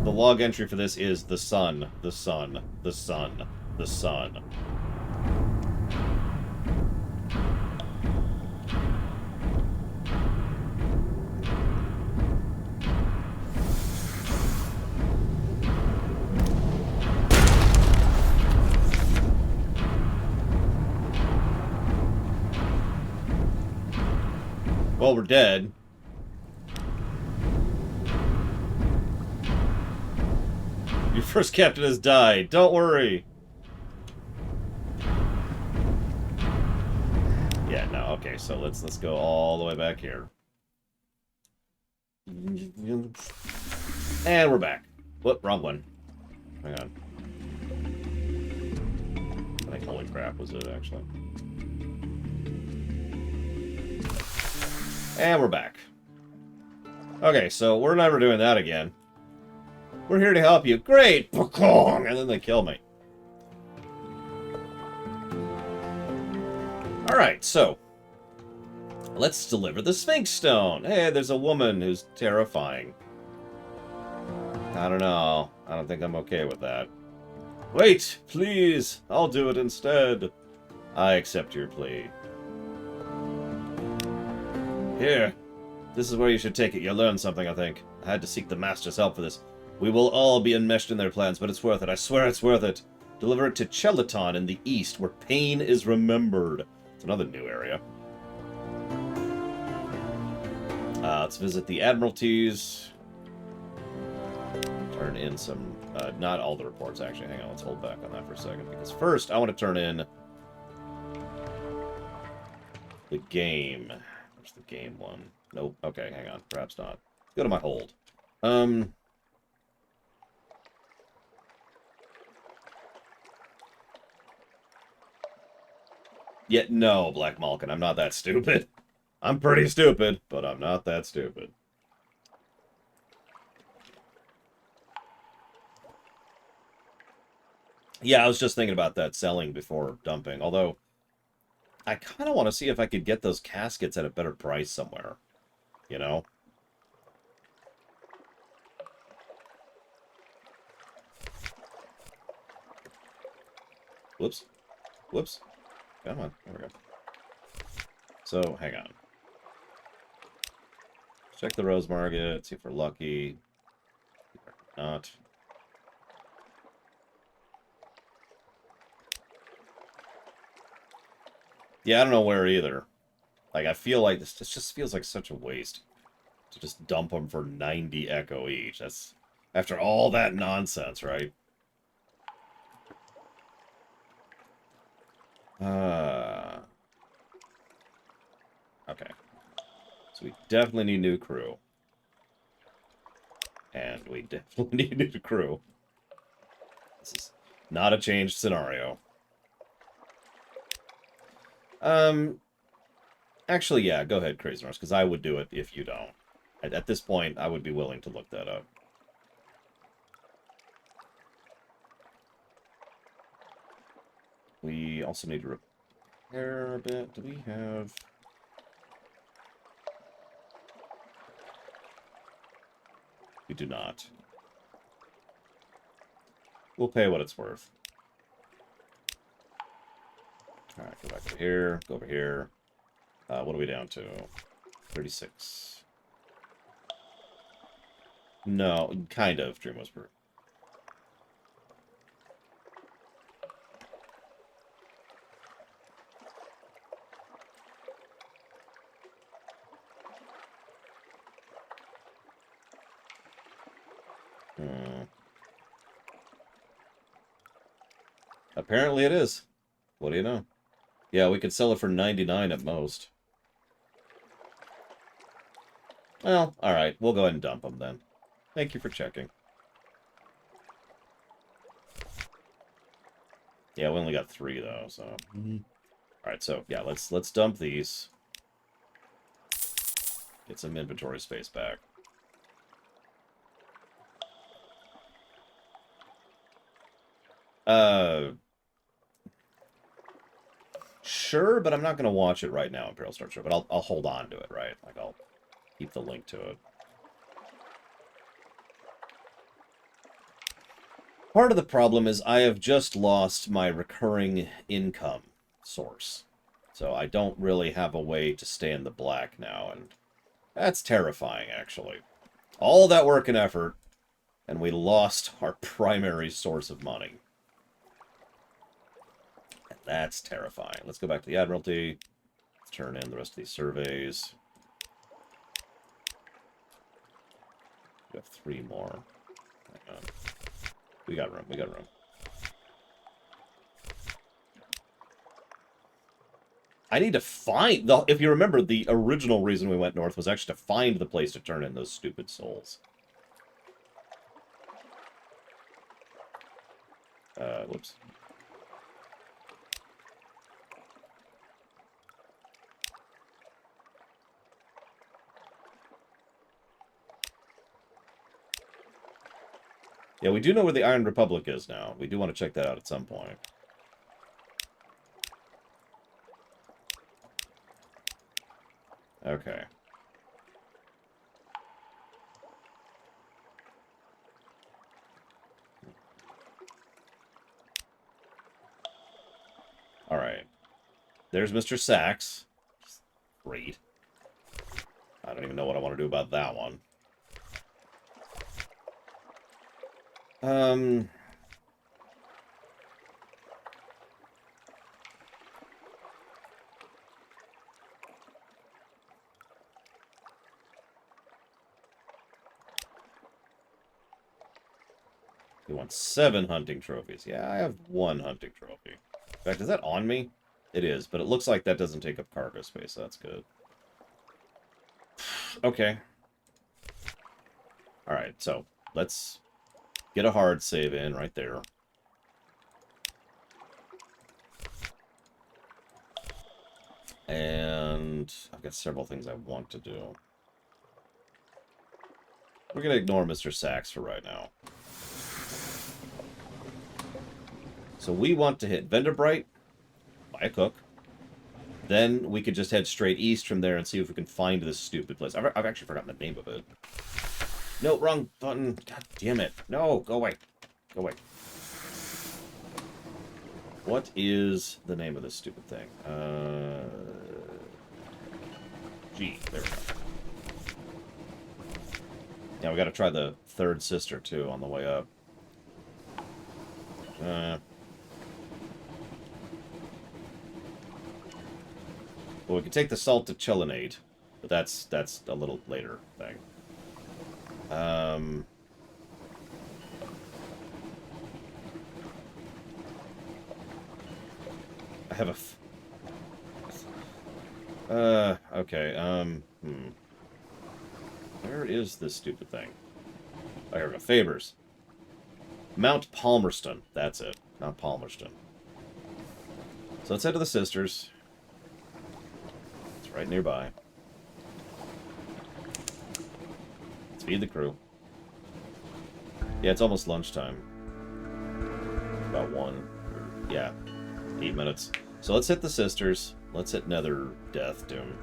The log entry for this is the sun, the sun, the sun, the sun. Well, we're dead. Your first captain has died. Don't worry. Yeah, no, okay, so let's go all the way back here. And we're back. Whoop, wrong one. Hang on. I think holy crap was it, actually. And we're back. Okay, so we're never doing that again. We're here to help you. Great! And then they kill me. Alright, so let's deliver the Sphinx Stone. Hey, there's a woman who's terrifying. I don't know. I don't think I'm okay with that. Wait, please. I'll do it instead. I accept your plea. Here. This is where you should take it. You'll learn something, I think. I had to seek the Master's help for this. We will all be enmeshed in their plans, but it's worth it. I swear it's worth it. Deliver it to Chelaton in the east, where pain is remembered. It's another new area. Let's visit the Admiralties. Turn in some... not all the reports, actually. Hang on, let's hold back on that for a second. Because first, I want to turn in... the game. Where's the game one? Nope. Okay, hang on. Perhaps not. Go to my hold. Yet no, Black Malkin, I'm not that stupid. I'm pretty stupid, but I'm not that stupid. Yeah, I was just thinking about that selling before dumping, although I kind of want to see if I could get those caskets at a better price somewhere, you know? Whoops. Whoops. Come on. There we go. So, hang on. Check the Rose Market, see if we're lucky. Not. Yeah, I don't know where either. Like, I feel like this just feels like such a waste. To just dump them for 90 echo each. That's... after all that nonsense, right? Okay. So we definitely need new crew. And we definitely need new crew. This is not a changed scenario. Actually, yeah, go ahead, Crazy Norse, because I would do it if you don't. At this point, I would be willing to look that up. We also need to repair a bit. Do we have... we do not. We'll pay what it's worth. Alright, go back over here. Go over here. What are we down to? 36. No, kind of, Dream Whisperer. Apparently it is. What do you know? Yeah, we could sell it for 99 at most. Well, alright. We'll go ahead and dump them then. Thank you for checking. Yeah, we only got 3 though, so... Alright, so yeah, let's dump these. Get some inventory space back. Sure, but I'm not going to watch it right now, Imperial Star Trek, but I'll hold on to it, right? Like, I'll keep the link to it. Part of the problem is I have just lost my recurring income source. So I don't really have a way to stay in the black now, and that's terrifying, actually. All that work and effort, and we lost our primary source of money. And that's terrifying. Let's go back to the Admiralty. Let's turn in the rest of these surveys. We have 3 more. Hang on. We got room. We got room. I need to find... if you remember, the original reason we went north was actually to find the place to turn in those stupid souls. Whoops. Yeah, we do know where the Iron Republic is now. We do want to check that out at some point. Okay. Alright. There's Mr. Sachs. Great. I don't even know what I want to do about that one. You want 7 hunting trophies. Yeah, I have 1 hunting trophy. In fact, is that on me? It is, but it looks like that doesn't take up cargo space, so that's good. Okay. Alright, so let's get a hard save in right there. And I've got several things I want to do. We're going to ignore Mr. Sachs for right now. So we want to hit Venderbright, buy a cook. Then we could just head straight east from there and see if we can find this stupid place. I've actually forgotten the name of it. No, wrong button. God damn it. No, go away. Go away. What is the name of this stupid thing? G. There we go. Yeah, we gotta try the third sister, too, on the way up. Well, we could take the salt to Chelinade, but that's a little later thing. I have a... okay, Where is this stupid thing? Oh, here we go. Favors. Mount Palmerston. That's it. Not Palmerston. So let's head to the sisters. It's right nearby. Let's feed the crew. Yeah, it's almost lunchtime. About 1. Yeah, 8 minutes. So let's hit the sisters. Let's hit Nether Death Doom.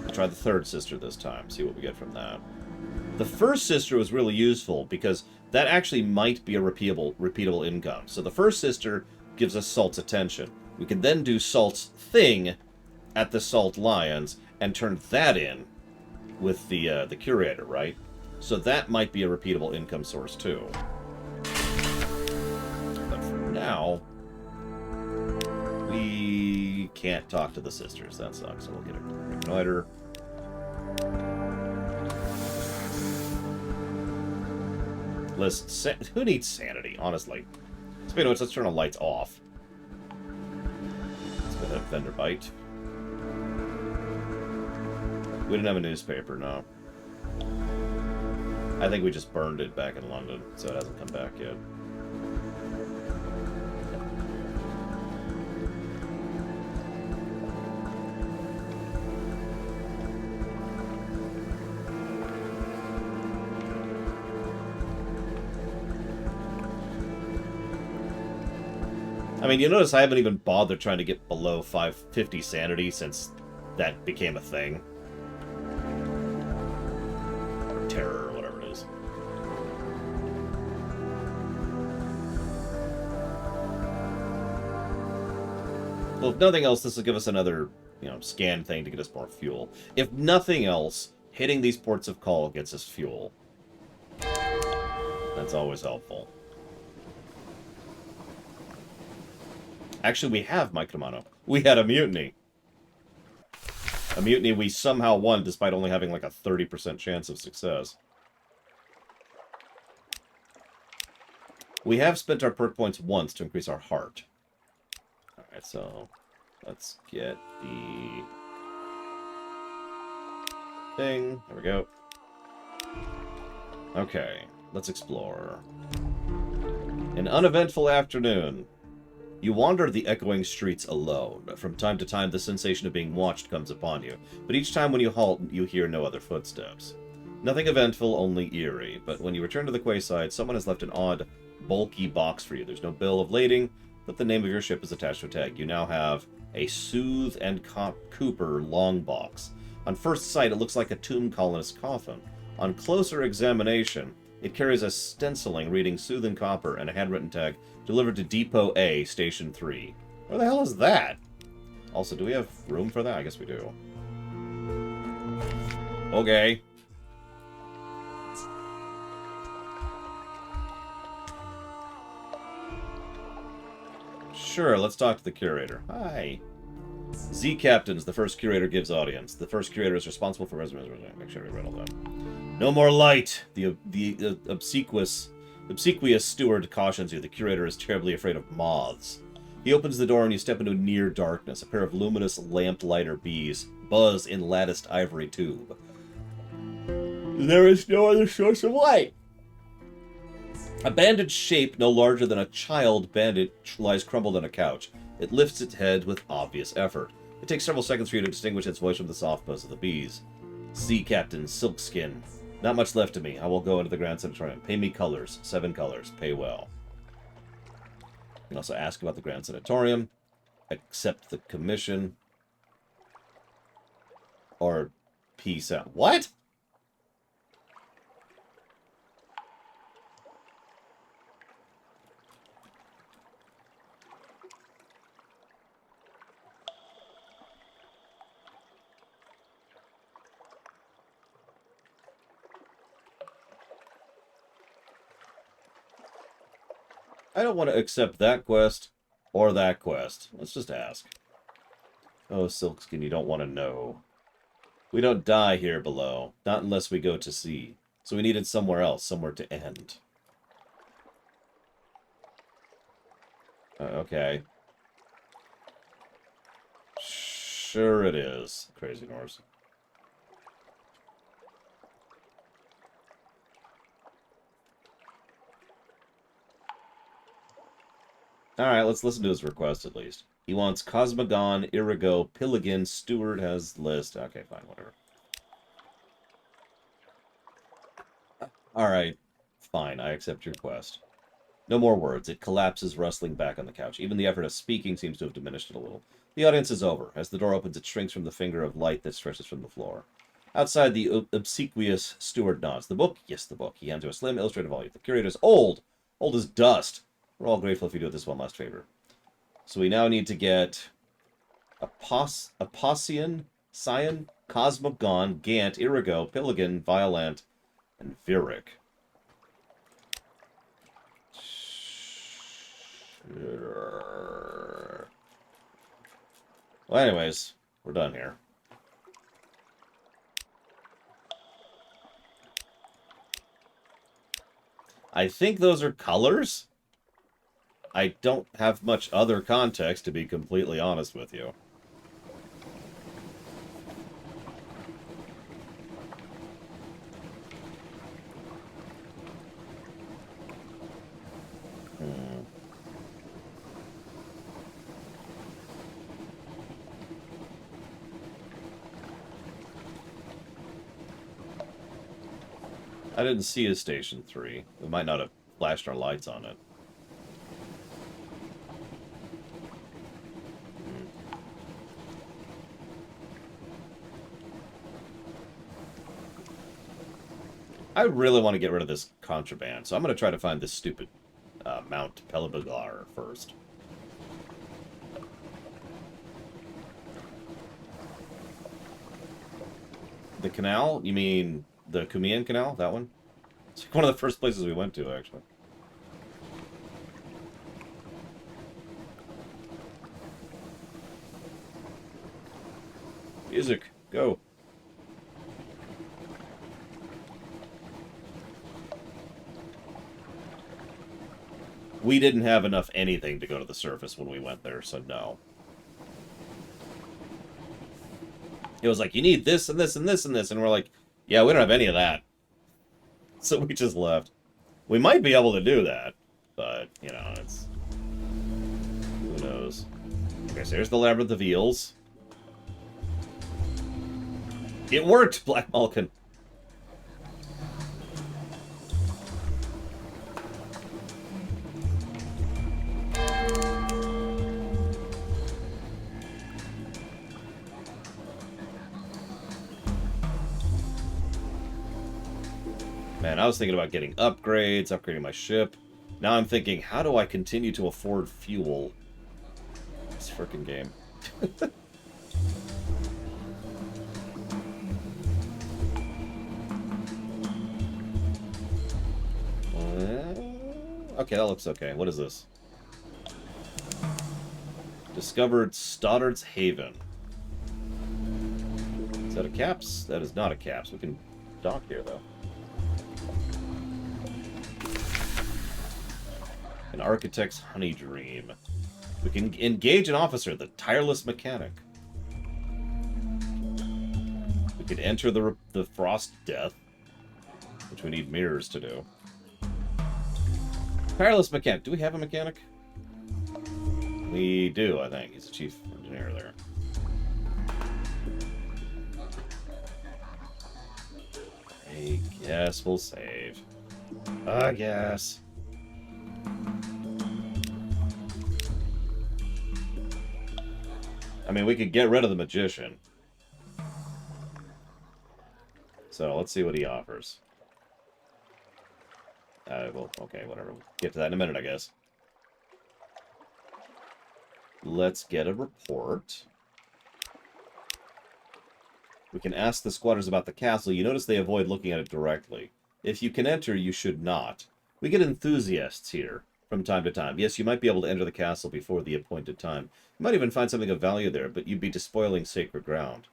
We'll try the third sister this time. See what we get from that. The first sister was really useful because that actually might be a repeatable income. So the first sister gives us Salt's attention. We can then do Salt's thing at the Salt Lions and turn that in with the curator, right? So that might be a repeatable income source too. But for now, we can't talk to the sisters. That sucks. So we'll get a reconnoiter. List. Who needs sanity, honestly? Speaking of which, let's turn the lights off. Let's go ahead and Vendor Bite. We didn't have a newspaper, no. I think we just burned it back in London, so it hasn't come back yet. I mean, you notice I haven't even bothered trying to get below 550 sanity since that became a thing. Or terror, or whatever it is. Well, if nothing else, this will give us another, scan thing to get us more fuel. If nothing else, hitting these ports of call gets us fuel. That's always helpful. Actually, we have Mike Romano. We had a mutiny. A mutiny we somehow won despite only having like a 30% chance of success. We have spent our perk points once to increase our heart. Alright, so let's get the thing. There we go. Okay, let's explore. An uneventful afternoon. You wander the echoing streets alone. From time to time, the sensation of being watched comes upon you, but each time when you halt, you hear no other footsteps. Nothing eventful, only eerie. But when you return to the quayside, someone has left an odd, bulky box for you. There's no bill of lading, but the name of your ship is attached to a tag. You now have a Soothe and Cooper long box. On first sight, it looks like a tomb colonist's coffin. On closer examination, it carries a stenciling reading Soothe and Copper and a handwritten tag, delivered to Depot A, Station 3. Where the hell is that? Also, do we have room for that? I guess we do. Okay. Sure, let's talk to the curator. Hi. Z Captains, the first curator gives audience. The first curator is responsible for make sure we read all that. No more light. The obsequious steward cautions you. The curator is terribly afraid of moths. He opens the door and you step into near darkness. A pair of luminous lamplighter bees buzz in latticed ivory tube. There is no other source of light. A bandaged shape no larger than a child bandage lies crumpled on a couch. It lifts its head with obvious effort. It takes several seconds for you to distinguish its voice from the soft buzz of the bees. Sea Captain, Silkskin. Not much left of me. I will go into the Grand Sanatorium. Pay me colors. 7 colors. Pay well. You can also ask about the Grand Sanatorium. Accept the commission. Or peace out. What? I don't want to accept that quest or that quest. Let's just ask. Oh, Silkskin, you don't want to know. We don't die here below. Not unless we go to sea. So we needed somewhere else, somewhere to end. Okay. Sure it is. Crazy Norse. Alright, let's listen to his request at least. He wants Cosmogon, Irigo, Pilligan, Steward has list. Okay, fine, whatever. Alright, fine, I accept your request. No more words. It collapses, rustling back on the couch. Even the effort of speaking seems to have diminished it a little. The audience is over. As the door opens, it shrinks from the finger of light that stretches from the floor. Outside, the obsequious steward nods. The book? Yes, the book. He hands her a slim, illustrated volume. The curator's old. Old as dust. We're all grateful if you do it this one last favor. So we now need to get Apossian, Cyan, Cosmogon, Gant, Irigo, Pilligan, Violant, and Viric. Sure. Well, anyways, we're done here. I think those are colors. I don't have much other context, to be completely honest with you. I didn't see his Station 3. We might not have flashed our lights on it. I really want to get rid of this contraband, so I'm going to try to find this stupid Mount Pelibagar first. The canal? You mean the Kumian Canal? That one? It's like one of the first places we went to, actually. Music, go. We didn't have enough anything to go to the surface when we went there, so no. It was like, you need this and this and this and this, and we're like, yeah, we don't have any of that. So we just left. We might be able to do that, but, you know, it's... who knows. Okay, so here's the Labyrinth of Eels. It worked, Black Malkin. Man, I was thinking about getting upgrades, upgrading my ship. Now I'm thinking, how do I continue to afford fuel? This frickin' game. Okay, that looks okay. What is this? Discovered Stoddard's Haven. Is that a caps? That is not a caps. We can dock here, though. An architect's honey dream. We can engage an officer, the tireless mechanic. We could enter the frost death, which we need mirrors to do. Tireless mechanic. Do we have a mechanic? We do, I think. He's the chief engineer there. I guess we'll save. I guess. I mean, we could get rid of the magician. So, let's see what he offers. Well, okay, whatever. We'll get to that in a minute, I guess. Let's get a report. We can ask the squatters about the castle. You notice they avoid looking at it directly. If you can enter, you should not. We get enthusiasts here from time to time. Yes, you might be able to enter the castle before the appointed time. You might even find something of value there, but you'd be despoiling sacred ground.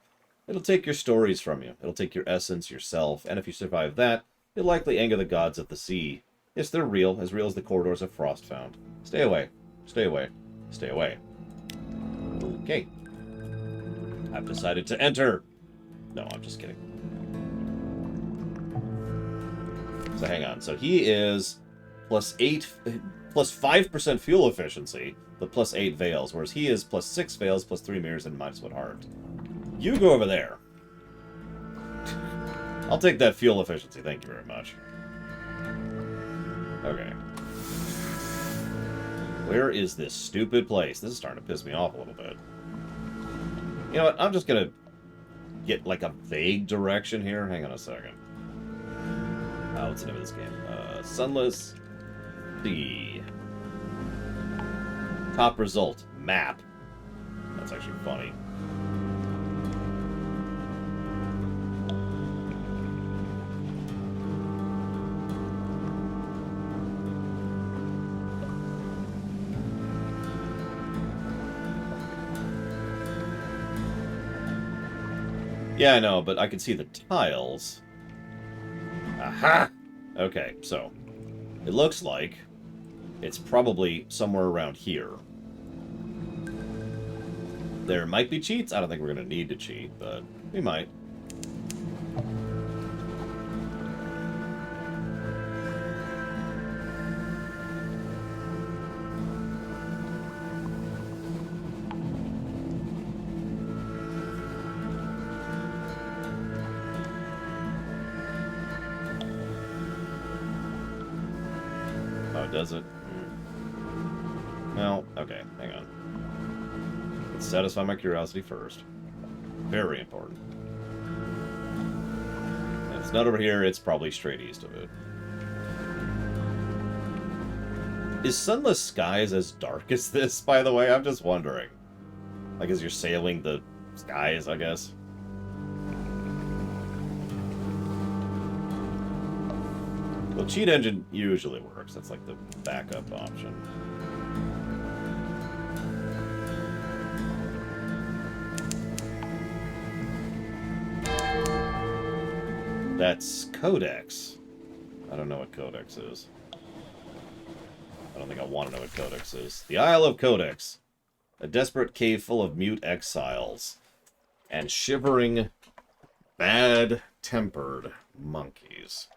It'll take your stories from you. It'll take your essence, yourself, and if you survive that, you'll likely anger the gods of the sea. Yes, they're real as the corridors of frost found. Stay away. Stay away. Stay away. Okay. I've decided to enter. No, I'm just kidding. So hang on. So he is plus 5% fuel efficiency, but plus 8 veils, whereas he is plus 6 veils, plus 3 mirrors, and -1 heart. You go over there. I'll take that fuel efficiency. Thank you very much. Okay. Where is this stupid place? This is starting to piss me off a little bit. You know what? I'm just gonna get like a vague direction here. Hang on a second. What's the name of this game? Sunless. The top result map. That's actually funny. Yeah, I know, but I can see the tiles. Aha! Okay, so it looks like it's probably somewhere around here. There might be cheats. I don't think we're going to need to cheat, but we might. Does it? Well, okay, hang on. Let's satisfy my curiosity first. Very important. If it's not over here, it's probably straight east of it. Is Sunless Skies as dark as this, by the way? I'm just wondering. Like, as you're sailing the skies, I guess. Well, cheat engine usually works. That's like the backup option. That's Codex. I don't know what Codex is. I don't think I want to know what Codex is. The Isle of Codex. A desperate cave full of mute exiles. And shivering, bad-tempered monkeys.